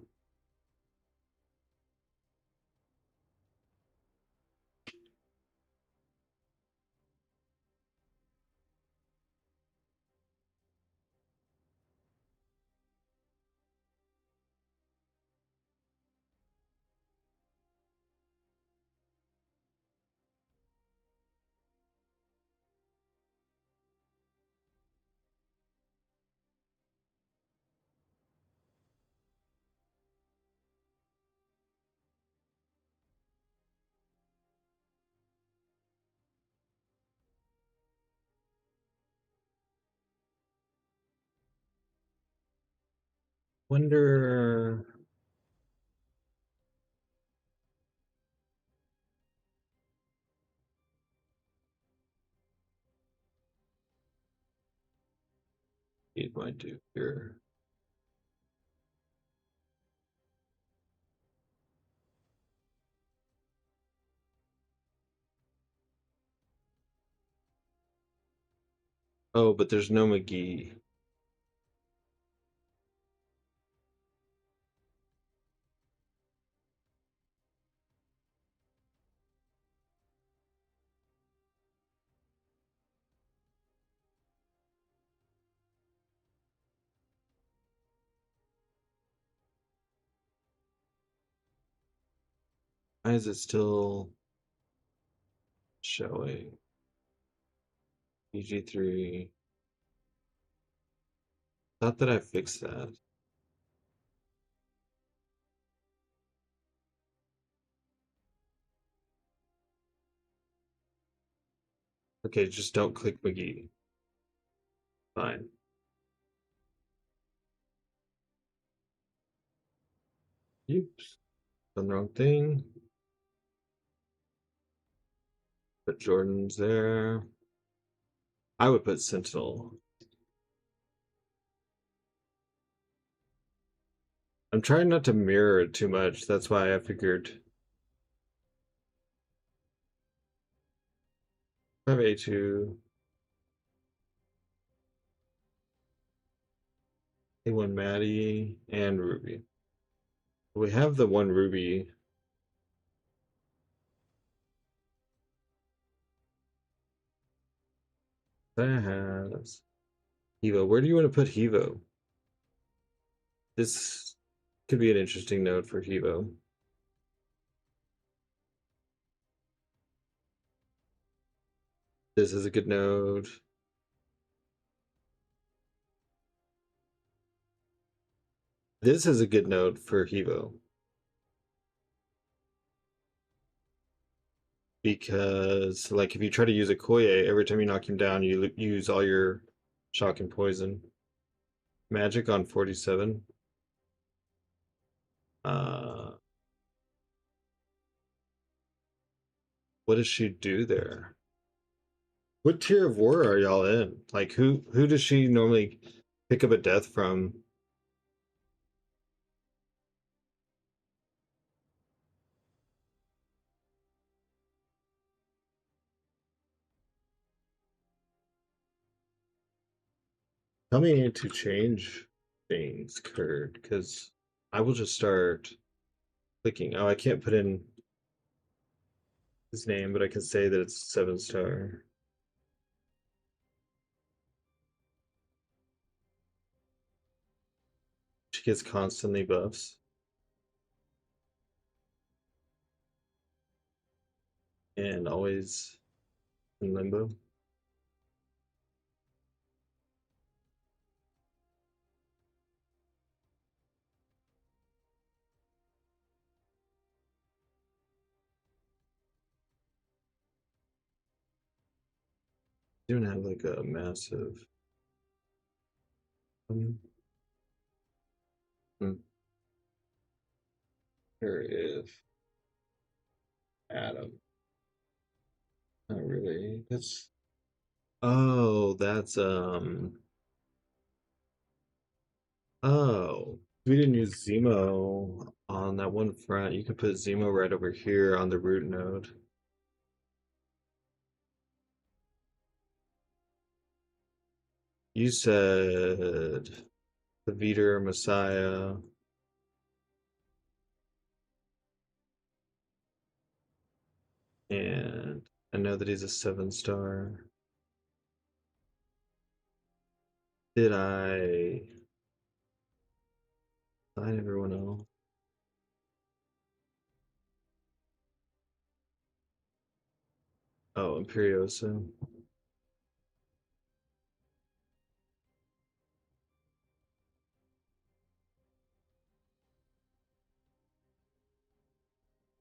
Wonder. What might do here. Oh, but there's no McGee. Why is it still showing? EG3. Thought that I fixed that. Okay, just don't click McGee. Fine. Oops. Done the wrong thing. Put Jordan's there. I would put Sentinel. I'm trying not to mirror it too much. That's why I figured. I have A2. A1 Maddie and Ruby. We have the one Ruby. That has Hevo. Where do you want to put Hevo? This could be an interesting node for Hevo. This is a good node. This is a good node for Hevo. Because, like, if you try to use a Koye, every time you knock him down, you use all your shock and poison. Magic on 47. What does she do there? What tier of war are y'all in? Like, who does she normally pick up a death from? Tell me to change things, Kurt, because I will just start clicking. Oh, I can't put in his name, but I can say that it's 7-star. She gets constantly buffs. And always in limbo. You don't have like a massive. Um, There is Adam. Not really. That's. Oh, that's Oh, we didn't use Zemo on that one front. You could put Zemo right over here on the root node. You said the Veter Messiah. And I know that he's a 7-star. Did I sign everyone else? Oh, Imperioso.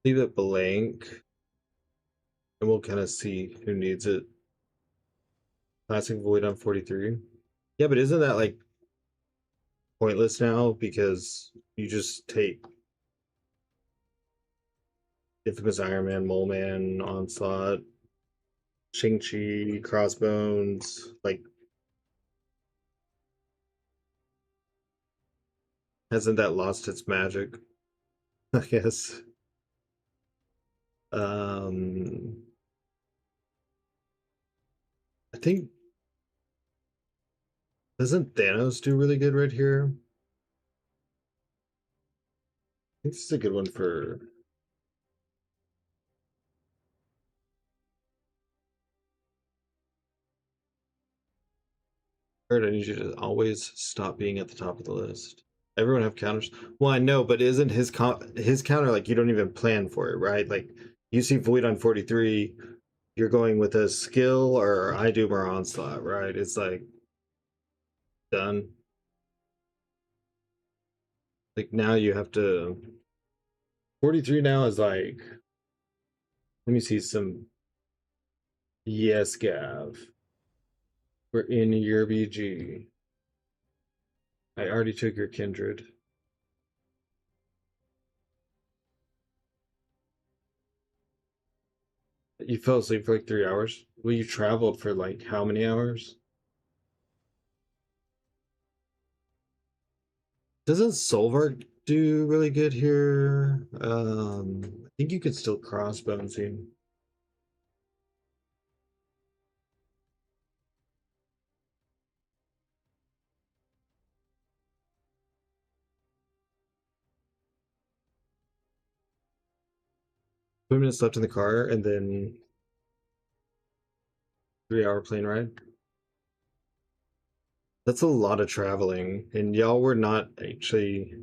Leave it blank, and we'll kind of see who needs it. Classic Void on 43. Yeah, but isn't that like pointless now because you just take Infamous Iron Man, Mole Man, Onslaught, Shang-Chi, Crossbones, like hasn't that lost its magic? I guess. Um I think doesn't Thanos do really good right here? I think this is a good one for Kurt, I need you to always stop being at the top of the list. Everyone have counters. Well, I know, but isn't his counter like you don't even plan for it, right? Like you see Void on 43, you're going with a skill or I do or onslaught, right? It's like done. Like now you have to 43 now is like let me see some yes, Gav. We're in your BG. I already took your kindred. You fell asleep for like 3 hours. Well, you traveled for like how many hours? Doesn't Solvark do really good here? I think you could still crossbones him. Two minutes left in the car, and then 3-hour plane ride. That's a lot of traveling, and y'all were not actually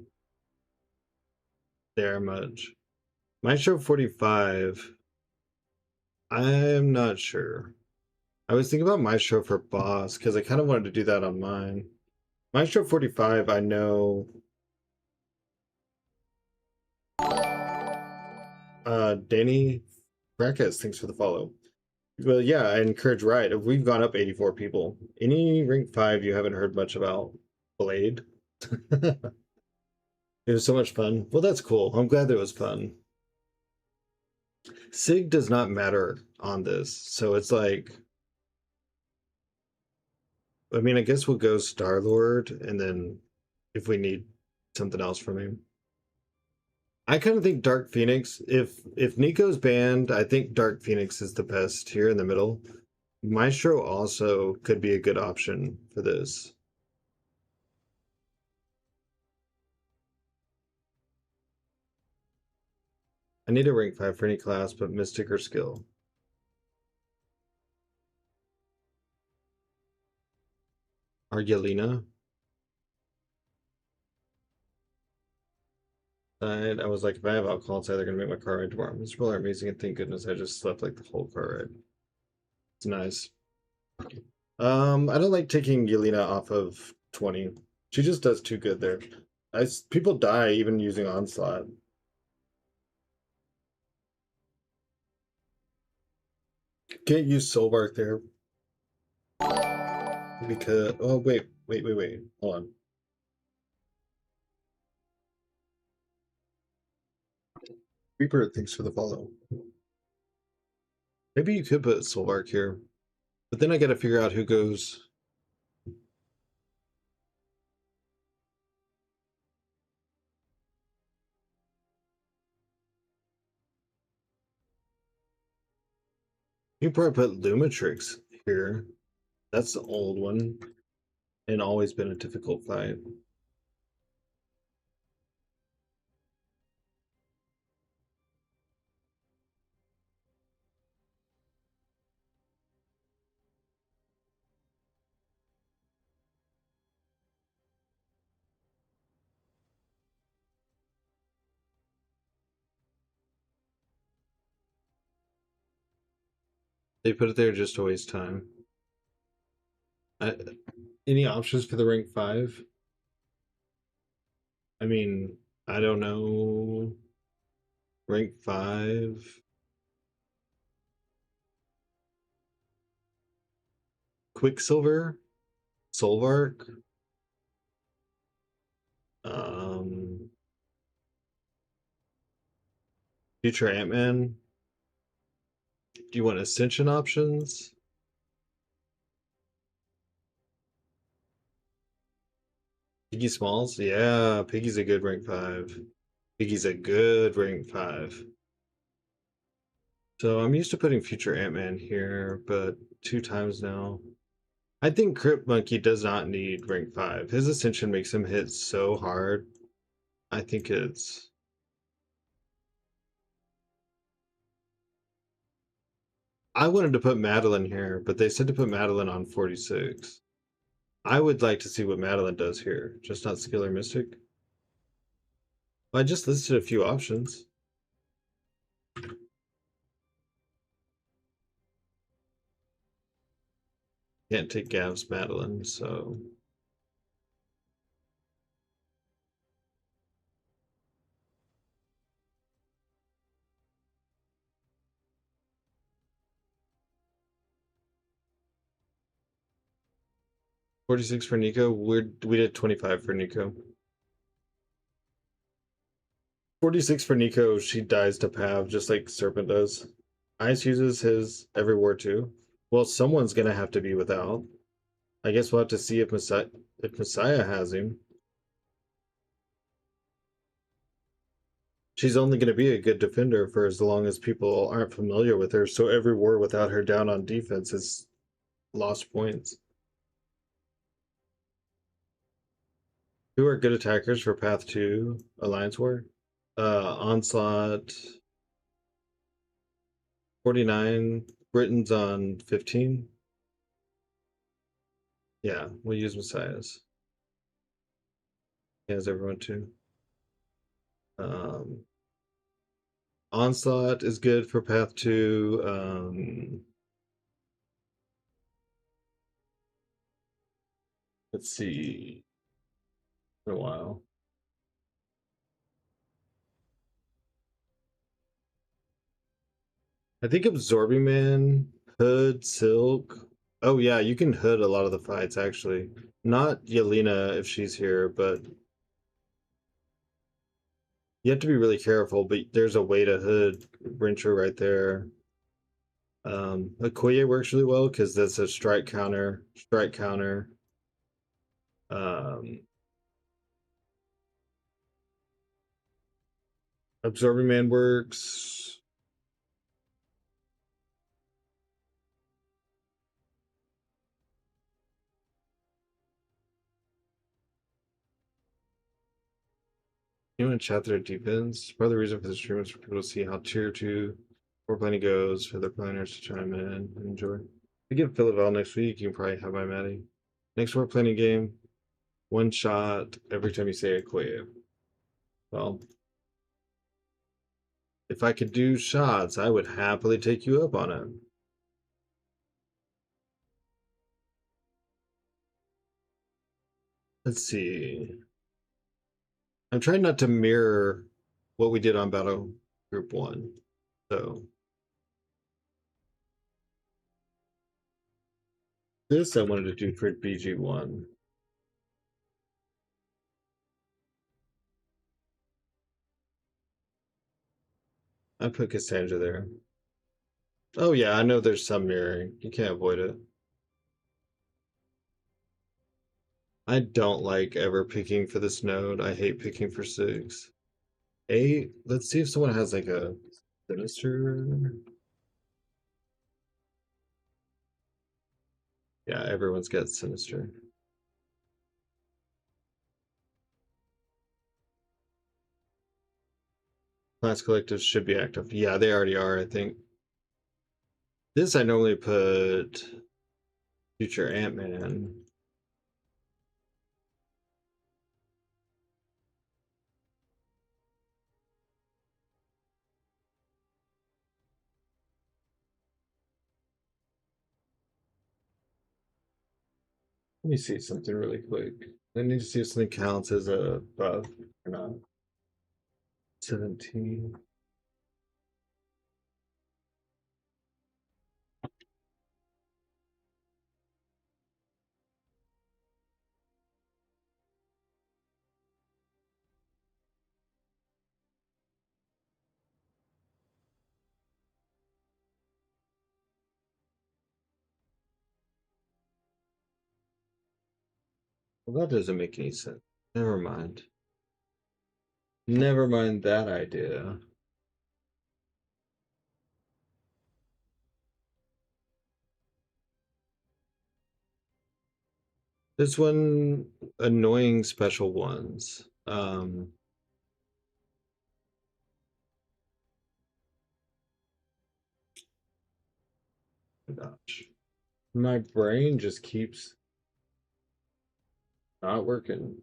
there much. Maestro 45, I'm not sure. I was thinking about Maestro for boss, because I kind of wanted to do that on mine. Maestro 45, I know. Danny Brackets, thanks for the follow. Well, yeah, I encourage Riot. We've gone up 84 people. Any rank 5 you haven't heard much about? Blade? It was so much fun. Well, that's cool. I'm glad that it was fun. Sig does not matter on this, so it's like, I mean, I guess we'll go Star-Lord, and then if we need something else from him. I kind of think Dark Phoenix, if Nico's banned, I think Dark Phoenix is the best here in the middle. Maestro also could be a good option for this. I need a rank 5 for any class, but Mystic or Skill. Argelina. I was like, if I have alcohol inside, they're gonna make my car ride tomorrow. These people are amazing, and thank goodness I just slept like the whole car ride. It's nice. I don't like taking Yelena off of 20. She just does too good there. People die even using Onslaught. Can't use Soulbark there. Because, oh, wait. Hold on. Reaper, thanks for the follow. Maybe you could put Soulbark here. But then I gotta figure out who goes. You probably put Lumatrix here. That's the old one. And always been a difficult fight. They put it there just to waste time. Any options for the rank 5? I mean, I don't know. Rank 5. Quicksilver? Solvark? Um, Future Ant-Man? Do you want Ascension options? Piggy Smalls? Yeah, Piggy's a good rank 5. Piggy's a good rank 5. So I'm used to putting Future Ant-Man here, but 2 times now. I think Crypt Monkey does not need rank 5. His Ascension makes him hit so hard. I think it's... I wanted to put Madeline here, but they said to put Madeline on 46. I would like to see what Madeline does here, just not Skill or Mystic. Well, I just listed a few options. Can't take Gav's Madeline, so... $46 for Nico. We did 25 for Nico. 46 for Nico. She dies to Pav just like Serpent does. Ice uses his every war too. Well, someone's gonna have to be without. I guess we'll have to see if Messiah has him. She's only going to be a good defender for as long as people aren't familiar with her. So every war without her down on defense is lost points. Who are good attackers for Path 2 Alliance War? Onslaught 49, Britain's on 15. Yeah, we'll use Messiahs. He has everyone too. Um, Onslaught is good for path 2. Let's see. For a while. I think Absorbing Man, Hood, Silk. Oh yeah, you can hood a lot of the fights actually. Not Yelena if she's here, but you have to be really careful. But there's a way to hood Rincher right there. Okoye works really well because that's a strike counter. Strike counter. Um, Absorbing Man works. You want to chat their defense? Part of the reason for the stream is for people to see how tier 2 core planning goes, for their planners to chime in and enjoy. We get Philavel next week, you can probably have my Maddie. Next war planning game, one shot every time you say Okoye. Well, if I could do shots, I would happily take you up on it. Let's see. I'm trying not to mirror what we did on Battle Group 1. So this I wanted to do for BG1. I put Cassandra there. Oh yeah, I know there's some mirroring. You can't avoid it. I don't like ever picking for this node. I hate picking for 6. 8. Let's see if someone has like a sinister. Yeah, everyone's got sinister. Class collectives should be active. Yeah, they already are, I think. This I normally put future Ant-Man. Let me see something really quick. I need to see if something counts as a buff or not. 17. Well, that doesn't make any sense. Never mind. Never mind that idea. This one, annoying special ones. Gosh. My brain just keeps not working.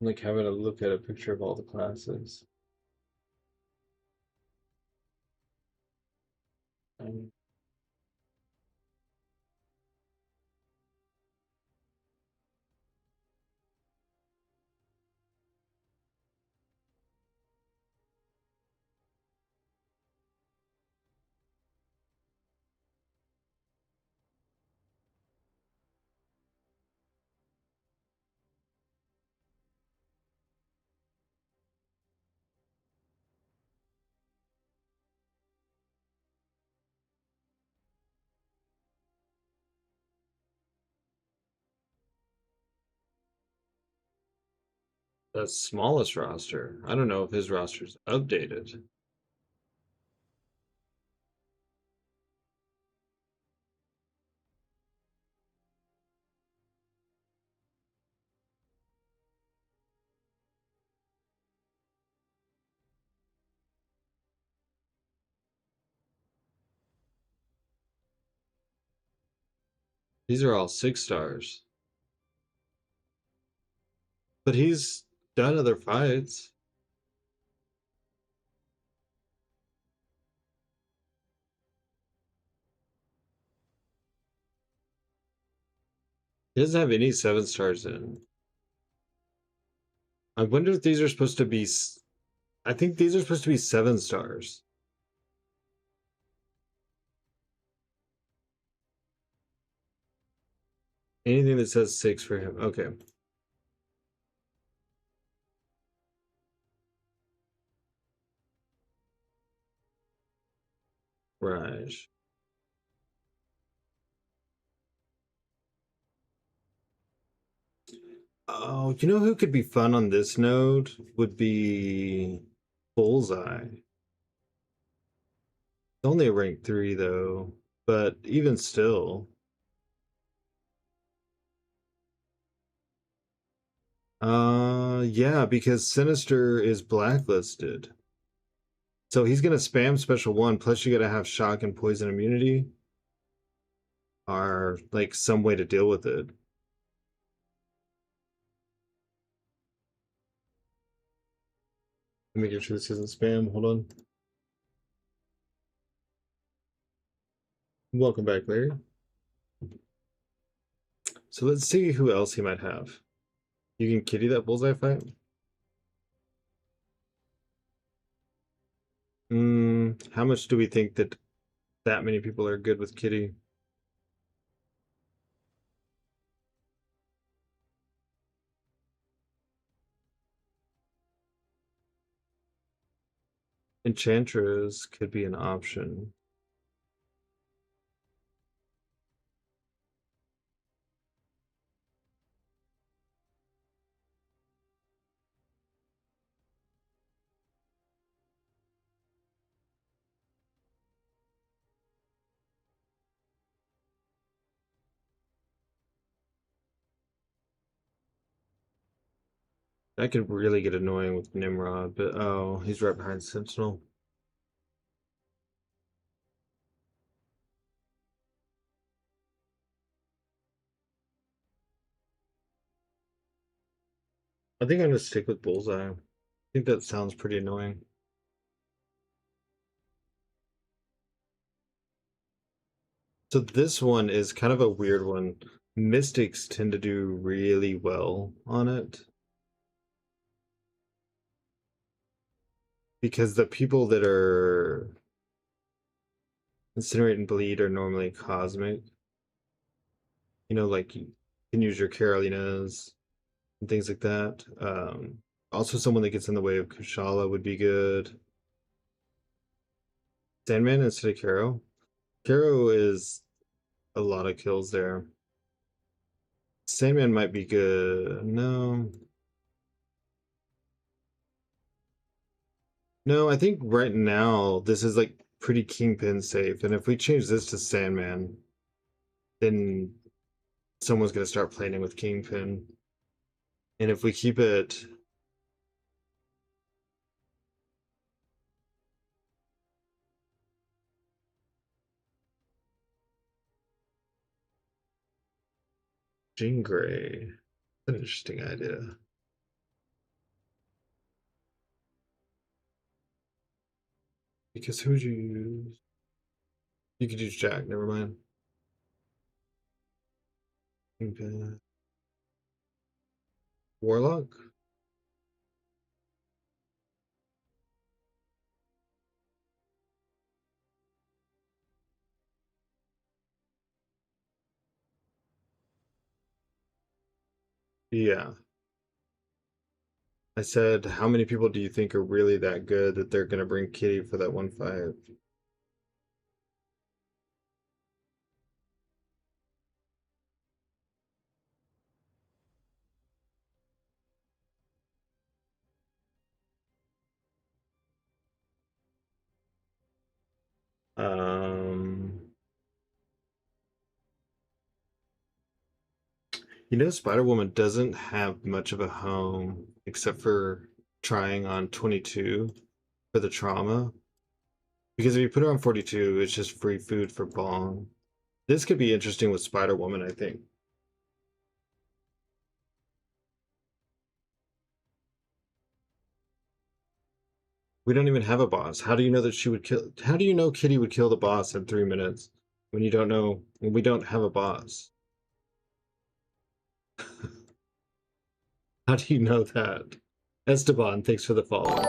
I'm like having to look at a picture of all the classes. Um, the smallest roster. I don't know if his roster's updated. These are all 6 stars. But he's done other fights. He doesn't have any 7 stars in. I wonder if these are supposed to be. I think these are supposed to be 7 stars. Anything that says 6 for him. Okay. Right. Oh, you know who could be fun on this node? Would be Bullseye. Only a rank 3 though, but even still. Yeah, because Sinister is blacklisted. So he's gonna spam special 1, plus you gotta have shock and poison immunity. Are like some way to deal with it. Making sure this isn't spam. Hold on. Welcome back, Larry. So let's see who else he might have. You can kitty that bullseye fight? How much do we think that many people are good with kitty? Enchantress could be an option. That could really get annoying with Nimrod, but oh, he's right behind Sentinel. I think I'm gonna stick with Bullseye. I think that sounds pretty annoying. So this one is kind of a weird one. Mystics tend to do really well on it. Because the people that are Incinerate and Bleed are normally cosmic. You know, like you can use your Carolinas and things like that. Also someone that gets in the way of Kushala would be good. Sandman instead of Caro. Caro is a lot of kills there. Sandman might be good. No. No, I think right now this is like pretty Kingpin safe. And if we change this to Sandman, then someone's going to start playing with Kingpin. And if we keep it Jean Grey, an interesting idea. Because who'd you use? You could use Jack, never mind. Kingpin. Warlock? Yeah. I said, how many people do you think are really that good that they're going to bring Kitty for that one fight? You know, Spider-Woman doesn't have much of a home except for trying on 22 for the trauma. Because if you put her on 42, it's just free food for Bong. This could be interesting with Spider-Woman, I think. We don't even have a boss. How do you know that she would kill? How do you know Kitty would kill the boss in 3 minutes when you don't know, when we don't have a boss? How do you know that? Esteban, thanks for the follow.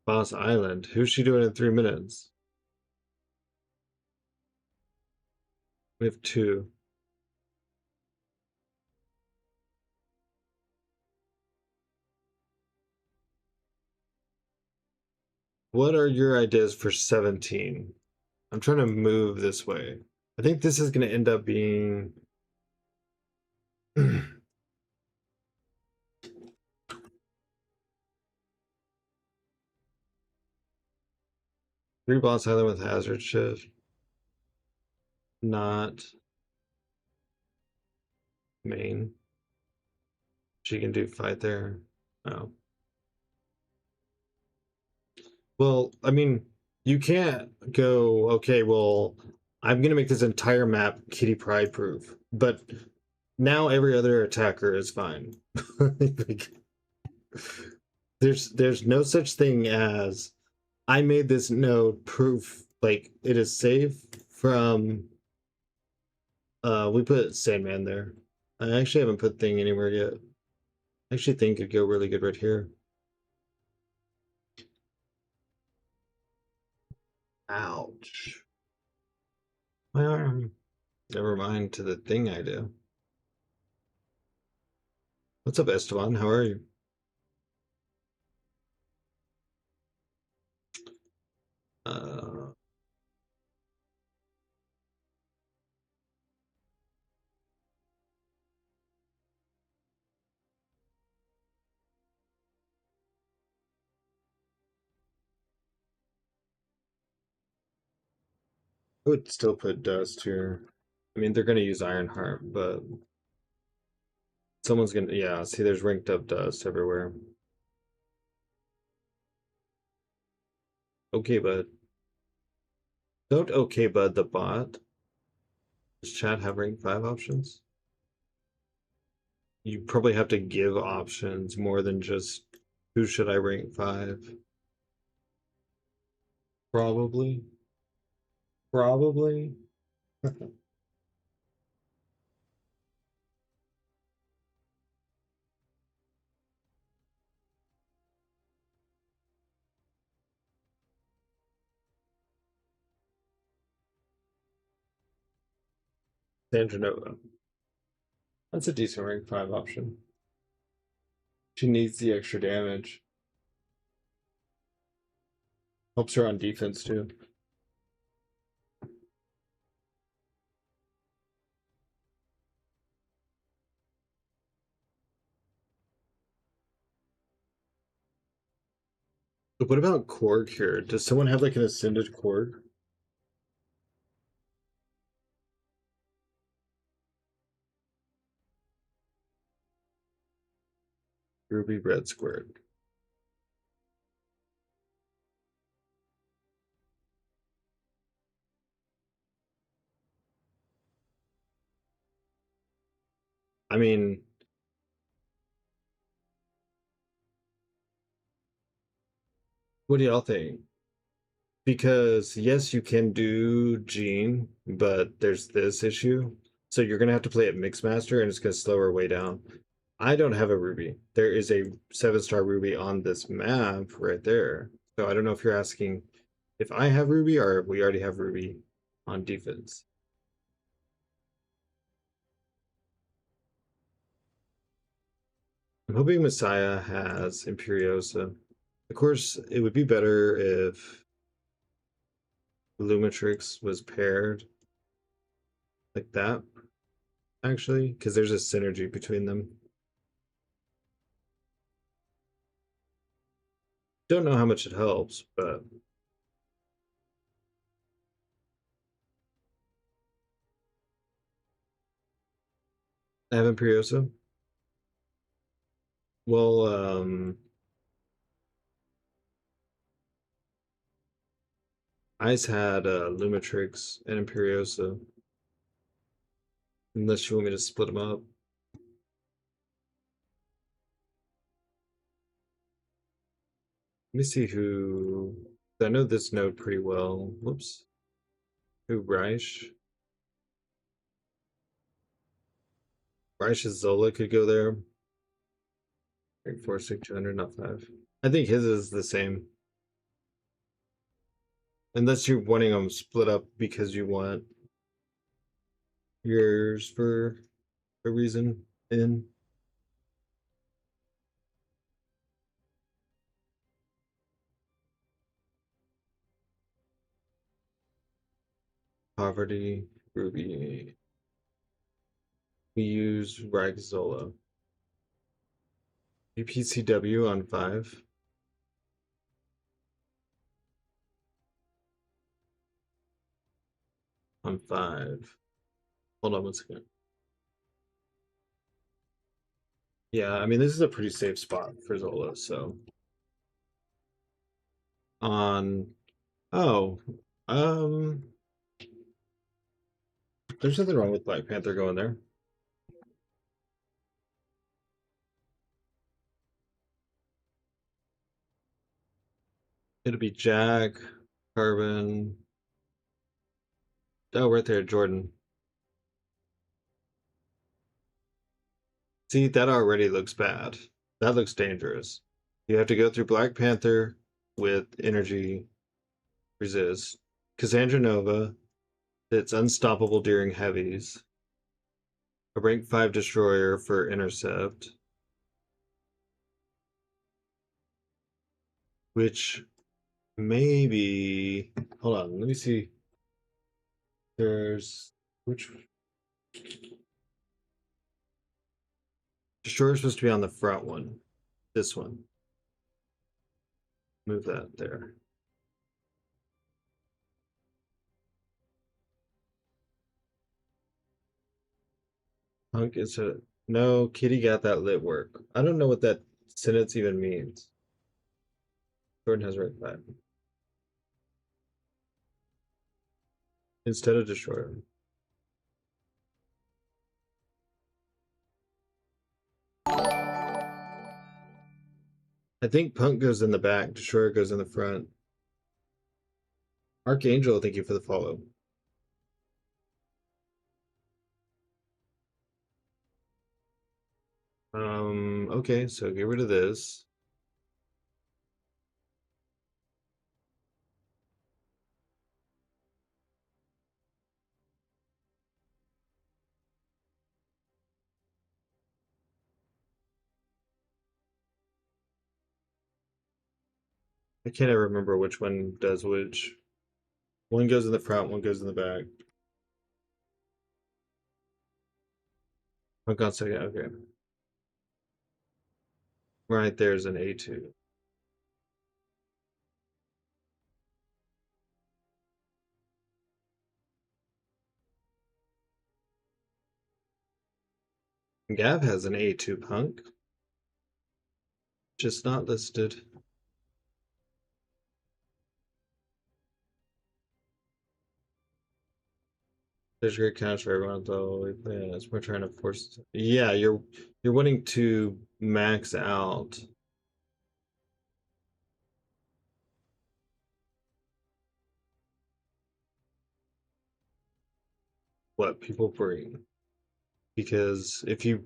Boss Island. Who's she doing in 3 minutes? We have two. What are your ideas for 17? I'm trying to move this way. I think this is going to end up being... Three boss island with hazard shift. Not main. She can do fight there. Oh. Well, I mean, you can't go, okay, well, I'm gonna make this entire map Kitty Pryde proof, but now every other attacker is fine. Like, there's no such thing as I made this node proof, like it is safe from we put Sandman there. I actually haven't put thing anywhere yet. I actually think it'd go really good right here. Ouch. My arm. Never mind to the thing I do. What's up, Esteban? How are you? Uh, I would still put Dust here. I mean, they're gonna use Ironheart, but someone's gonna, yeah, see, there's ranked up Dust everywhere. Okay, bud. Don't okay, bud, the bot. Does chat have rank 5 options? You probably have to give options more than just who should I rank 5? Probably. Probably. Sandra Nova. That's a decent rank 5 option. She needs the extra damage. Helps her on defense too. But what about Korg here? Does someone have like an ascended Korg? Ruby red squared. I mean, what do y'all think? Because yes, you can do Gene, but there's this issue. So you're gonna have to play at Mixmaster and it's gonna slow her way down. I don't have a Ruby. There is a 7-star Ruby on this map right there. So I don't know if you're asking if I have Ruby or if we already have Ruby on defense. I'm hoping Messiah has Imperiosa. Of course, it would be better if Lumitrix was paired like that, actually, because there's a synergy between them. Don't know how much it helps, but I have Imperiosa. Well, Ice had Lumitrix and Imperiosa. Unless you want me to split them up. Let me see who. I know this node pretty well. Whoops. Who, Reich? Reich's Zola could go there. 4, 6, 200, not 5. I think his is the same. Unless you're wanting them split up because you want yours for a reason in. Poverty, Ruby. We use Reich Zola. UPCW on 5. On 5. Hold on one second. Yeah, I mean, this is a pretty safe spot for Zola, so. On. Oh. There's nothing wrong with Black Panther going there. It'll be Jack, Carbon. Oh, right there, Jordan. See, that already looks bad. That looks dangerous. You have to go through Black Panther with energy resist. Cassandra Nova, that's unstoppable during heavies. A rank 5 destroyer for intercept. Which maybe. Hold on, let me see. There's. Which. Destroyer's supposed to be on the front one. This one. Move that there. Punk is a. No, Kitty got that lit work. I don't know what that sentence even means. Jordan has rank 5. Instead of Destroyer. I think Punk goes in the back, Destroyer goes in the front. Archangel, thank you for the follow. Okay, so get rid of this. I can't ever remember which one does which. One goes in the front, one goes in the back. Punk on second, okay. Right there's an A2. Gav has an A2 Punk. Just not listed. There's great counts for everyone though. Yeah, it's we're trying to force. Yeah, you're wanting to max out. What people bring. Because if you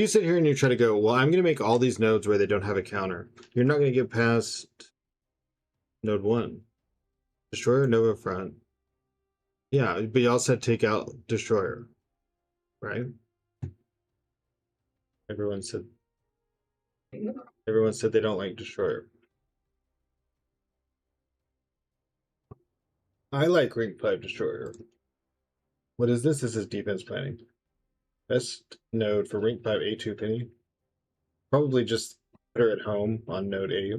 sit here and you try to go, well, I'm going to make all these nodes where they don't have a counter, you're not going to get past node 1. Destroyer, Nova front. Yeah, but you also take out Destroyer, right? Everyone said they don't like Destroyer. I like Ring 5 Destroyer. What is this? This is defense planning. Best node for Ring 5 A2 Penny. Probably just put her at home on node 8.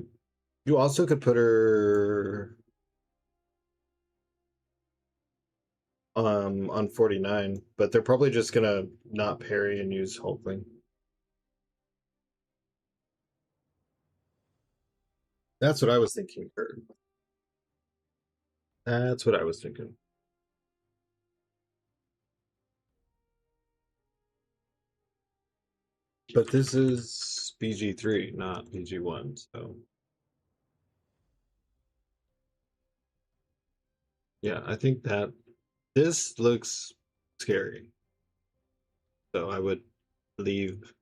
You also could put her on 49, but they're probably just gonna not parry and use Hulkling. That's what I was thinking, Kurt. That's what I was thinking. But this is BG3, not BG1, so yeah, I think that this looks scary. So I would leave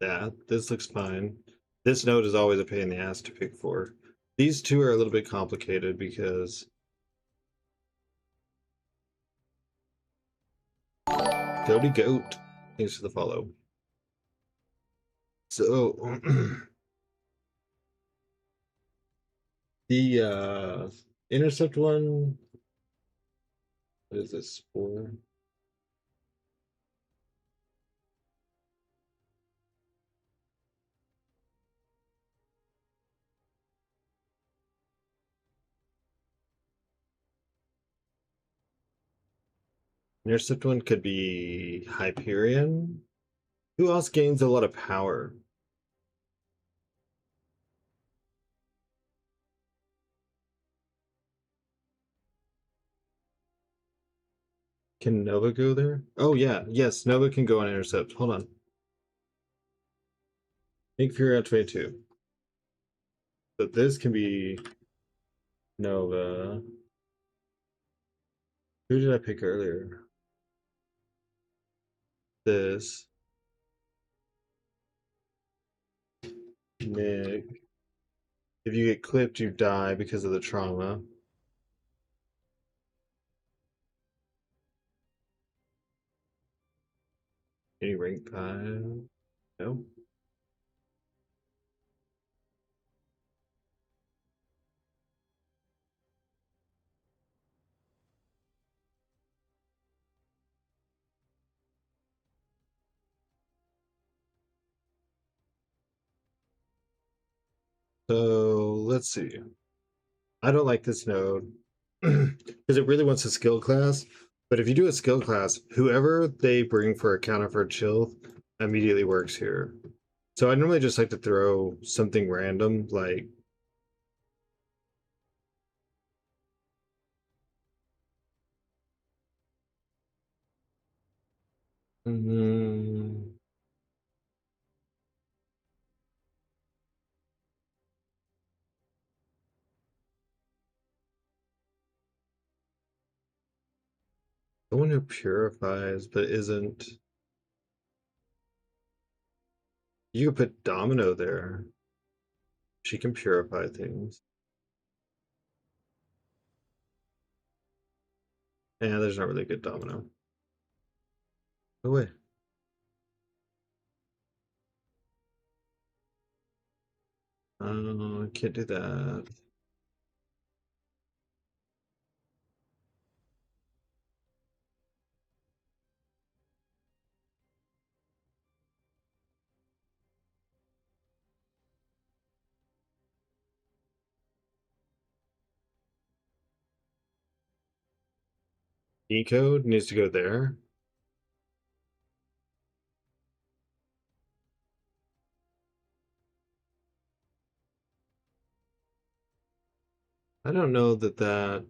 that. This looks fine. This node is always a pain in the ass to pick for. These two are a little bit complicated because Goaty Goat, thanks for the follow. So the intercept one, what is this for? Intercept one could be Hyperion. Who else gains a lot of power? Can Nova go there? Oh yeah, yes, Nova can go on intercept. Hold on. Make Fury out 22. So this can be Nova. Who did I pick earlier? This. Nick. If you get clipped, you die because of the trauma. Any rank 5? No. So let's see. I don't like this node because it really wants a skill class. But if you do a skill class, whoever they bring for a counter for chill immediately works here. So I normally just like to throw something random like mm, someone who purifies but isn't. You could put Domino there. She can purify things. Yeah, there's not really a good Domino. Go away. I can't do that. Decode needs to go there. I don't know that that.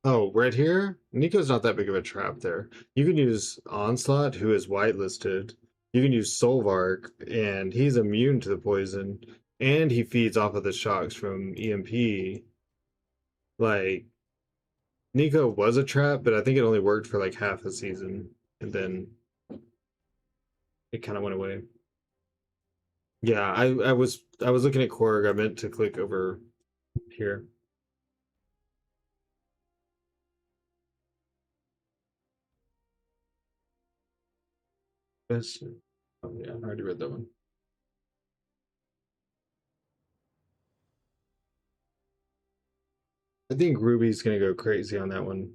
Oh, right here? Nico's not that big of a trap there. You can use Onslaught, who is whitelisted. You can use Solvark, and he's immune to the poison, and he feeds off of the shocks from EMP. Like, Nico was a trap, but I think it only worked for like half the season, and then it kind of went away. Yeah, I was looking at Korg. I meant to click over here. Yes. Oh yeah, I already read that one. I think Ruby's gonna go crazy on that one.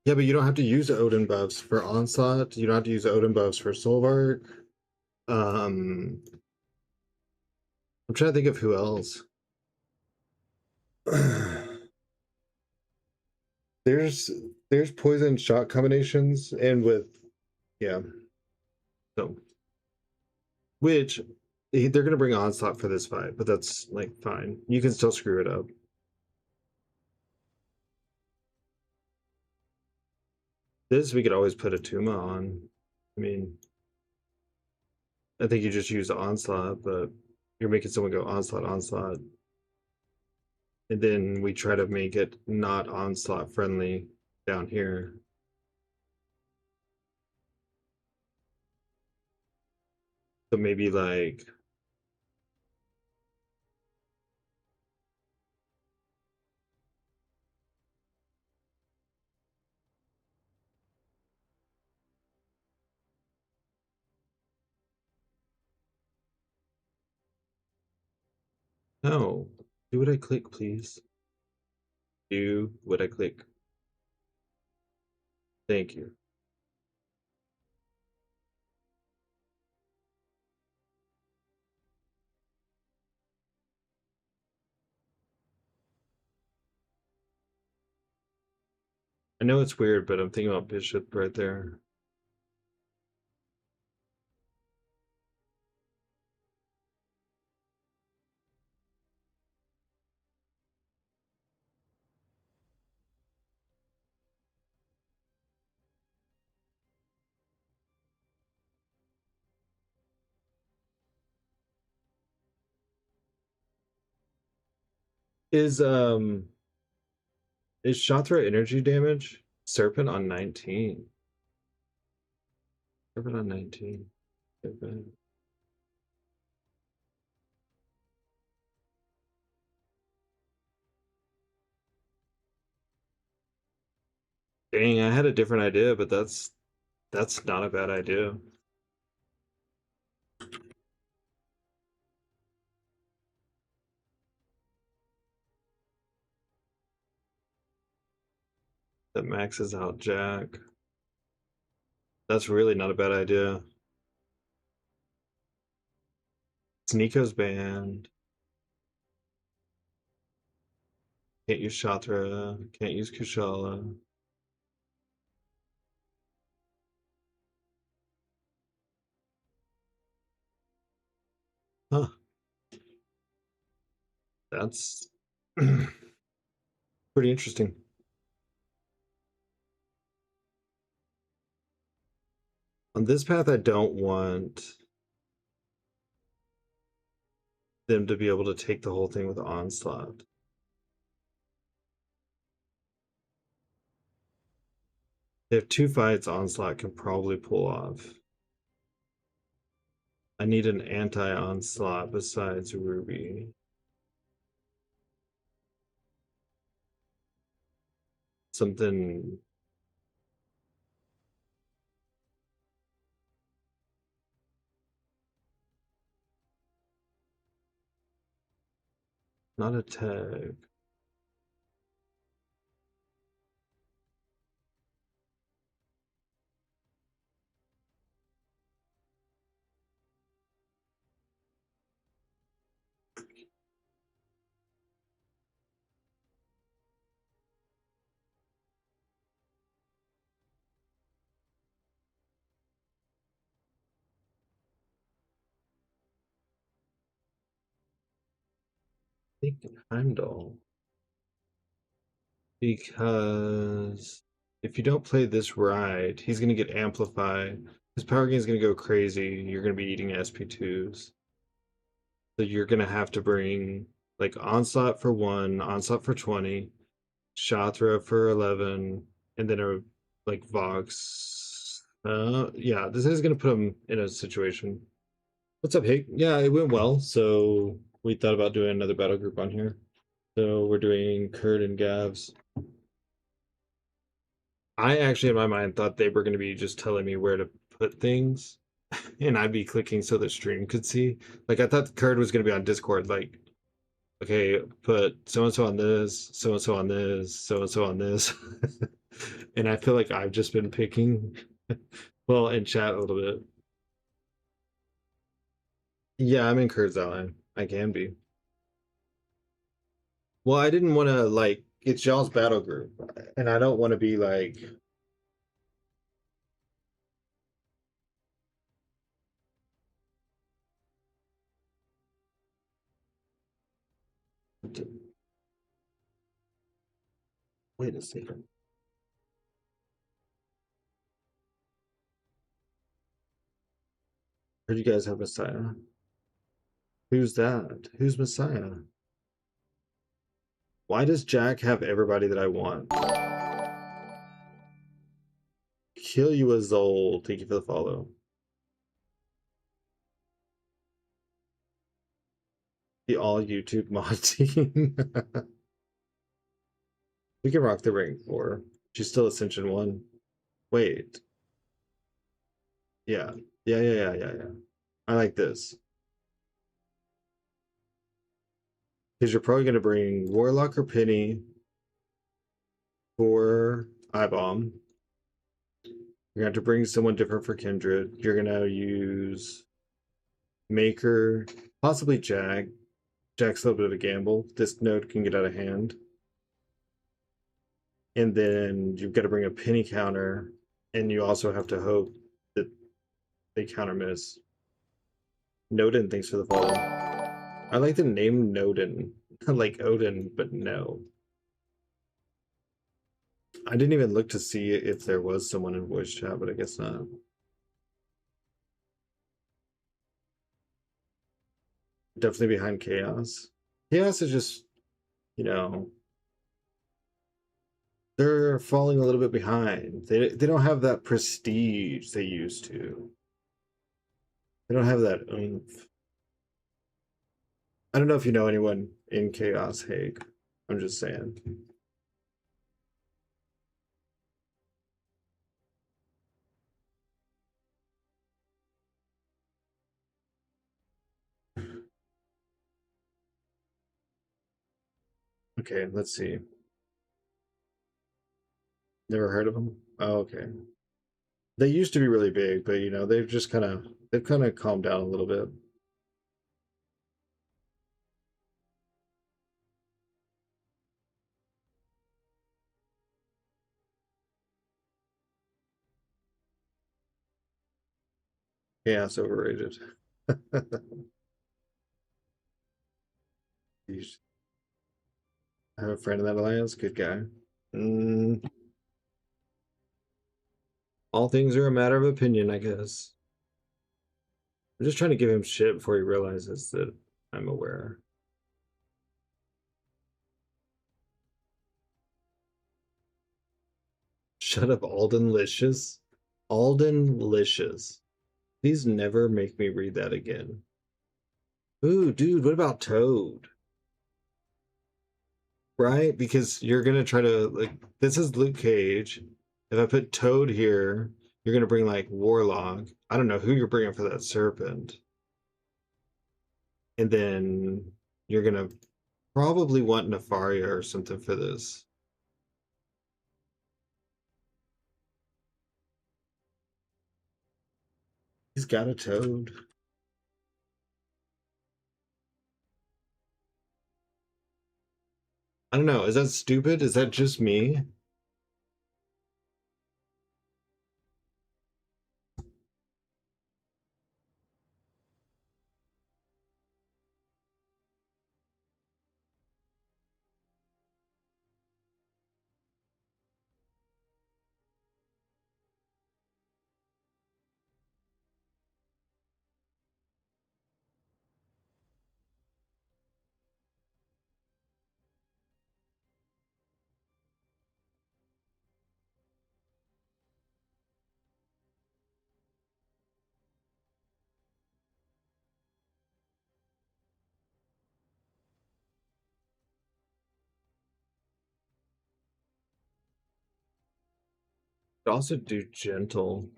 Yeah, but you don't have to use the Odin buffs for Onslaught. You don't have to use the Odin buffs for Solvark. I'm trying to think of who else. there's there's poison shot combinations and with yeah. So which They're gonna bring onslaught for this fight, but that's like fine. You can still screw it up. This we could always put a Tuma on. I mean, I think you just use onslaught, but you're making someone go onslaught, onslaught. And then we try to make it not onslaught friendly down here. So maybe like no. Do what I click, please. Do what I click. Thank you. I know it's weird, but I'm thinking about bishop right there. Is is Shatra energy damage? Serpent on 19. Serpent on 19. Okay. Dang, I had a different idea, but that's not a bad idea. That maxes out Jack. That's really not a bad idea. It's Nico's band. Can't use Shatra. Can't use Kushala. Huh. That's pretty interesting. On this path, I don't want them to be able to take the whole thing with Onslaught. They have two fights Onslaught can probably pull off. I need an anti-Onslaught besides Ruby. Something... Not a tag. I think Heimdall. Because if you don't play this right, he's going to get amplified. His power gain is going to go crazy. You're going to be eating SP2s. So you're going to have to bring like Onslaught for 1, Onslaught for 20, Shatra for 11, and then a like Vox. Yeah, this is going to put him in a situation. What's up, Hig? Yeah, it went well. So we thought about doing another battle group on here. So we're doing Kurt and Gavs. I actually, in my mind, thought they were going to be just telling me where to put things, and I'd be clicking so the stream could see. Like, I thought Kurt was going to be on Discord, like, okay, put so and so on this, so and so on this, so and so on this. And I feel like I've just been picking, well, in chat a little bit. Yeah, I'm in Kurt's ally. I can be. Well, I didn't want to, like, it's y'all's battle group, and I don't want to be like, Wait a second. Heard you guys have Messiah. Who's that? Who's Messiah? Why does Jack have everybody that I want? Kill you as old. Thank you for the follow. The all YouTube mod team. We can rock the rank 4. She's still Ascension 1. Wait. Yeah. Yeah. I like this. Because you're probably going to bring Warlock or Penny for Eyebomb. You're going to have to bring someone different for Kindred. You're going to use Maker, possibly Jag. Jag's a little bit of a gamble. This node can get out of hand. And then you've got to bring a Penny counter, and you also have to hope that they counter miss. Noden, thanks for the follow. I like the name Noden. Like Odin, but no. I didn't even look to see if there was someone in voice chat, but I guess not. Definitely behind Chaos. Chaos is just, you know, they're falling a little bit behind. They don't have that prestige they used to. They don't have that oomph. I don't know if you know anyone in Chaos, Hague. I'm just saying. Okay, let's see. Never heard of them? Oh, okay. They used to be really big, but you know, they've kind of calmed down a little bit. Yeah, it's overrated. I have a friend in that alliance, good guy. All things are a matter of opinion, I guess. I'm just trying to give him shit before he realizes that I'm aware. Shut up, Aldenlicious. Aldenlicious. Please never make me read that again. Ooh, dude, what about Toad? Right? Because you're gonna try to, like, this is Luke Cage. If I put Toad here, you're gonna bring like Warlock. I don't know who you're bringing for that Serpent. And then you're gonna probably want Nefaria or something for this. He's got a Toad. I don't know. Is that stupid? Is that just me? Could also do Gentle.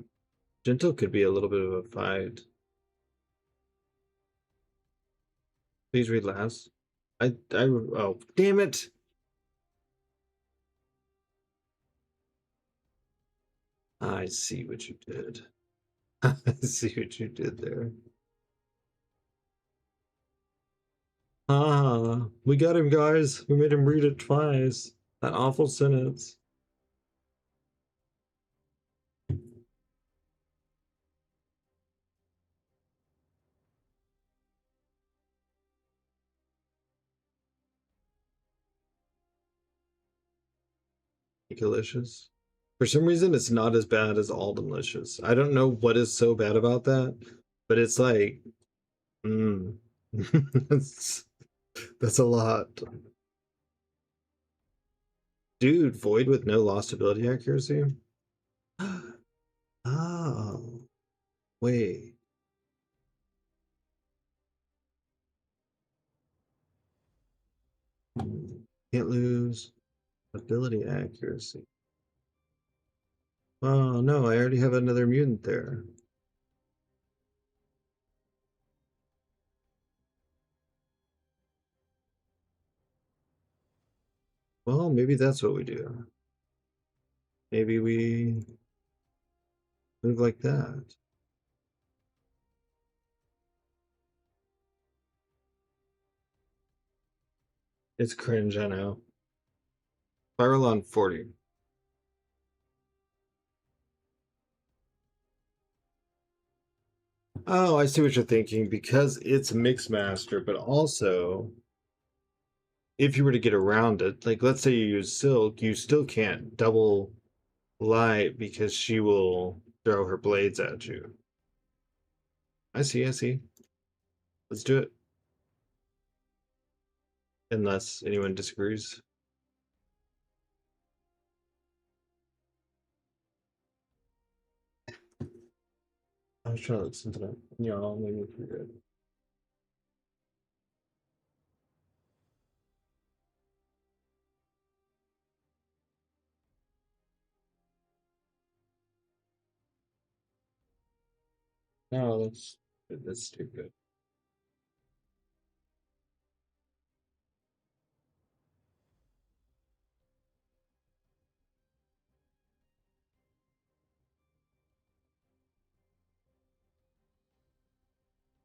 Gentle could be a little bit of a fight. Please read last. Oh, damn it. I see what you did. I see what you did there. Ah, we got him, guys. We made him read it twice. That awful sentence. Ecolicious. For some reason, it's not as bad as Aldenlicious. I don't know what is so bad about that, but it's like, that's, that's a lot. Dude, Void with no lost ability accuracy? Oh, wait. Can't lose ability accuracy. Oh no, I already have another mutant there. Well, maybe that's what we do. Maybe we move like that. It's cringe, I know. Spiral on 40. Oh, I see what you're thinking. Because it's Mixmaster, but also if you were to get around it, like let's say you use Silk, you still can't double light because she will throw her blades at you. I see, I see. Let's do it. Unless anyone disagrees. I was trying to look something up. Y'all made me forget. No, that's stupid.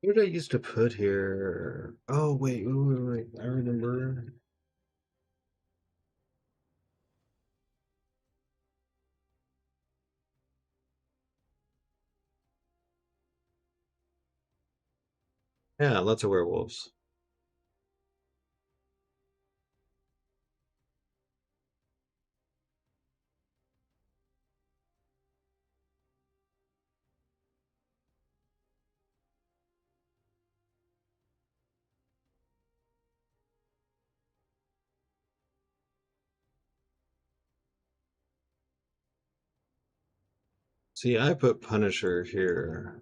What did I used to put here? Oh wait. I remember. Yeah, lots of werewolves. See, I put Punisher here.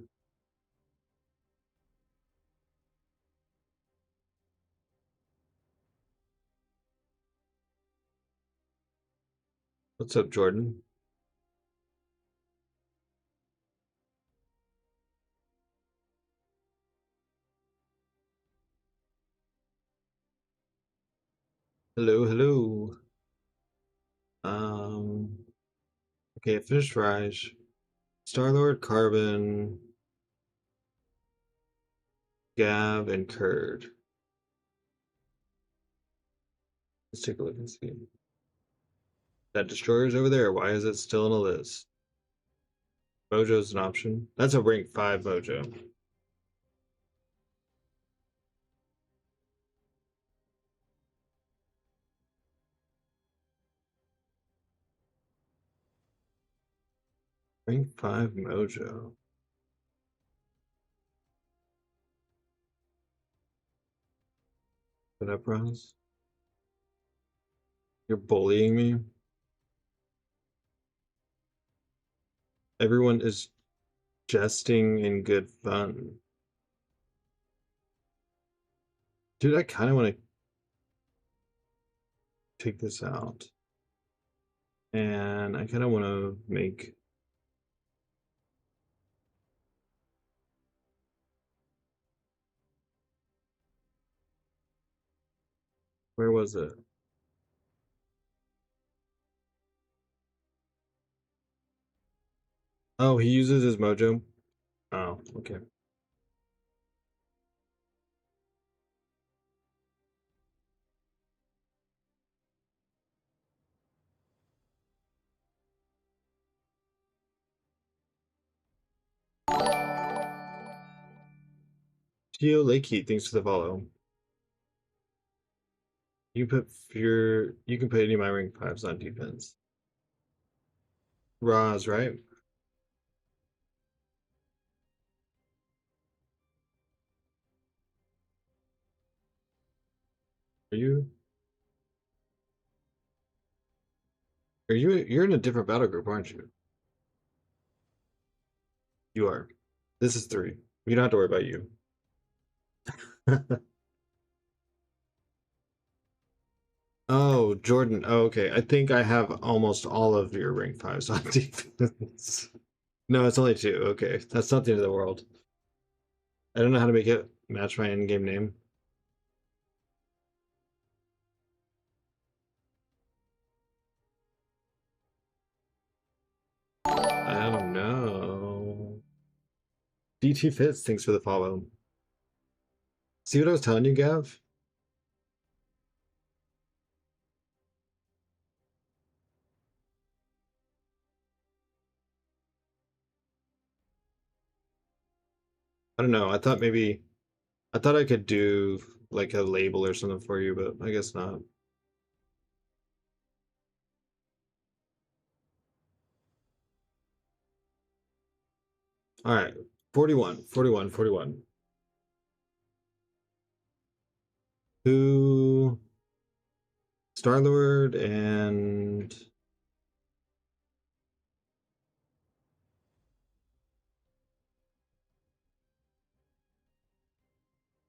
What's up, Jordan? Hello, hello. Okay, Fish Rise, Star-Lord, Carbon, Gab, and Kurd. Let's take a look and see. That Destroyer's over there. Why is it still on a list? Mojo's an option. That's a rank 5 Mojo. Rank 5 Mojo. What up, Ross? You're bullying me? Everyone is jesting in good fun. Dude, I kind of want to take this out. And I kind of want to make... Where was it? Oh, he uses his mojo? Oh, okay. Geo Lakey, thanks for the follow. You can put any of my rank 5s on defense. Roz, right? Are you? Are you? You're in a different battle group, aren't you? You are. This is 3. You don't have to worry about you. Oh, Jordan. Oh, okay. I think I have almost all of your rank 5s on defense. No, it's only 2. Okay. That's not the end of the world. I don't know how to make it match my in-game name. I don't know. DT Fits, thanks for the follow. See what I was telling you, Gav? I don't know. I thought maybe I thought I could do like a label or something for you, but I guess not. All right. 41, 41, 41. Who Star-Lord and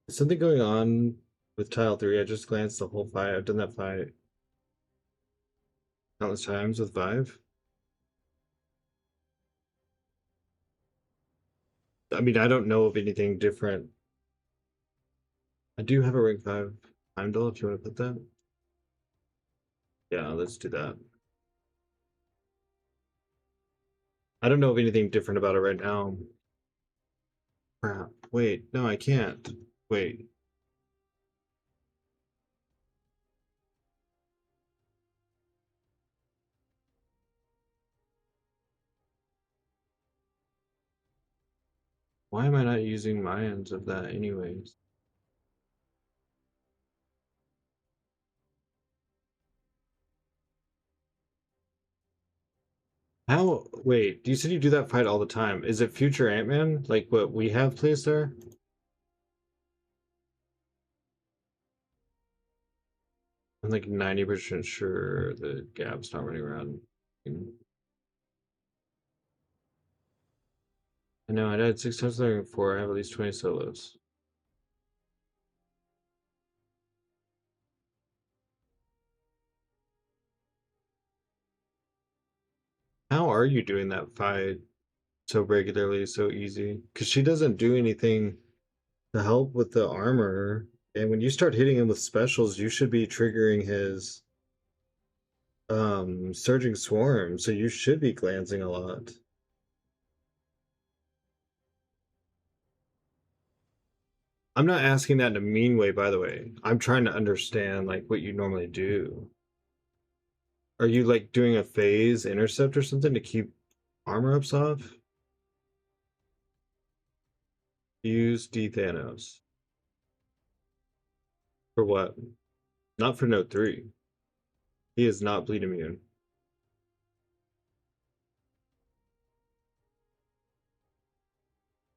is something going on with tile 3. I just glanced the whole fight. I've done that fight countless times with Vive. I mean, I don't know of anything different. I do have a rank 5 Heimdall if you want to put that. Yeah, let's do that. I don't know of anything different about it right now. Crap. Wait, no, I can't. Wait. Why am I not using my ends of that anyways? How, wait, you said you do that fight all the time. Is it future Ant-Man? Like what we have placed there? I'm like 90% sure the Gab's not running around. I know, I died 6 times there before. I have at least 20 solos. How are you doing that fight so regularly, so easy? Because she doesn't do anything to help with the armor. And when you start hitting him with specials, you should be triggering his surging swarm, so you should be glancing a lot. I'm not asking that in a mean way, by the way. I'm trying to understand like what you normally do. Are you like doing a phase intercept or something to keep armor ups off? Use D Thanos. For what? Not for note 3. He is not bleed immune.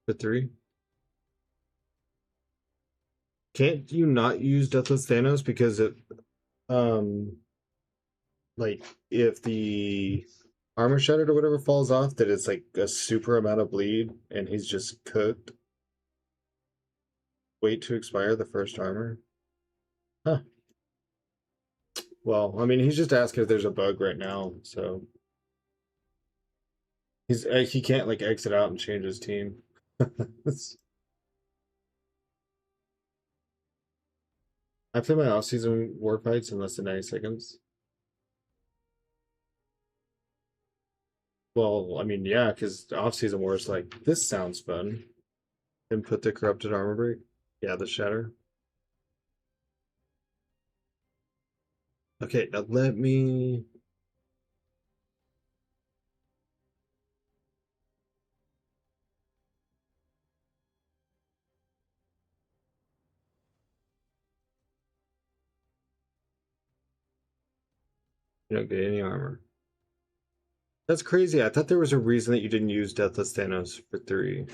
For 3? Can't you not use Deathless Thanos because it like if the armor shattered or whatever falls off that it's like a super amount of bleed and he's just cooked? Wait to expire the first armor? Huh. Well, I mean, he's just asking if there's a bug right now, so he can't like exit out and change his team. I play my off-season war fights in less than 90 seconds. Well, I mean, yeah, because off-season war is like, this sounds fun. And put the corrupted armor break. Yeah, the shatter. Okay, now let me. You don't get any armor. That's crazy. I thought there was a reason that you didn't use Deathless Thanos for 3.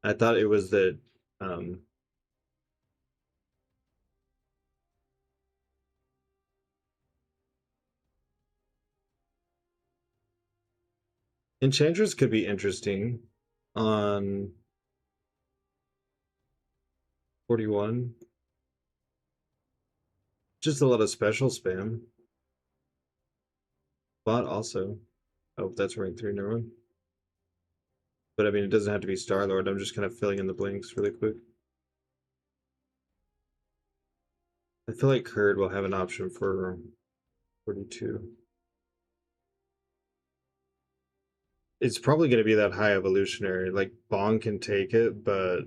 I thought it was that um Enchantress could be interesting on 41. Just a lot of special spam. Bot also. Oh, that's rank 3, never mind. But I mean, it doesn't have to be Star-Lord. I'm just kind of filling in the blanks really quick. I feel like Kurd will have an option for 42. It's probably going to be that high evolutionary. Like, Bong can take it, but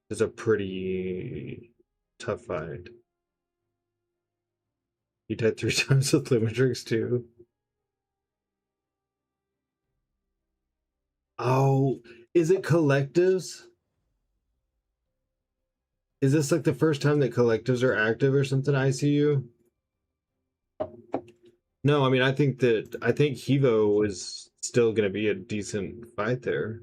it's a pretty tough fight. He died 3 times with Limitrix too. Oh, is it collectives? Is this like the first time that collectives are active or something, ICU? No, I mean, I think Hevo is still going to be a decent fight there.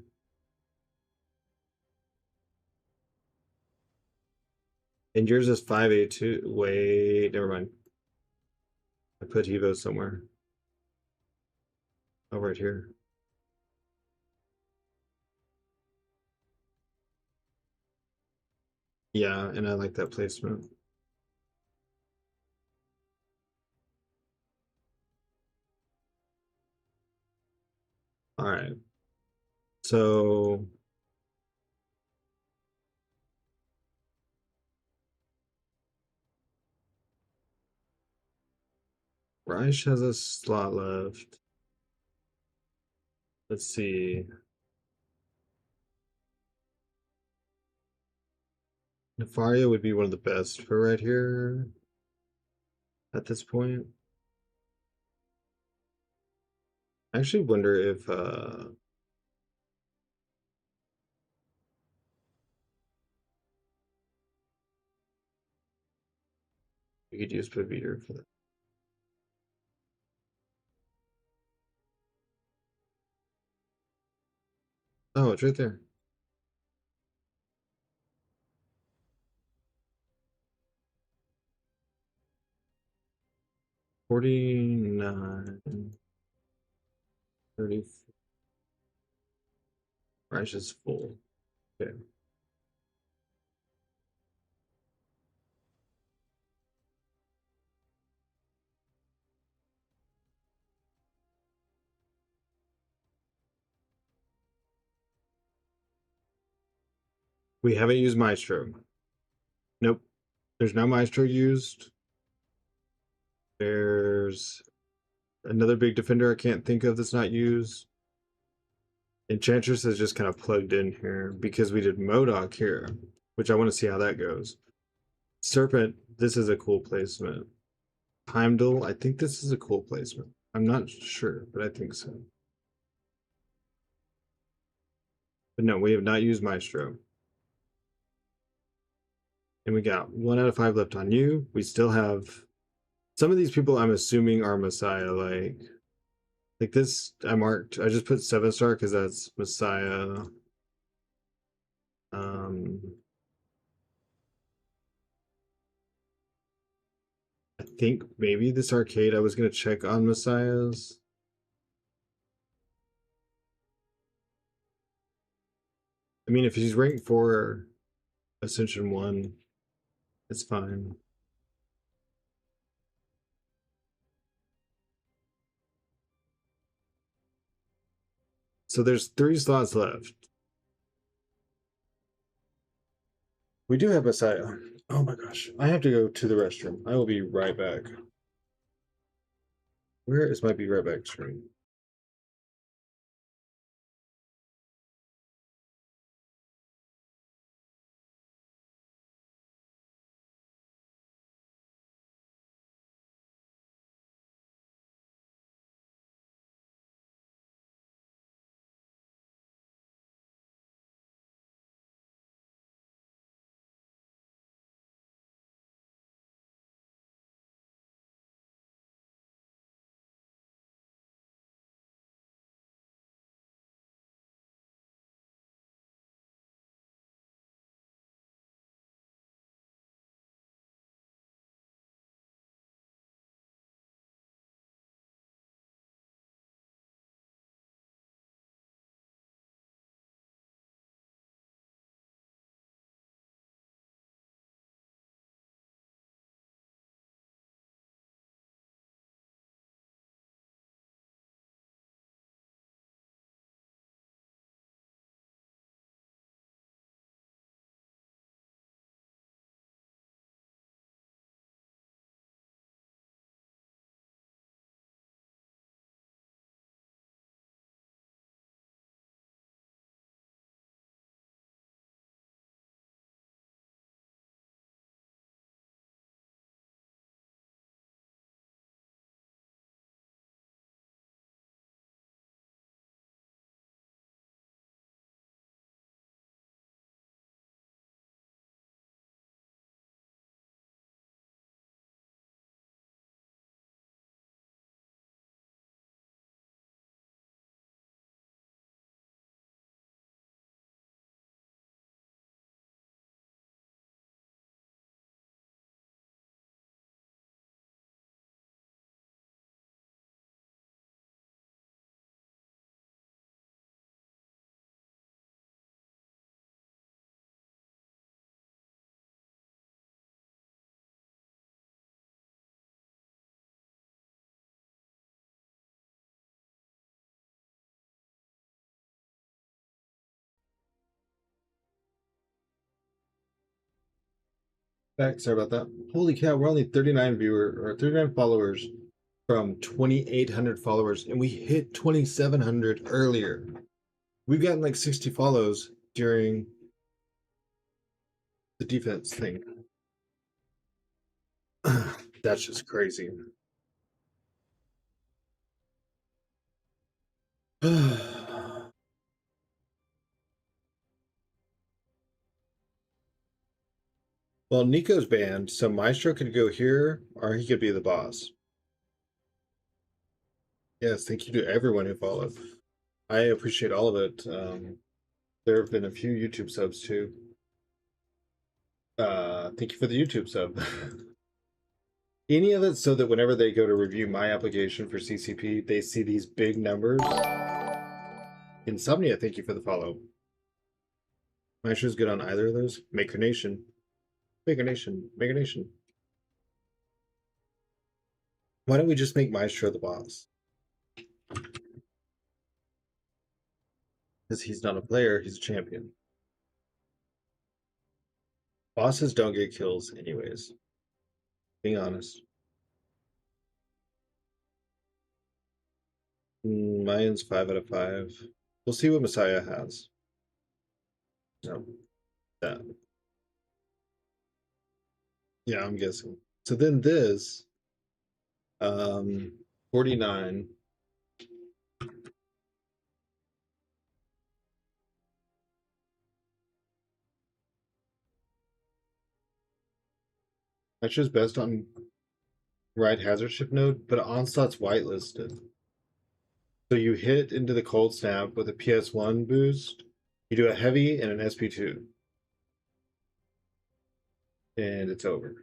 And yours is 582. Wait, never mind. I put Hevo somewhere. Oh, right here. Yeah, and I like that placement. All right. So Reich has a slot left. Let's see. Nefaria would be one of the best for right here at this point. I actually wonder if we could use Paviter for that. Oh, it's right there. $49, 30. Price is full. Okay. We haven't used Maestro. Nope. There's no Maestro used. There's another big defender I can't think of that's not used. Enchantress is just kind of plugged in here because we did MODOK here, which I want to see how that goes. Serpent, this is a cool placement. Heimdall, I think this is a cool placement. I'm not sure, but I think so. But no, we have not used Maestro. And we got 1 out of 5 left on you. We still have some of these people I'm assuming are Messiah, like this I marked. I just put 7-star because that's Messiah. I think maybe this arcade I was gonna check on Messiahs. I mean, if he's ranked 4 Ascension 1, it's fine. So there's 3 slots left. We do have Messiah. Oh my gosh. I have to go to the restroom. I will be right back. Where is my be right back screen? Back, sorry about that. Holy cow, we're only 39 followers from 2,800 followers, and we hit 2,700 earlier. We've gotten like 60 follows during the defense thing. That's just crazy. Well, Nico's banned, so Maestro could go here, or he could be the boss. Yes, thank you to everyone who followed. I appreciate all of it. There have been a few YouTube subs too. Thank you for the YouTube sub. Any of it so that whenever they go to review my application for CCP, they see these big numbers. Insomnia, thank you for the follow. Maestro's good on either of those. Maker Nation. Maker Nation. Maker Nation. Why don't we just make Maestro the boss? Because he's not a player, he's a champion. Bosses don't get kills anyways. Being honest. Mine's 5 out of 5. We'll see what Messiah has. No. That. Yeah, I'm guessing. So then this 49. That's just best on right hazard ship node, but Onslaught's whitelisted. So you hit into the cold snap with a PS1 boost, you do a heavy and an SP2. And it's over.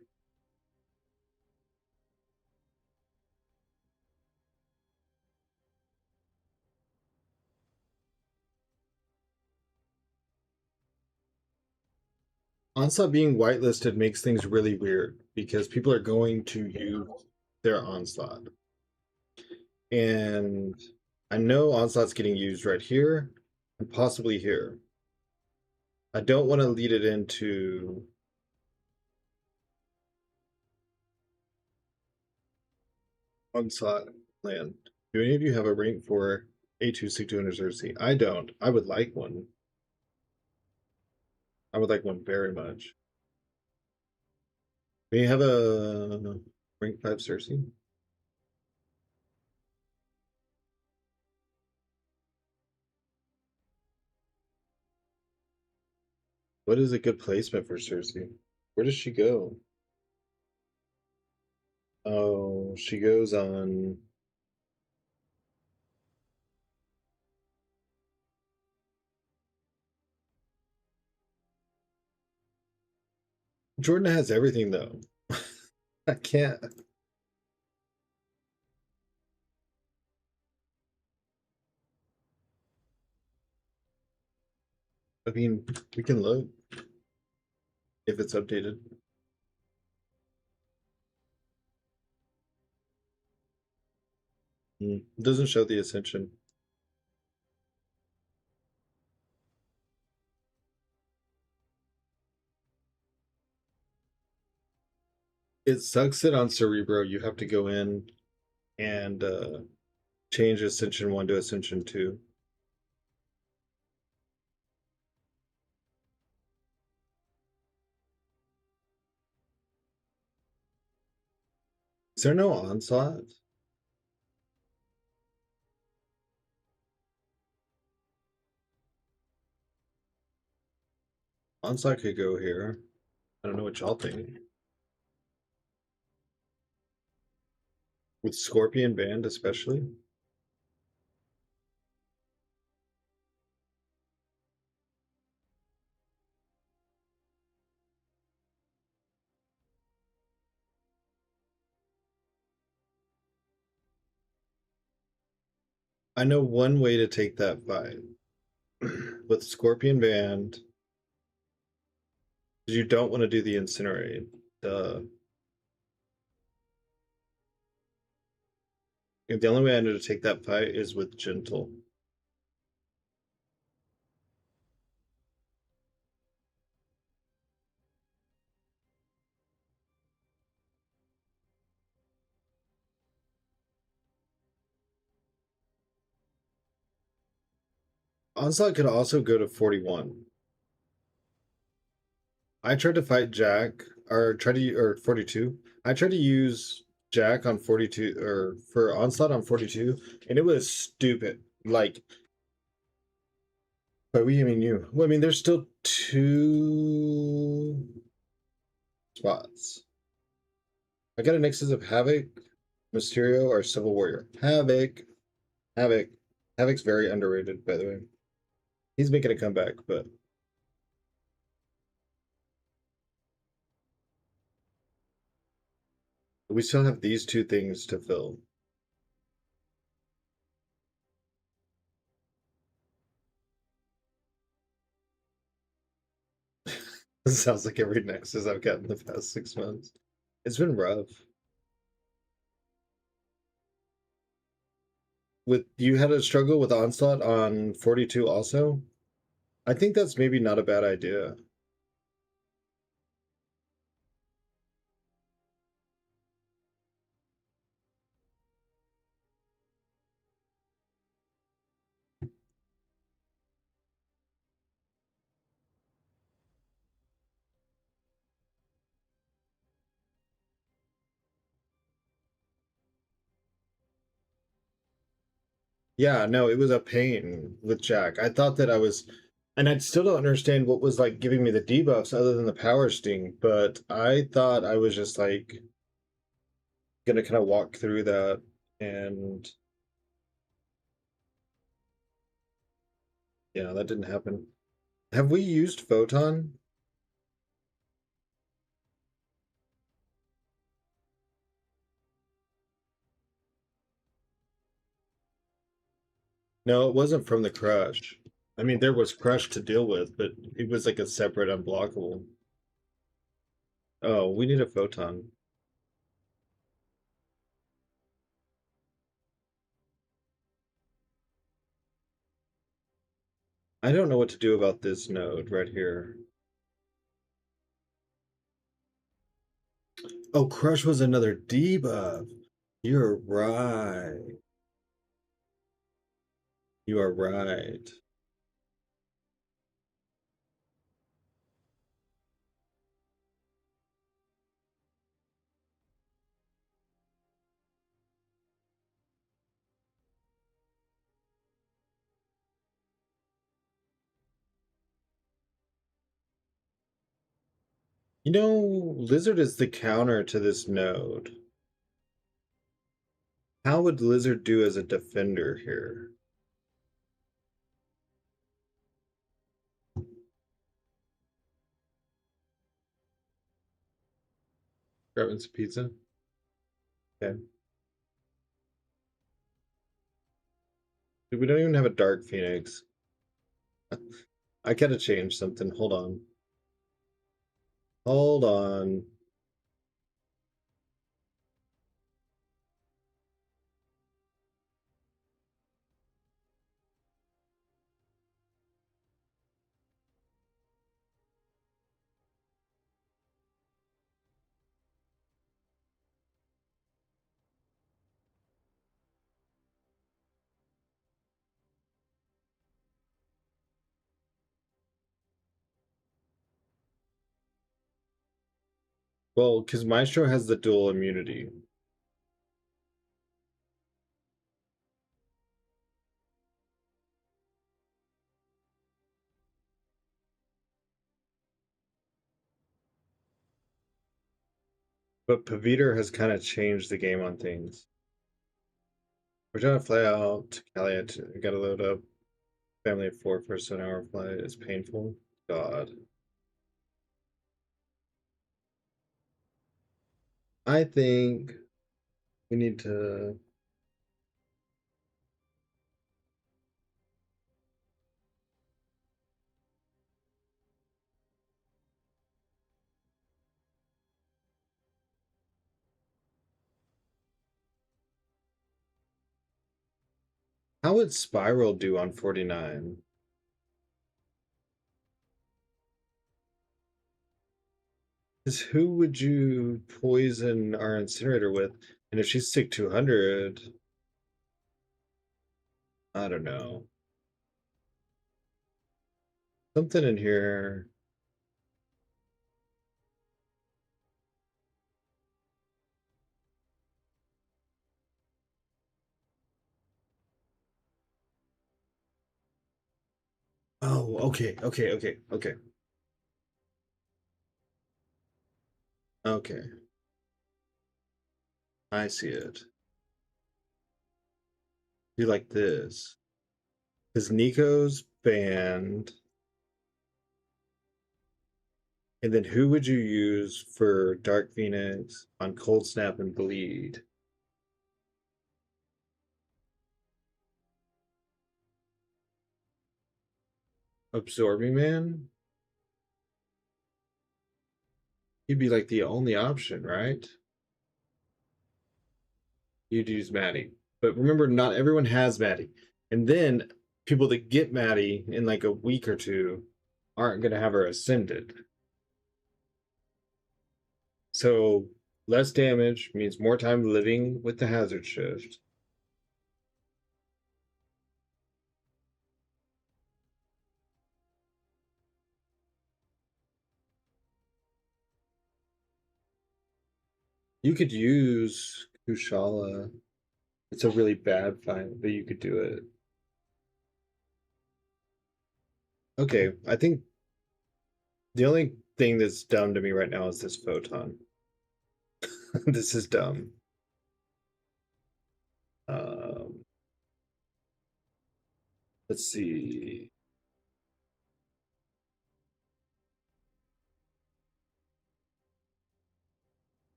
Onslaught being whitelisted makes things really weird because people are going to use their Onslaught. And I know Onslaught's getting used right here and possibly here. I don't want to lead it into Onslaught land. Do any of you have a rank for A2 C200 Cersei? I don't. I would like one. I would like one very much. Do you have a rank 5 Cersei? What is a good placement for Cersei? Where does she go? Oh, she goes on. Jordan has everything though. I can't. I mean, we can look if it's updated. It doesn't show the Ascension. It sucks that on Cerebro you have to go in and change Ascension 1 to Ascension 2. Is there no Onslaught? Onslaught could go here. I don't know what y'all think. With Scorpion banned especially. I know one way to take that fight. With Scorpion banned, you don't want to do the Incinerate. The only way I know to take that fight is with Gentle. Onslaught could also go to 41. I tried to fight Jack, or 42. I tried to use Jack on 42, or for Onslaught on 42, and it was stupid. Like, by we, I mean you. Well, I mean, there's still 2 spots. I got a Nexus of Havoc, Mysterio, or Civil Warrior. Havoc. Havoc. Havoc's very underrated, by the way. He's making a comeback, but we still have these 2 things to fill. This sounds like every Nexus I've gotten the past 6 months. It's been rough. With you had a struggle with Onslaught on 42 also? I think that's maybe not a bad idea. Yeah, no, it was a pain with Jack. I thought that I was, and I still don't understand what was like giving me the debuffs other than the power sting, but I thought I was just like gonna kind of walk through that, and yeah, that didn't happen. Have we used Photon? No, it wasn't from the crush. I mean, there was crush to deal with, but it was like a separate unblockable. Oh, we need a Photon. I don't know what to do about this node right here. Oh, crush was another debuff. You're right. You are right. You know, Lizard is the counter to this node. How would Lizard do as a defender here? Grabbing some pizza? Okay. Dude, we don't even have a Dark Phoenix. I gotta change something. Hold on. Hold on. Well, because Maestro has the dual immunity. But Paviter has kind of changed the game on things. We're trying to fly out to Cali. I gotta load up. Family of 4 for an hour flight is painful. God. I think we need to. How would Spiral do on 49? Because who would you poison our incinerator with? And if she's sick 200, I don't know. Something in here. Oh, okay, okay, okay, okay. Okay. I see it. You like this. Because Nico's banned. And then who would you use for Dark Phoenix on Cold Snap and Bleed? Absorbing Man? He'd be like the only option, right? You'd use Maddie. But remember, not everyone has Maddie. And then people that get Maddie in like a week or two aren't going to have her ascended. So less damage means more time living with the hazard shift. You could use Kushala. It's a really bad fight, but you could do it. Okay, I think the only thing that's dumb to me right now is this photon. This is dumb. Um, let's see.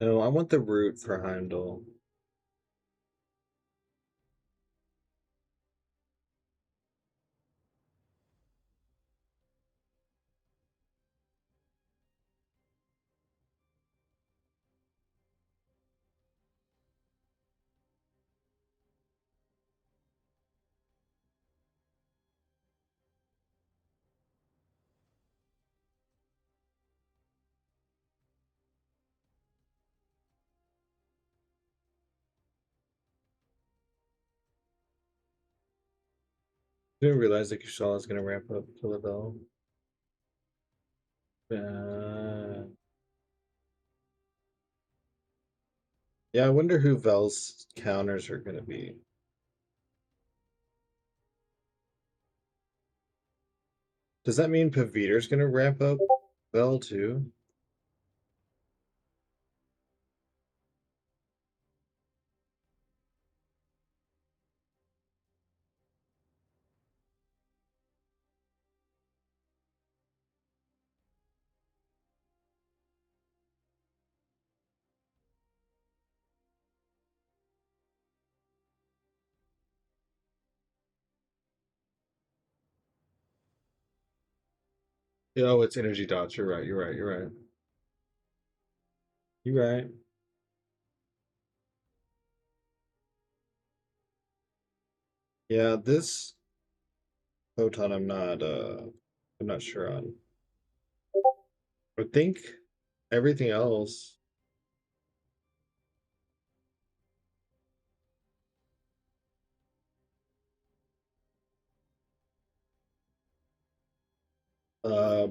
No, I want the root for Heimdall. I didn't realize that Kushala is going to ramp up to Lavelle. Yeah, I wonder who Vel's counters are going to be. Does that mean Paviter's going to ramp up Vel too? Oh, it's energy dots. You're right. You're right. You're right. You're right. Yeah, this photon I'm not sure on. I think everything else.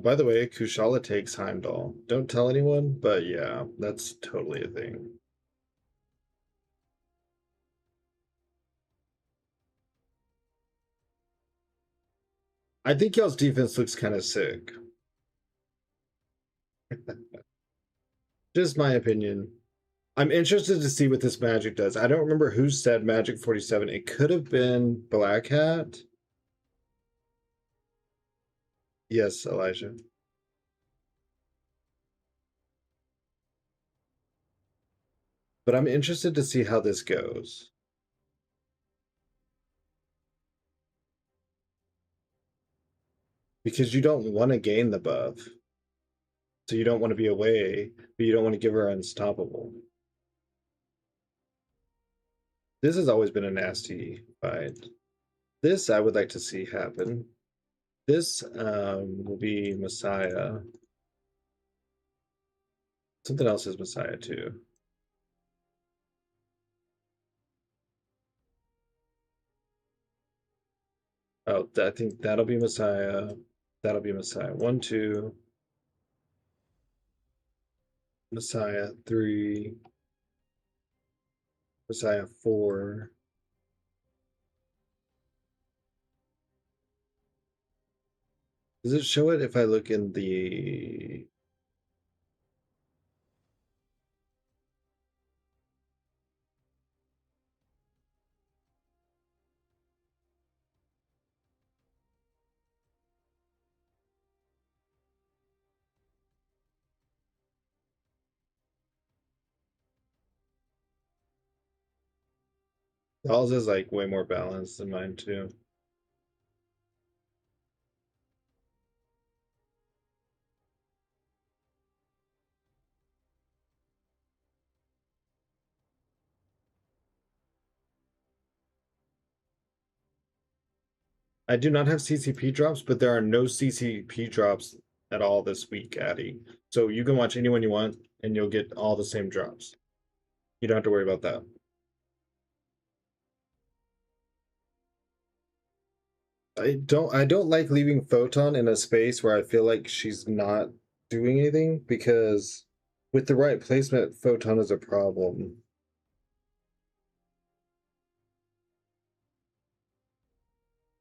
By the way, Kushala takes Heimdall. Don't tell anyone, but yeah, that's totally a thing. I think y'all's defense looks kind of sick. Just my opinion. I'm interested to see what this magic does. I don't remember who said Magic 47. It could have been Black Hat. Yes, Elijah. But I'm interested to see how this goes. Because you don't want to gain the buff. So you don't want to be away, but you don't want to give her unstoppable. This has always been a nasty fight. This I would like to see happen. This will be Messiah. Something else is Messiah too. Oh, I think that'll be Messiah. That'll be Messiah. 1, 2. Messiah 3. Messiah 4. Does it show it if I look in the... Y'all's is like way more balanced than mine too. I do not have CCP drops, but there are no CCP drops at all this week, Addy. So you can watch anyone you want and you'll get all the same drops. You don't have to worry about that. I don't like leaving Photon in a space where I feel like she's not doing anything, because with the right placement, Photon is a problem.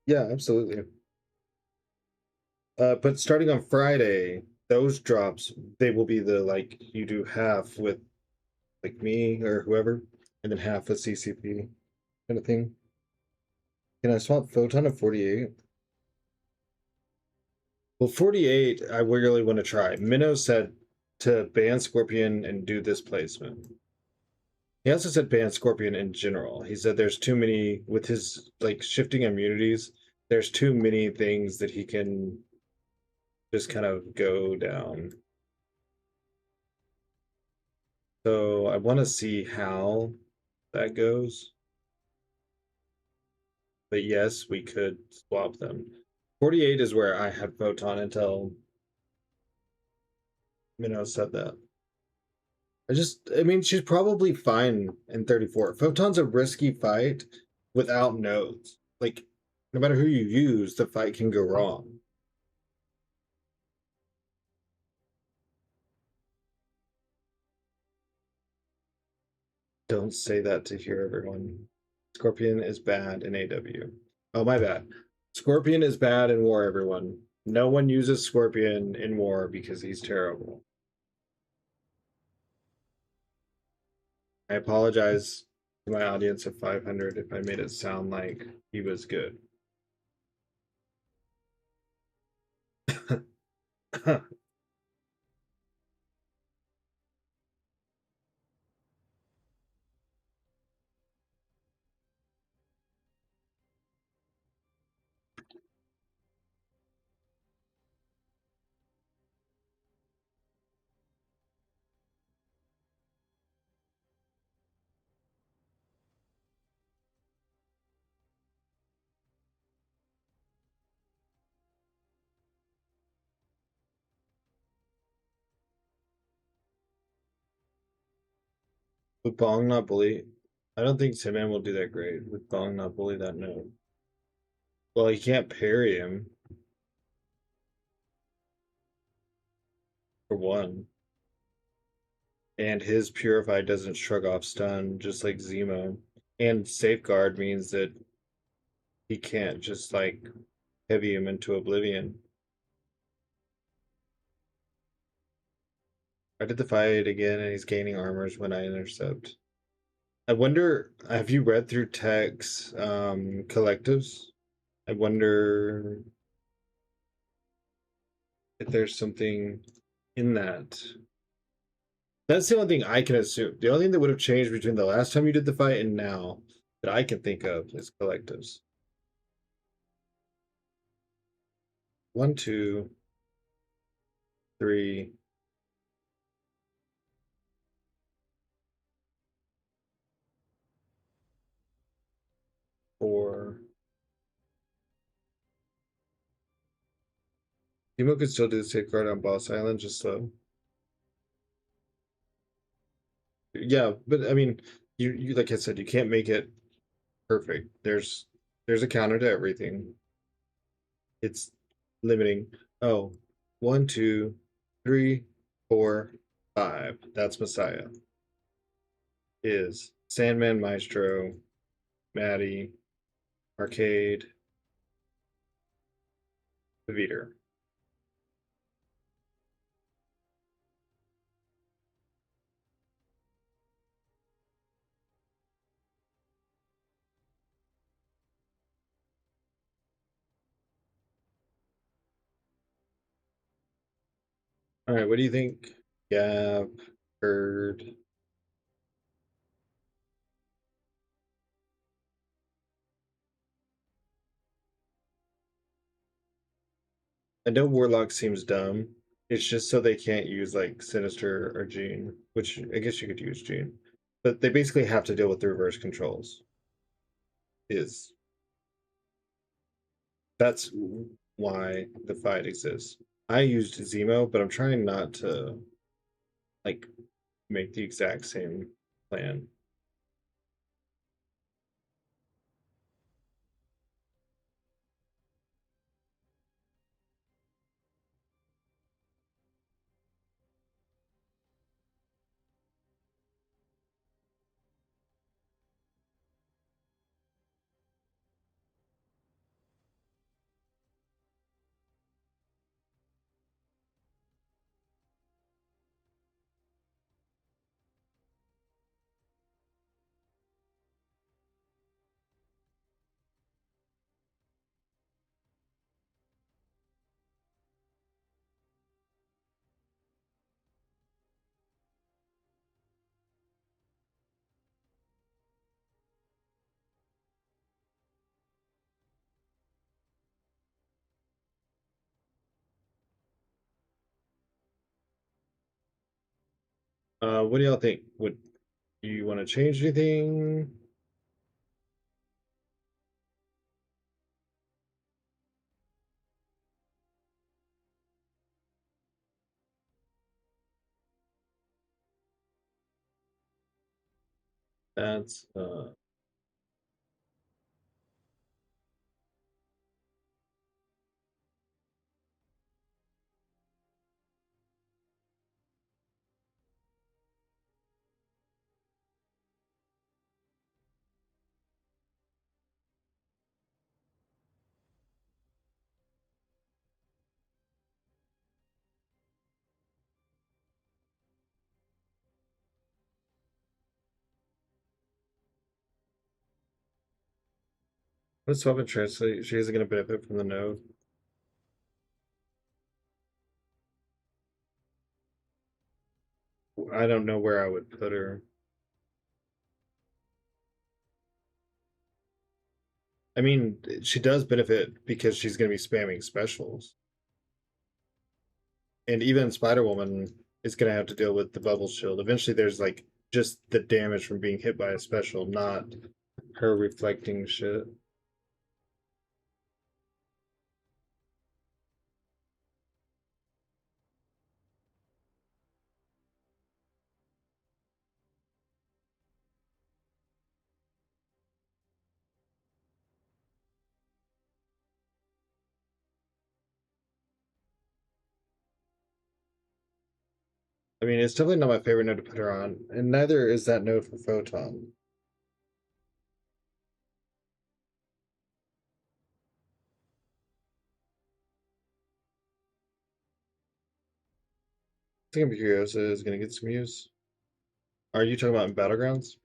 Yeah, absolutely. But starting on Friday, those drops, they will be the, like, you do half with like me or whoever, and then half with CCP kind of thing. Can I swap Photon to 48? Well, 48, I really want to try. Minnow said to ban Scorpion and do this placement. He also said ban Scorpion in general. He said there's too many, with his like shifting immunities, there's too many things that he can just kind of go down. So I want to see how that goes. But yes, we could swap them. 48 is where I had Photon until Minnow said that. I mean, she's probably fine in 34. Photon's a risky fight without nodes. Like, no matter who you use, the fight can go wrong. Don't say that to hear everyone. Scorpion is bad in AW. Oh, my bad. Scorpion is bad in war, everyone. No one uses Scorpion in war because he's terrible. I apologize to my audience of 500 if I made it sound like he was good. With Bong not bully, I don't think Simon will do that great with Bong not bully that note. Well, he can't parry him, for one. And his Purify doesn't shrug off stun, just like Zemo. And Safeguard means that he can't just, like, heavy him into oblivion. I did the fight again, and he's gaining armors when I intercept. I wonder, have you read through Tech's collectives? I wonder if there's something in that. That's the only thing I can assume. The only thing that would have changed between the last time you did the fight and now that I can think of is collectives. 1, 2, 3, 4. Timo could still do the safeguard on Boss Island, just slow. Yeah, but I mean, you like I said, you can't make it perfect. There's a counter to everything. It's limiting. Oh, 1, 2, 3, 4, 5. That's Messiah. Is Sandman, Maestro, Maddie, Arcade, Viter. All right, what do you think? Gab, Bird. I know Warlock seems dumb. It's just so they can't use like Sinister or Gene, which I guess you could use Gene. But they basically have to deal with the reverse controls. Is That's why the fight exists. I used Zemo, but I'm trying not to like make the exact same plan. What do y'all think? Would you want to change anything? That's let's swap and translate. She isn't going to benefit from the node. I don't know where I would put her. I mean, she does benefit because she's going to be spamming specials. And even Spider-Woman is going to have to deal with the bubble shield. Eventually, there's like just the damage from being hit by a special, not her reflecting shit. I mean, it's definitely not my favorite node to put her on, and neither is that node for Photon. I think Imperiosa is going to get some use. Are you talking about in Battlegrounds?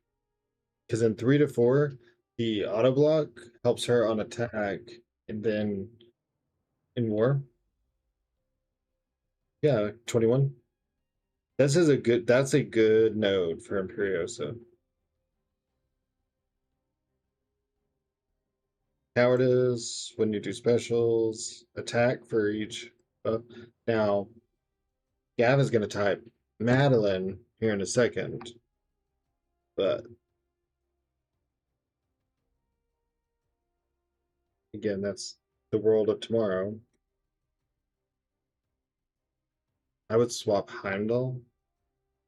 Because in 3 to 4, the auto block helps her on attack, and then in war, yeah, 21. That's a good node for Imperiosa. Cowardice, when you do specials, attack for each. Now, Gav is going to type Madeline here in a second, but Again, that's the world of tomorrow. I would swap Heimdall.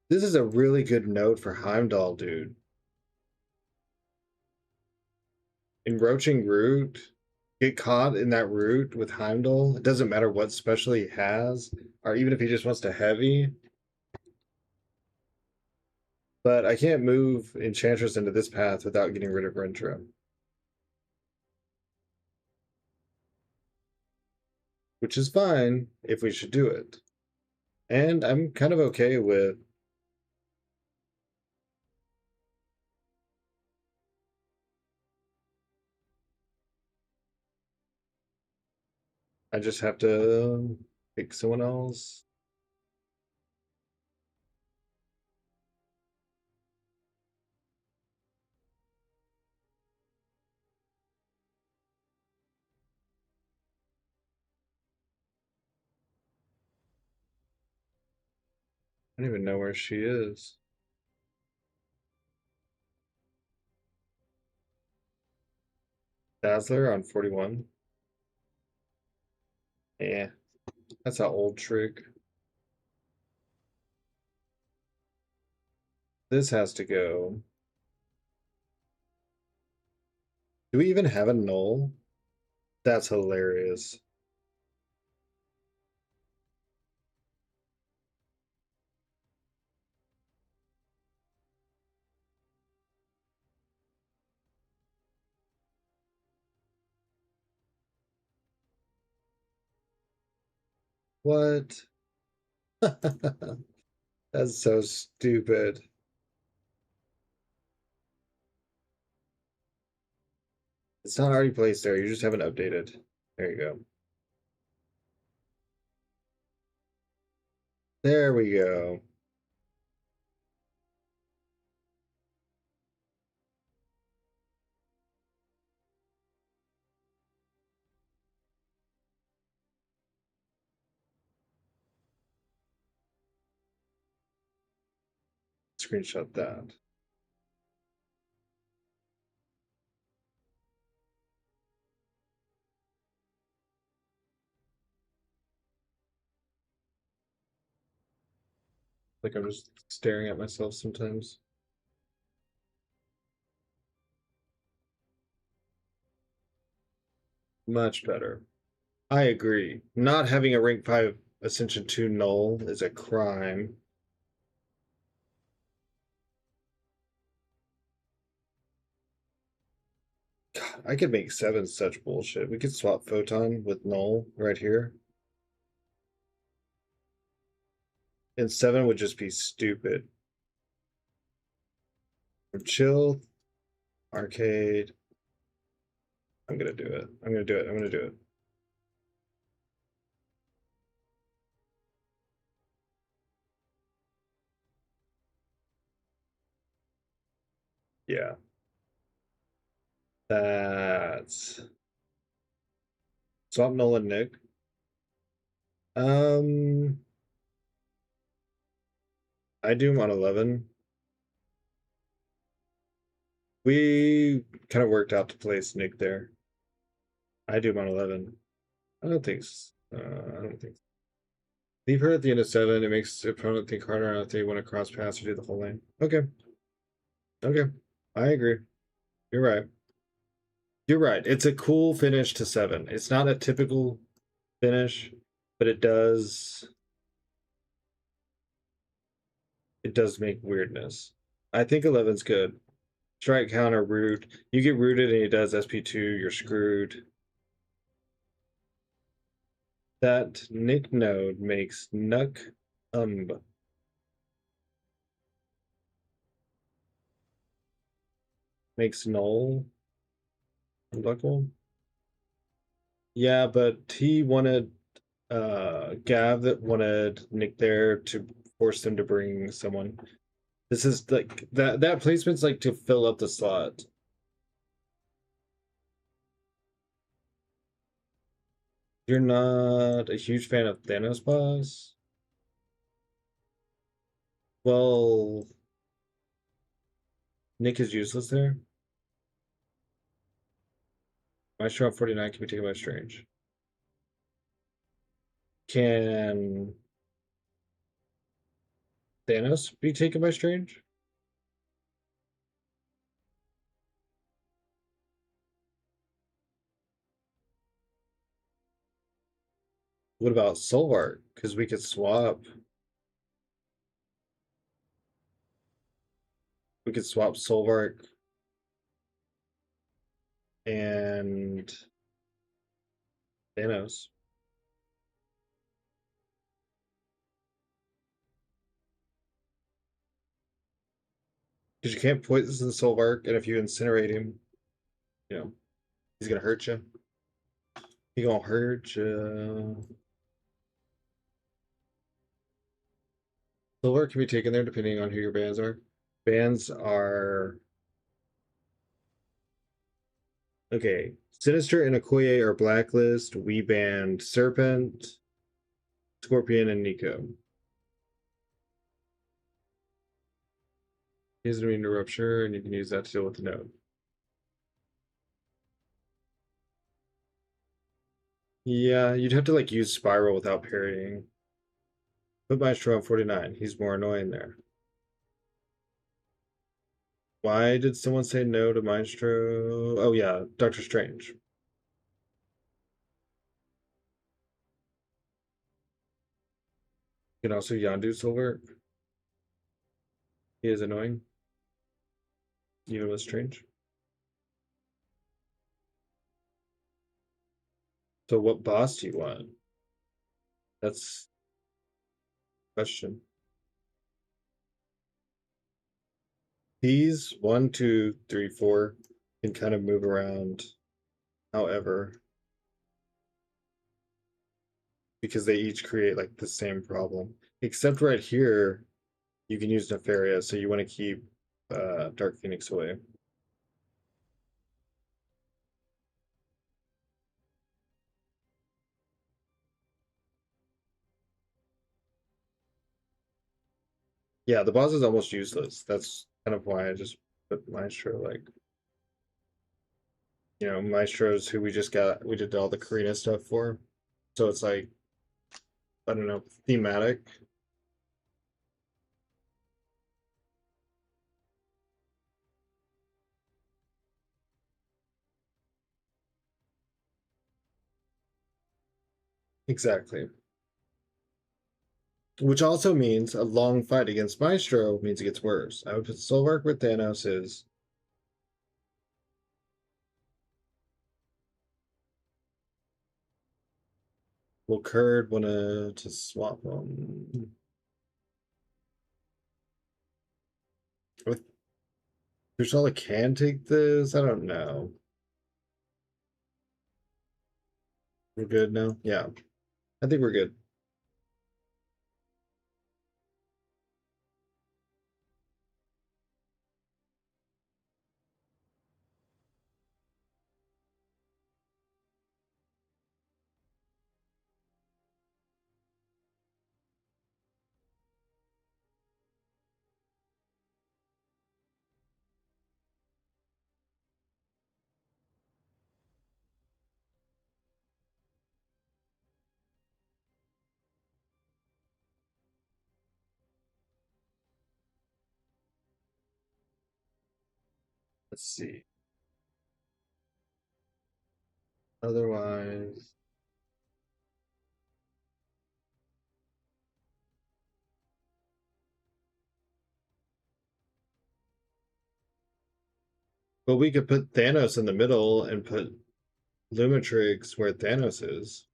This is a really good note for Heimdall, dude. Encroaching root, get caught in that root with Heimdall. It doesn't matter what special he has, or even if he just wants to heavy. But I can't move Enchantress into this path without getting rid of Rentra. Which is fine if we should do it. And I'm kind of okay with I just have to pick someone else. I don't even know where she is. Dazzler on 41. Yeah, that's an old trick. This has to go. Do we even have a null? That's hilarious. What? That's so stupid. It's not already placed there. You just haven't updated. There you go. There we go. Screenshot that. Like I'm just staring at myself sometimes. Much better. I agree. Not having a rank 5 Ascension 2 null is a crime. God, I could make 7 such bullshit. We could swap Photon with null right here. And 7 would just be stupid. Chill. Arcade. I'm gonna do it. I'm gonna do it. I'm gonna do it. Yeah. That's swap Nolan Nick. I do him on 11. We kind of worked out to place Nick there. I do him on 11. I don't think. I don't think. Leave her at the end of 7. It makes the opponent think harder on if they want to cross pass or do the whole lane. Okay. Okay. I agree. You're right. You're right. It's a cool finish to 7. It's not a typical finish, but it does make weirdness. I think 11's good. Strike counter root. You get rooted and he does SP2, you're screwed. That Nick node makes Nuck makes null unbuckle. Yeah, but he wanted Gav that wanted Nick there to force them to bring someone. This is like that placement's like to fill up the slot. You're not a huge fan of Thanos boss? Well, Nick is useless there. Maestro on 49 can be taken by Strange. Can Thanos be taken by Strange? What about Solvark? Because we could swap. We could swap Solvark and Thanos. Because you can't poison the Solvark, and if you incinerate him, you know, he's gonna hurt you. He gonna hurt you. Solvark can be taken there depending on who your bans are. Bans are okay. Sinister and Okoye are blacklist. We banned Serpent, Scorpion, and Nico. He doesn't mean to rupture, and you can use that to deal with the node. Yeah, you'd have to like use Spiral without parrying. Put Maestro on 49. He's more annoying there. Why did someone say no to Maestro? Oh yeah, Doctor Strange. You can also Yondu Silver. He is annoying. Even with Strange. So what boss do you want? That's question. These 1, 2, 3, 4 can kind of move around. However, because they each create like the same problem, except right here, you can use Nefaria. So you want to keep Dark Phoenix away. Yeah, the boss is almost useless. That's kind of why I just put Maestro, like, you know, Maestro's who we just got, we did all the Karina stuff for. So it's like, I don't know, thematic. Exactly. Which also means a long fight against Maestro means it gets worse. I would put Solvark with Thanos is. Will Kurd want to swap them? With Kushala can take this? I don't know. We're good now? Yeah. I think we're good. Let's see. Otherwise, but we could put Thanos in the middle and put Lumitrix where Thanos is.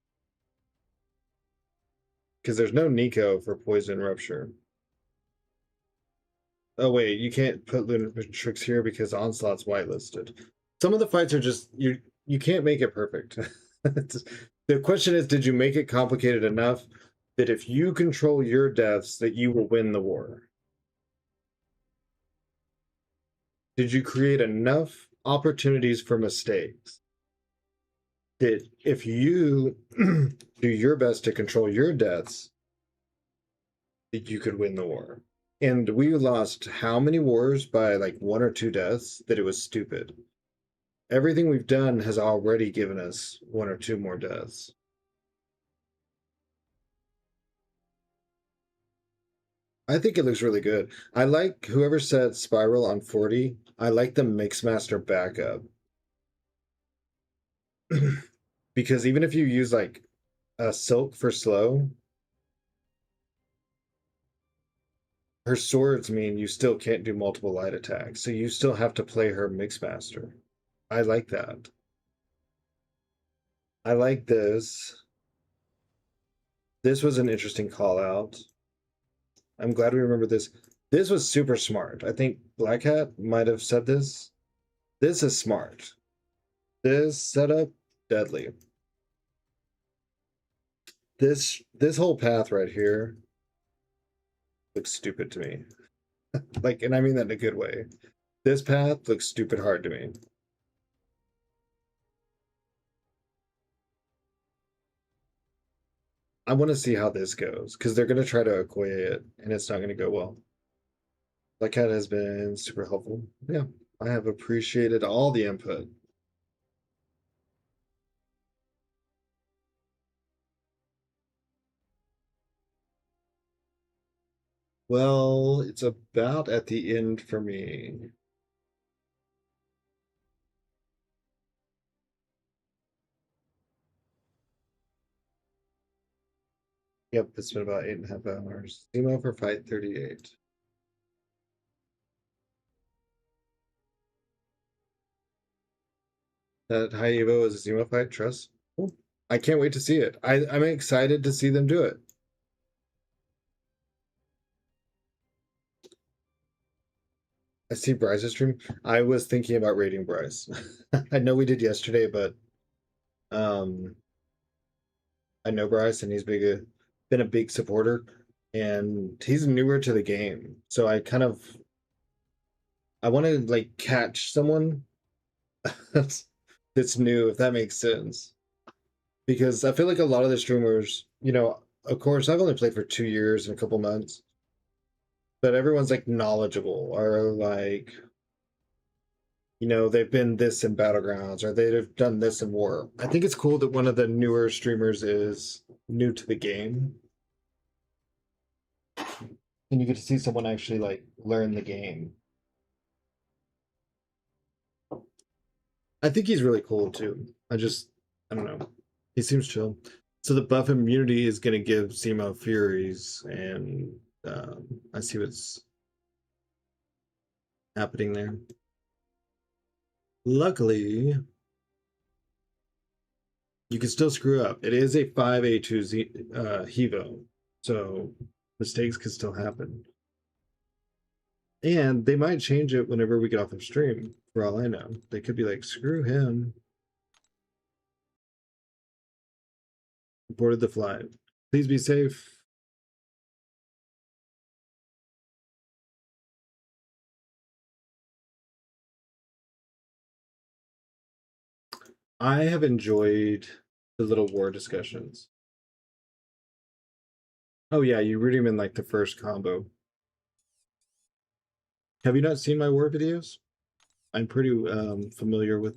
Because there's no Nico for Poison Rupture. Oh wait, you can't put Lumitrix here because Onslaught's whitelisted. Some of the fights are just you can't make it perfect. The question is, did you make it complicated enough that if you control your deaths, that you will win the war? Did you create enough opportunities for mistakes that if you do your best to control your deaths, that you could win the war? And we lost how many wars by like 1 or 2 deaths that it was stupid. everything we've done has already given us 1 or 2 more deaths. I think it looks really good. I like whoever said Spiral on 40. I like the Mixmaster backup. Because even if you use like a Silk for slow, her swords mean you still can't do multiple light attacks. So you still have to play her Mixmaster. I like that. I like this. This was an interesting call out. I'm glad we remember this. This was super smart. I think Black Hat might have said this. This is smart. This setup, deadly. This whole path right here looks stupid to me. Like, and I mean that in a good way. This path looks stupid hard to me. I want to see how this goes because they're going to try to acquire it and it's not going to go well. Black Cat has been super helpful. Yeah, I have appreciated all the input. Well, it's about at the end for me. Yep, it's been about 8.5 hours. Emo for fight 38. That high Evo is a Zemo fight, trust? Cool. I can't wait to see it. I'm excited to see them do it. I see Bryce's stream. I was thinking about rating Bryce. I know we did yesterday, but um I know Bryce and he's been a big supporter and he's newer to the game. So I want to like catch someone that's new, if that makes sense. Because I feel like a lot of the streamers, of course, I've only played for 2 years and a couple months, but everyone's like knowledgeable or like, they've been this in Battlegrounds or they've done this in War. I think it's cool that one of the newer streamers is new to the game. And you get to see someone actually like learn the game. I think he's really cool too. I don't know. He seems chill. So the buff immunity is going to give Zemo Furies, and I see what's happening there. Luckily, you can still screw up. It is a 5A2 Hevo, so mistakes can still happen. And they might change it whenever we get off of stream, for all I know. They could be like, screw him. Boarded the flight. Please be safe. I have enjoyed the little war discussions. Oh yeah, you root him in like the first combo. Have you not seen my war videos? I'm pretty familiar with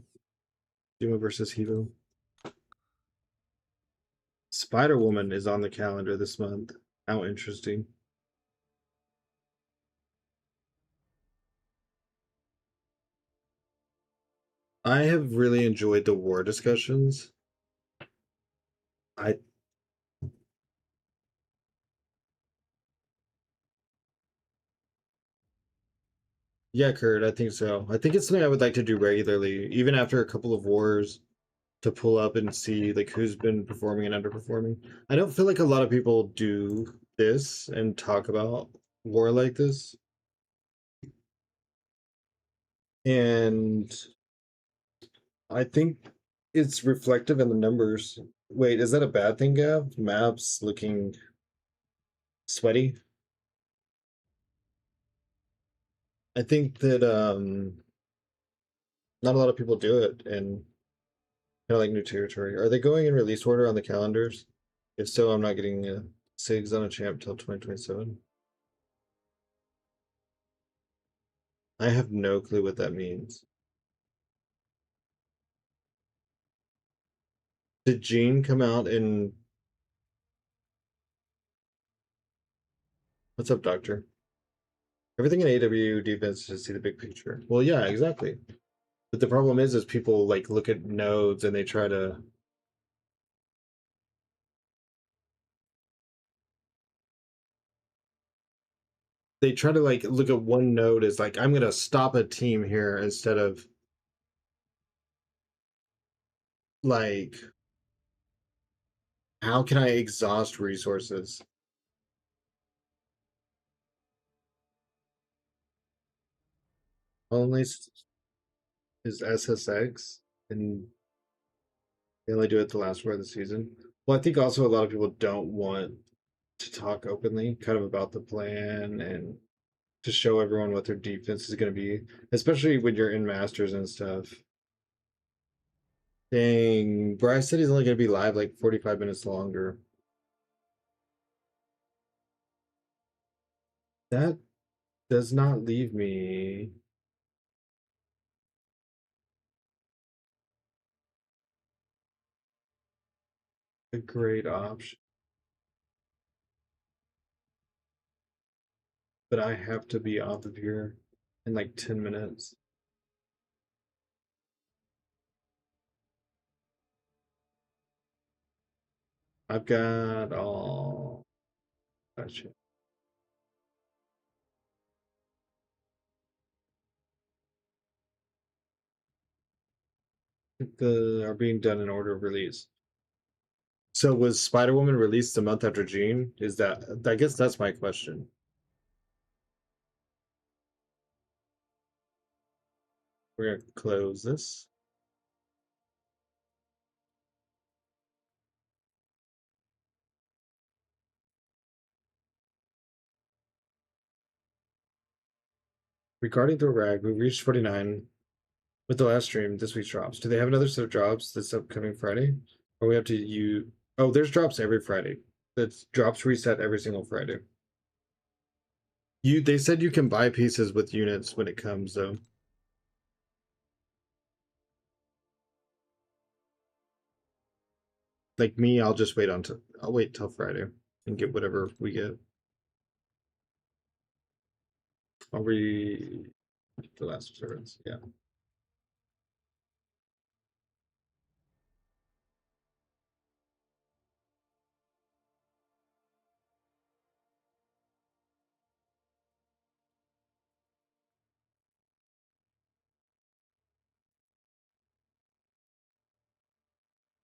Duma versus Hevo. Spider-Woman is on the calendar this month. How interesting. I have really enjoyed the war discussions. Yeah, Kurt, I think so. I think it's something I would like to do regularly, even after a couple of wars, to pull up and see like who's been performing and underperforming. I don't feel like a lot of people do this and talk about war like this. And I think it's reflective in the numbers. Wait, is that a bad thing, Gav? Maps looking sweaty? I think that not a lot of people do it and kind of like new territory. Are they going in release order on the calendars? If so, I'm not getting SIGs on a champ till 2027. I have no clue what that means. Did Gene come out in... What's up, Doctor? Everything in AW defense is to see the big picture. Well, yeah, exactly. But the problem is people like look at nodes and they try to... They try to like look at one node as like, I'm gonna stop a team here instead of like, how can I exhaust resources? Only is SSX, and they only do it the last part of the season. Well, I think also a lot of people don't want to talk openly, kind of about the plan and to show everyone what their defense is going to be, especially when you're in Masters and stuff. Dang, Bryce said he's only going to be live like 45 minutes longer. That does not leave me a great option. But I have to be off of here in like 10 minutes. I've got all that shit. The are being done in order of release. So was Spider-Woman released a month after Gene? Is that, I guess that's my question. We're gonna close this. Regarding the rag, we reached 49 with the last stream. This week's drops. Do they have another set of drops this upcoming Friday? Or we have to use... Oh, there's drops every Friday. That's drops reset every single Friday. They said you can buy pieces with units when it comes, though. Like me, I'll just I'll wait till Friday and get whatever we get. I'll read the last observance, yeah.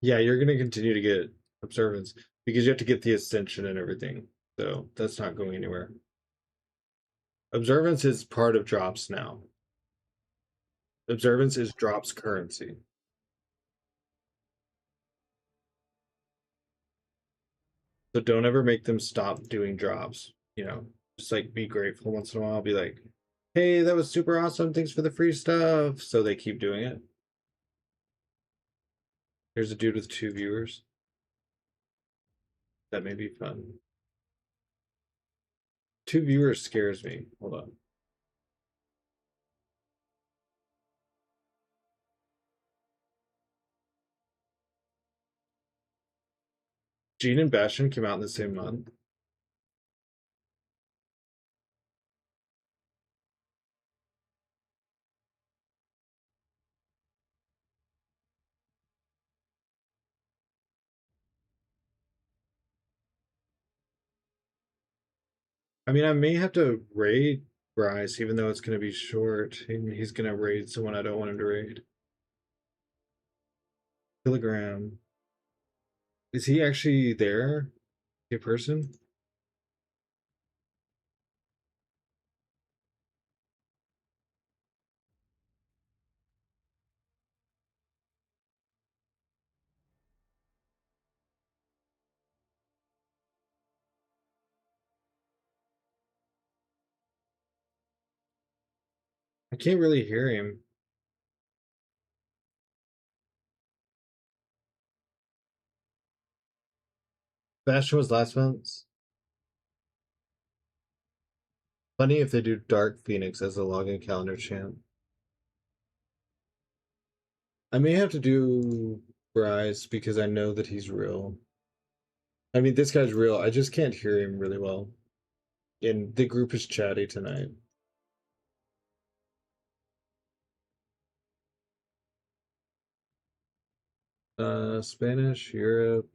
Yeah, you're gonna continue to get observance because you have to get the Ascension and everything. So that's not going anywhere. Observance is part of drops now. Observance is drops currency. So don't ever make them stop doing drops. You know, just like be grateful once in a while. Be like, hey, that was super awesome. Thanks for the free stuff. So they keep doing it. There's a dude with 2 viewers. That may be fun. 2 viewers scares me. Hold on. Gene and Bastion came out in the same month. I mean, I may have to raid Bryce, even though it's going to be short. He's going to raid someone I don't want him to raid. Kilogram. Is he actually there? A person? I can't really hear him. Bastion was last month. Funny if they do Dark Phoenix as a login calendar champ. I may have to do Bryce because I know that he's real. I mean, this guy's real. I just can't hear him really well. And the group is chatty tonight. Spanish, Europe.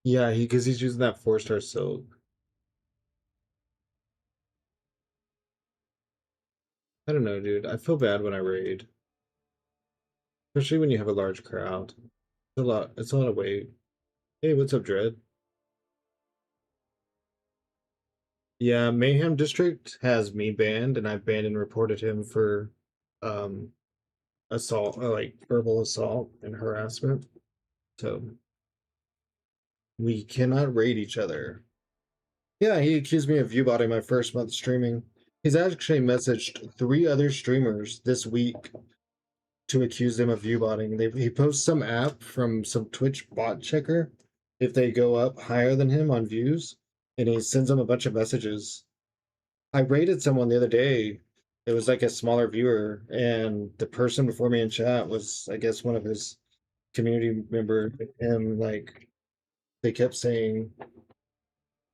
Yeah, because he's using that 4-star silk. I don't know, dude. I feel bad when I raid, especially when you have a large crowd. It's a lot. It's a lot of weight. Hey, what's up, Dread? Yeah, Mayhem District has me banned, and I banned and reported him for um assault, like verbal assault and harassment. So we cannot raid each other. Yeah, he accused me of viewbotting my first month streaming. He's actually messaged 3 other streamers this week to accuse them of viewbotting. He posts some app from some Twitch bot checker if they go up higher than him on views, and he sends them a bunch of messages. I rated someone the other day. It was like a smaller viewer, and the person before me in chat was, I guess, one of his community members, and like they kept saying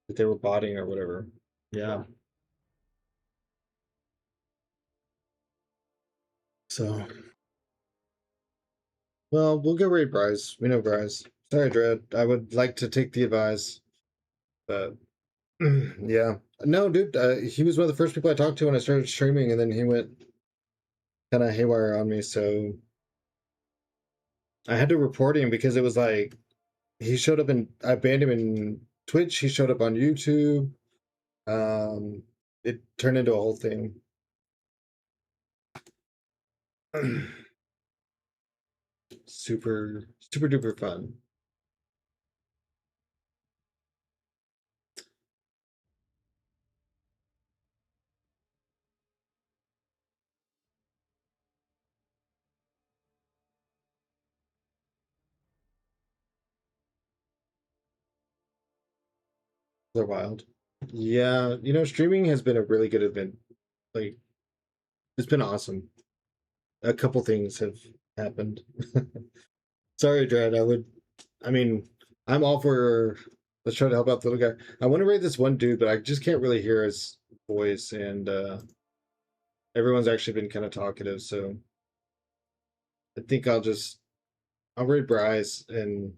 that they were botting or whatever. Yeah. So, well, we'll go raid Bryce. We know Bryce. Sorry, Dread. I would like to take the advice, but yeah. No, dude, he was one of the first people I talked to when I started streaming, and then he went kind of haywire on me, so I had to report him because it was like he showed up and I banned him in Twitch, he showed up on YouTube. It turned into a whole thing. Super, super duper fun. They're wild. Yeah, streaming has been a really good event. Like, it's been awesome. A couple things have happened. Sorry, Dread. I mean, I'm all for let's try to help out the little guy. I want to raid this one dude, but I just can't really hear his voice, and everyone's actually been kind of talkative, so I think I'll raid Bryce, and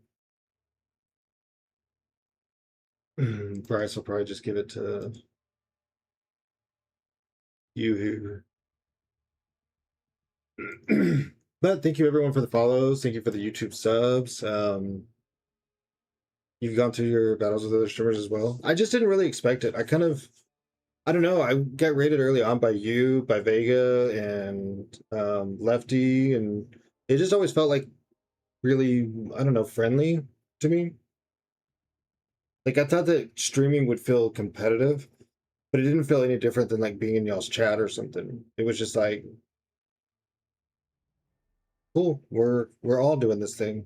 Bryce will probably just give it to you. But thank you everyone for the follows. Thank you for the YouTube subs. You've gone through your battles with other streamers as well. I just didn't really expect it. I don't know. I got rated early on by you, by Vega, and Lefty, and it just always felt like really, I don't know, friendly to me. Like I thought that streaming would feel competitive, but it didn't feel any different than like being in y'all's chat or something. It was just like, cool, we're all doing this thing.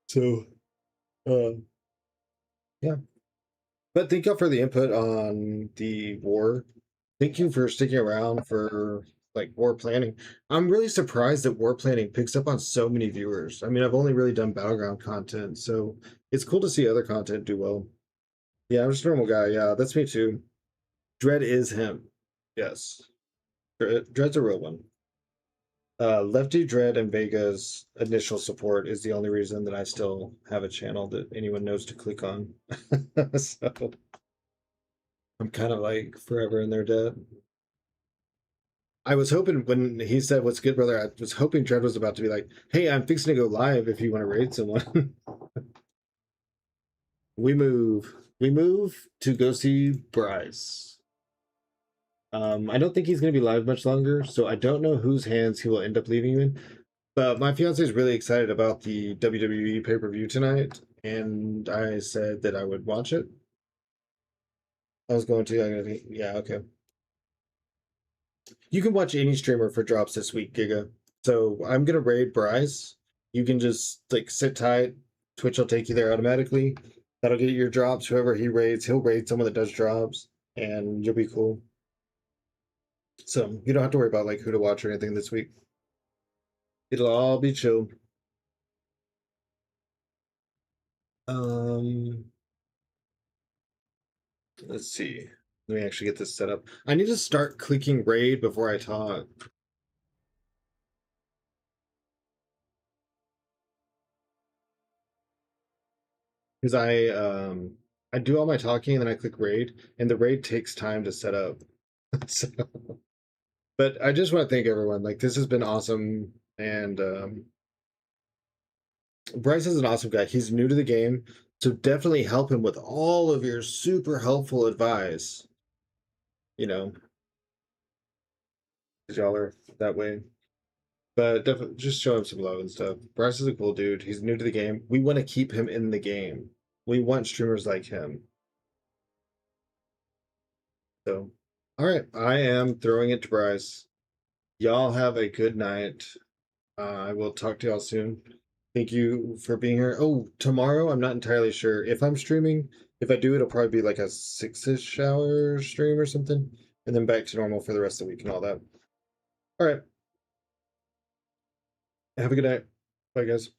So, yeah. But thank y'all for the input on the war. Thank you for sticking around for like war planning. I'm really surprised that war planning picks up on so many viewers. I mean, I've only really done battleground content, so it's cool to see other content do well. Yeah, I'm just a normal guy. Yeah, that's me too. Dread is him. Yes. Dread's a real one. Lefty, Dread, and Vega's initial support is the only reason that I still have a channel that anyone knows to click on. So I'm kind of like forever in their debt. I was hoping when he said, "What's good, brother?" I was hoping Dread was about to be like, "Hey, I'm fixing to go live if you want to raid someone." We move to go see Bryce. I don't think he's going to be live much longer, so I don't know whose hands he will end up leaving you in. But my fiance is really excited about the WWE pay-per-view tonight, and I said that I would watch it. I was going to. Yeah, okay. You can watch any streamer for drops this week, Giga. So I'm gonna raid Bryce. You can just like sit tight. Twitch will take you there automatically. That'll get your drops. Whoever he raids, he'll raid someone that does drops, and you'll be cool. So you don't have to worry about like who to watch or anything this week. It'll all be chill. Um, let's see. Let me actually get this set up. I need to start clicking raid before I talk. Because I do all my talking and then I click raid, and the raid takes time to set up. So, but I just want to thank everyone. Like this has been awesome, and Bryce is an awesome guy. He's new to the game, so definitely help him with all of your super helpful advice. You know, because y'all are that way. But definitely just show him some love and stuff. Bryce is a cool dude. He's new to the game. We want to keep him in the game. We want streamers like him. So, all right, I am throwing it to Bryce. Y'all have a good night. I will talk to y'all soon. Thank you for being here. Oh, tomorrow, I'm not entirely sure if I'm streaming. If I do, it'll probably be like a 6-ish hour stream or something, and then back to normal for the rest of the week and all that. All right. Have a good night. Bye, guys.